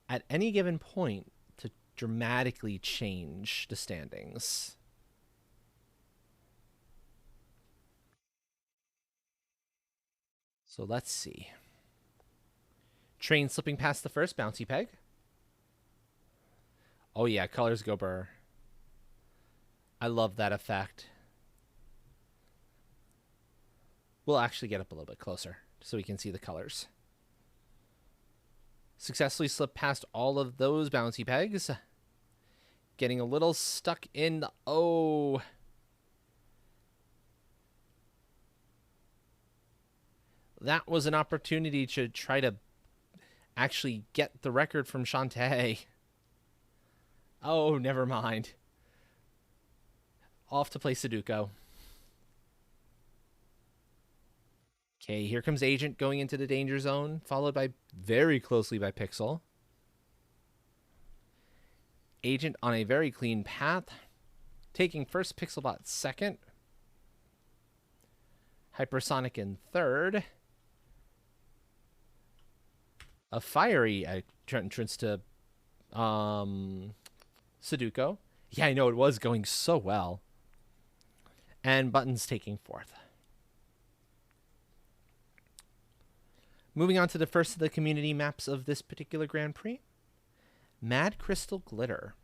at any given point to dramatically change the standings. So let's see. Train slipping past the first bouncy peg. Oh yeah, colors go burr. I love that effect. We'll actually get up a little bit closer so we can see the colors. Successfully slipped past all of those bouncy pegs. Getting a little stuck in the... Oh. That was an opportunity to try to actually get the record from Shantae. Oh, never mind. Off to play Sudoku. Okay, here comes Agent going into the danger zone, followed by very closely by Pixel. Agent on a very clean path, taking first, Pixelbot second. Hypersonic in third. A fiery entrance to Sudoku. Yeah, I know, it was going so well. And Buttons taking fourth. Moving on to the first of the community maps of this particular Grand Prix. Mad Crystal Glitter.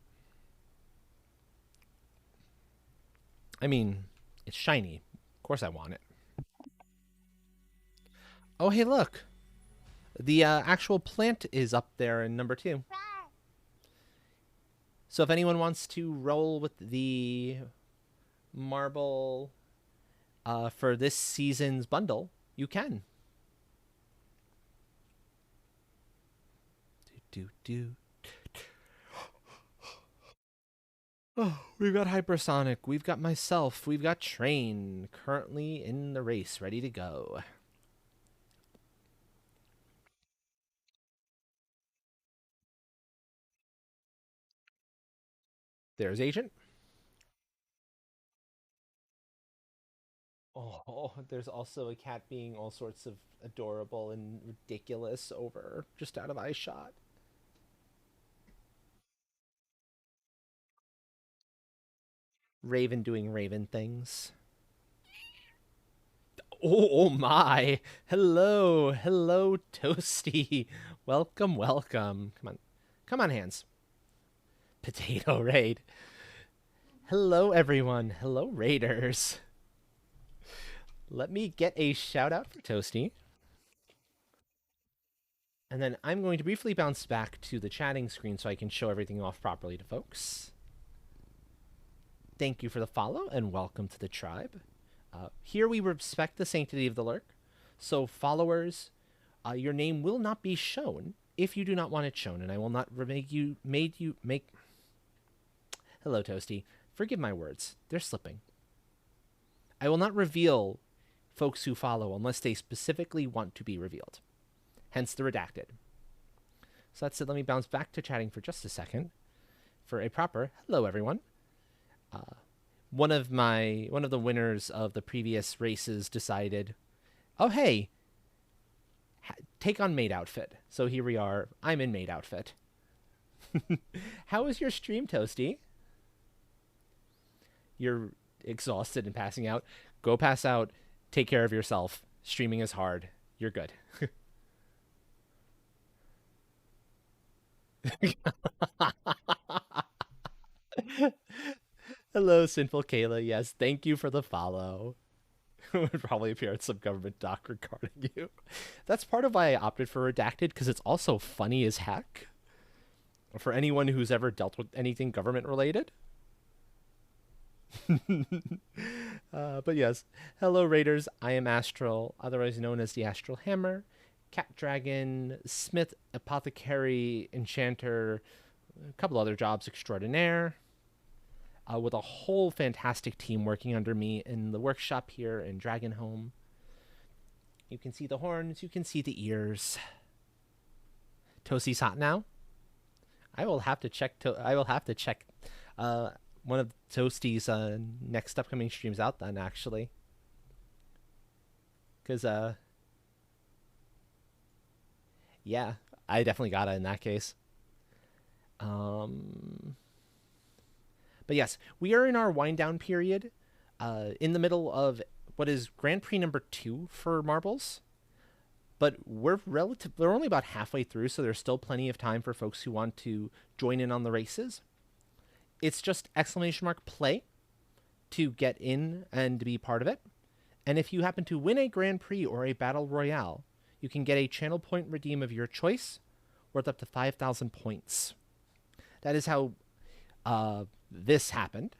I mean, it's shiny. Of course I want it. Oh, hey, look. The actual plant is up there in number 2. So if anyone wants to roll with the marble for this season's bundle, you can. Oh, we've got Hypersonic, we've got myself, we've got Train currently in the race, ready to go. There's Agent. Oh, there's also a cat being all sorts of adorable and ridiculous over just out of eye shot. Raven doing Raven things. Oh my. Hello. Hello, Toasty. Welcome, welcome. Come on. Come on, hands. Potato Raid. Hello, everyone. Hello, Raiders. Let me get a shout out for Toasty. And then I'm going to briefly bounce back to the chatting screen so I can show everything off properly to folks. Thank you for the follow and welcome to the tribe. Here we respect the sanctity of the lurk. So followers, your name will not be shown if you do not want it shown, and I will not make you make. Hello, Toasty. Forgive my words; they're slipping. I will not reveal folks who follow unless they specifically want to be revealed. Hence the redacted. So that's it. Let me bounce back to chatting for just a second for a proper hello, everyone. One of the winners of the previous races decided, oh hey, take on maid outfit. So here we are. I'm in maid outfit. How was your stream, Toasty? You're exhausted and passing out. Go pass out. Take care of yourself. Streaming is hard. You're good. Hello, Sinful Kayla. Yes, thank you for the follow. Would probably appear in some government doc regarding you. That's part of why I opted for redacted, because it's also funny as heck for anyone who's ever dealt with anything government related. But yes, hello Raiders. I am Astral, otherwise known as the Astral Hammer, Cat Dragon, Smith, Apothecary, Enchanter, a couple other jobs extraordinaire. With a whole fantastic team working under me in the workshop here in Dragonhome. You can see the horns, you can see the ears. Toasty's hot now. I will have to check. One of Toasty's next upcoming streams out then, actually, because yeah, I definitely got it in that case. But yes, we are in our wind down period, in the middle of what is Grand Prix number 2 for marbles. But we're only about halfway through, so there's still plenty of time for folks who want to join in on the races. It's just !play to get in and to be part of it. And if you happen to win a Grand Prix or a Battle Royale, you can get a channel point redeem of your choice worth up to 5,000 points. That is how this happened.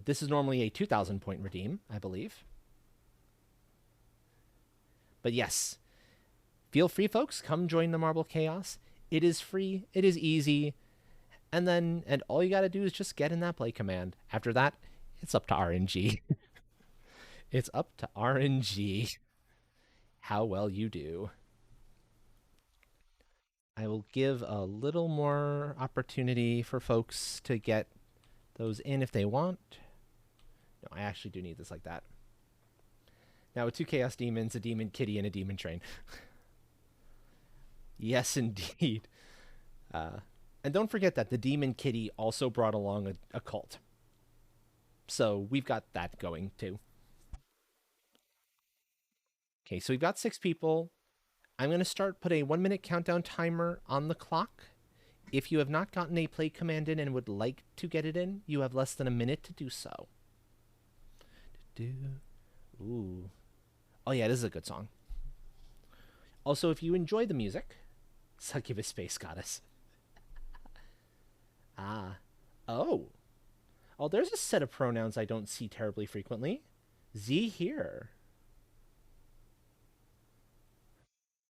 This is normally a 2,000 point redeem, I believe. But yes, feel free, folks. Come join the Marble Chaos. It is free. It is easy. And all you got to do is just get in that play command. After that, it's up to RNG. It's up to RNG how well you do. I will give a little more opportunity for folks to get those in if they want. No, I actually do need this like that. Now with 2 Chaos Demons, a Demon Kitty, and a Demon Train. Yes, indeed. And don't forget that the Demon Kitty also brought along a cult. So we've got that going too. Okay, so we've got 6 people. I'm going to put a 1-minute countdown timer on the clock. If you have not gotten a play command in and would like to get it in, you have less than a minute to do so. Ooh. Oh yeah, this is a good song. Also, if you enjoy the music, Succubus Space Goddess. Ah. Oh. Oh, there's a set of pronouns I don't see terribly frequently. Z here.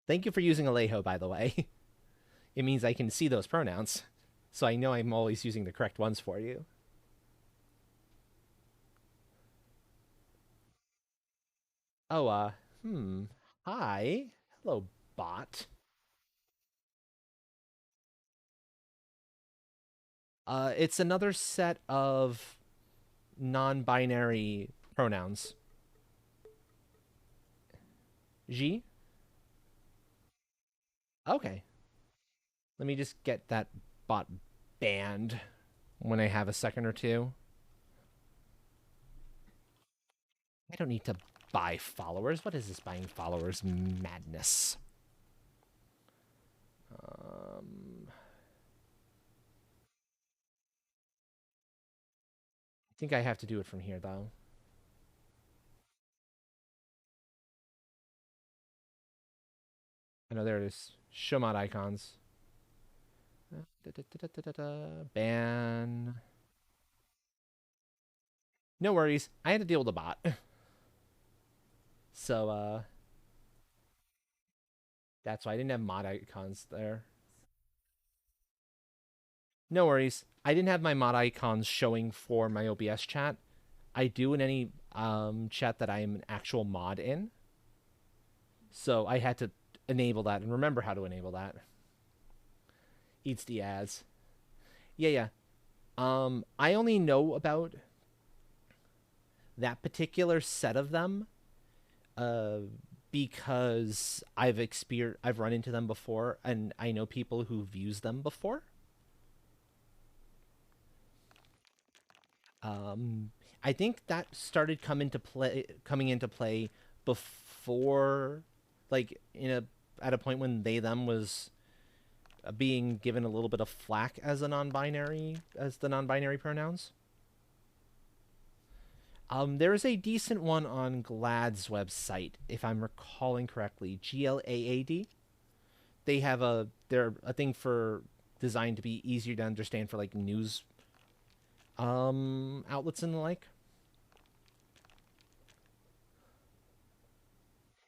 Thank you for using Alejo, by the way. It means I can see those pronouns, so I know I'm always using the correct ones for you. Oh, hi. Hello, bot. It's another set of non-binary pronouns. G? Okay. Let me just get that bot banned when I have a second or two. I don't need to buy followers. What is this buying followers madness? I think I have to do it from here, though. I know there it is. Show mod icons. Ban. No worries. I had to deal with a bot. So, that's why I didn't have mod icons there. No worries. I didn't have my mod icons showing for my OBS chat. I do in any chat that I am an actual mod in. So I had to enable that and remember how to enable that. Eats the ads. Yeah. I only know about that particular set of them because I've run into them before and I know people who've used them before. I think that started coming into play before, like at a point when they them was being given a little bit of flack as the non-binary pronouns. There is a decent one on GLAAD's website, if I'm recalling correctly. GLAAD. They're a thing for designed to be easier to understand for like news outlets and the like.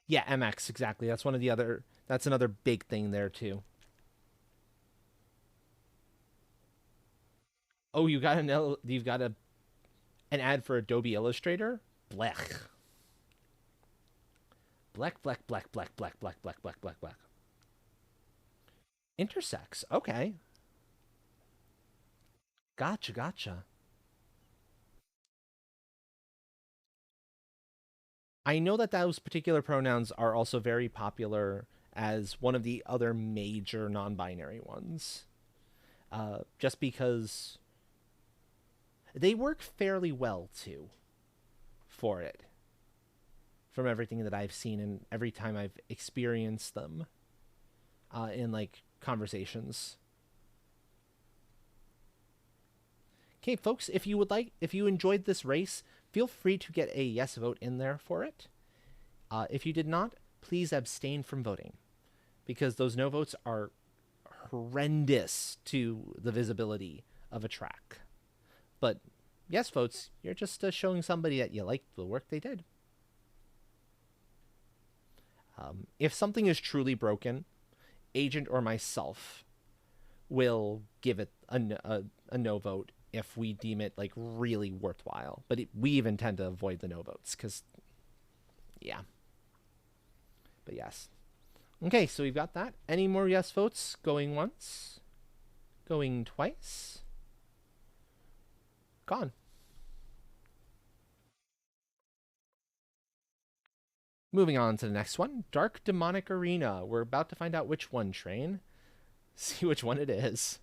Yeah, MX exactly. That's another big thing there too. Oh, you've got an ad for Adobe Illustrator? Blech. Black, black, black, black, black, black, black, black, black, black. Intersex. Okay. Gotcha. I know that those particular pronouns are also very popular as one of the other major non-binary ones. Just because they work fairly well too for it. From everything that I've seen and every time I've experienced them in like conversations. Okay, folks, if you enjoyed this race, feel free to get a yes vote in there for it. If you did not, please abstain from voting because those no votes are horrendous to the visibility of a track. But yes votes, you're just showing somebody that you like the work they did. If something is truly broken, Agent or myself will give it a no vote if we deem it like really worthwhile. But we even tend to avoid the no votes because, yeah. But yes. Okay, so we've got that. Any more yes votes? Going once? Going twice? Gone. Moving on to the next one. Dark Demonic Arena. We're about to find out which one, Train. See which one it is.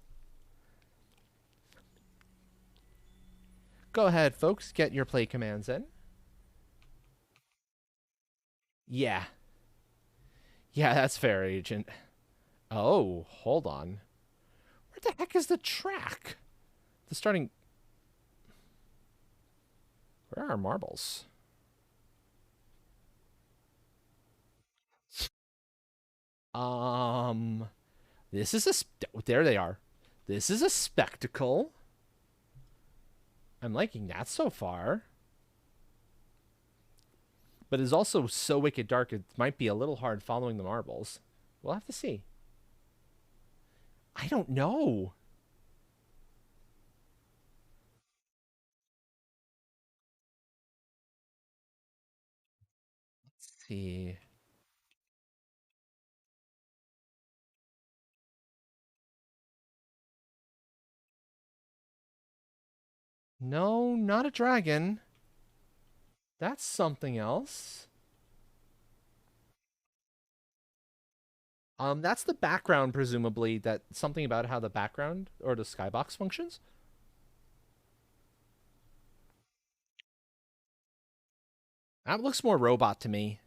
Go ahead, folks. Get your play commands in. Yeah. Yeah, that's fair, Agent. Oh, hold on. Where the heck is the track? The starting... Where are our marbles? This is there they are. This is a spectacle. I'm liking that so far. But it's also so wicked dark, it might be a little hard following the marbles. We'll have to see. I don't know. Let's see. No, not a dragon. That's something else. That's the background, presumably. That something about how the background or the skybox functions. That looks more robot to me.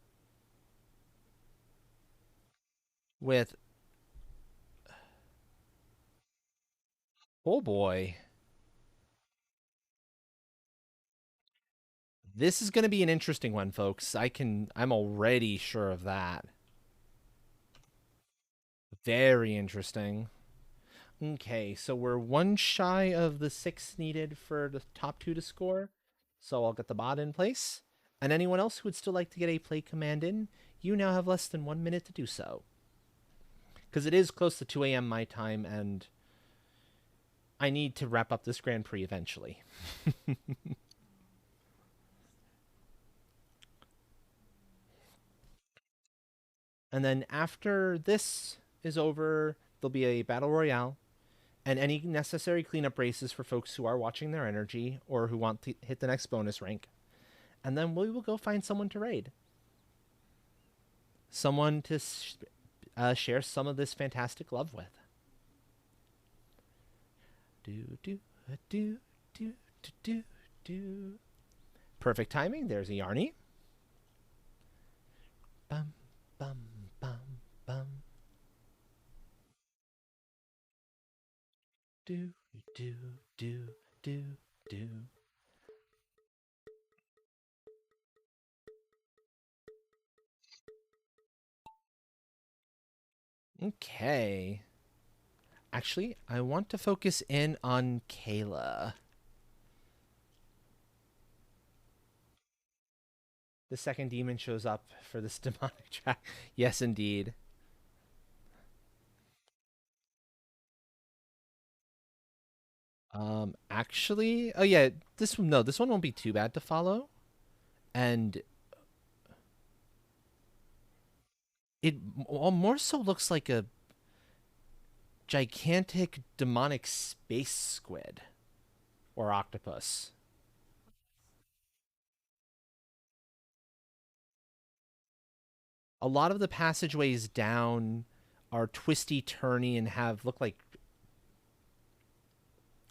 With oh boy, this is going to be an interesting one, folks. I'm already sure of that. Very interesting. Okay, so we're one shy of the 6 needed for the top 2 to score. So I'll get the bot in place. And anyone else who would still like to get a play command in, you now have less than 1 minute to do so. Because it is close to 2 a.m. my time, and I need to wrap up this Grand Prix eventually. And then after this is over, there'll be a battle royale and any necessary cleanup races for folks who are watching their energy or who want to hit the next bonus rank. And then we will go find someone to raid. Someone to share some of this fantastic love with. Do, do, do, do, do, do, do. Perfect timing. There's a Yarny. Bum, bum, bum, bum. Do, do, do, do, do. Okay. Actually, I want to focus in on Kayla. The second demon shows up for this demonic track. Yes, indeed. Actually, oh yeah, this one won't be too bad to follow, and it more so looks like a gigantic demonic space squid or octopus. A lot of the passageways down are twisty, turny, and have look like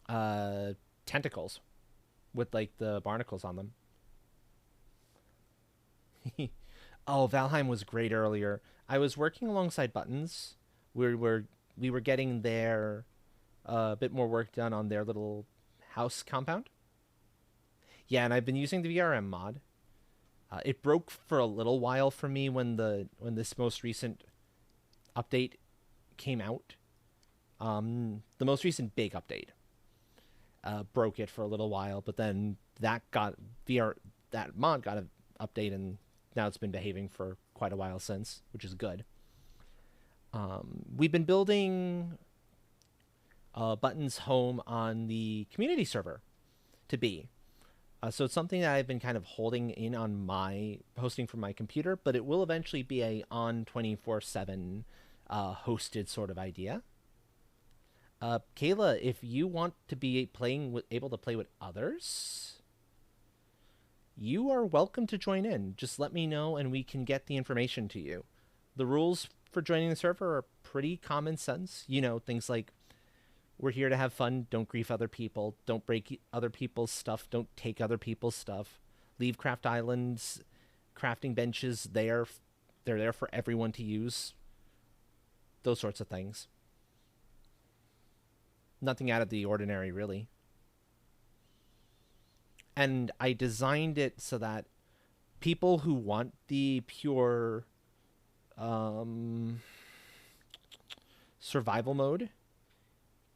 uh tentacles with like the barnacles on them. Oh, Valheim was great earlier. I was working alongside Buttons. We were getting their a bit more work done on their little house compound. Yeah, and I've been using the VRM mod. It broke for a little while for me when this most recent update came out. The most recent big update broke it for a little while, but then that mod got an update, and now it's been behaving for quite a while since, which is good. We've been building Buttons home on the community server to be. So it's something that I've been kind of holding in on my hosting from my computer, but it will eventually be a on 24/7 hosted sort of idea. Kayla, if you want to be able to play with others, you are welcome to join in. Just let me know and we can get the information to you. The rules for joining the server are pretty common sense. You know, things like we're here to have fun, don't grief other people, don't break other people's stuff, don't take other people's stuff, leave craft islands, crafting benches there. They're there for everyone to use. Those sorts of things. Nothing out of the ordinary, really. And I designed it so that people who want the pure um, survival mode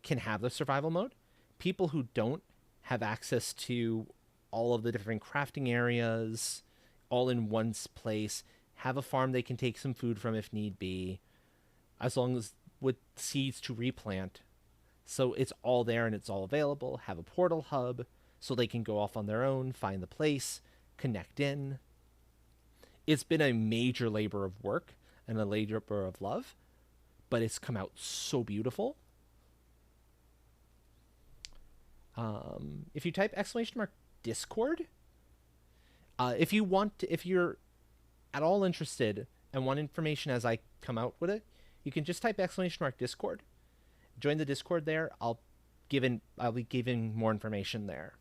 can have the survival mode. People who don't have access to all of the different crafting areas all in one place, have a farm they can take some food from if need be, as long as with seeds to replant. So it's all there and it's all available. Have a portal hub so they can go off on their own, find the place, connect in. It's been a major labor of work and a labor of love, but it's come out so beautiful. If you type !Discord, if you're at all interested and want information as I come out with it, you can just type !Discord. Join the Discord there. I'll be giving more information there.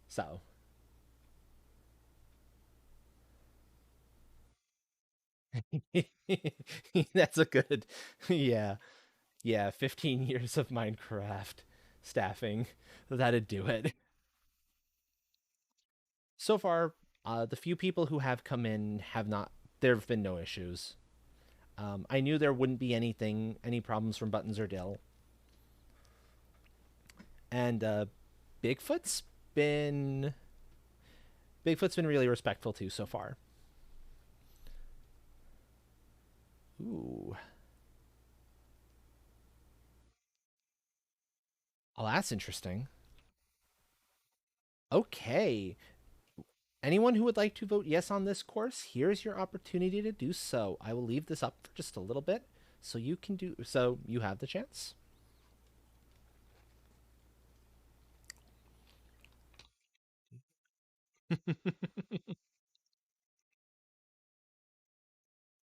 So That's a good, yeah, yeah. 15 years of Minecraft staffing, that'd do it. So far, the few people who have come in have not. There have been no issues. I knew there wouldn't be any problems from Buttons or Dill, and Bigfoot's been Bigfoot's been really respectful too so far. Ooh, oh, that's interesting. Okay, anyone who would like to vote yes on this course, here's your opportunity to do so. I will leave this up for just a little bit so you can do so you have the chance.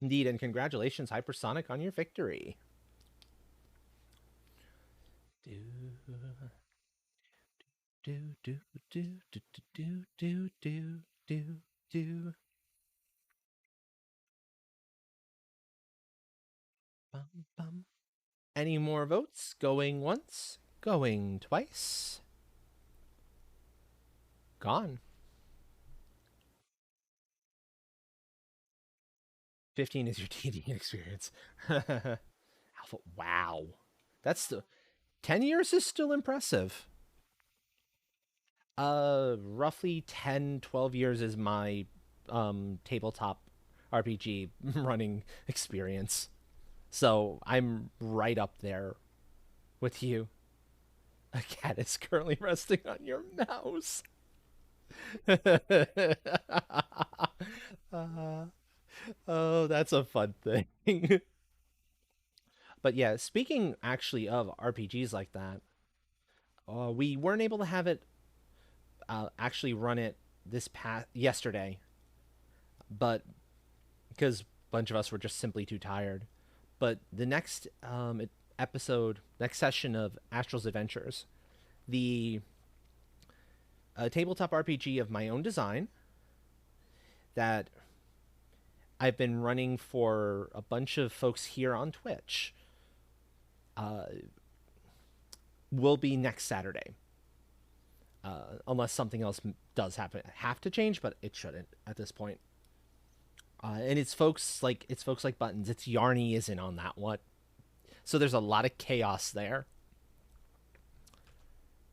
Indeed, and congratulations, Hypersonic, on your victory. Do do do do do do do do do do. Bum bum. Any more votes? Going once, going twice. Gone. 15 is your TD experience. Alpha. Wow. That's the 10 years is still impressive. Roughly 10, 12 years is my tabletop RPG running experience. So I'm right up there with you. A cat is currently resting on your mouse. uh, oh, that's a fun thing. But yeah, speaking actually of RPGs like that, we weren't able to have it actually run it this past yesterday, but because a bunch of us were just simply too tired. But the next episode, next session of Astral's Adventures, the tabletop RPG of my own design that I've been running for a bunch of folks here on Twitch, uh, will be next Saturday. Unless something else does have to change, but it shouldn't at this point. And it's folks like Buttons. It's Yarny isn't on that one, so there's a lot of chaos there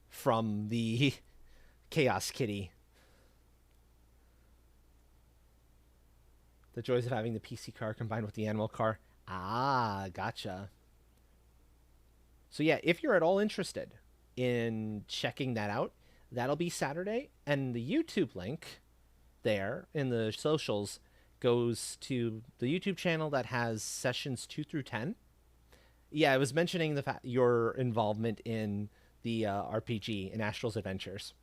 from the Chaos Kitty. The joys of having the PC car combined with the animal car. Ah, gotcha. So yeah, if you're at all interested in checking that out, that'll be Saturday, and the YouTube link there in the socials goes to the YouTube channel that has sessions 2 through 10. Yeah, I was mentioning the fact your involvement in the RPG in Astral's Adventures.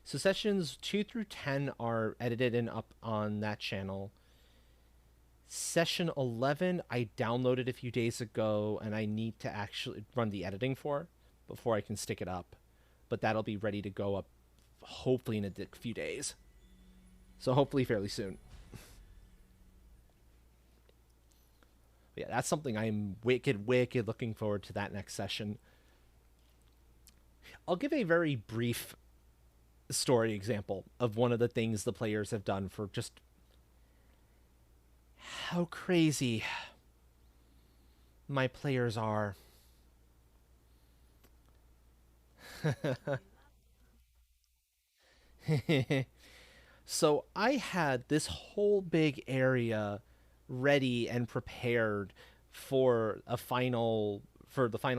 So sessions 2 through 10 are edited and up on that channel. Session 11 I downloaded a few days ago and I need to actually run the editing for before I can stick it up. But that'll be ready to go up hopefully in a few days. So hopefully fairly soon. But yeah, that's something I'm wicked looking forward to that next session. I'll give a very brief story example of one of the things the players have done for just how crazy my players are. So I had this whole big area ready and prepared for the final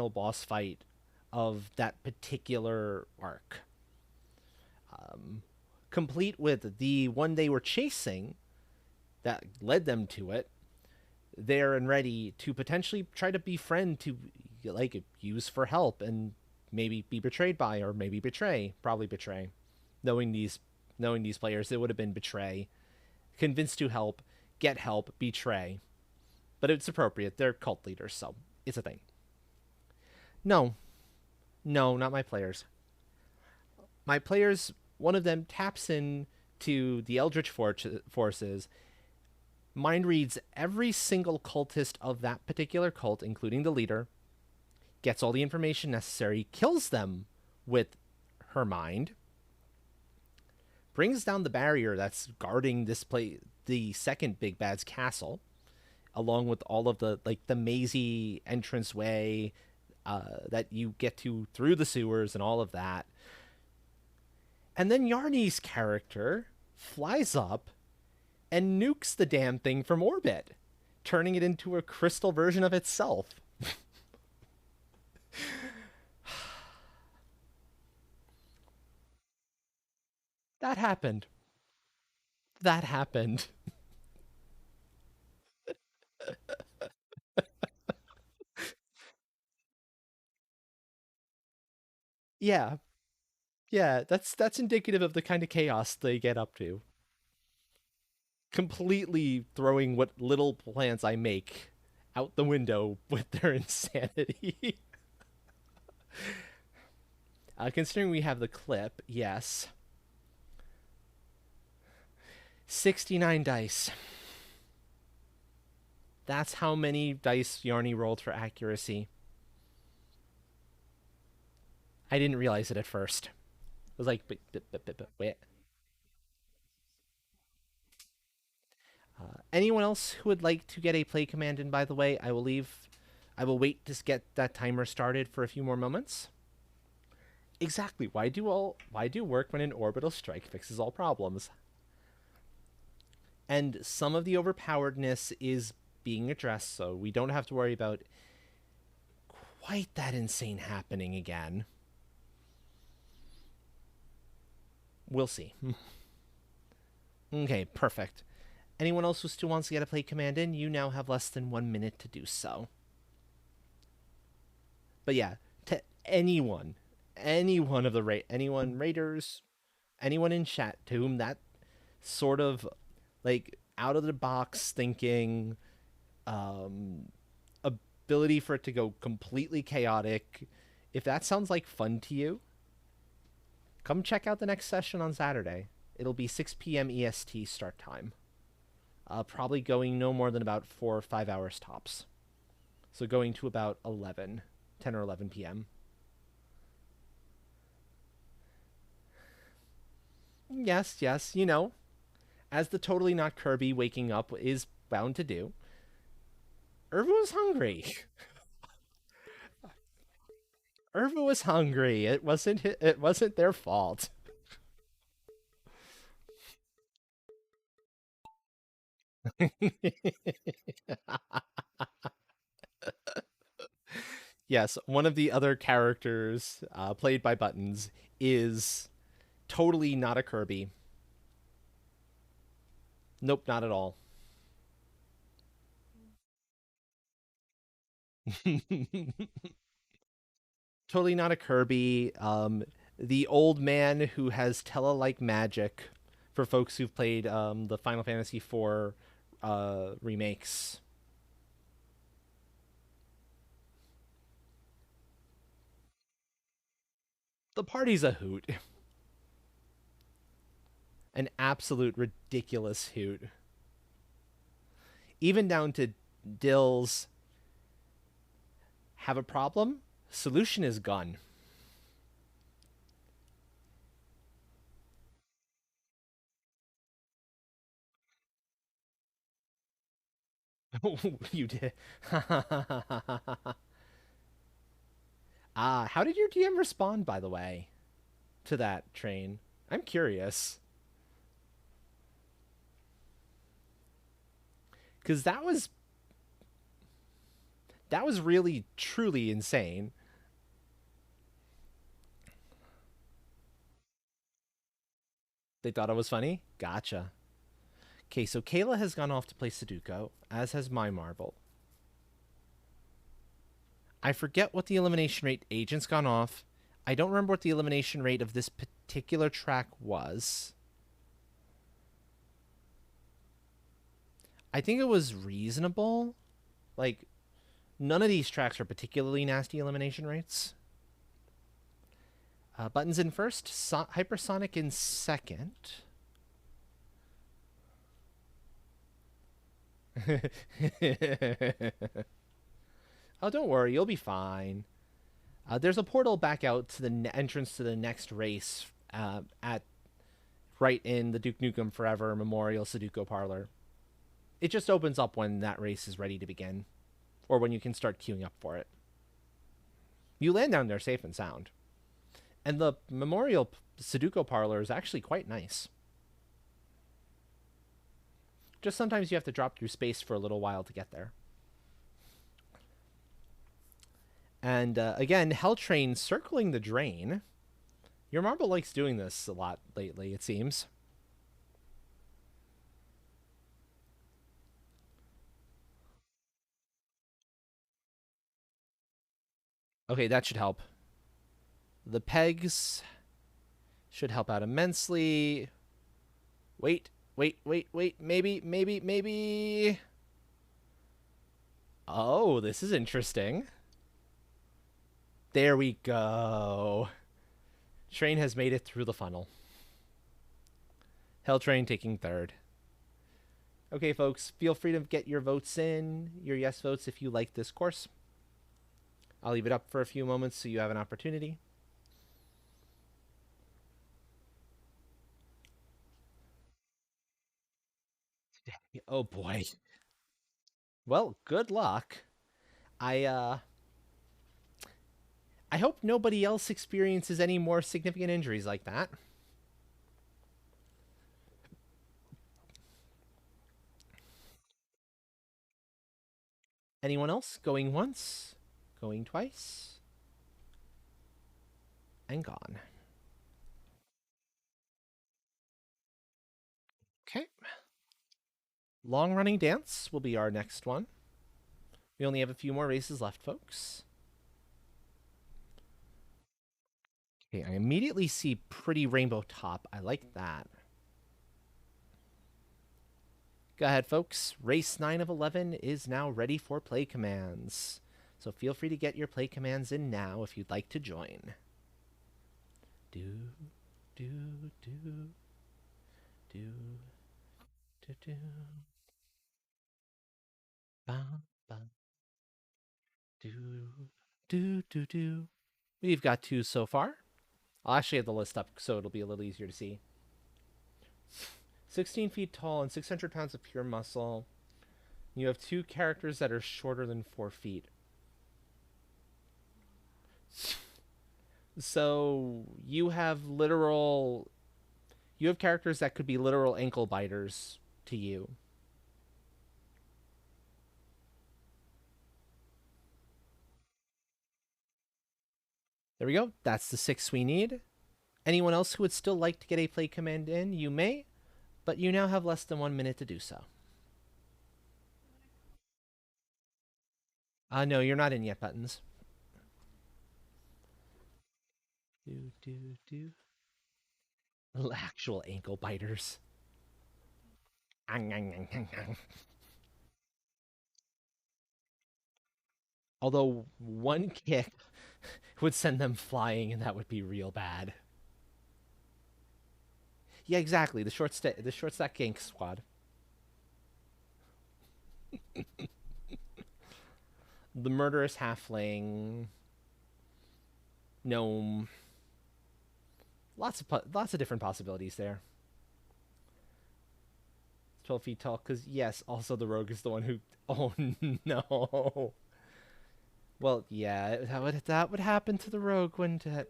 boss fight of that particular arc. Complete with the one they were chasing that led them to it, there and ready to potentially try to befriend to like use for help and maybe be betrayed by or maybe probably betray. Knowing these players, it would have been betray, convinced to help, get help, betray. But it's appropriate. They're cult leaders, so it's a thing. No, no, not my players. My players, one of them taps in to the Eldritch forces, mind reads every single cultist of that particular cult, including the leader, gets all the information necessary, kills them with her mind, brings down the barrier that's guarding this place, the second Big Bad's castle, along with all of the like the mazy entranceway that you get to through the sewers and all of that. And then Yarny's character flies up and nukes the damn thing from orbit, turning it into a crystal version of itself. That happened. That happened. Yeah. Yeah, that's indicative of the kind of chaos they get up to. Completely throwing what little plans I make out the window with their insanity. Considering we have the clip, yes. 69 dice. That's how many dice Yarny rolled for accuracy. I didn't realize it at first. I was like, wait. Anyone else who would like to get a play command in, by the way, I will leave. I will wait to get that timer started for a few more moments. Exactly. Why do work when an orbital strike fixes all problems? And some of the overpoweredness is being addressed, so we don't have to worry about quite that insane happening again. We'll see. Okay, perfect. Anyone else who still wants to get a play command in, you now have less than 1 minute to do so. But yeah, to anyone of the anyone raiders, anyone in chat to whom that sort of like out of the box thinking, ability for it to go completely chaotic, if that sounds like fun to you, come check out the next session on Saturday. It'll be 6 p.m. EST start time. Probably going no more than about 4 or 5 hours tops. So going to about 10 or 11 p.m. Yes, you know, as the totally not Kirby waking up is bound to do. Irva was hungry. Irva was hungry. It wasn't their fault. Yes, one of the other characters played by Buttons is totally not a Kirby. Nope, not at all. Totally not a Kirby. The old man who has tele-like magic for folks who've played the Final Fantasy IV remakes. The party's a hoot. An absolute ridiculous hoot. Even down to Dill's have a problem? Solution is gun. You did. How did your DM respond, by the way, to that train? I'm curious. Because that was really truly insane. They thought it was funny? Gotcha. Okay, so Kayla has gone off to play Sudoku, as has my Marble. I forget what the elimination rate agent's gone off. I don't remember what the elimination rate of this particular track was. I think it was reasonable. Like, none of these tracks are particularly nasty elimination rates. Buttons in first, Hypersonic in second. Oh, don't worry, you'll be fine. There's a portal back out to the entrance to the next race at right in the Duke Nukem Forever Memorial Sudoku Parlor. It just opens up when that race is ready to begin, or when you can start queuing up for it. You land down there safe and sound. And the Memorial Sudoku Parlor is actually quite nice. Just sometimes you have to drop through space for a little while to get there. And again, Hell Train circling the drain. Your marble likes doing this a lot lately, it seems. Okay, that should help. The pegs should help out immensely. Wait, wait. Maybe. Oh, this is interesting. There we go. Train has made it through the funnel. Hell Train taking third. Okay, folks, feel free to get your votes in, your yes votes if you like this course. I'll leave it up for a few moments so you have an opportunity. Oh boy. Well, good luck. I I hope nobody else experiences any more significant injuries like that. Anyone else? Going once, going twice, and gone. Okay. Long running dance will be our next one. We only have a few more races left, folks. Okay, I immediately see Pretty Rainbow Top. I like that. Go ahead, folks. Race 9 of 11 is now ready for play commands. So feel free to get your play commands in now if you'd like to join. Do, do, do, do, do, do. Bum, bum. Do. We've got 2 so far. I'll actually have the list up so it'll be a little easier to see. 16 feet tall and 600 pounds of pure muscle. You have 2 characters that are shorter than 4 feet. So you have characters that could be literal ankle biters to you. There we go. That's the 6 we need. Anyone else who would still like to get a play command in, you may, but you now have less than 1 minute to do so. No, you're not in yet, Buttons. Do. Actual ankle biters. Although one kick would send them flying, and that would be real bad. Yeah, exactly. The short stack gank squad. The murderous halfling, gnome. Lots of different possibilities there. 12 feet tall, because yes, also the rogue is the one who. Oh no. Well, yeah, that would happen to the rogue, wouldn't it?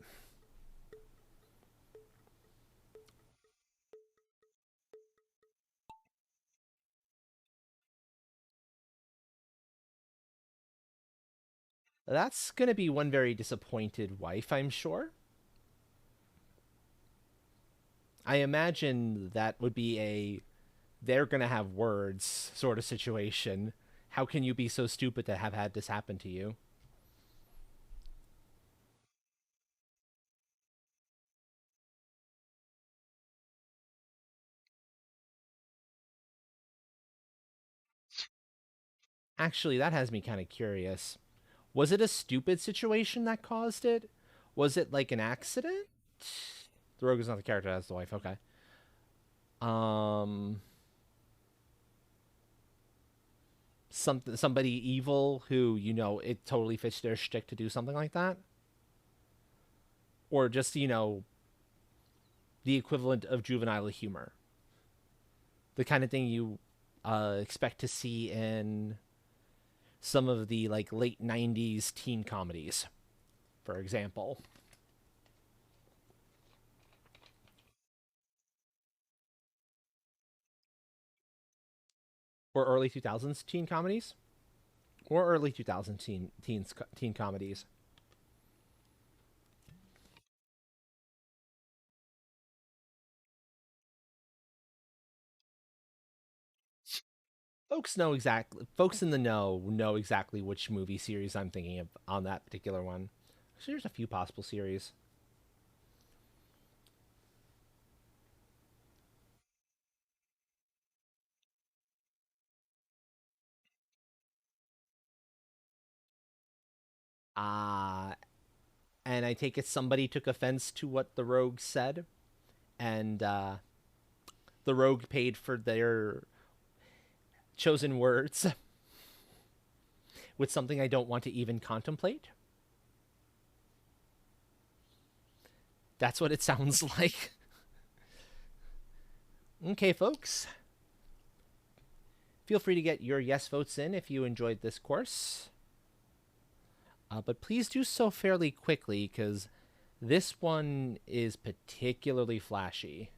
That's gonna be one very disappointed wife, I'm sure. I imagine that would be a they're gonna have words sort of situation. How can you be so stupid to have had this happen to you? Actually, that has me kind of curious. Was it a stupid situation that caused it? Was it like an accident? The rogue is not the character, that's the wife. Okay. Um. somebody evil who it totally fits their shtick to do something like that, or just the equivalent of juvenile humor, the kind of thing you expect to see in some of the like late '90s teen comedies, for example, or early 2000s teen comedies, or early 2000 teen comedies. Folks in the know exactly which movie series I'm thinking of on that particular one. So there's a few possible series. Uh and I take it somebody took offense to what the rogue said, and the rogue paid for their chosen words with something I don't want to even contemplate. That's what it sounds like. Okay, folks. Feel free to get your yes votes in if you enjoyed this course. But please do so fairly quickly, because this one is particularly flashy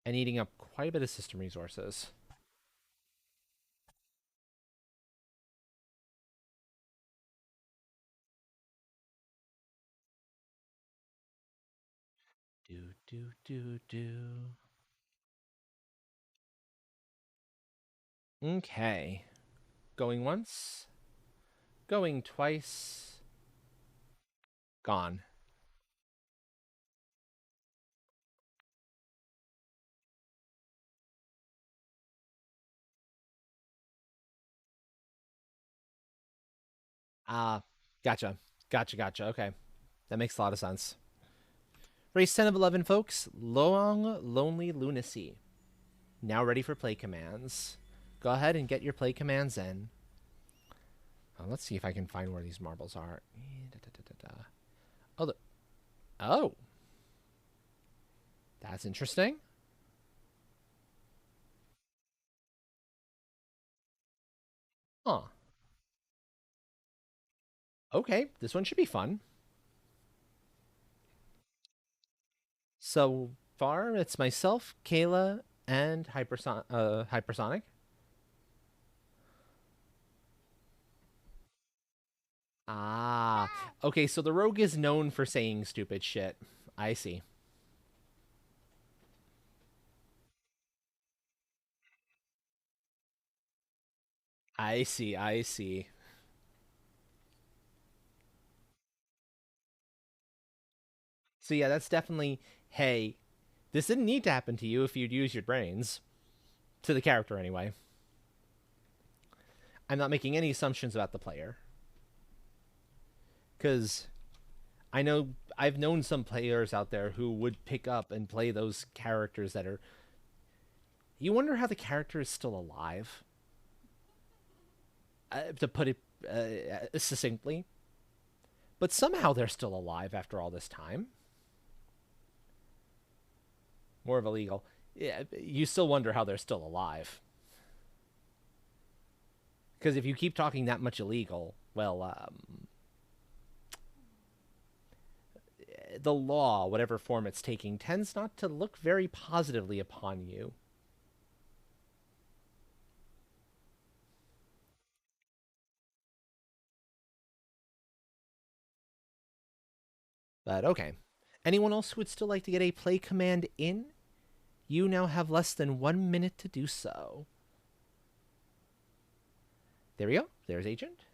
and eating up quite a bit of system resources. Do, do, do, do. Okay. Going once. Going twice. Gone. Ah, gotcha. Gotcha. Okay. That makes a lot of sense. Race 10 of 11, folks. Long, Lonely Lunacy. Now ready for play commands. Go ahead and get your play commands in. Let's see if I can find where these marbles are. Oh, oh. That's interesting. Huh. Okay, this one should be fun. So far, it's myself, Kayla, and Hypersonic. Ah, okay, so the rogue is known for saying stupid shit. I see. I see. So yeah, that's definitely, hey, this didn't need to happen to you if you'd use your brains. To the character, anyway. I'm not making any assumptions about the player. Because I know I've known some players out there who would pick up and play those characters that are. You wonder how the character is still alive. To put it succinctly. But somehow they're still alive after all this time. More of a legal. Yeah, you still wonder how they're still alive. Because if you keep talking that much illegal, well, the law, whatever form it's taking, tends not to look very positively upon you. But okay. Anyone else who would still like to get a play command in? You now have less than 1 minute to do so. There we go. There's Agent.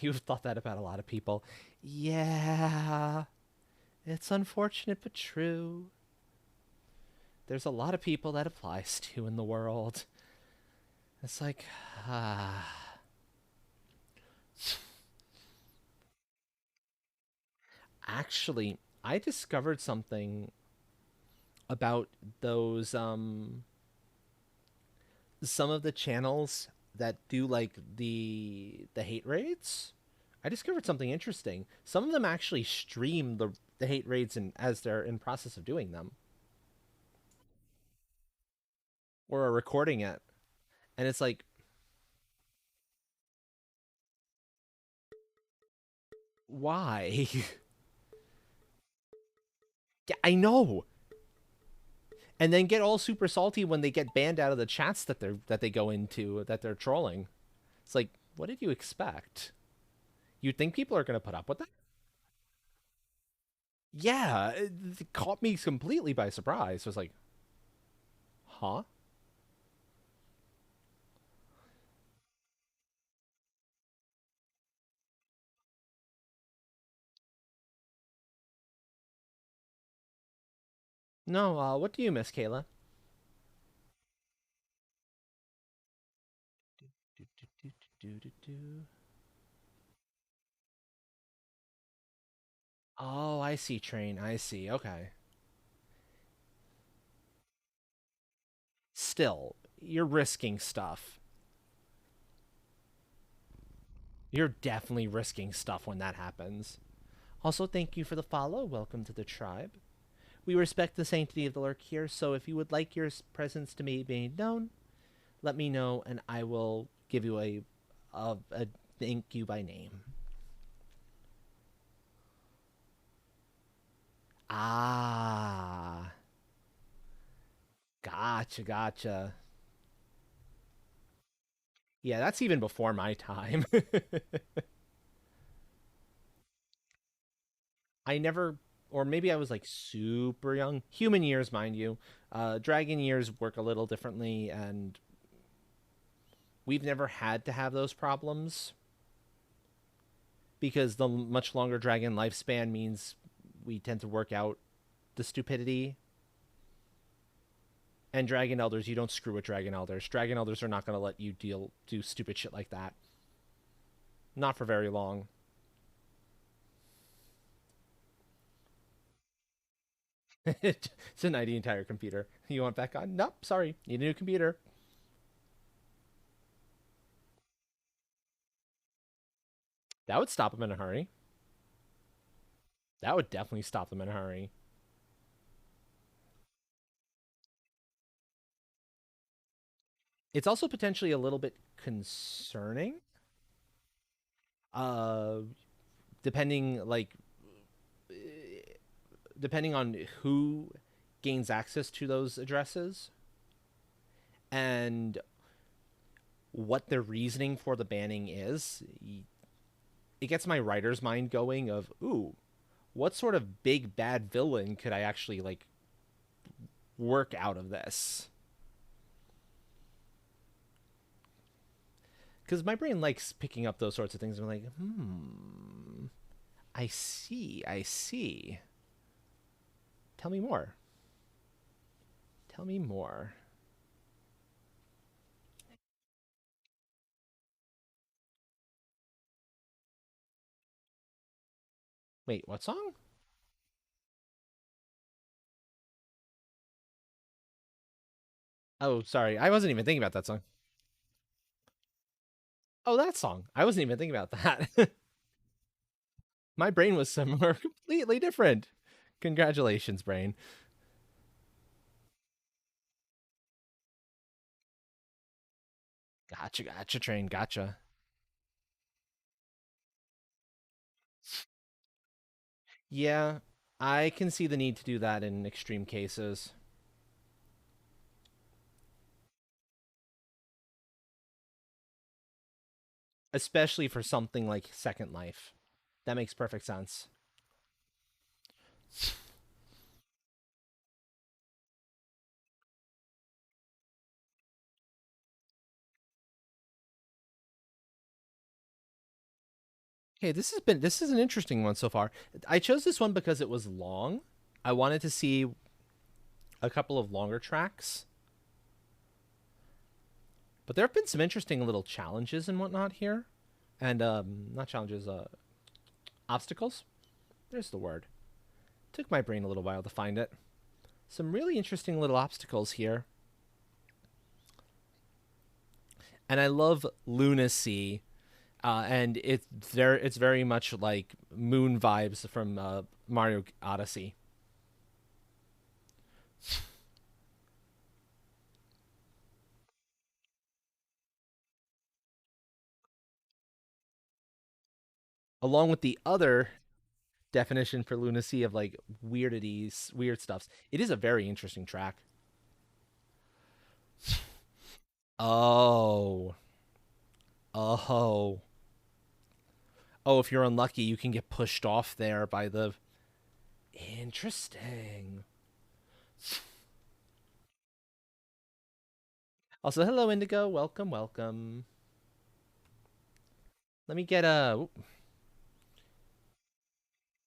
You've thought that about a lot of people. Yeah. It's unfortunate but true. There's a lot of people that applies to in the world. It's like, Actually, I discovered something about those some of the channels that do like the hate raids, I discovered something interesting. Some of them actually stream the hate raids and as they're in process of doing them or are recording it. And it's like, why? Yeah, I know. And then get all super salty when they get banned out of the chats that they go into that they're trolling. It's like, what did you expect? You'd think people are going to put up with that? Yeah, it caught me completely by surprise. I was like, huh? No, what do you miss, Kayla? Do, do, do, do, do, do. Oh, I see, train. I see. Okay. Still, you're risking stuff. You're definitely risking stuff when that happens. Also, thank you for the follow. Welcome to the tribe. We respect the sanctity of the lurk here, so if you would like your presence to be made known, let me know, and I will give you a thank you by name. Ah, gotcha, gotcha. Yeah, that's even before my time. I never, or maybe I was like super young. Human years, mind you. Dragon years work a little differently, and we've never had to have those problems because the much longer dragon lifespan means we tend to work out the stupidity. And dragon elders, you don't screw with dragon elders. Dragon elders are not going to let you do stupid shit like that. Not for very long. It's a 90 entire computer. You want back on? Nope, sorry. Need a new computer. That would stop them in a hurry. That would definitely stop them in a hurry. It's also potentially a little bit concerning. Uh, depending like depending on who gains access to those addresses and what their reasoning for the banning is, it gets my writer's mind going of, ooh, what sort of big bad villain could I actually like work out of this? Because my brain likes picking up those sorts of things. I'm like, I see, I see. Tell me more. Tell me more. Wait, what song? Oh, sorry. I wasn't even thinking about that song. Oh, that song. I wasn't even thinking about that. My brain was somewhere completely different. Congratulations, brain. Gotcha, gotcha, train, gotcha. Yeah, I can see the need to do that in extreme cases, especially for something like Second Life. That makes perfect sense. Okay, this is an interesting one so far. I chose this one because it was long. I wanted to see a couple of longer tracks, but there have been some interesting little challenges and whatnot here, and not challenges, obstacles. There's the word. Took my brain a little while to find it. Some really interesting little obstacles here. And I love Lunacy, and it's very much like moon vibes from Mario Odyssey. Along with the other definition for lunacy of like weirdities, weird stuffs. It is a very interesting track. Oh, oh, oh! If you're unlucky, you can get pushed off there by the. Interesting. Also, hello Indigo. Welcome, welcome. Let me get a.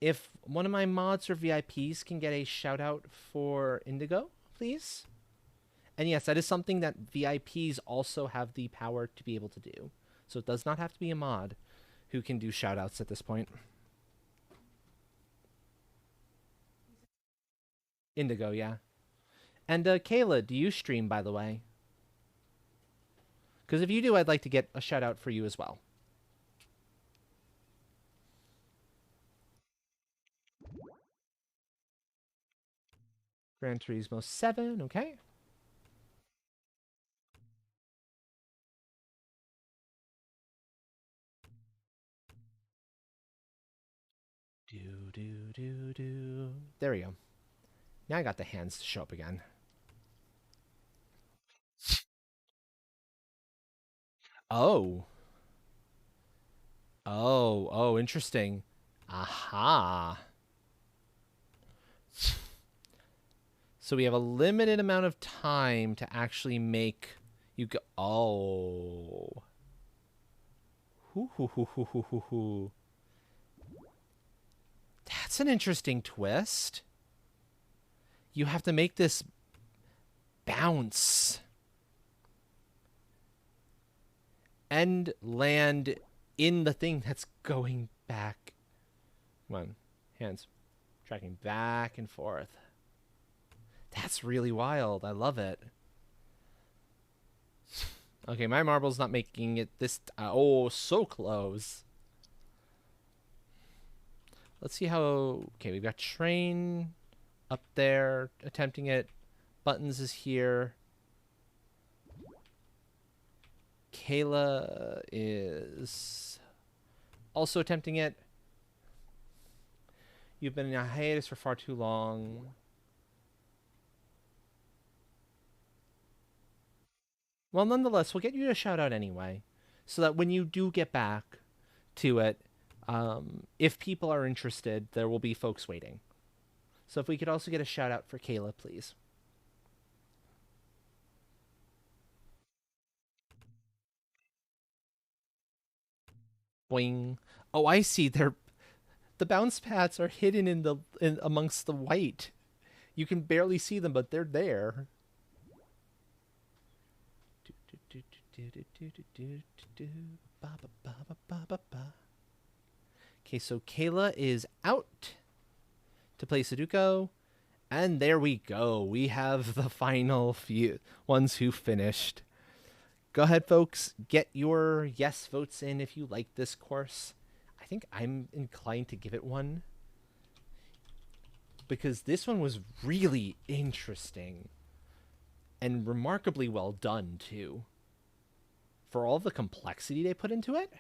If one of my mods or VIPs can get a shout out for Indigo, please. And yes, that is something that VIPs also have the power to be able to do. So it does not have to be a mod who can do shout outs at this point. Indigo, yeah. And Kayla, do you stream, by the way? Because if you do, I'd like to get a shout out for you as well. Gran Turismo 7, okay. Do, do, do, do. There we go. Now I got the hands to show up again. Oh. Oh, oh, interesting. Aha. So we have a limited amount of time to actually make you go. Oh. Hoo, hoo, hoo, hoo, hoo, hoo, hoo. That's an interesting twist. You have to make this bounce and land in the thing that's going back. Come on, hands tracking back and forth. That's really wild. I love it. Okay, my marble's not making it this. Oh, so close. Let's see how. Okay, we've got train up there attempting it. Buttons is here. Kayla is also attempting it. You've been in a hiatus for far too long. Well, nonetheless, we'll get you a shout out anyway, so that when you do get back to it, if people are interested, there will be folks waiting. So if we could also get a shout out for Kayla, please. Boing. Oh, I see. The bounce pads are hidden in amongst the white. You can barely see them, but they're there. Okay, so Kayla is out to play Sudoku. And there we go. We have the final few ones who finished. Go ahead, folks. Get your yes votes in if you like this course. I think I'm inclined to give it one because this one was really interesting and remarkably well done, too. For all the complexity they put into it.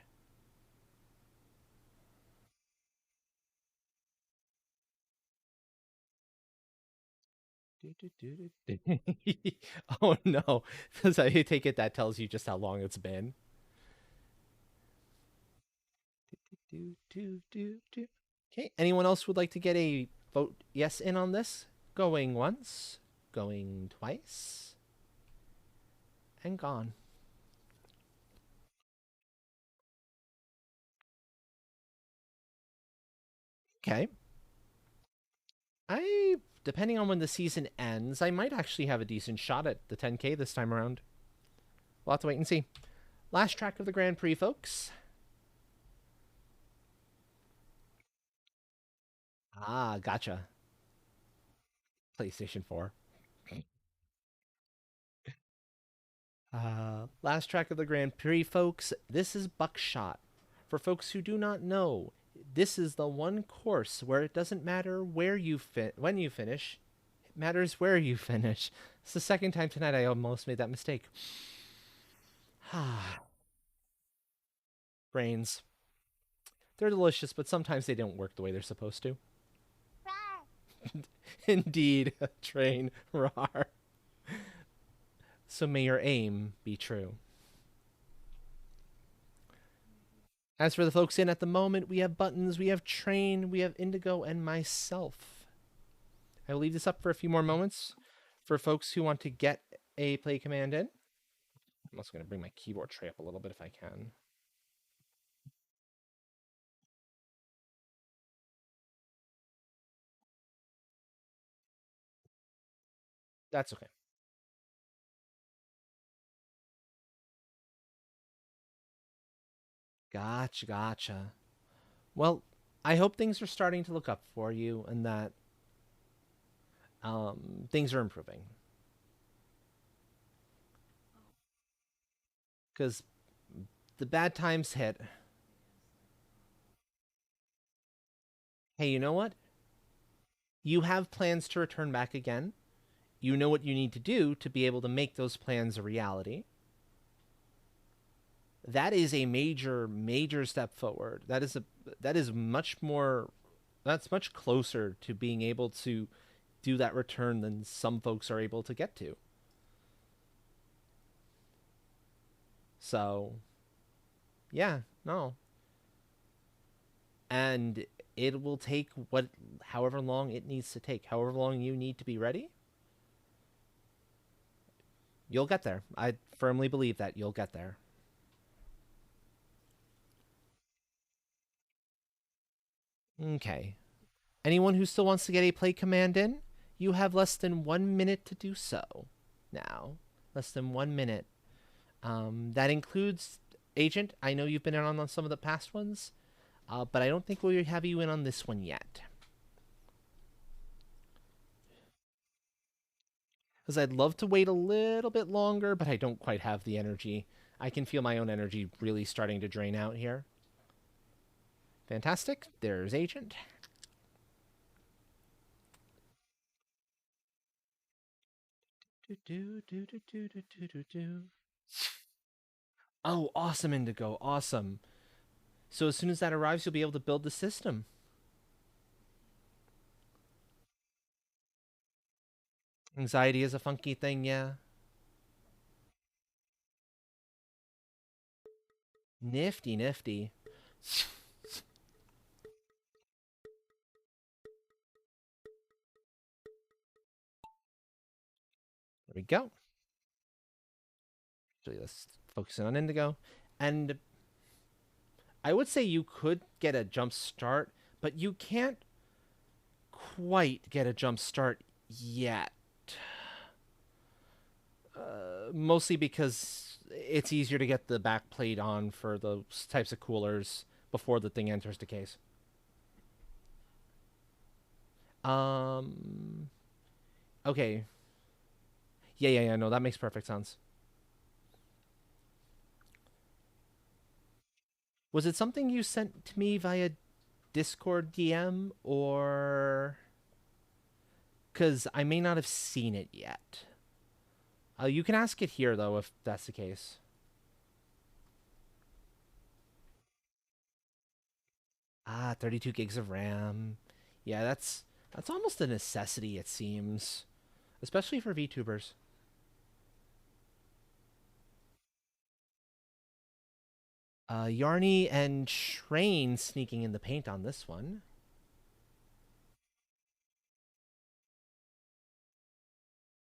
Oh no. Does I take it that tells you just how long it's been? Okay, anyone else would like to get a vote yes in on this? Going once, going twice, and gone. Okay. I, depending on when the season ends, I might actually have a decent shot at the 10K this time around. We'll have to wait and see. Last track of the Grand Prix, folks. Ah, gotcha. PlayStation 4. Last track of the Grand Prix, folks. This is Buckshot. For folks who do not know, this is the one course where it doesn't matter where you when you finish. It matters where you finish. It's the second time tonight I almost made that mistake. Brains. They're delicious, but sometimes they don't work the way they're supposed to. Indeed, train, rar. So may your aim be true. As for the folks in at the moment, we have Buttons, we have Train, we have Indigo, and myself. I will leave this up for a few more moments for folks who want to get a play command in. I'm also going to bring my keyboard tray up a little bit if I can. That's okay. Gotcha, gotcha. Well, I hope things are starting to look up for you and that things are improving. Because the bad times hit. Hey, you know what? You have plans to return back again. You know what you need to do to be able to make those plans a reality. That is a major step forward. That is much more that's much closer to being able to do that return than some folks are able to get to. So, yeah, no. And it will take however long it needs to take, however long you need to be ready. You'll get there. I firmly believe that you'll get there. Okay. Anyone who still wants to get a play command in, you have less than 1 minute to do so. Now, less than 1 minute. That includes Agent. I know you've been in on some of the past ones, but I don't think we'll have you in on this one yet. Because I'd love to wait a little bit longer, but I don't quite have the energy. I can feel my own energy really starting to drain out here. Fantastic. There's Agent. Oh, awesome, Indigo. Awesome. So as soon as that arrives, you'll be able to build the system. Anxiety is a funky thing, yeah. Nifty, nifty. There we go. Actually, let's focus in on Indigo. And I would say you could get a jump start, but you can't quite get a jump start yet. Mostly because it's easier to get the back plate on for those types of coolers before the thing enters the case. Okay. Yeah. No, that makes perfect sense. Was it something you sent to me via Discord DM or because I may not have seen it yet? You can ask it here though if that's the case. Ah, 32 gigs of RAM. Yeah, that's almost a necessity it seems, especially for VTubers. Yarny and Train sneaking in the paint on this one.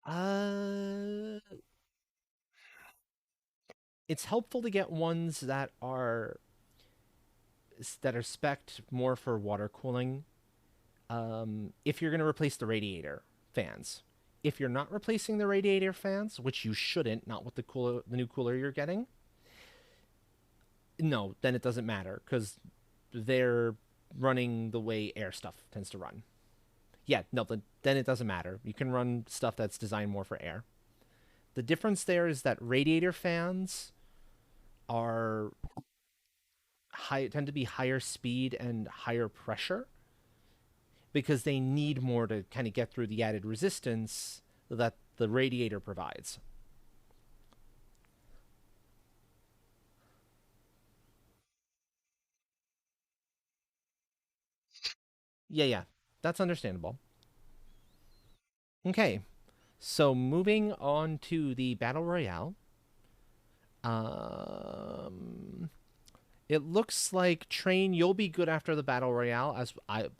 Uh, it's helpful to get ones that are spec'd more for water cooling. If you're going to replace the radiator fans, if you're not replacing the radiator fans, which you shouldn't, not with the new cooler you're getting, no, then it doesn't matter because they're running the way air stuff tends to run. Yeah, no, then it doesn't matter. You can run stuff that's designed more for air. The difference there is that radiator fans are tend to be higher speed and higher pressure because they need more to kind of get through the added resistance that the radiator provides. Yeah, yeah. That's understandable. Okay. So moving on to the battle royale. Um it looks like Train, you'll be good after the battle royale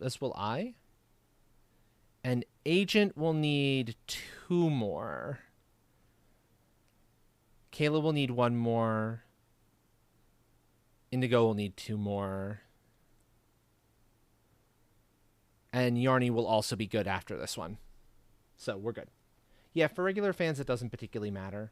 as will I. And Agent will need 2 more. Kayla will need 1 more. Indigo will need 2 more. And Yarny will also be good after this one. So we're good. Yeah, for regular fans, it doesn't particularly matter.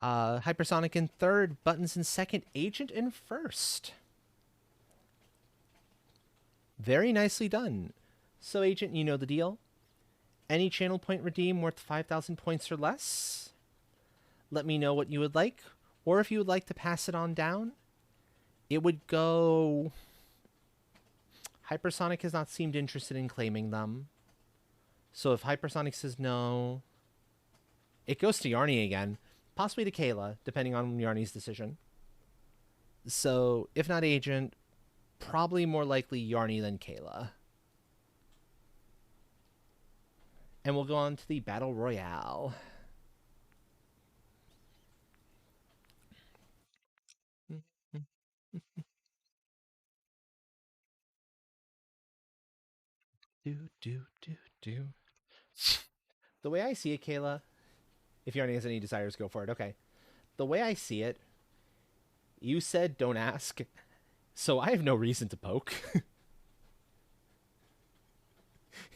Hypersonic in third, Buttons in second, Agent in first. Very nicely done. So, Agent, you know the deal. Any channel point redeem worth 5,000 points or less. Let me know what you would like, or if you would like to pass it on down. It would go. Hypersonic has not seemed interested in claiming them. So if Hypersonic says no, it goes to Yarny again, possibly to Kayla, depending on Yarny's decision. So if not Agent, probably more likely Yarny than Kayla. And we'll go on to the Battle Royale. Do, do, do, do. The way I see it, Kayla, if Yarny has any desires, go for it. Okay. The way I see it, you said don't ask, so I have no reason to poke.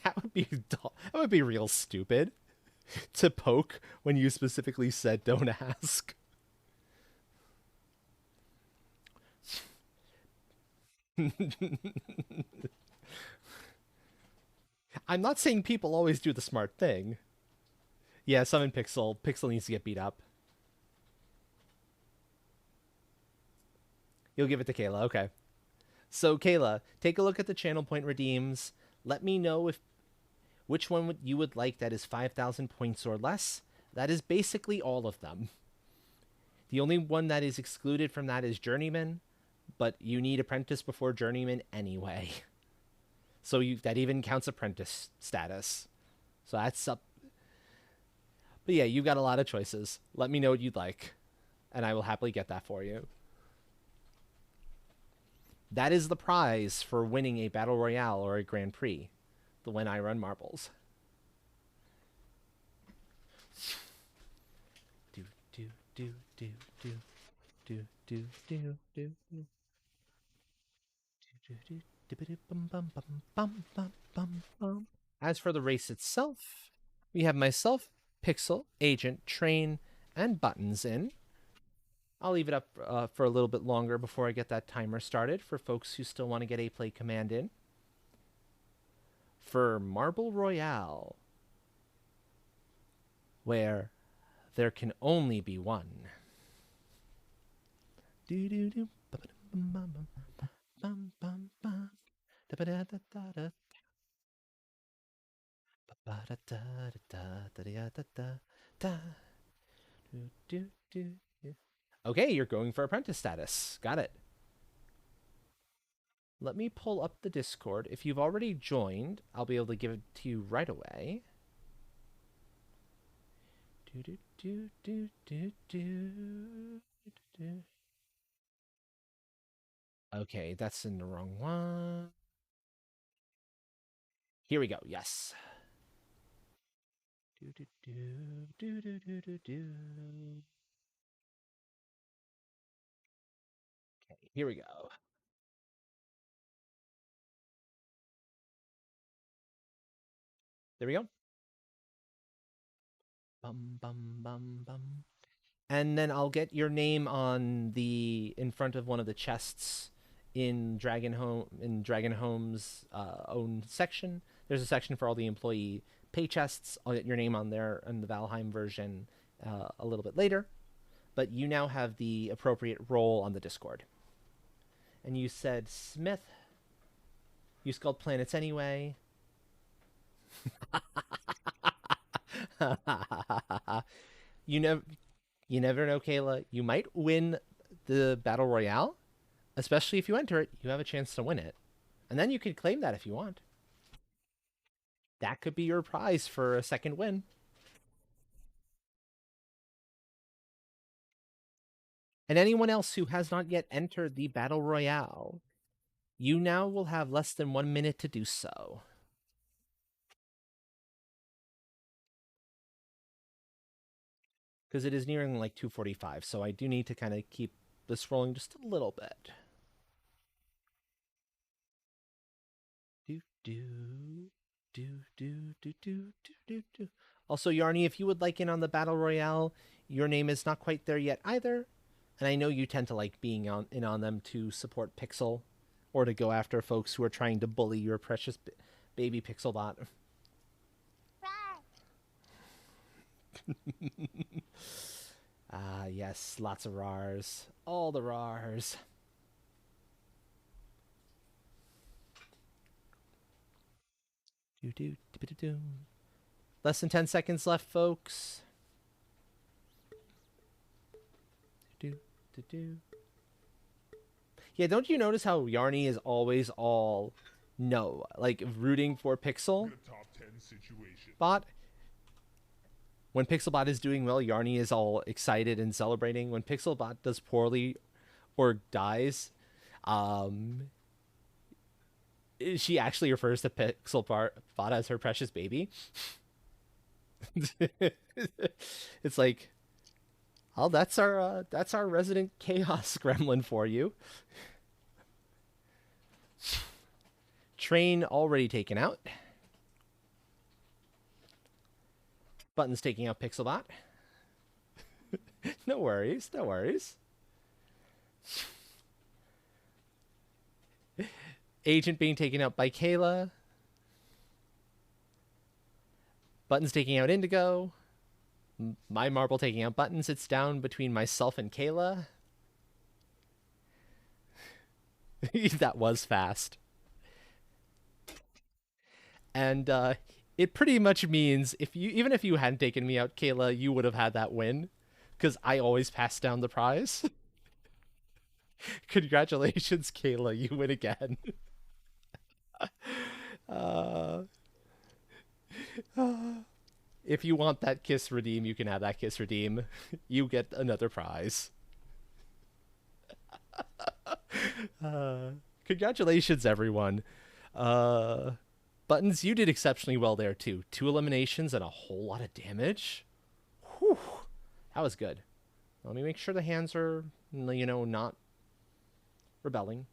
That would be dull. That would be real stupid to poke when you specifically said don't ask. I'm not saying people always do the smart thing. Yeah, summon Pixel. Pixel needs to get beat up. You'll give it to Kayla. Okay. So Kayla, take a look at the channel point redeems. Let me know if which one you would like that is 5,000 points or less. That is basically all of them. The only one that is excluded from that is Journeyman, but you need Apprentice before Journeyman anyway. So that even counts Apprentice status. So that's up. But yeah, you've got a lot of choices. Let me know what you'd like, and I will happily get that for you. That is the prize for winning a Battle Royale or a Grand Prix, the When I Run Marbles. Do, do, do, do, do, do, do, do, do, do. As for the race itself, we have myself, Pixel, Agent, Train, and Buttons in. I'll leave it up for a little bit longer before I get that timer started for folks who still want to get a play command in. For Marble Royale, where there can only be one. Okay, you're going for apprentice status. Got it. Let me pull up the Discord. If you've already joined, I'll be able to give it to you right away. Okay, that's in the wrong one. Here we go. Yes. Okay, here we go. There we go. Bum bum bum bum. and then I'll get your name on the in front of one of the chests in Dragon Home's own section. There's a section for all the employee pay chests. I'll get your name on there in the Valheim version a little bit later. But you now have the appropriate role on the Discord. And you said Smith. You sculpt planets anyway. you never you never know, Kayla. You might win the battle royale, especially if you enter it. You have a chance to win it, and then you could claim that if you want. That could be your prize for a second win. And anyone else who has not yet entered the battle royale, you now will have less than 1 minute to do so. Because it is nearing like 2:45, so I do need to kind of keep this rolling just a little bit. Do. Also, Yarny, if you would like in on the battle royale, your name is not quite there yet either, and I know you tend to like being in on them to support Pixel, or to go after folks who are trying to bully your precious baby Pixelbot. Ah, yes, lots of RARs. All the RARs. Less than 10 seconds left, folks. Yeah, don't you notice how Yarny is always all no, like rooting for Pixel? Top 10 situation. Bot. When Pixelbot is doing well, Yarny is all excited and celebrating. When Pixelbot does poorly or dies, she actually refers to Pixelbot as her precious baby. It's like, oh, that's our resident chaos gremlin for you. Train already taken out. Button's taking out Pixelbot. No worries, no worries. Agent being taken out by Kayla. Button's taking out Indigo. My marble taking out Button sits down between myself and Kayla. That was fast. And it pretty much means even if you hadn't taken me out, Kayla, you would have had that win, because I always pass down the prize. Congratulations, Kayla, you win again. If you want that kiss redeem, you can have that kiss redeem. You get another prize. Congratulations, everyone. Buttons, you did exceptionally well there, too. 2 eliminations and a whole lot of damage. Whew. That was good. Let me make sure the hands are, not rebelling.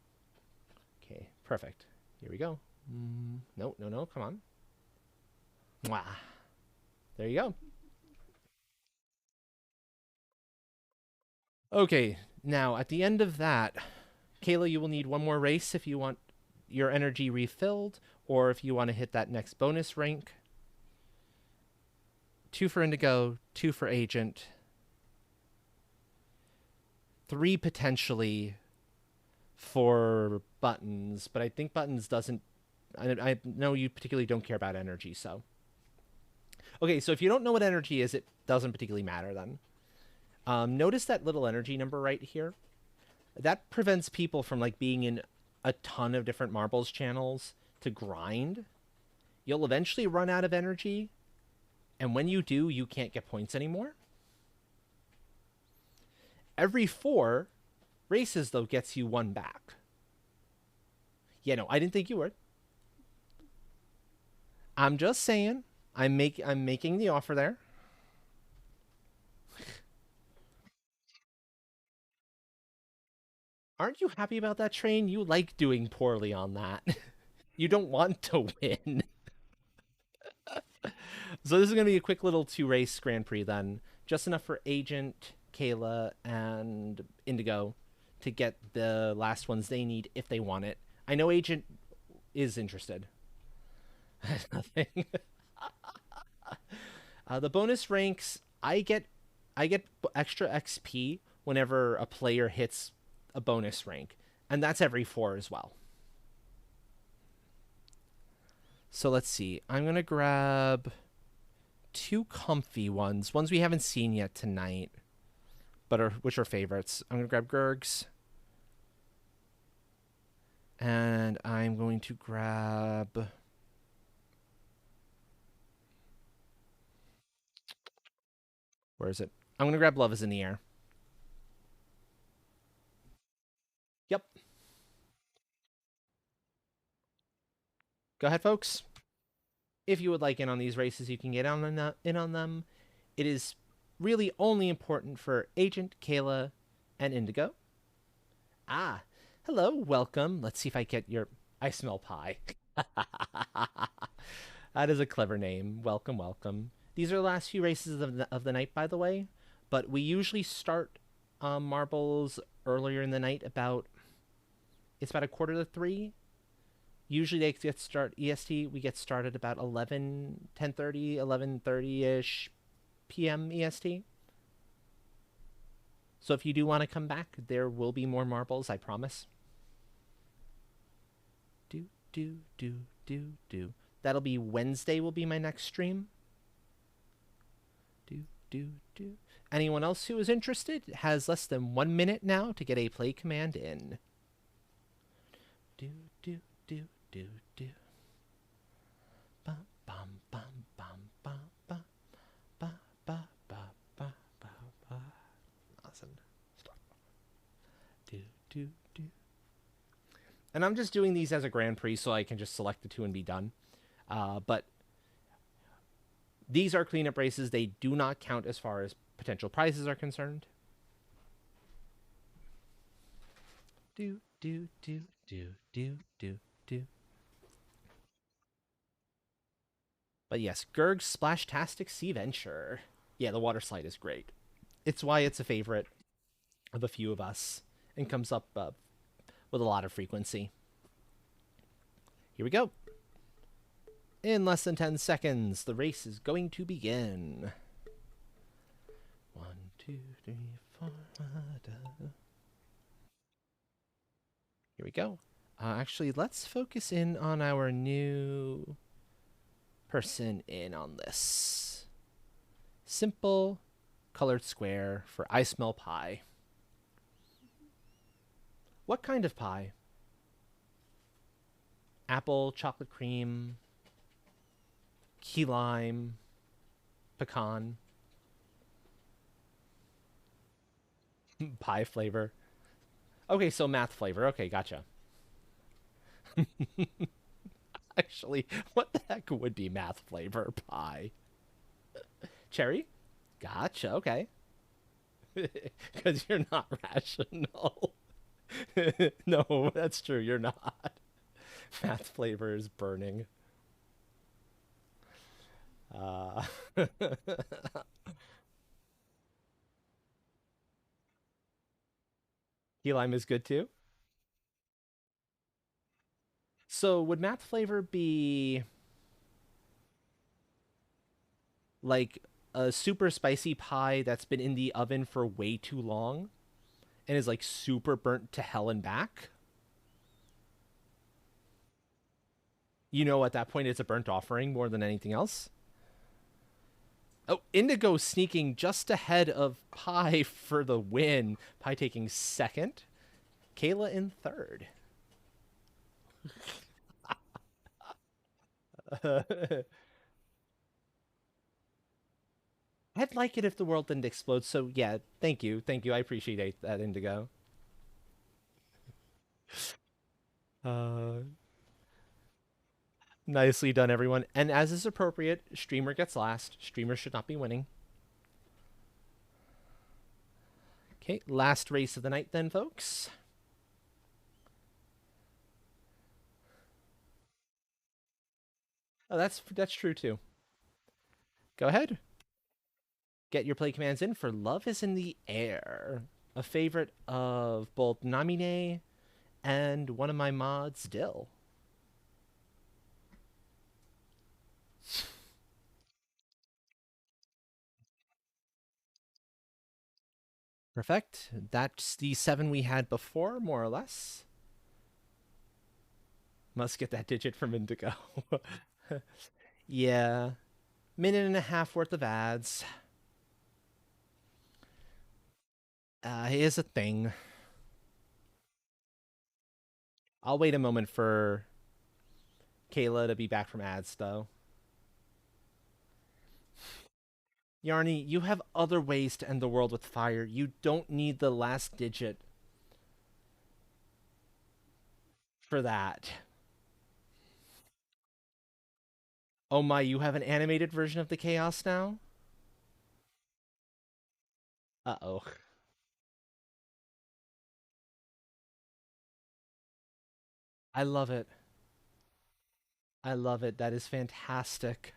Okay, perfect. Here we go. No, come on. Mwah. There you go. Okay, now at the end of that, Kayla, you will need one more race if you want your energy refilled, or if you want to hit that next bonus rank. 2 for Indigo, 2 for Agent, 3 potentially for Buttons, but I think Buttons doesn't... I know you particularly don't care about energy, so... Okay, so if you don't know what energy is, it doesn't particularly matter then. Notice that little energy number right here? That prevents people from being in a ton of different marbles channels to grind. You'll eventually run out of energy, and when you do, you can't get points anymore. Every 4 races, though, gets you 1 back. Yeah, no, I didn't think you would. I'm just saying... I'm making the offer there. Aren't you happy about that, Train? You like doing poorly on that. You don't want to win. So this is going to be a quick little 2-race Grand Prix then. Just enough for Agent Kayla, and Indigo to get the last ones they need if they want it. I know Agent is interested. Nothing. The bonus ranks, I get extra XP whenever a player hits a bonus rank, and that's every 4 as well. So let's see. I'm gonna grab 2 comfy ones we haven't seen yet tonight, but which are favorites. I'm gonna grab Gurgs, and I'm going to grab. Where is it? I'm gonna grab Love Is in the Air. Yep. Go ahead, folks. If you would like in on these races, you can get in on them. It is really only important for Agent, Kayla, and Indigo. Ah, hello, welcome. Let's see if I get your. I smell pie. That is a clever name. Welcome, welcome. These are the last few races of the night, by the way. But we usually start marbles earlier in the night. It's about 2:45. Usually they get start EST. We get started about 10:30, 11:30ish p.m. EST. So if you do want to come back, there will be more marbles, I promise. Do. That'll be Wednesday will be my next stream. Do. Anyone else who is interested has less than 1 minute now to get a play command in. Do. Bum, bum, bum, bum, bum, bum, ba, ba, ba, ba, ba, ba. Awesome. Stop. Do. And I'm just doing these as a Grand Prix so I can just select the 2 and be done. But these are cleanup races. They do not count as far as potential prizes are concerned. Do. But yes, Gurg's Splashtastic Sea Venture. Yeah, the water slide is great. It's why it's a favorite of a few of us and comes up with a lot of frequency. Here we go. In less than 10 seconds, the race is going to begin. 1, 2, 3, 4. Here we go. Actually, let's focus in on our new person in on this. Simple colored square for I Smell Pie. What kind of pie? Apple, chocolate cream, key lime, pecan, pie flavor. Okay, so math flavor. Okay, gotcha. Actually, what the heck would be math flavor pie? Cherry? Gotcha, okay. Because you're not rational. No, that's true, you're not. Math flavor is burning. Uh, key lime is good too. So would math flavor be like a super spicy pie that's been in the oven for way too long and is like super burnt to hell and back? You know, at that point, it's a burnt offering more than anything else. Oh, Indigo sneaking just ahead of Pie for the win. Pie taking second. Kayla in third. I'd like it if the world didn't explode. So yeah, thank you. I appreciate that, Indigo. Uh, nicely done, everyone. And as is appropriate, streamer gets last. Streamer should not be winning. Okay, last race of the night then, folks. Oh, that's true too. Go ahead. Get your play commands in for Love is in the Air, a favorite of both Namine and one of my mods, Dill. Perfect. That's the 7 we had before, more or less. Must get that digit from Indigo. Yeah. Minute and a half worth of ads. Is a thing. I'll wait a moment for Kayla to be back from ads, though. Yarny, you have other ways to end the world with fire. You don't need the last digit for that. Oh my, you have an animated version of the chaos now? Uh-oh. I love it. I love it. That is fantastic.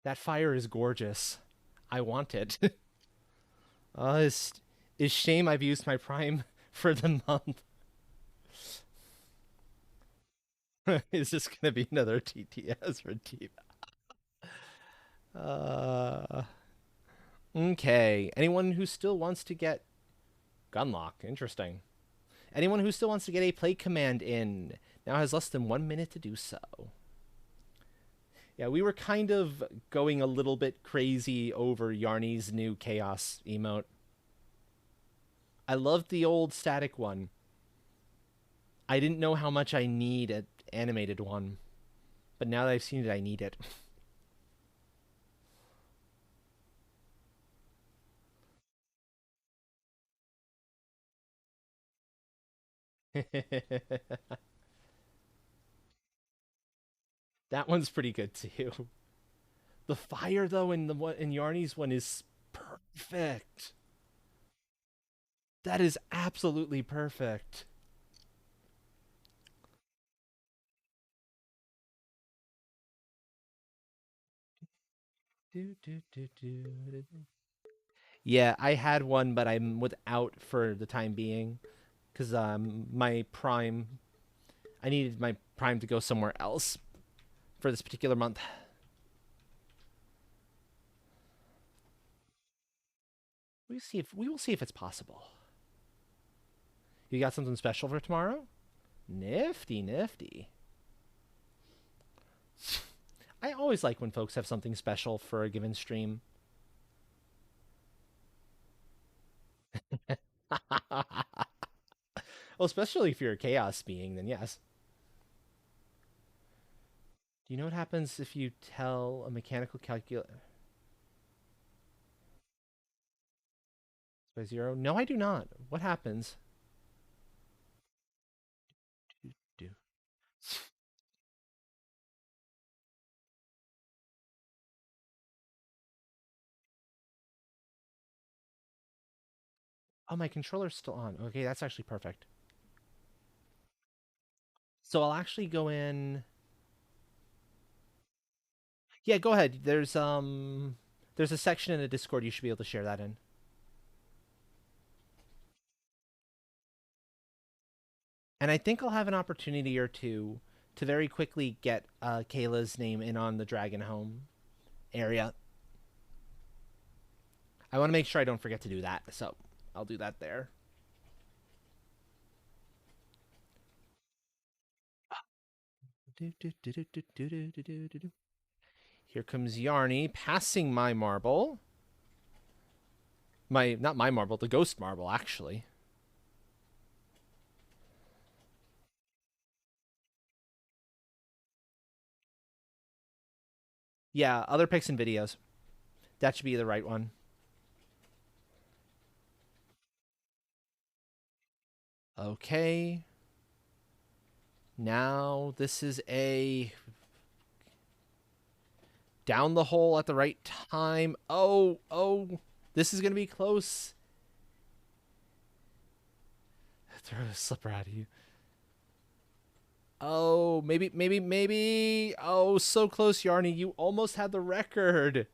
That fire is gorgeous. I want it. It's shame I've used my prime for the month. Is this gonna be another TTS for T? Uh, okay. Anyone who still wants to get Gunlock? Interesting. Anyone who still wants to get a play command in now has less than 1 minute to do so. Yeah, we were kind of going a little bit crazy over Yarny's new Chaos emote. I loved the old static one. I didn't know how much I need an animated one, but now that I've seen it, I need it. That one's pretty good too. The fire though in the one in Yarny's one is perfect. That is absolutely perfect. Do, do, do, do, do, do. Yeah, I had one, but I'm without for the time being because my prime, I needed my prime to go somewhere else for this particular month. We will see if it's possible. You got something special for tomorrow? Nifty, nifty. I always like when folks have something special for a given stream. Well, especially if you're a chaos being, then yes. Do you know what happens if you tell a mechanical calculator by 0? No, I do not. What happens? Do, do. Oh, my controller's still on. Okay, that's actually perfect. So I'll actually go in. Yeah, go ahead. There's a section in the Discord you should be able to share that in. And I think I'll have an opportunity or two to very quickly get Kayla's name in on the Dragon Home area. I want to make sure I don't forget to do that, so I'll do that there. Here comes Yarny passing my marble. Not my marble, the ghost marble, actually. Yeah, other pics and videos. That should be the right one. Okay. Now this is a down the hole at the right time. Oh, oh. This is going to be close. Throw a slipper at you. Oh, maybe. Oh, so close, Yarny. You almost had the record.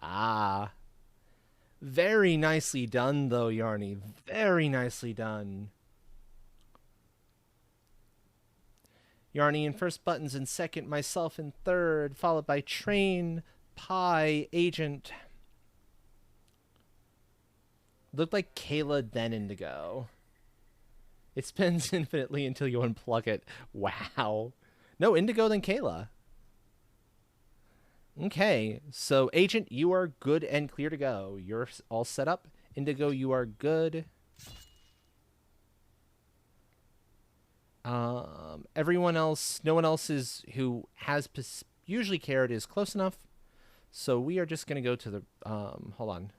Ah. Very nicely done, though, Yarny. Very nicely done. Yarny in first, Buttons in second, myself in third, followed by Train, Pie, Agent. Looked like Kayla, then Indigo. It spins infinitely until you unplug it. Wow. No, Indigo, then Kayla. Okay, so Agent, you are good and clear to go. You're all set up. Indigo, you are good. Everyone else, no one else is who has usually cared is close enough. So we are just gonna go to the hold on.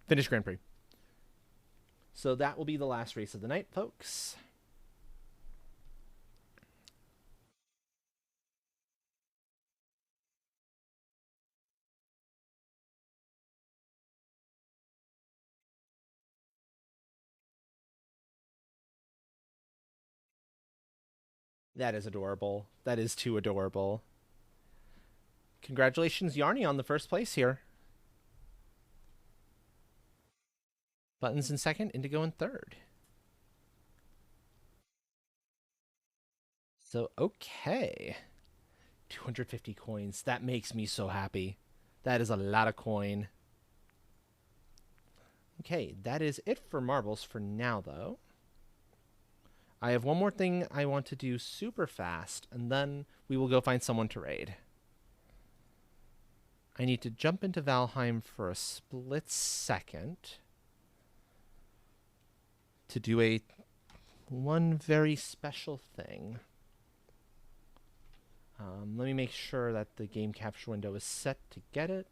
Finish Grand Prix. So that will be the last race of the night, folks. That is adorable. That is too adorable. Congratulations, Yarny, on the first place here. Buttons in second, Indigo in third. So, okay. 250 coins. That makes me so happy. That is a lot of coin. Okay, that is it for marbles for now, though. I have one more thing I want to do super fast, and then we will go find someone to raid. I need to jump into Valheim for a split second to do one very special thing. Let me make sure that the game capture window is set to get it.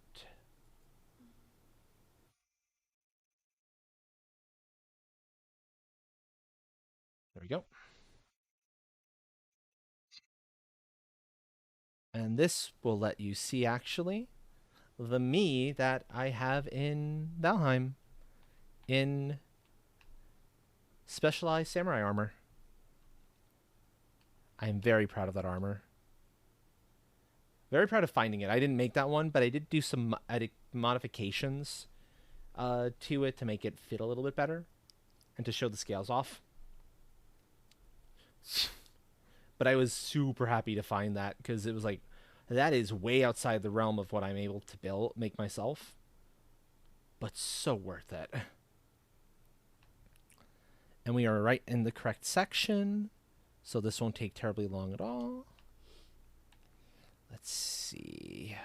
There we go. And this will let you see, actually, the me that I have in Valheim in specialized samurai armor. I am very proud of that armor. Very proud of finding it. I didn't make that one, but I did do some modifications to it to make it fit a little bit better and to show the scales off. But I was super happy to find that because it was like, that is way outside the realm of what I'm able to make myself. But so worth it. And we are right in the correct section, so this won't take terribly long at all. Let's see.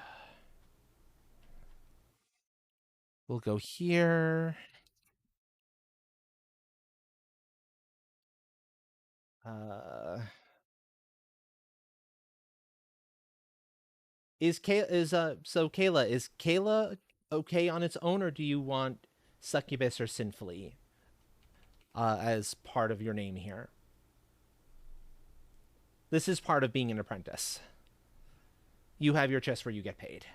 We'll go here. Kayla, is Kayla okay on its own, or do you want Succubus or Sinfully as part of your name here? This is part of being an apprentice. You have your chest where you get paid.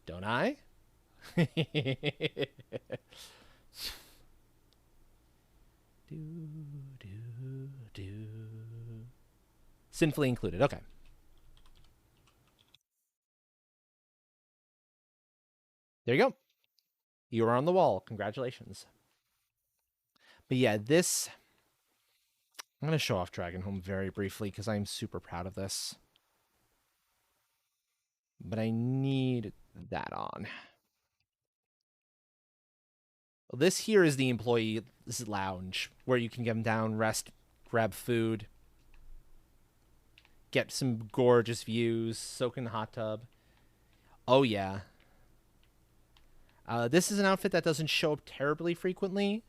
Don't I? Sinfully included. Okay. There you go. You are on the wall. Congratulations. But yeah, this... I'm going to show off Dragonholm very briefly because I'm super proud of this. But I need that on. This here is the employee lounge where you can come down, rest, grab food, get some gorgeous views, soak in the hot tub. Oh yeah. This is an outfit that doesn't show up terribly frequently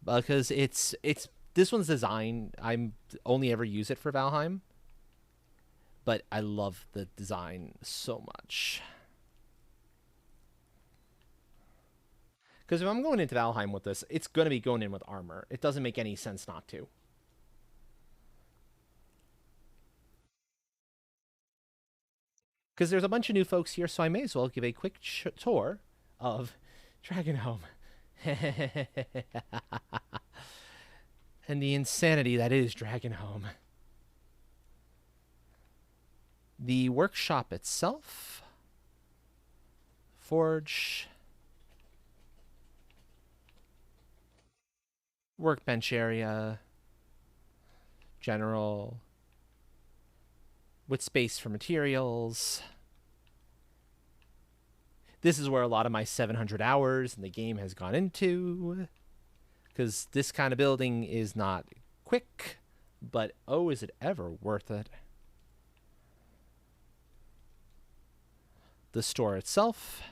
because it's this one's design. I'm only ever use it for Valheim, but I love the design so much. Because if I'm going into Valheim with this, it's going to be going in with armor. It doesn't make any sense not to. because there's a bunch of new folks here, so I may as well give a quick tour of Dragonhome. And the insanity that is Dragonhome. The workshop itself, forge, workbench area, general, with space for materials. This is where a lot of my 700 hours in the game has gone into, because this kind of building is not quick, but oh, is it ever worth it? The store itself,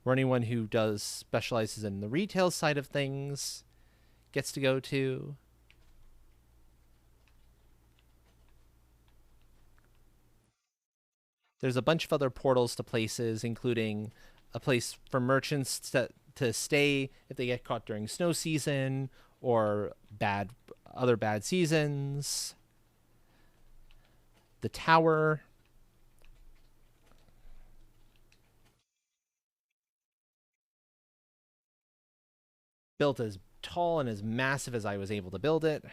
where anyone who does specializes in the retail side of things gets to go to. There's a bunch of other portals to places, including a place for merchants to stay if they get caught during snow season or other bad seasons. The tower. Built as tall and as massive as I was able to build it.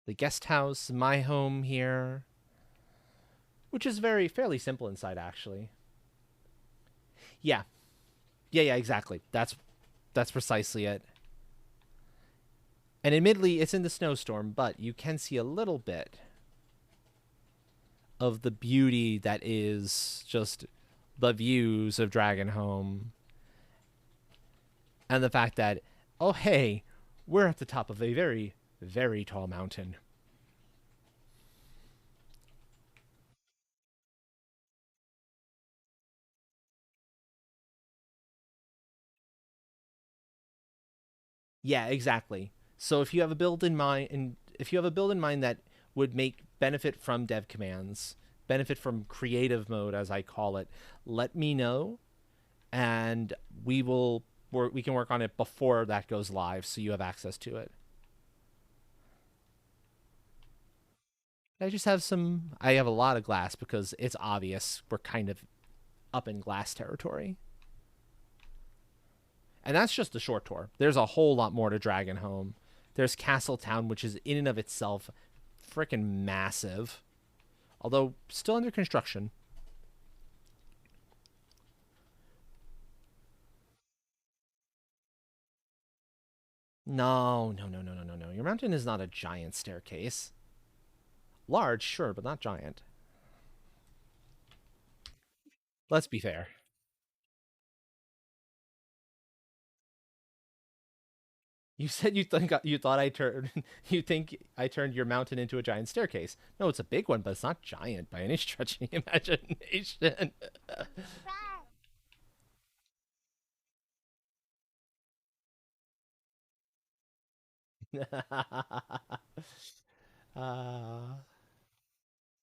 The guest house, my home here, which is fairly simple inside, actually. Yeah, yeah, exactly. That's precisely it. And admittedly, it's in the snowstorm, but you can see a little bit of the beauty that is just the views of Dragonhome, and the fact that, oh hey, we're at the top of a very, very tall mountain. Yeah, exactly. So if you have a build in mind, and if you have a build in mind that would make benefit from dev commands, benefit from creative mode as I call it, let me know, and we can work on it before that goes live, so you have access to it. I have a lot of glass because it's obvious we're kind of up in glass territory. And that's just the short tour. There's a whole lot more to Dragonhome. There's Castletown, which is in and of itself freaking massive, although still under construction. No, no, no, no, no, no, no. Your mountain is not a giant staircase. Large, sure, but not giant. Let's be fair. You said you thought I turned you think I turned your mountain into a giant staircase. No, it's a big one, but it's not giant by any stretch of the imagination. uh,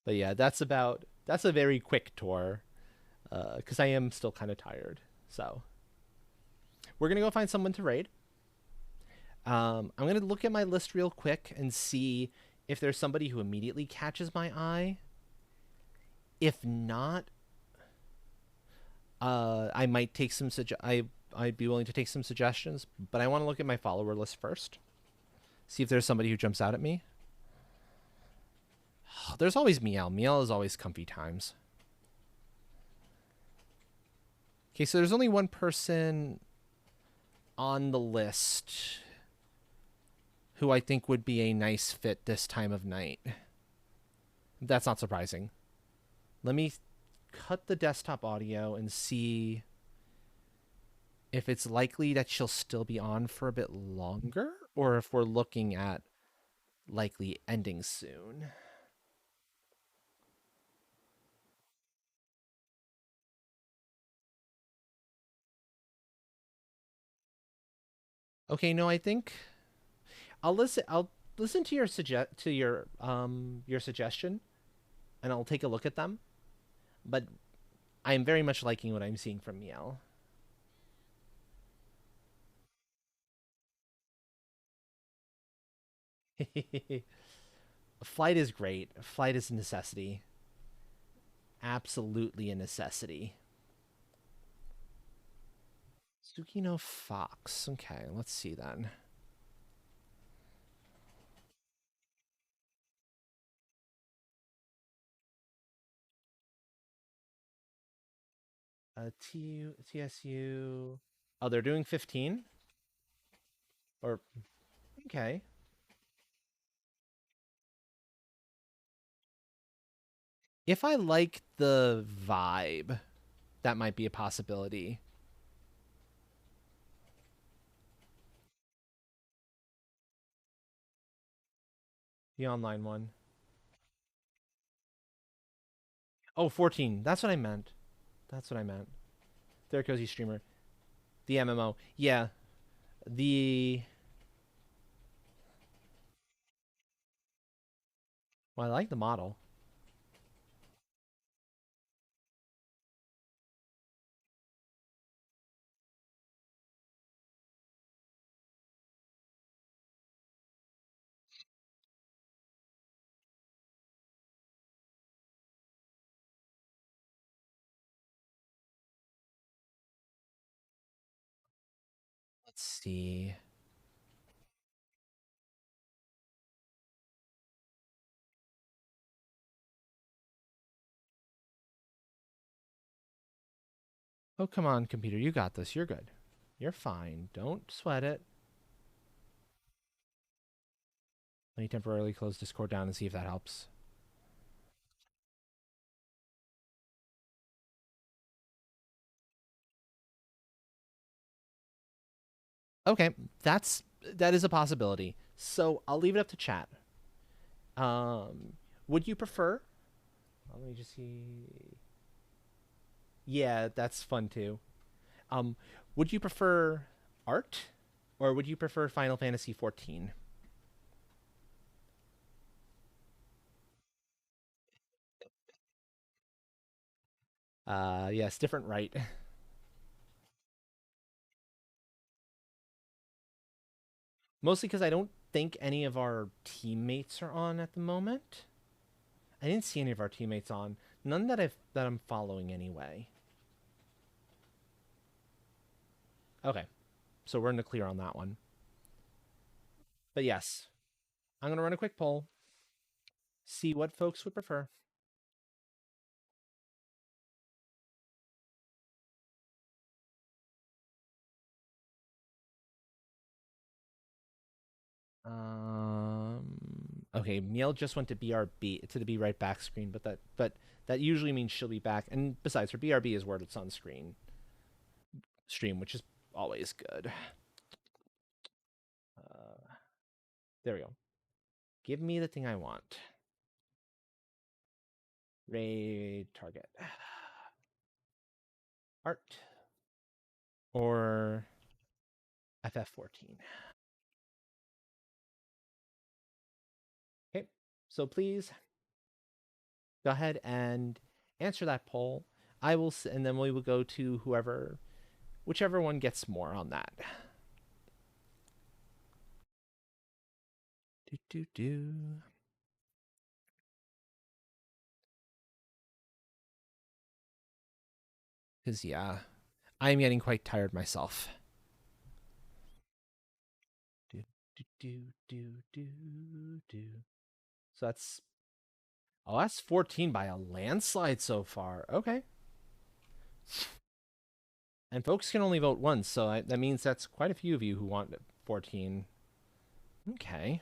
but yeah, that's a very quick tour because I am still kind of tired. So we're gonna go find someone to raid. I'm gonna look at my list real quick and see if there's somebody who immediately catches my eye. If not, I might take some I'd be willing to take some suggestions, but I want to look at my follower list first. See if there's somebody who jumps out at me. There's always Miel. Miel is always comfy times. Okay, so there's only one person on the list who I think would be a nice fit this time of night. That's not surprising. Let me cut the desktop audio and see if it's likely that she'll still be on for a bit longer, or if we're looking at likely ending soon. Okay, no, I think I'll listen to your suggestion, and I'll take a look at them. But I'm very much liking what I'm seeing from Miel. Flight is great. Flight is a necessity. Absolutely a necessity. Tsukino Fox. Okay, let's see then. TSU. Oh, they're doing 15? Or, okay. If I like the vibe, that might be a possibility. The online one. Oh, 14. That's what I meant. That's what I meant. There goes you streamer. The MMO. Yeah. The Well, I like the model. Let's see. Oh, come on, computer. You got this. You're good. You're fine. Don't sweat it. Let me temporarily close Discord down and see if that helps. Okay, that is a possibility. So I'll leave it up to chat. Would you prefer? Let me just see. Yeah, that's fun too. Um, would you prefer art, or would you prefer Final Fantasy 14? Yes, different, right? Mostly because I don't think any of our teammates are on at the moment. I didn't see any of our teammates on. None that I'm following anyway. Okay, so we're in the clear on that one. But yes, I'm gonna run a quick poll. See what folks would prefer. Okay, Miel just went to BRB to the Be Right Back screen, but that usually means she'll be back. And besides, her BRB is where it's on screen stream, which is always good. There we go. Give me the thing I want. Raid target. Art or FF14. Okay, so please go ahead and answer that poll. And then we will go to whichever one gets more on that. Do do do. Because yeah, I'm getting quite tired myself. Do do do do do do. So that's 14 by a landslide so far. Okay. And folks can only vote once, so that means that's quite a few of you who want 14. Okay.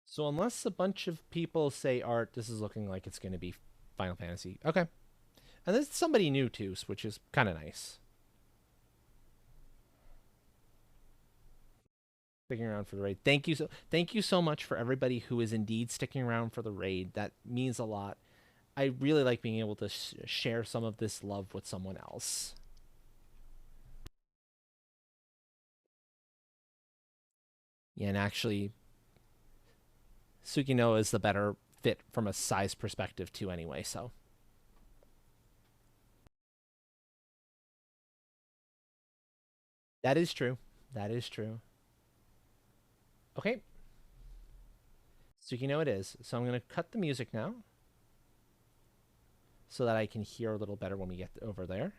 So unless a bunch of people say art, this is looking like it's going to be Final Fantasy. Okay. And there's somebody new too, which is kind of nice. Sticking around for the raid. Thank you so much for everybody who is indeed sticking around for the raid. That means a lot. I really like being able to share some of this love with someone else. Yeah, and actually, Sugino is the better fit from a size perspective too anyway, so That is true. That is true. Okay. So you know it is. So I'm going to cut the music now so that I can hear a little better when we get over there.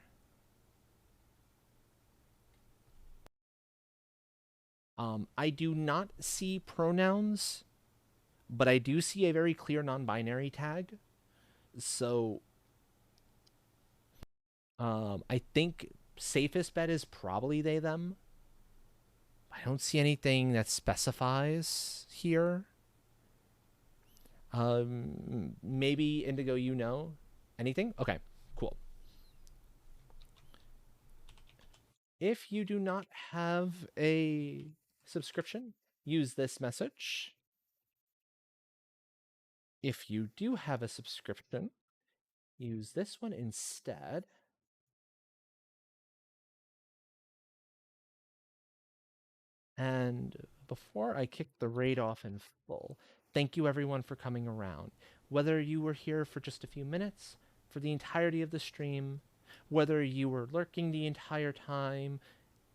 I do not see pronouns, but I do see a very clear non-binary tag. So I think safest bet is probably they, them. I don't see anything that specifies here. Maybe Indigo, you know anything? Okay, cool. If you do not have a subscription, use this message. If you do have a subscription, use this one instead. And before I kick the raid off in full, thank you everyone for coming around. Whether you were here for just a few minutes, for the entirety of the stream, whether you were lurking the entire time,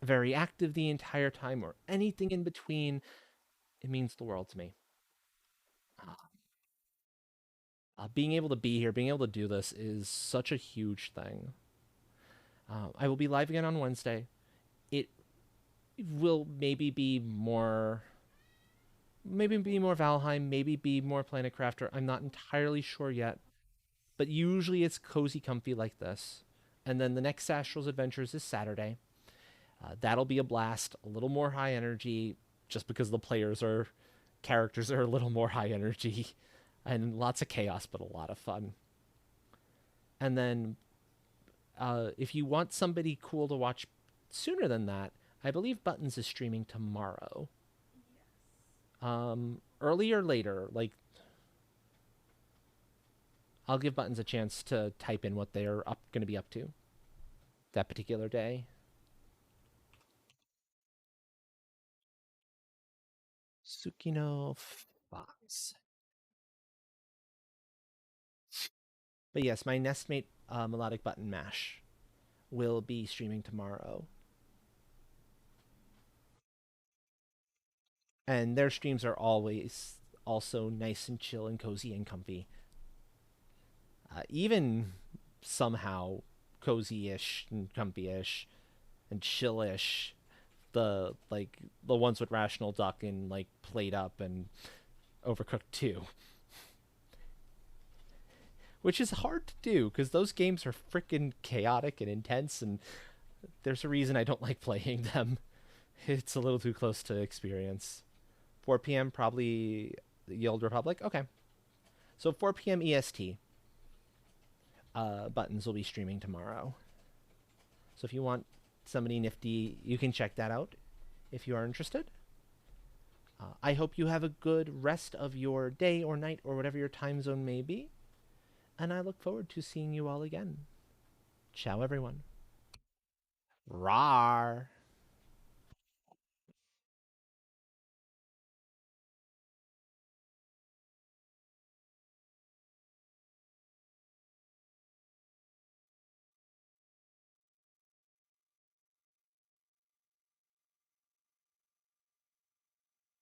very active the entire time, or anything in between, it means the world to me. Being able to be here, being able to do this is such a huge thing. I will be live again on Wednesday. It will maybe be more Valheim, maybe be more Planet Crafter. I'm not entirely sure yet, but usually it's cozy, comfy like this. And then the next Astral's Adventures is Saturday. That'll be a blast, a little more high energy, just because the characters are a little more high energy, and lots of chaos, but a lot of fun. And then, if you want somebody cool to watch sooner than that, I believe Buttons is streaming tomorrow. Early or later, like, I'll give Buttons a chance to type in what they're going to be up to that particular day. Tsukino Fox. But yes, my nestmate, MelodicButtonmash, will be streaming tomorrow. And their streams are always also nice and chill and cozy and comfy. Even somehow cozy-ish and comfy-ish and chill-ish. The ones with Rational Duck and like Played Up and Overcooked 2. Which is hard to do because those games are freaking chaotic and intense, and there's a reason I don't like playing them. It's a little too close to experience. 4 p.m. probably the Old Republic. Okay. So 4 p.m. EST. Buttons will be streaming tomorrow. So if you want somebody nifty, you can check that out if you are interested. I hope you have a good rest of your day or night or whatever your time zone may be. And I look forward to seeing you all again. Ciao, everyone. Rawr.